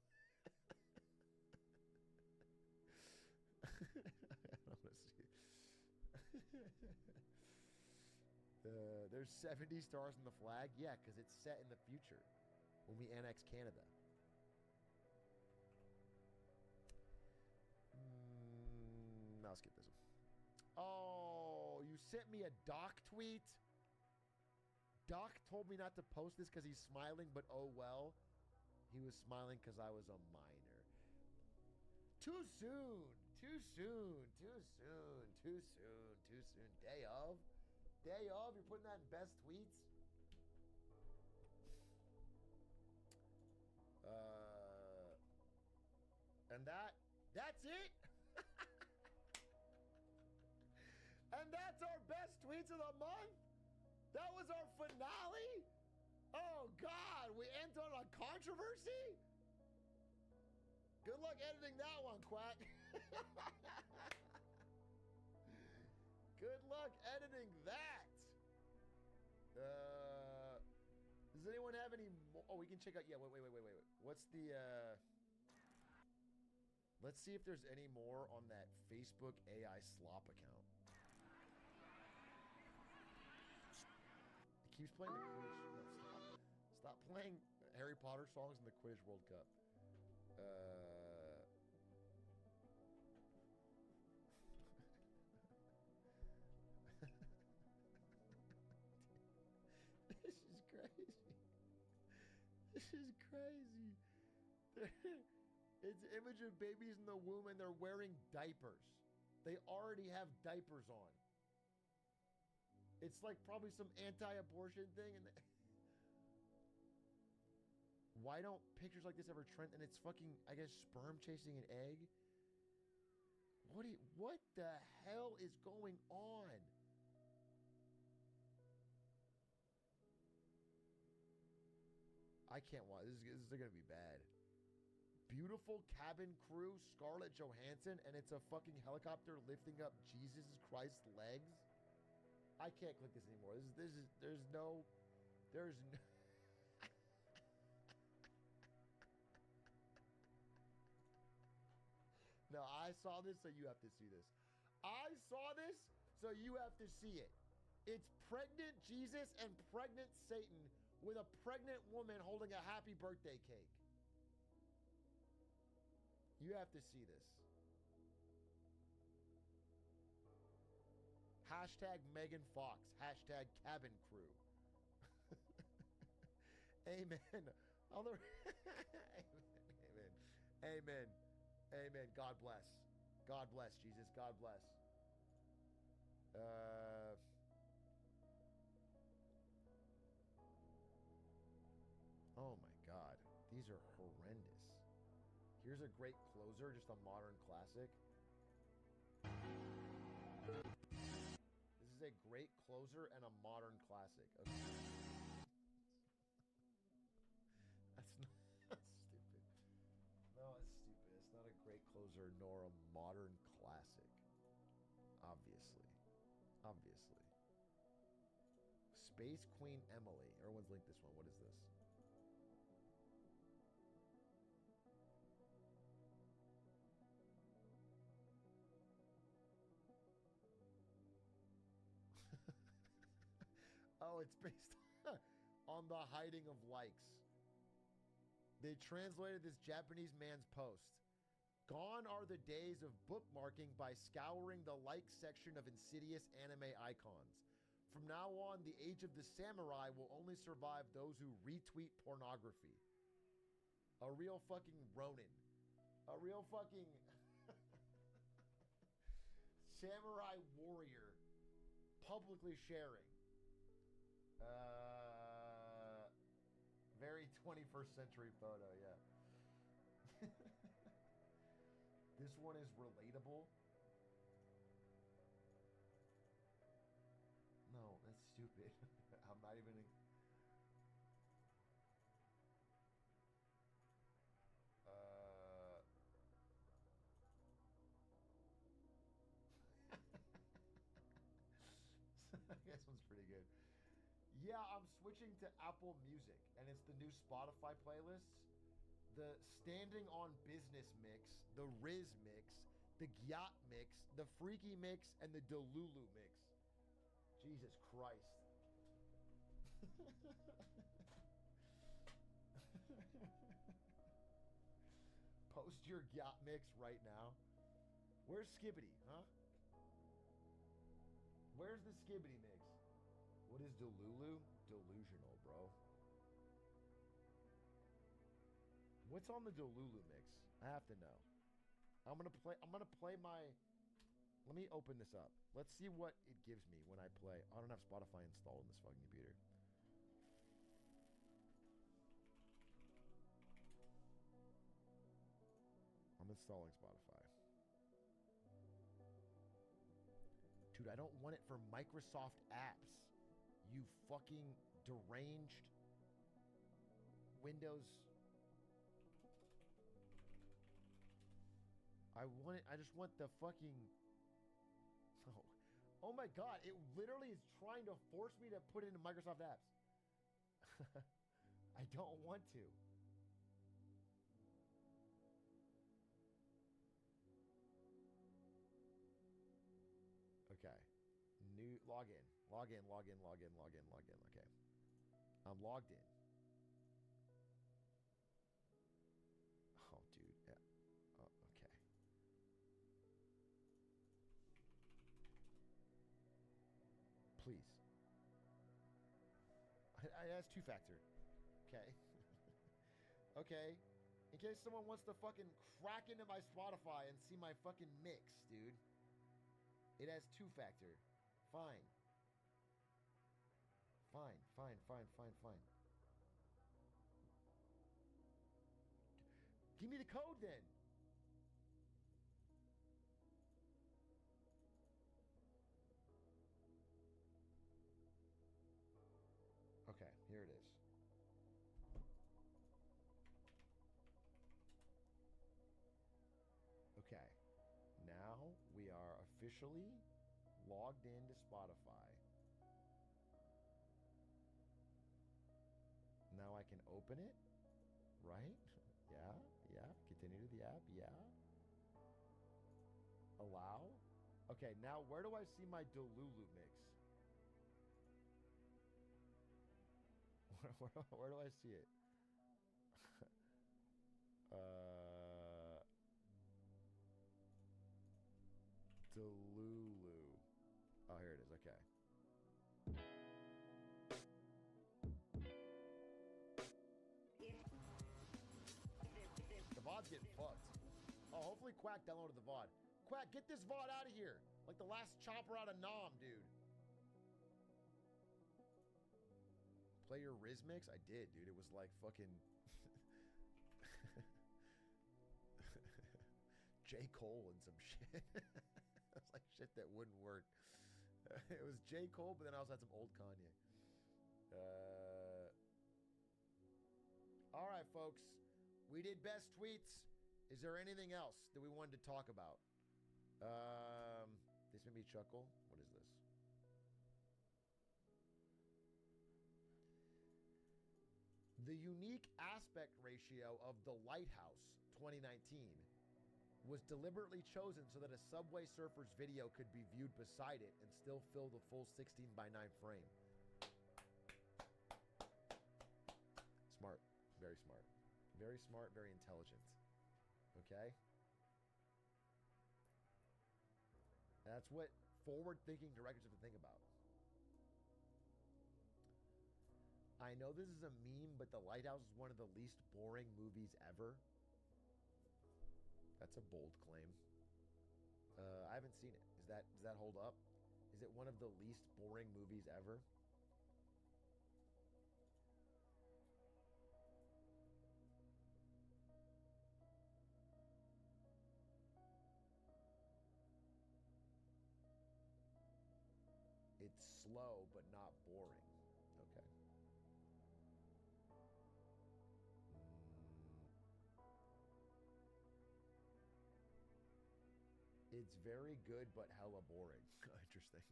There's 70 stars in the flag. Yeah, because it's set in the future when we annex Canada. I'll skip this one. Oh, you sent me a doc tweet? Doc told me not to post this because he's smiling, but oh well. He was smiling because I was a minor. Too soon. Too soon. Too soon. Too soon. Too soon. Day of. Day of. You're putting that in best tweets. And that's it. And that's our best tweets of the month. That was our finale. Oh God, we end on a controversy. Good luck editing that one, Quack. Good luck editing that. Does anyone have any more? Oh, we can check out. Yeah, wait. What's the let's see if there's any more on that Facebook AI slop account. It keeps playing the Quidditch. No, stop playing Harry Potter songs in the Quidditch World Cup. This is crazy. This is crazy. It's an image of babies in the womb and they're wearing diapers. They already have diapers on. It's like probably some anti-abortion thing. And why don't pictures like this ever trend? And it's fucking, I guess, sperm chasing an egg. What the hell is going on? I can't watch. This is going to be bad. Beautiful cabin crew, Scarlett Johansson, and it's a fucking helicopter lifting up Jesus Christ's legs. I can't click this anymore. There's no. No, I saw this, so you have to see this. I saw this, so you have to see it. It's pregnant Jesus and pregnant Satan with a pregnant woman holding a happy birthday cake. You have to see this. Hashtag Megan Fox. Hashtag cabin crew. Amen. Amen. Amen. Amen. God bless. God bless, Jesus. God bless. Oh my God. These are horrendous. Here's a great closer, just a modern classic. This is a great closer and a modern classic. Okay. That's stupid. No, it's stupid. It's not a great closer nor a modern classic. Obviously. Obviously. Space Queen Emily. Everyone's linked this one. What is this? Oh, it's based on the hiding of likes. They translated this Japanese man's post. Gone are the days of bookmarking by scouring the like section of insidious anime icons. From now on, the age of the samurai will only survive those who retweet pornography. A real fucking Ronin. A real fucking samurai warrior publicly sharing. Very 21st century photo, yeah. This one is relatable. No, that's stupid. I'm not even... This one's pretty good. Yeah, I'm switching to Apple Music, and it's the new Spotify playlists. The Standing on Business mix, the Riz mix, the Gyat mix, the Freaky mix, and the Delulu mix. Jesus Christ. Post your Gyat mix right now. Where's Skibbity, huh? Where's the Skibbity mix? What is Delulu? delusional, bro. What's on the Delulu mix? I have to know. I'm gonna play my. Let me open this up. Let's see what it gives me when I play. I don't have Spotify installed on this fucking computer. I'm installing Spotify. Dude, I don't want it for Microsoft apps. You fucking deranged Windows. I just want the fucking. Oh my god, it literally is trying to force me to put it into Microsoft apps. I don't want to. Okay. New login. Login. Okay. I'm logged in. Oh, dude. Yeah. Oh, okay. Please. It has two-factor. Okay. Okay. In case someone wants to fucking crack into my Spotify and see my fucking mix, dude. It has two-factor. Fine. Fine. Give me the code then. Okay, here it is. Okay. Now we are officially logged into Spotify. Now I can open it, right? Yeah. Continue to the app, yeah. Allow. Okay, now where do I see my Delulu mix? Where do I see it? Delulu. Oh, here it is. Okay. The VOD's getting fucked. Oh, hopefully Quack downloaded the VOD. Quack, get this VOD out of here. Like the last chopper out of Nam, dude. Play your Riz mix? I did, dude. It was like fucking J. Cole and some shit. It was like shit that wouldn't work. It was J. Cole, but then I also had some old Kanye. All right, folks. We did best tweets. Is there anything else that we wanted to talk about? This made me chuckle. What is this? The unique aspect ratio of The Lighthouse 2019 was deliberately chosen so that a Subway Surfers video could be viewed beside it and still fill the full 16:9 frame. Smart. Very smart. Very smart, very intelligent. Okay? That's what forward-thinking directors have to think about. I know this is a meme, but The Lighthouse is one of the least boring movies ever. That's a bold claim. I haven't seen it. Does that hold up? Is it one of the least boring movies ever? It's slow, but not boring. Okay. It's very good, but hella boring. Interesting.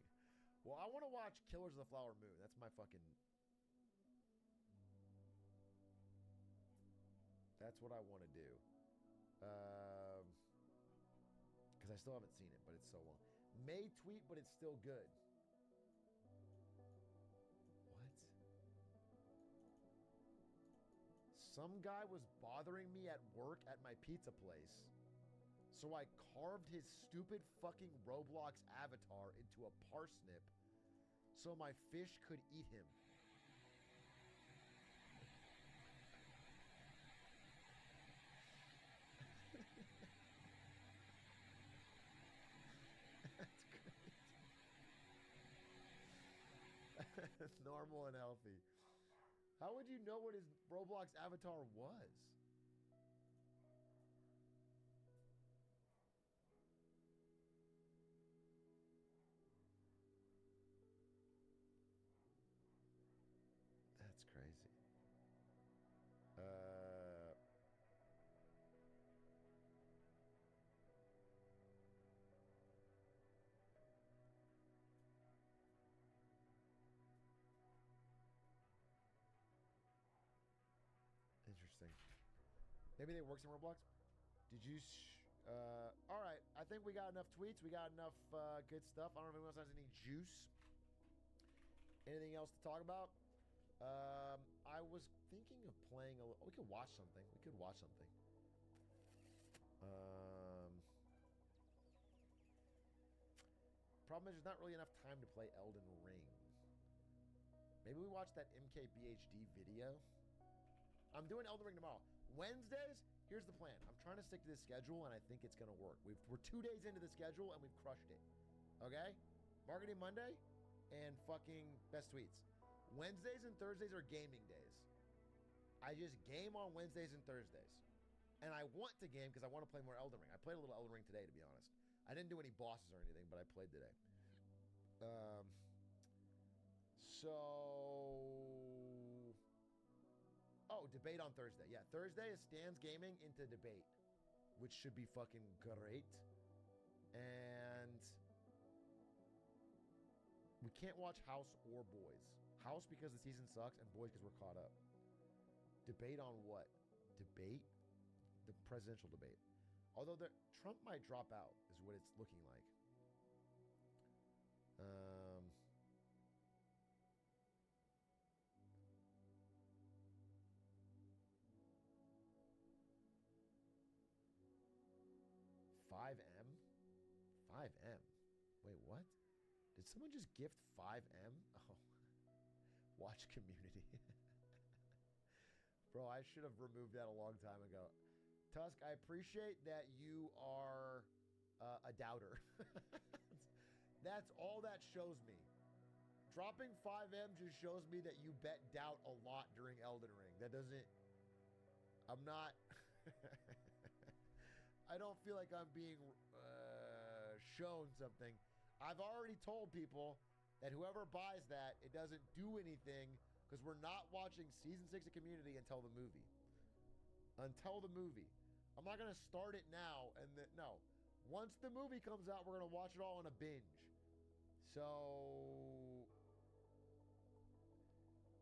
Well, I want to watch Killers of the Flower Moon. That's my fucking... That's what I want to do. Because I still haven't seen it, but it's so long. May tweet, but it's still good. What? Some guy was bothering me at work at my pizza place. So I carved his stupid fucking Roblox avatar into a parsnip so my fish could eat him. Normal and healthy. How would you know what his Roblox avatar was? That's crazy. Interesting. Maybe they works in Roblox. Did you? All right. I think we got enough tweets. We got enough good stuff. I don't know if anyone else has any juice. Anything else to talk about? I was thinking of playing a. We could watch something. We could watch something. Problem is, there's not really enough time to play Elden Ring. Maybe we watch that MKBHD video. I'm doing Elden Ring tomorrow. Wednesdays, here's the plan. I'm trying to stick to this schedule, and I think it's going to work. We're 2 days into the schedule, and we've crushed it. Okay? Marketing Monday and fucking best tweets. Wednesdays and Thursdays are gaming days. I just game on Wednesdays and Thursdays. And I want to game because I want to play more Elden Ring. I played a little Elden Ring today, to be honest. I didn't do any bosses or anything, but I played today. Oh, debate on Thursday. Yeah, Thursday is Stan's Gaming into debate, which should be fucking great. And we can't watch House or Boys. House because the season sucks, and Boys because we're caught up. Debate on what? Debate? The presidential debate. Although Trump might drop out, is what it's looking like. $5M? $5M? Wait, what? Did someone just gift $5M? Oh. Watch Community. Bro, I should have removed that a long time ago. Tusk, I appreciate that you are a doubter. That's all that shows me. Dropping $5M just shows me that you bet doubt a lot during Elden Ring. That doesn't... I'm not... I don't feel like I'm being shown something. I've already told people that whoever buys that, it doesn't do anything because we're not watching Season 6 of Community until the movie. Until the movie. I'm not going to start it now. No. Once the movie comes out, we're going to watch it all in a binge. So...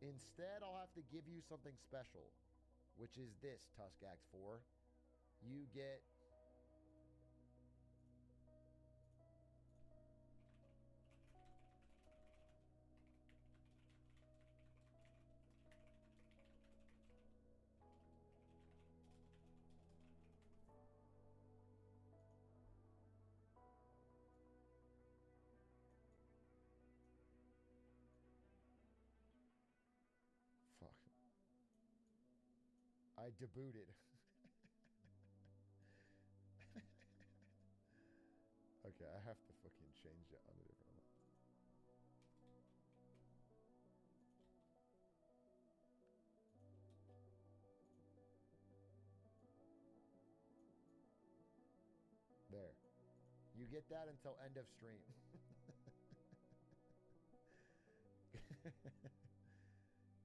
Instead, I'll have to give you something special, which is this, Tusk Act 4. You get... Fuck. I debooted. Okay, I have to fucking change it on a different one. There. You get that until end of stream.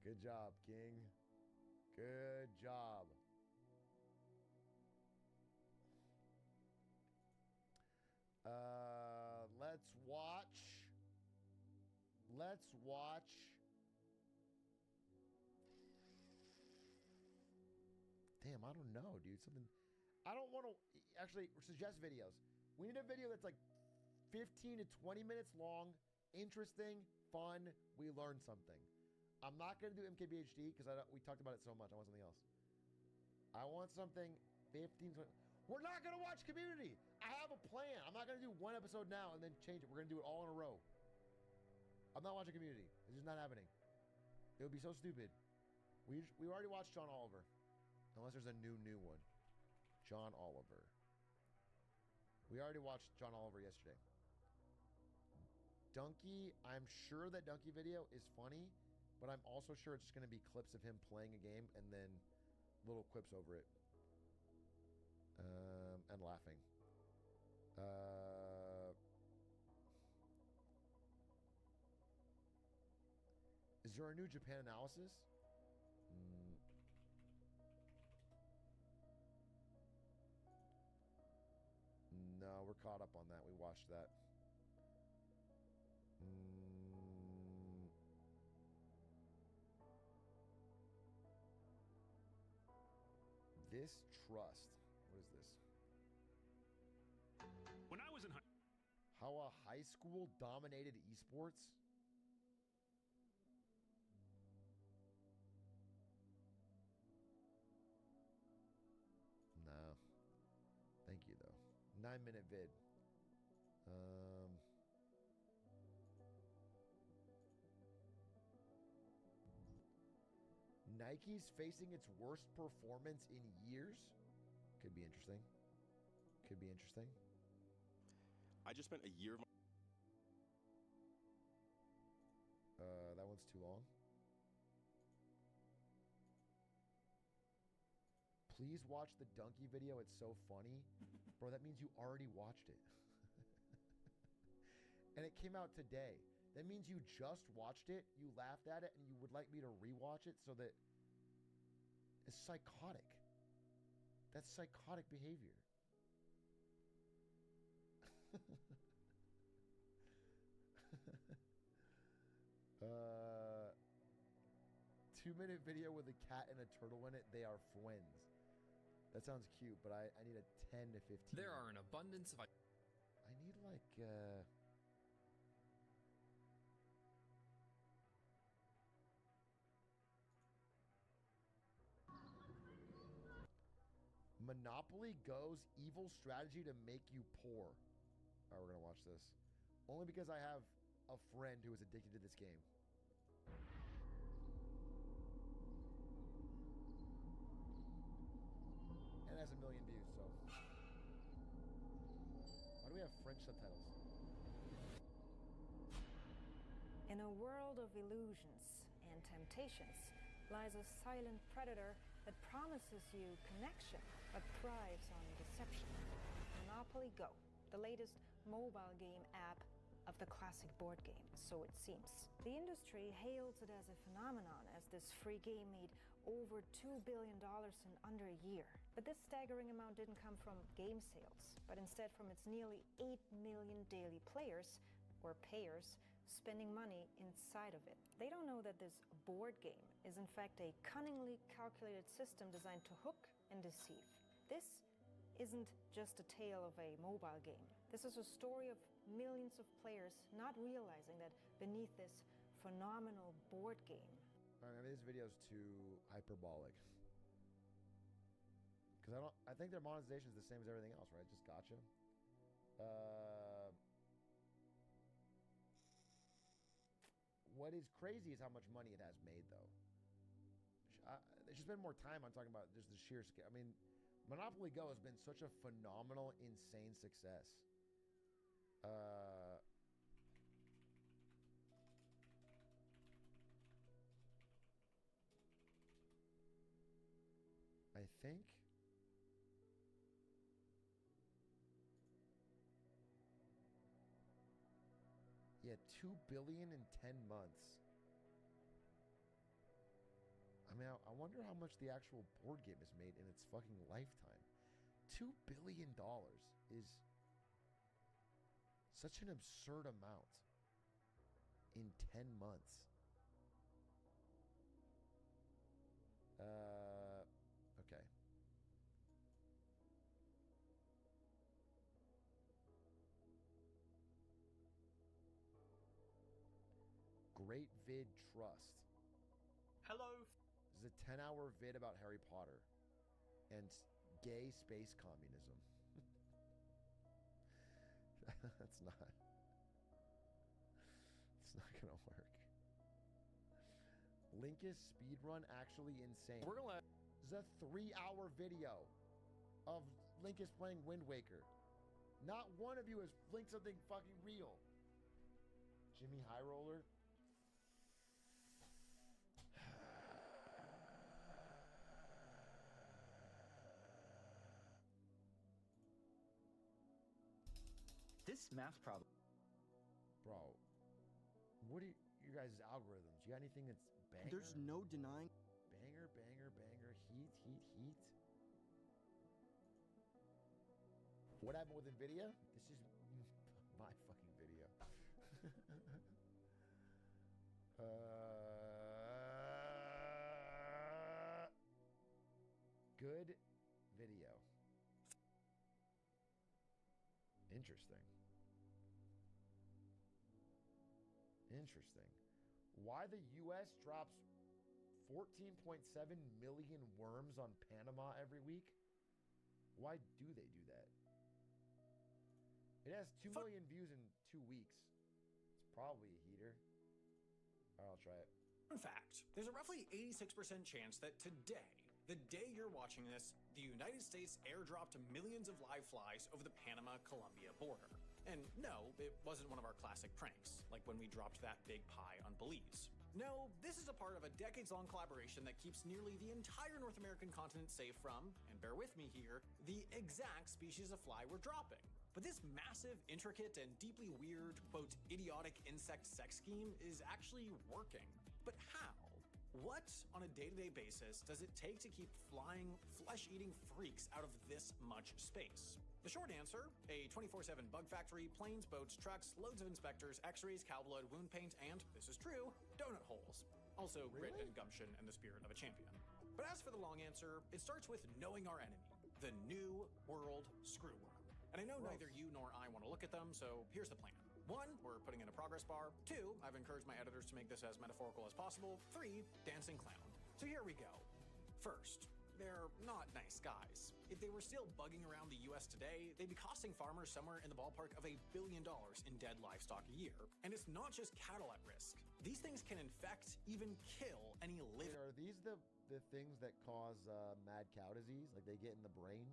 Good job, King. Good job. Let's watch. Damn, I don't know, dude. Something. I don't want to actually suggest videos. We need a video that's like 15 to 20 minutes long, interesting, fun. We learn something. I'm not going to do MKBHD because we talked about it so much. I want something else. I want something 15, 20. We're not going to watch Community. I have a plan. I'm not going to do one episode now and then change it. We're going to do it all in a row. I'm not watching Community. It's just not happening. It would be so stupid. We already watched John Oliver. Unless there's a new one. John Oliver. We already watched John Oliver yesterday. Donkey, I'm sure that Donkey video is funny, but I'm also sure it's just going to be clips of him playing a game and then little quips over it. And laughing. Is there a New Japan analysis? No, we're caught up on that. We watched that. This trust. What is this? When I was in how a high school dominated esports? No. Thank you, though. 9-minute vid. Nike's facing its worst performance in years? Could be interesting. Could be interesting. I just spent a year of that one's too long. Please watch the Donkey video. It's so funny. Bro, that means you already watched it. And it came out today. That means you just watched it, you laughed at it, and you would like me to rewatch it so that it's psychotic. That's psychotic behavior. 2-minute video with a cat and a turtle in it. They are twins. That sounds cute, but I need a 10 to 15. There are an abundance of... I need like... Monopoly Go's evil strategy to make you poor. All right, we're going to watch this. Only because I have a friend who is addicted to this game. And it has 1 million views, so. Why do we have French subtitles? In a world of illusions and temptations lies a silent predator that promises you connection but thrives on deception. Monopoly Go, the latest mobile game app of the classic board game, so it seems. The industry hails it as a phenomenon, as this free game made over $2 billion in under a year. But this staggering amount didn't come from game sales, but instead from its nearly 8 million daily players, or payers, spending money inside of it. They don't know that this board game is in fact a cunningly calculated system designed to hook and deceive. This isn't just a tale of a mobile game. This is a story of millions of players not realizing that beneath this phenomenal board game. All right, maybe this video is too hyperbolic. Because I think their monetization is the same as everything else, right? Just gotcha. What is crazy is how much money it has made, though. They should spend more time on talking about just the sheer scale. I mean, Monopoly Go has been such a phenomenal, insane success. I think. Yeah, $2 billion in 10 months. I mean, I wonder how much the actual board game has made in its fucking lifetime. $2 billion is such an absurd amount in 10 months. Okay. Great Vid Trust. Hello. This is a 10-hour vid about Harry Potter and gay space communism. That's not. It's not gonna work. Linkus speedrun actually insane. We're gonna. This is a 3-hour video of Linkus playing Wind Waker. Not one of you has linked something fucking real. Jimmy High Roller. This math problem. Bro, what are you guys' algorithms? You got anything that's banger? There's no denying. Banger, banger, banger, heat, heat, heat. What happened with NVIDIA? This is my fucking video. Good video. Interesting. Interesting. Why the U.S. drops 14.7 million worms on Panama every week? Why do they do that? It has 2 million views in 2 weeks. It's probably a heater. All right, I'll try it. Fun fact, there's a roughly 86% chance that today, the day you're watching this, the United States airdropped millions of live flies over the Panama-Colombia border. And no, it wasn't one of our classic pranks, like when we dropped that big pie on Belize. No, this is a part of a decades-long collaboration that keeps nearly the entire North American continent safe from, and bear with me here, the exact species of fly we're dropping. But this massive, intricate, and deeply weird, quote, idiotic insect sex scheme is actually working. But how? What, on a day-to-day basis, does it take to keep flying, flesh-eating freaks out of this much space? The short answer, a 24/7 bug factory, planes, boats, trucks, loads of inspectors, x-rays, cow blood, wound paint, and, this is true, donut holes. Also, grit and gumption and the spirit of a champion. But as for the long answer, it starts with knowing our enemy, the New World Screwworm. And I know neither you nor I want to look at them, so here's the plan. 1, we're putting in a progress bar. 2, I've encouraged my editors to make this as metaphorical as possible. 3, dancing clown. So here we go. First, they're not nice guys. If they were still bugging around the US today, they'd be costing farmers somewhere in the ballpark of $1 billion in dead livestock a year. And it's not just cattle at risk. These things can infect, even kill any living. Are these the things that cause mad cow disease? Like they get in the brain?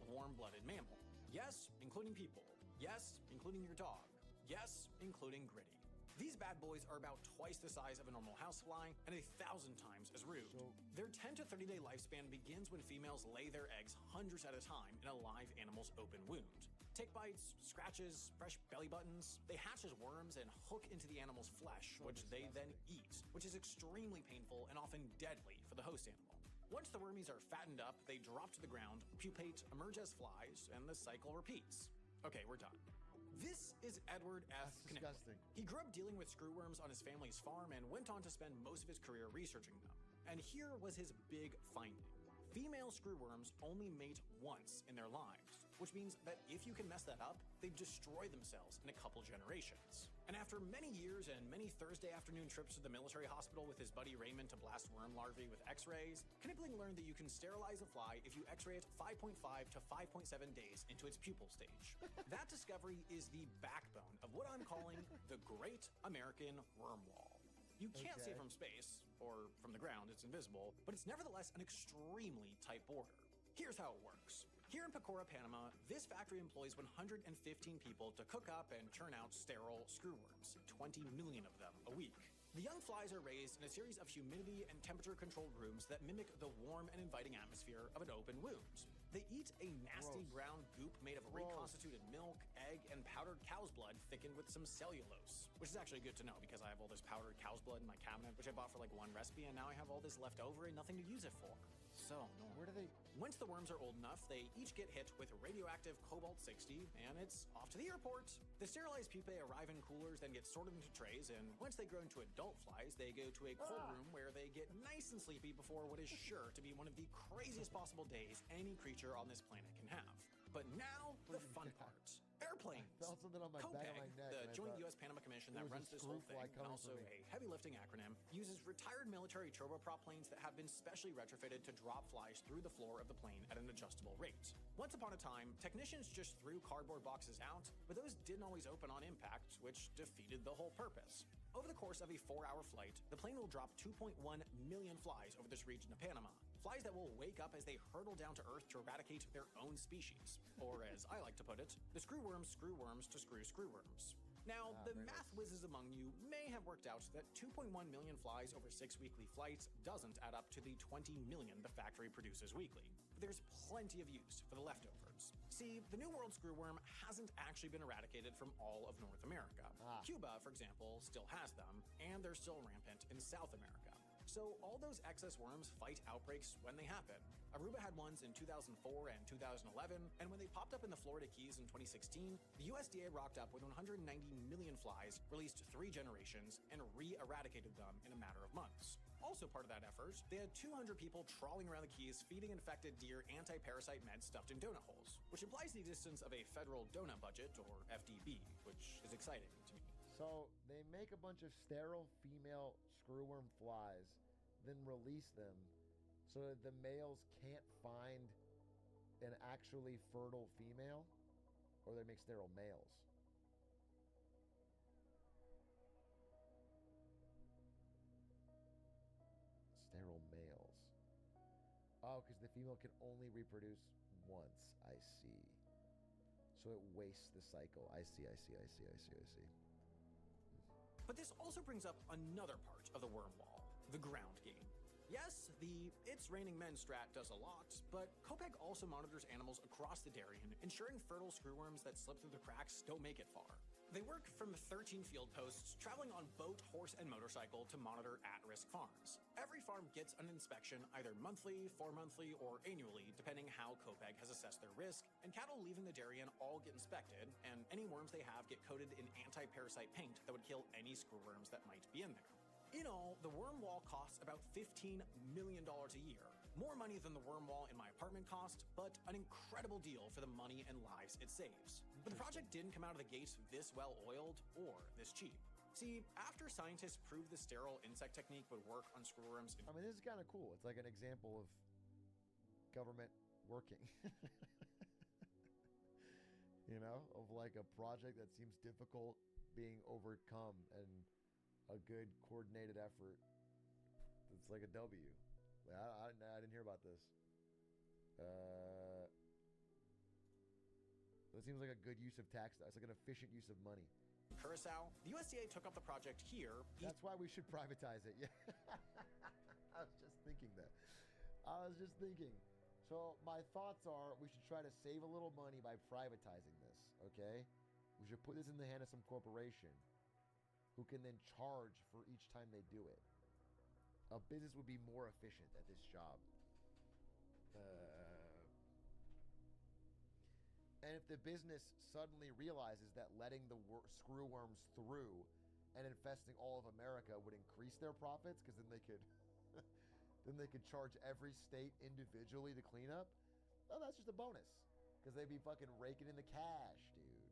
Warm-blooded mammal. Yes, including people. Yes, including your dog. Yes, including Gritty. These bad boys are about twice the size of a normal housefly and 1,000 times as rude. Their 10 to 30 day lifespan begins when females lay their eggs hundreds at a time in a live animal's open wound. Tick bites, scratches, fresh belly buttons. They hatch as worms and hook into the animal's flesh, which they then eat, which is extremely painful and often deadly for the host animal. Once the wormies are fattened up, they drop to the ground, pupate, emerge as flies, and the cycle repeats. Okay, we're done. This is Edward F. Knickler. He grew up dealing with screwworms on his family's farm and went on to spend most of his career researching them. And here was his big finding. Female screwworms only mate once in their lives, which means that if you can mess that up, they destroy themselves in a couple generations. And after many years and many Thursday afternoon trips to the military hospital with his buddy Raymond to blast worm larvae with x-rays, Knipling learned that you can sterilize a fly if you x-ray it 5.5 to 5.7 days into its pupal stage. That discovery is the backbone of what I'm calling the Great American Worm Wall. You can't see it from space, or from the ground, it's invisible, but it's nevertheless an extremely tight border. Here's how it works. Here in Pecora, Panama, this factory employs 115 people to cook up and churn out sterile screwworms, 20 million of them a week. The young flies are raised in a series of humidity and temperature-controlled rooms that mimic the warm and inviting atmosphere of an open wound. They eat a nasty brown goop made of reconstituted milk, egg, and powdered cow's blood thickened with some cellulose. Which is actually good to know because I have all this powdered cow's blood in my cabinet, which I bought for like one recipe, and now I have all this left over and nothing to use it for. So annoying. Where do they... Once the worms are old enough, they each get hit with radioactive cobalt-60, and it's off to the airport. The sterilized pupae arrive in coolers, then get sorted into trays, and once they grow into adult flies, they go to a cold room where they get nice and sleepy before what is sure to be one of the craziest possible days any creature on this planet can have. But now, the fun part. Airplanes. I felt something on my back of my neck. The Joint U.S.-Panama Commission that runs this whole thing, and also a heavy-lifting acronym, uses retired military turboprop planes that have been specially retrofitted to drop flies through the floor of the plane at an adjustable rate. Once upon a time, technicians just threw cardboard boxes out, but those didn't always open on impact, which defeated the whole purpose. Over the course of a 4-hour flight, the plane will drop 2.1 million flies over this region of Panama. Flies that will wake up as they hurtle down to Earth to eradicate their own species. Or as I like to put it, the screwworms to screw screwworms. Now, the math whizzes among you may have worked out that 2.1 million flies over 6 weekly flights doesn't add up to the 20 million the factory produces weekly. But there's plenty of use for the leftovers. See, the New World screwworm hasn't actually been eradicated from all of North America. Cuba, for example, still has them, and they're still rampant in South America. So all those excess worms fight outbreaks when they happen. Aruba had ones in 2004 and 2011, and when they popped up in the Florida Keys in 2016, the USDA rocked up with 190 million flies, released 3 generations, and re-eradicated them in a matter of months. Also part of that effort, they had 200 people trawling around the Keys feeding infected deer anti-parasite meds stuffed in donut holes, which implies the existence of a federal donut budget, or FDB, which is exciting to me. So they make a bunch of sterile female screwworm flies, then release them so that the males can't find an actually fertile female, or they make sterile males. Sterile males. Oh, because the female can only reproduce once. I see. So it wastes the cycle. I see. But this also brings up another part of the worm wall, the ground game. Yes, the It's Raining Men strat does a lot, but Copeg also monitors animals across the Darien, ensuring fertile screwworms that slip through the cracks don't make it far. They work from 13 field posts, traveling on boat, horse, and motorcycle to monitor at-risk farms. Every farm gets an inspection either monthly, 4-monthly, or annually, depending how Copeg has assessed their risk, and cattle leaving the Darien all get inspected, and any worms they have get coated in anti-parasite paint that would kill any screwworms that might be in there. In all, the worm wall costs about $15 million a year. More money than the worm wall in my apartment cost, but an incredible deal for the money and lives it saves. But the project didn't come out of the gates this well-oiled or this cheap. See, after scientists proved the sterile insect technique would work on screwworms... I mean, this is kind of cool. It's like an example of government working. You know, of like a project that seems difficult being overcome, and a good coordinated effort. It's like a W. I didn't hear about this. It seems like a good use of tax. It's like an efficient use of money. Curacao, the USDA took up the project here. That's why we should privatize it. Yeah. I was just thinking that. So my thoughts are we should try to save a little money by privatizing this, okay? We should put this in the hand of some corporation who can then charge for each time they do it. A business would be more efficient at this job. And if the business suddenly realizes that letting the screwworms through and infesting all of America would increase their profits, because then they could then they could charge every state individually to clean up, well, that's just a bonus, because they'd be fucking raking in the cash, dude.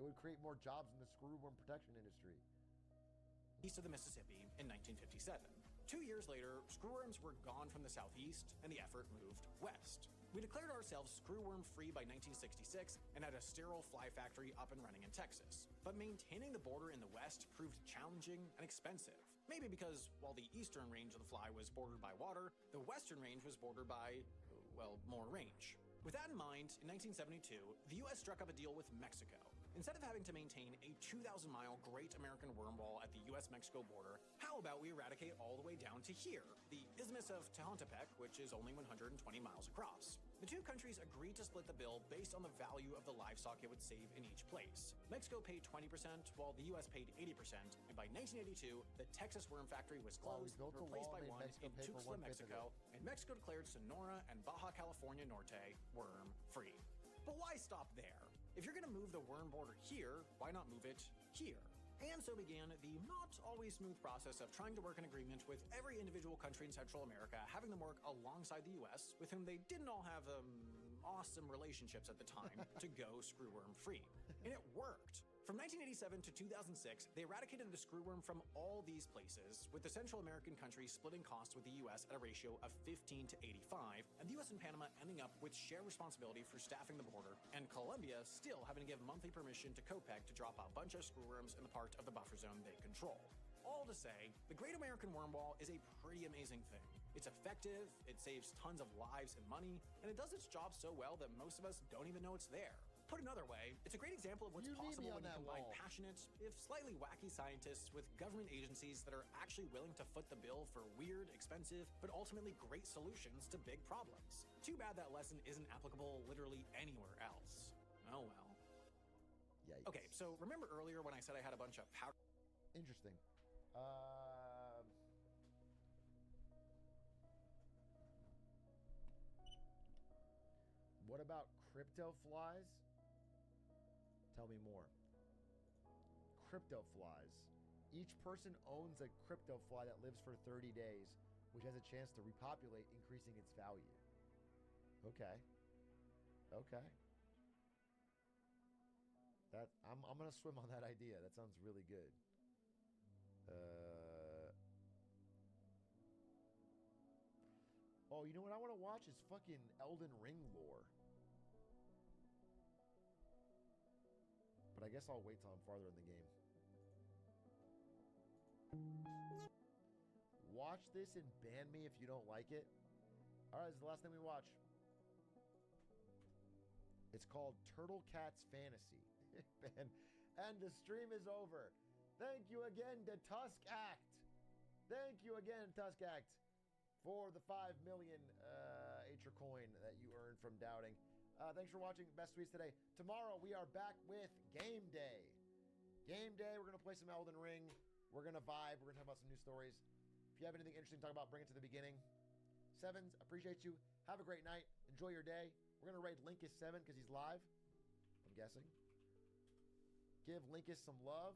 It would create more jobs in the screwworm protection industry. East of the Mississippi in 1957. 2 years later, screwworms were gone from the southeast, and the effort moved west. We declared ourselves screwworm-free by 1966 and had a sterile fly factory up and running in Texas. But maintaining the border in the west proved challenging and expensive. Maybe because while the eastern range of the fly was bordered by water, the western range was bordered by, well, more range. With that in mind, in 1972, the US struck up a deal with Mexico. Instead of having to maintain a 2,000-mile Great American Worm Wall at the US-Mexico border, how about we eradicate all the way down to here, the Isthmus of Tehuantepec, which is only 120 miles across. The two countries agreed to split the bill based on the value of the livestock it would save in each place. Mexico paid 20%, while the US paid 80%, and by 1982, the Texas worm factory was closed, replaced by one in Tuxtla, Mexico, and Mexico declared Sonora and Baja California Norte worm-free. But why stop there? If you're going to move the worm border here, why not move it here? And so began the not always smooth process of trying to work an agreement with every individual country in Central America, having them work alongside the US, with whom they didn't all have awesome relationships at the time, to go screwworm free. And it worked. From 1987 to 2006, they eradicated the screwworm from all these places, with the Central American countries splitting costs with the U.S. at a ratio of 15 to 85, and the U.S. and Panama ending up with shared responsibility for staffing the border, and Colombia still having to give monthly permission to COPEC to drop a bunch of screwworms in the part of the buffer zone they control. All to say, the Great American Worm Wall is a pretty amazing thing. It's effective, it saves tons of lives and money, and it does its job so well that most of us don't even know it's there. Put another way, it's a great example of what's possible when you combine passionate, if slightly wacky scientists with government agencies that are actually willing to foot the bill for weird, expensive, but ultimately great solutions to big problems. Too bad that lesson isn't applicable literally anywhere else. Oh well. Yikes. Okay, so remember earlier when I said I had a bunch of powder... Interesting. What about crypto flies? Tell me more. Crypto flies. Each person owns a crypto fly that lives for 30 days, which has a chance to repopulate, increasing its value. Okay. Okay. I'm gonna swim on that idea. That sounds really good. Oh, you know what I want to watch is fucking Elden Ring lore. But I guess I'll wait till I'm farther in the game. Watch this and ban me if you don't like it. All right, this is the last thing we watch. It's called Turtle Cats Fantasy. And the stream is over. Thank you again to Tusk Act. Thank you again, Tusk Act, for the 5 million Aether coin that you earned from doubting. Thanks for watching Best Tweets today. Tomorrow, we are back with Game Day. Game Day, we're going to play some Elden Ring. We're going to vibe. We're going to talk about some new stories. If you have anything interesting to talk about, bring it to the beginning. Sevens, appreciate you. Have a great night. Enjoy your day. We're going to raid Linkus 7 because he's live, I'm guessing. Give Linkus some love.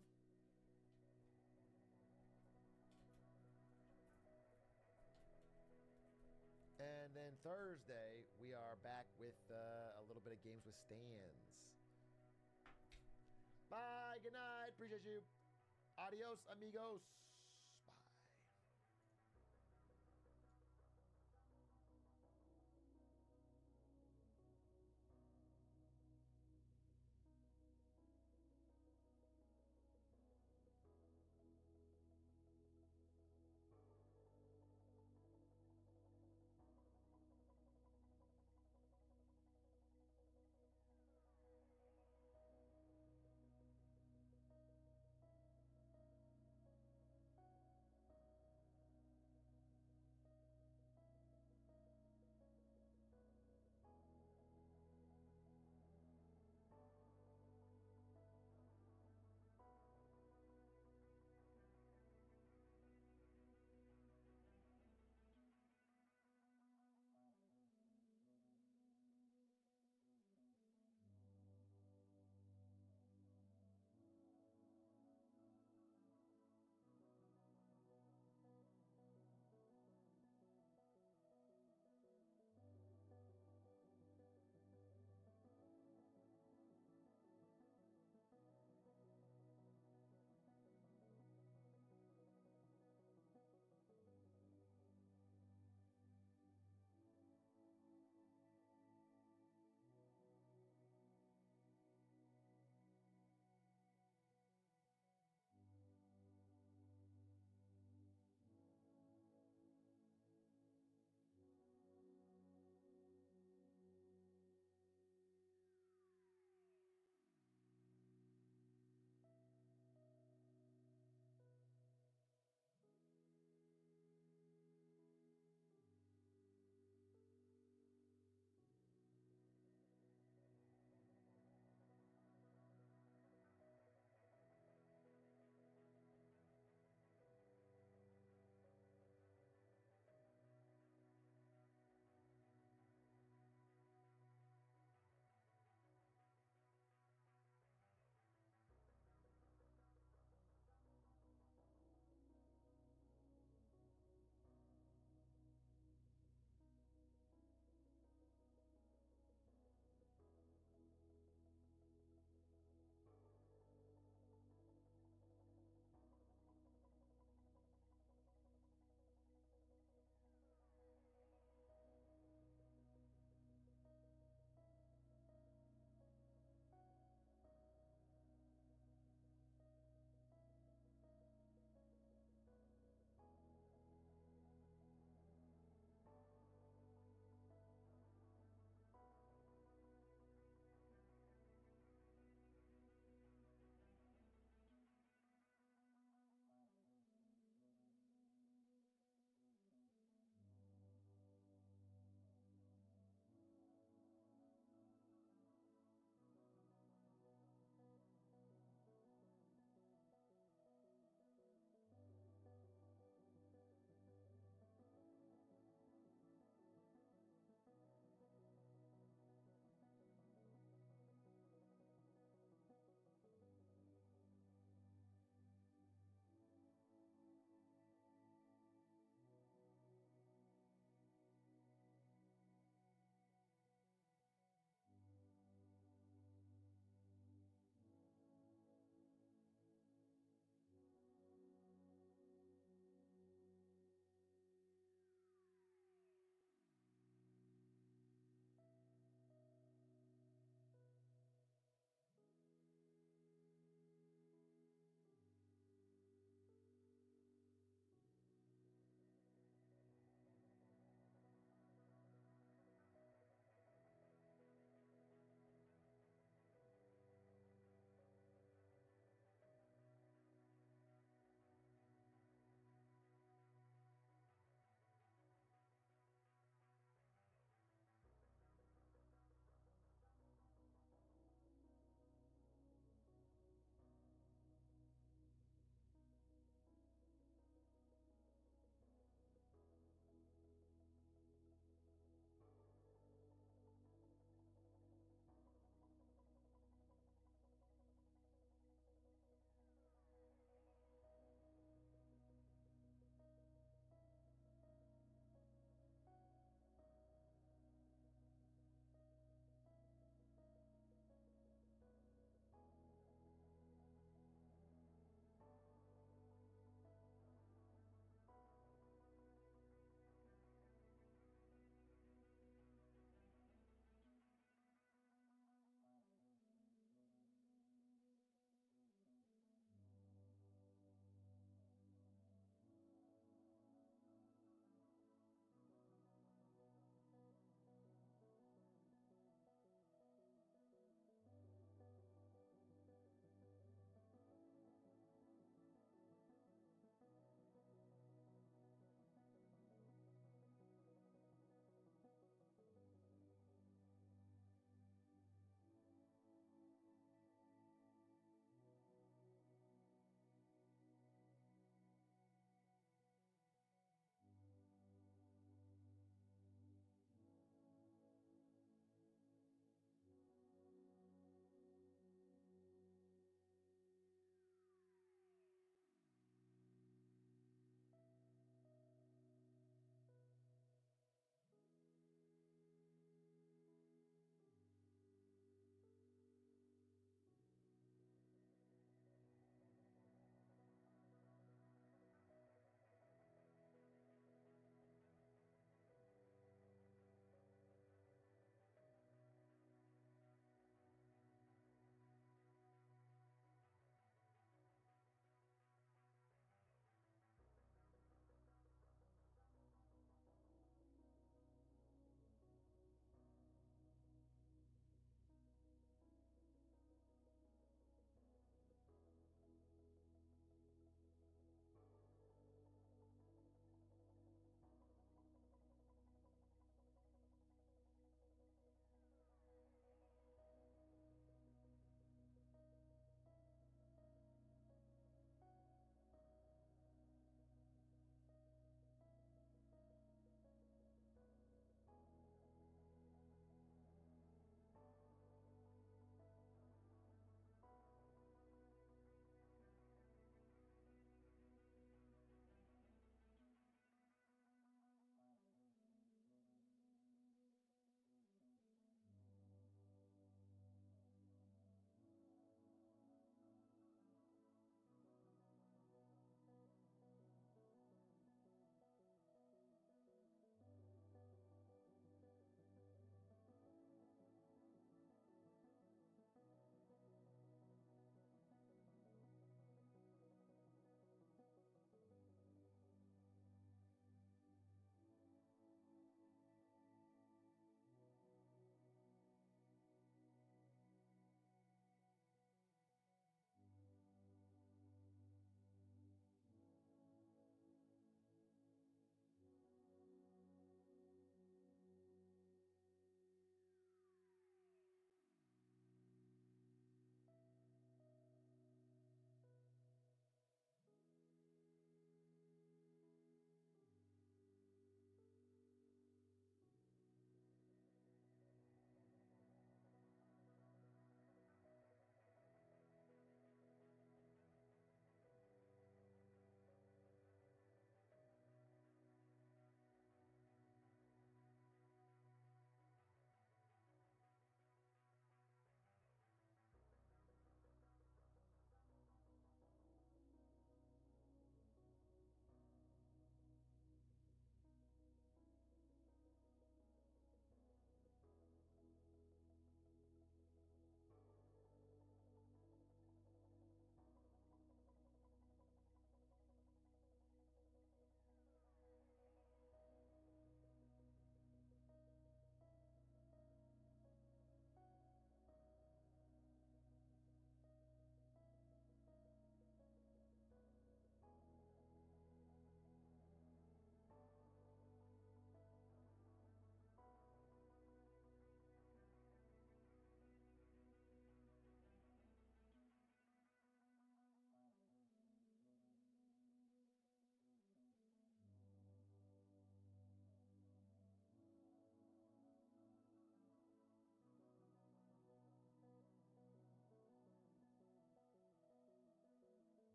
And then Thursday, we are back with a little bit of games with stands. Bye. Good night. Appreciate you. Adios, amigos.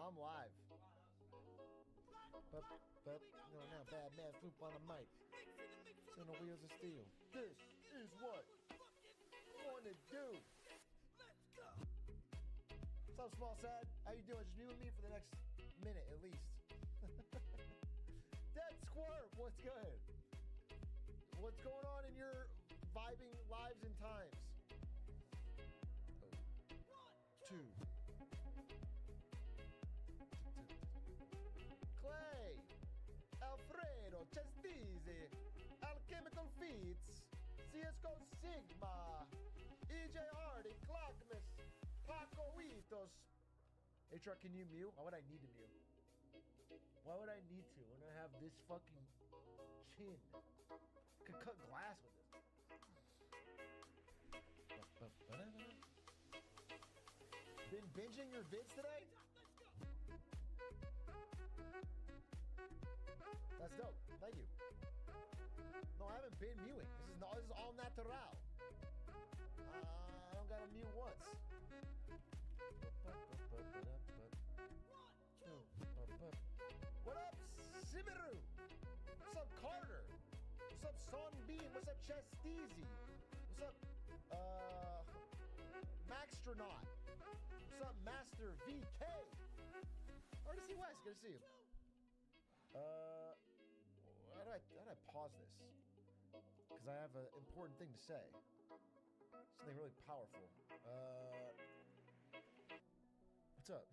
I'm live. But you know now, bad man swoop on the mic. Spin the wheels of steel. This is what I'm gonna do. What's up, Small Sad? How you doing? Just be with me for the next minute at least. Dead Squirm, what's good? What's going on in your vibing lives and times? 2. Clay, Alfredo, Chestizi, Alchemical Feats, CSGO Sigma, EJ Hardy, Clockmas, Paco Itos. Hey, Truck, can you mute? Why would I need to mute? Why would I need to when I have this fucking chin? I could cut glass with this. Been binging your vids today? That's dope. Thank you. No, I haven't been mewing. This is all natural. I don't gotta mute once. What up, Sibiru? What's up, Carter? What's up, Son Bean? What's up, Chestizi? What's up, Maxtronaut? What's up, Master VK? Hard to see West. Good to see you. How did I pause this? Because I have an important thing to say. Something really powerful. What's up?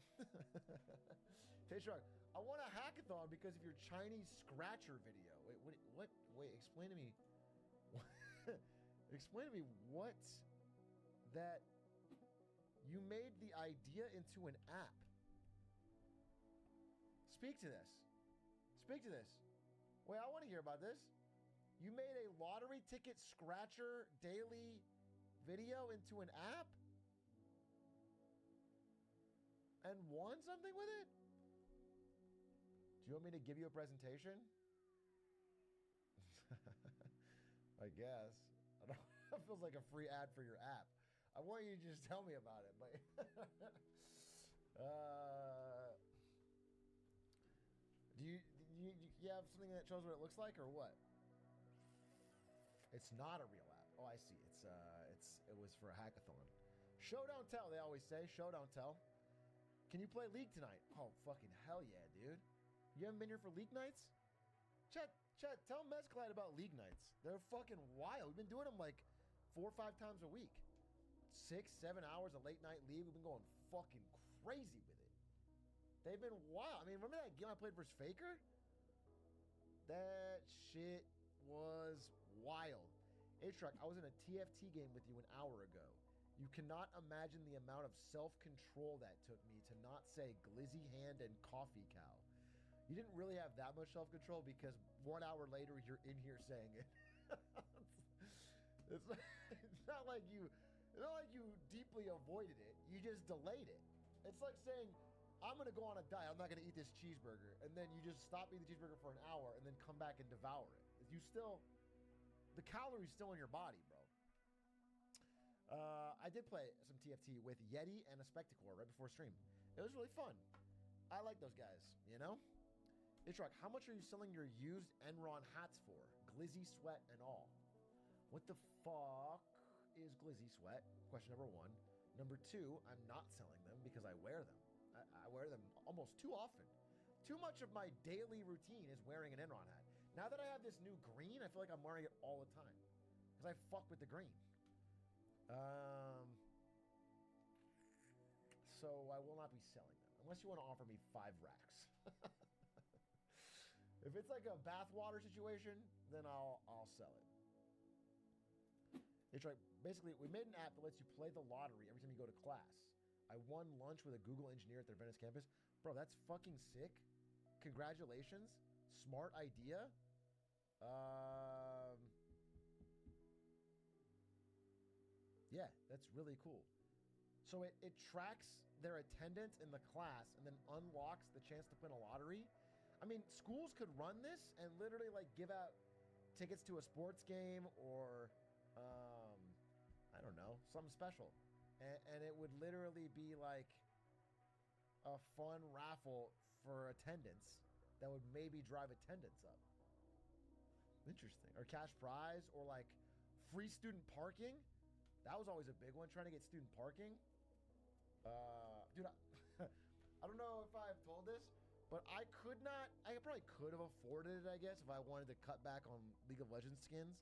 Tayshrug, I want a hackathon because of your Chinese scratcher video. Wait, what? Wait, explain to me. Explain to me what that you made the idea into an app. Speak to this. Speak to this. Wait, I want to hear about this. You made a lottery ticket scratcher daily video into an app? And won something with it? Do you want me to give you a presentation? I guess. I don't, it feels like a free ad for your app. I want you to just tell me about it, but do you have something that shows what it looks like or what? It's not a real app. Oh, I see. It was for a hackathon. Show don't tell, they always say. Show don't tell. Can you play League tonight? Oh, fucking hell yeah, dude. You haven't been here for League nights? Chet, tell Mezclite about League nights. They're fucking wild. We've been doing them like 4 or 5 times a week. 6, 7 hours of late night League. We've been going fucking crazy with it. They've been wild. I mean, remember that game I played versus Faker? That shit was wild. H-Truck, I was in a TFT game with you an hour ago. You cannot imagine the amount of self-control that took me to not say glizzy hand and coffee cow. You didn't really have that much self-control because 1 hour later you're in here saying it. it's not like you deeply avoided it. You just delayed it. It's like saying, I'm going to go on a diet. I'm not going to eat this cheeseburger. And then you just stop eating the cheeseburger for an hour and then come back and devour it. The calories still in your body, bro. I did play some TFT with Yeti and a Spectacore right before stream. It was really fun. I like those guys, you know? Itchrock, how much are you selling your used Enron hats for? Glizzy Sweat and all. What the fuck is Glizzy Sweat? Question number 1. Number 2, I'm not selling them because I wear them. I wear them almost too often. Too much of my daily routine is wearing an Enron hat. Now that I have this new green, I feel like I'm wearing it all the time because I fuck with the green. So I will not be selling them unless you want to offer me 5 racks. If it's like a bathwater situation, then I'll sell it. It's like basically we made an app that lets you play the lottery every time you go to class. I won lunch with a Google engineer at their Venice campus. Bro, that's fucking sick. Congratulations. Smart idea. Yeah, that's really cool. So it tracks their attendance in the class and then unlocks the chance to win a lottery. I mean, schools could run this and literally like give out tickets to a sports game or I don't know, something special. And it would literally be like a fun raffle for attendance that would maybe drive attendance up. Interesting. Or cash prize, or like free student parking. That was always a big one, trying to get student parking. Dude, I don't know if I've told this, but I probably could have afforded it, I guess, if I wanted to cut back on League of Legends skins,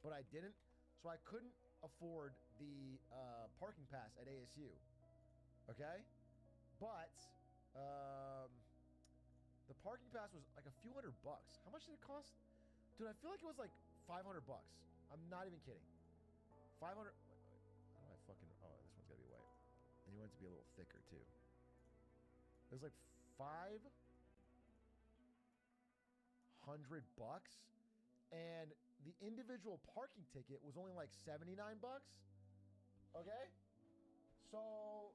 but I didn't. So I couldn't afford the parking pass at ASU. Okay? But the parking pass was like a few $100. How much did it cost? Dude, I feel like it was like $500. I'm not even kidding. 500. Wait. How do I fucking? Oh, this one's gotta be white. And you want it to be a little thicker too. It was like $500, and the individual parking ticket was only like $79. Okay, so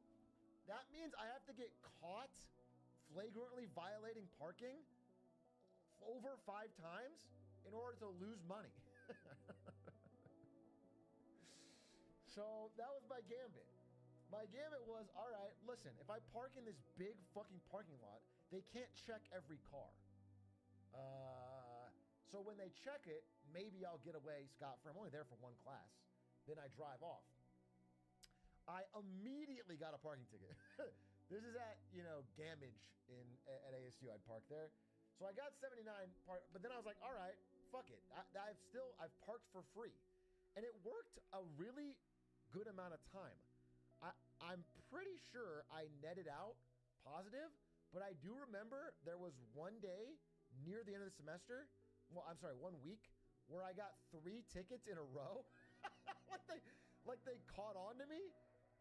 that means I have to get caught flagrantly violating parking over 5 times in order to lose money. So that was my gambit. My gambit was, all right, listen, if I park in this big fucking parking lot, they can't check every car. So when they check it, maybe I'll get away scot-free. I'm only there for one class. Then I drive off. I immediately got a parking ticket. This is at, Gamage at ASU. I'd parked there. So I got 79, but then I was like, all right, fuck it. I've parked for free. And it worked a really good amount of time. I'm pretty sure I netted out positive, but I do remember there was one day near the end of the semester, 1 week, where I got 3 tickets in a row. like they caught on to me.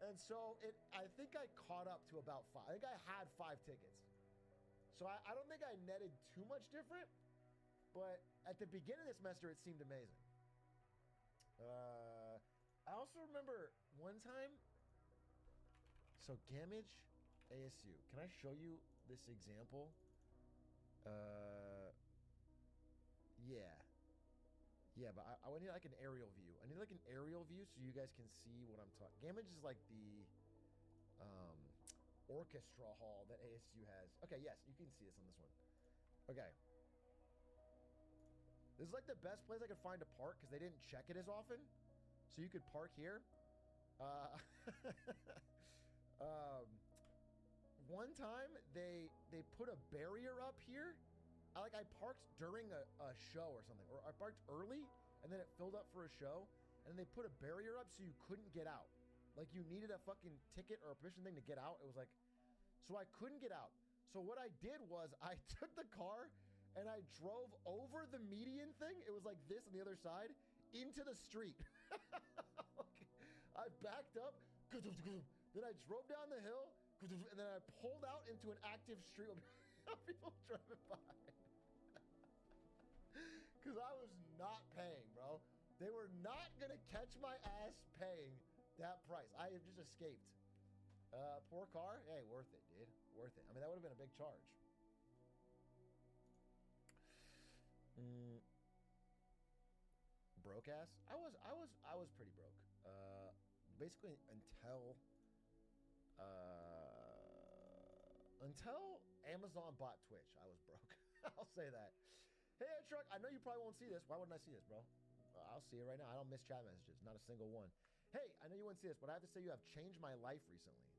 And so I think I caught up to about 5. I think I had 5 tickets. So I don't think I netted too much different, but at the beginning of the semester, it seemed amazing. I also remember one time, so Gamage, ASU. Can I show you this example? Yeah, but I need like an aerial view. I need like an aerial view so you guys can see what I'm talking. Gamage is like the orchestra hall that ASU has. Okay, yes, you can see this on this one. Okay. This is like the best place I could find to park because they didn't check it as often. So you could park here. One time they put a barrier up here. I parked during a show or something, or I parked early and then it filled up for a show, and then they put a barrier up so you couldn't get out. Like you needed a fucking ticket or a permission thing to get out. It was like, so I couldn't get out. So what I did was I took the car and I drove over the median thing. It was like this on the other side into the street. Okay. I backed up, then I drove down the hill, and then I pulled out into an active street of people driving by. Because I was not paying, bro. They were not going to catch my ass paying that price. I have just escaped. Poor car. Hey, worth it, dude. Worth it. I mean, that would have been a big charge. Broke ass? I was pretty broke. Basically until Amazon bought Twitch, I was broke. I'll say that. Hey, Truck, I know you probably won't see this. Why wouldn't I see this, bro? I'll see it right now. I don't miss chat messages. Not a single one. Hey, I know you wouldn't see this, but I have to say you have changed my life recently.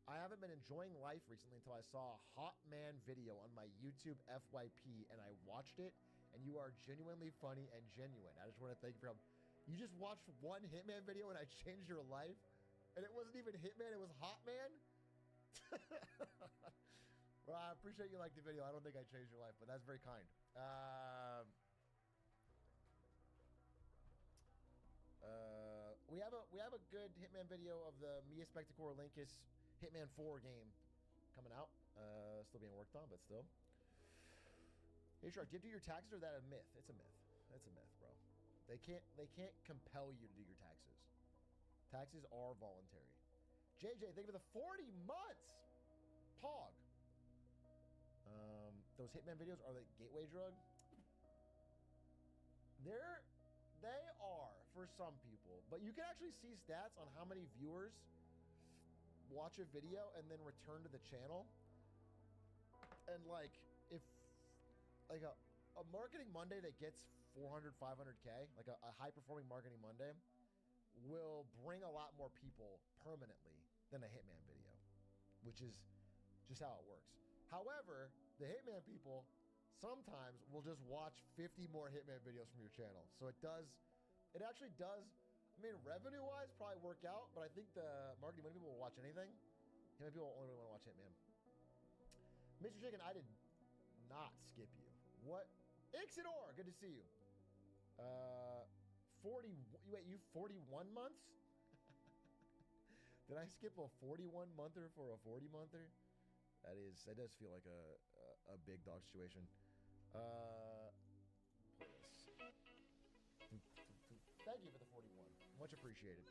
I haven't been enjoying life recently until I saw a Hot Man video on my YouTube FYP, and I watched it, and you are genuinely funny and genuine. I just want to thank you for help. You just watched one Hitman video, and I changed your life? And it wasn't even Hitman, it was Hot Man? Well, I appreciate you liked the video. I don't think I changed your life, but that's very kind. We have a good Hitman video of the Mia Spectacor Linkus Hitman 4 game coming out. Still being worked on, but still. Hey, Shark, do you have to do your taxes, or is that a myth? It's a myth. It's a myth, bro. They can't compel you to do your taxes. Taxes are voluntary. JJ, thank you for the 40 months. Pog. Those Hitman videos are the gateway drug. They are for some people, but you can actually see stats on how many viewers watch a video and then return to the channel. And like, if like a marketing Monday that gets 400, 500K, like a high-performing marketing Monday, will bring a lot more people permanently than a Hitman video, which is just how it works. However, the Hitman people sometimes will just watch 50 more Hitman videos from your channel. So it actually does, I mean, revenue-wise, probably work out, but I think the marketing Monday people will watch anything. Hitman people only really want to watch Hitman. Mr. Chicken, I did not skip you. What? Ixidor, good to see you. 41 months? Did I skip a 41 monther for a 40 monther? That does feel like a big dog situation. Thank you for the 41. Much appreciated.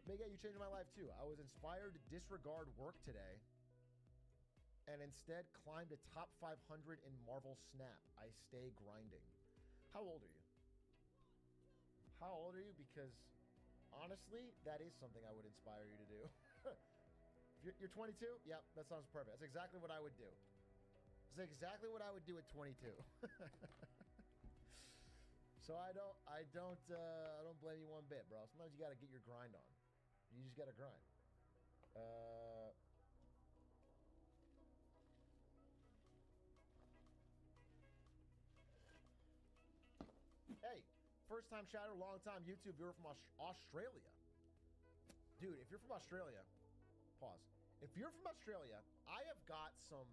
Mega, you changed my life too. I was inspired to disregard work today and instead climb to top 500 in Marvel Snap. I stay grinding. How old are you? How old are you? Because honestly, that is something I would inspire you to do. If you're 22? Yep, that sounds perfect. That's exactly what I would do. That's exactly what I would do at 22. So I don't blame you one bit, bro. Sometimes you got to get your grind on. You just got to grind. Hey, first time chatter, long time YouTube viewer from Australia. Dude, if you're from Australia, pause. If you're from Australia, I have got some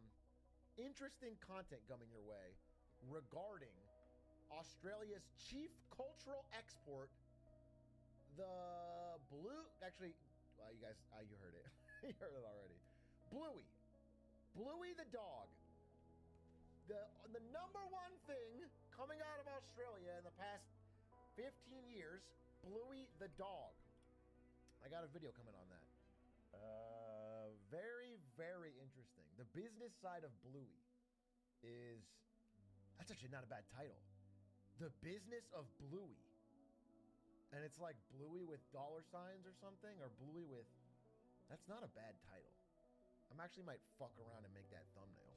interesting content coming your way regarding Australia's chief cultural export, the blue. Actually, well, you guys, you heard it. You heard it already. Bluey. Bluey the dog. The number one thing coming out of Australia in the past 15 years, Bluey the dog. I got a video coming on that. Very, very interesting. The business side of Bluey is, that's actually not a bad title. The business of Bluey. And it's like Bluey with dollar signs or something, or Bluey with, that's not a bad title. I'm actually might fuck around and make that thumbnail.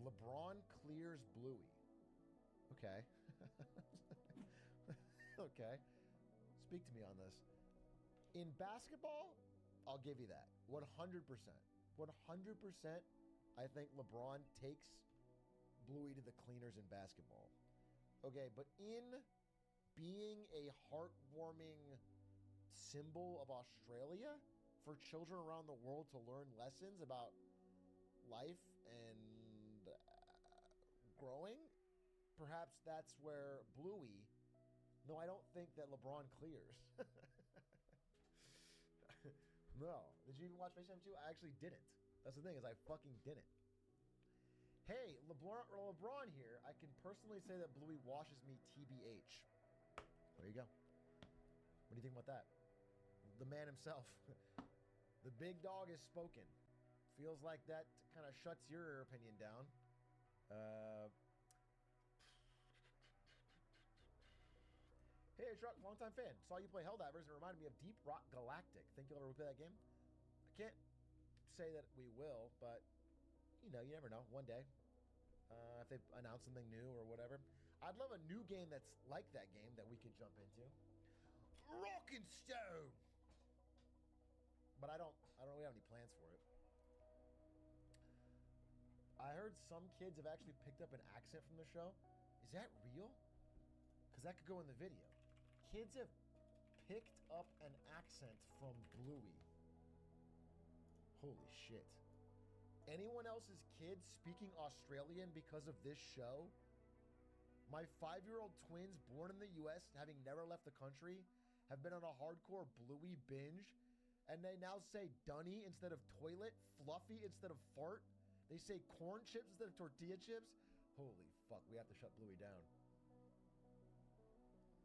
LeBron clears Bluey. Okay. Okay. Speak to me on this. In basketball, I'll give you that. 100%. 100%, I think LeBron takes Bluey to the cleaners in basketball. Okay, but in being a heartwarming symbol of Australia for children around the world to learn lessons about life and growing, perhaps that's where Bluey. No, I don't think that LeBron clears. No. Did you even watch Space Jam 2? I actually didn't. That's the thing, is I fucking didn't. Hey, LeBron here. I can personally say that Bluey washes me TBH. There you go. What do you think about that? The man himself. The big dog has spoken. Feels like that kind of shuts your opinion down. Hey, Truck, longtime fan. Saw you play Helldivers and it reminded me of Deep Rock Galactic. Think you'll ever play that game? I can't say that we will, but you know, you never know. One day, if they announce something new or whatever, I'd love a new game that's like that game that we could jump into. Rockin' Stone. But I don't really have any plans for it. I heard some kids have actually picked up an accent from the show. Is that real? Because that could go in the video. Kids have picked up an accent from Bluey. Holy shit. Anyone else's kids speaking Australian because of this show? My 5-year-old twins born in the US, having never left the country, have been on a hardcore Bluey binge, and they now say dunny instead of toilet, fluffy instead of fart. They say corn chips instead of tortilla chips. Holy fuck, we have to shut Bluey down.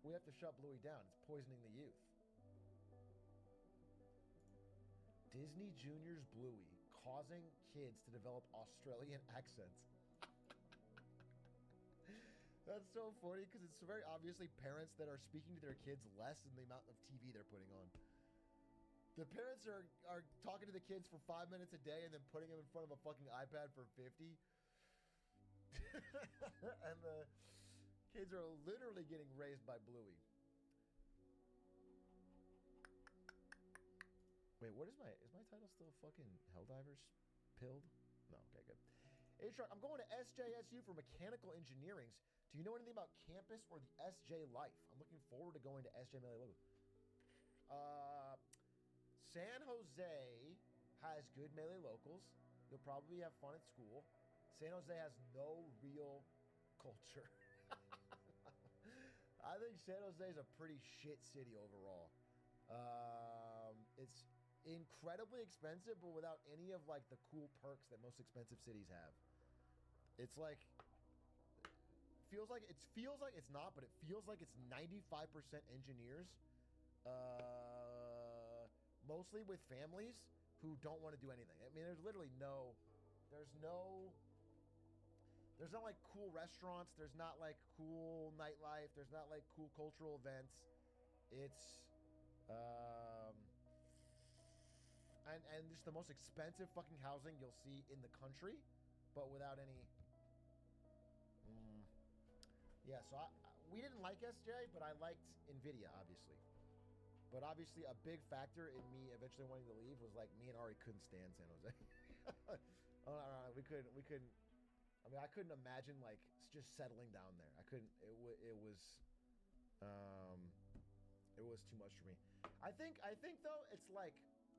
We have to shut Bluey down. It's poisoning the youth. Disney Junior's Bluey, causing kids to develop Australian accents. That's so funny because it's very obviously parents that are speaking to their kids less than the amount of TV they're putting on. The parents are talking to the kids for 5 minutes a day and then putting them in front of a fucking iPad for 50. And the kids are literally getting raised by Bluey. Wait, is my title still fucking Helldivers? Pilled? No, okay, good. H-Rock, I'm going to SJSU for mechanical engineering. Do you know anything about campus or the SJ life? I'm looking forward to going to SJ Melee Locals. San Jose has good Melee Locals. You'll probably have fun at school. San Jose has no real culture. I think San Jose is a pretty shit city overall. It's incredibly expensive, but without any of like the cool perks that most expensive cities have. It's like feels like it's not, but it feels like it's 95% engineers, mostly with families who don't want to do anything. I mean, there's not like cool restaurants. There's not like cool nightlife. There's not like cool cultural events. It's and just the most expensive fucking housing you'll see in the country, but without any. Yeah, so we didn't like SJ, but I liked NVIDIA, obviously. But obviously, a big factor in me eventually wanting to leave was like me and Ari couldn't stand San Jose. We couldn't. I mean, I couldn't imagine like just settling down there. I couldn't. It was too much for me. I think though, it's like,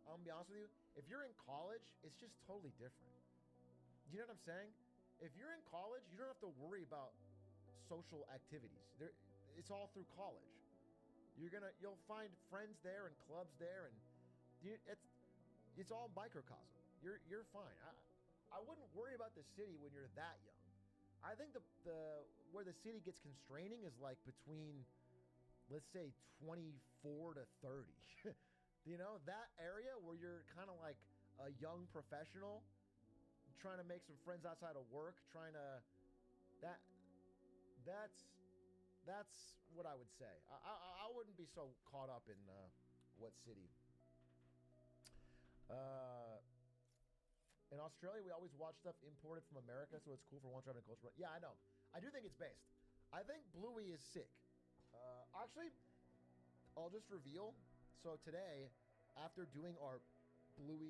I'm gonna be honest with you. If you're in college, it's just totally different. You know what I'm saying? If you're in college, you don't have to worry about social activities. It's all through college. You'll find friends there and clubs there, and it's all microcosm. You're fine. I wouldn't worry about the city when you're that young. I think where the city gets constraining is like between, let's say, 24 to 30. You know, that area where you're kind of like a young professional trying to make some friends outside of work, that's what I would say. I wouldn't be so caught up in what city. In Australia, we always watch stuff imported from America, so it's cool for once having a culture. Yeah, I know. I do think it's based. I think Bluey is sick. Actually, I'll just reveal. So today, after doing our Bluey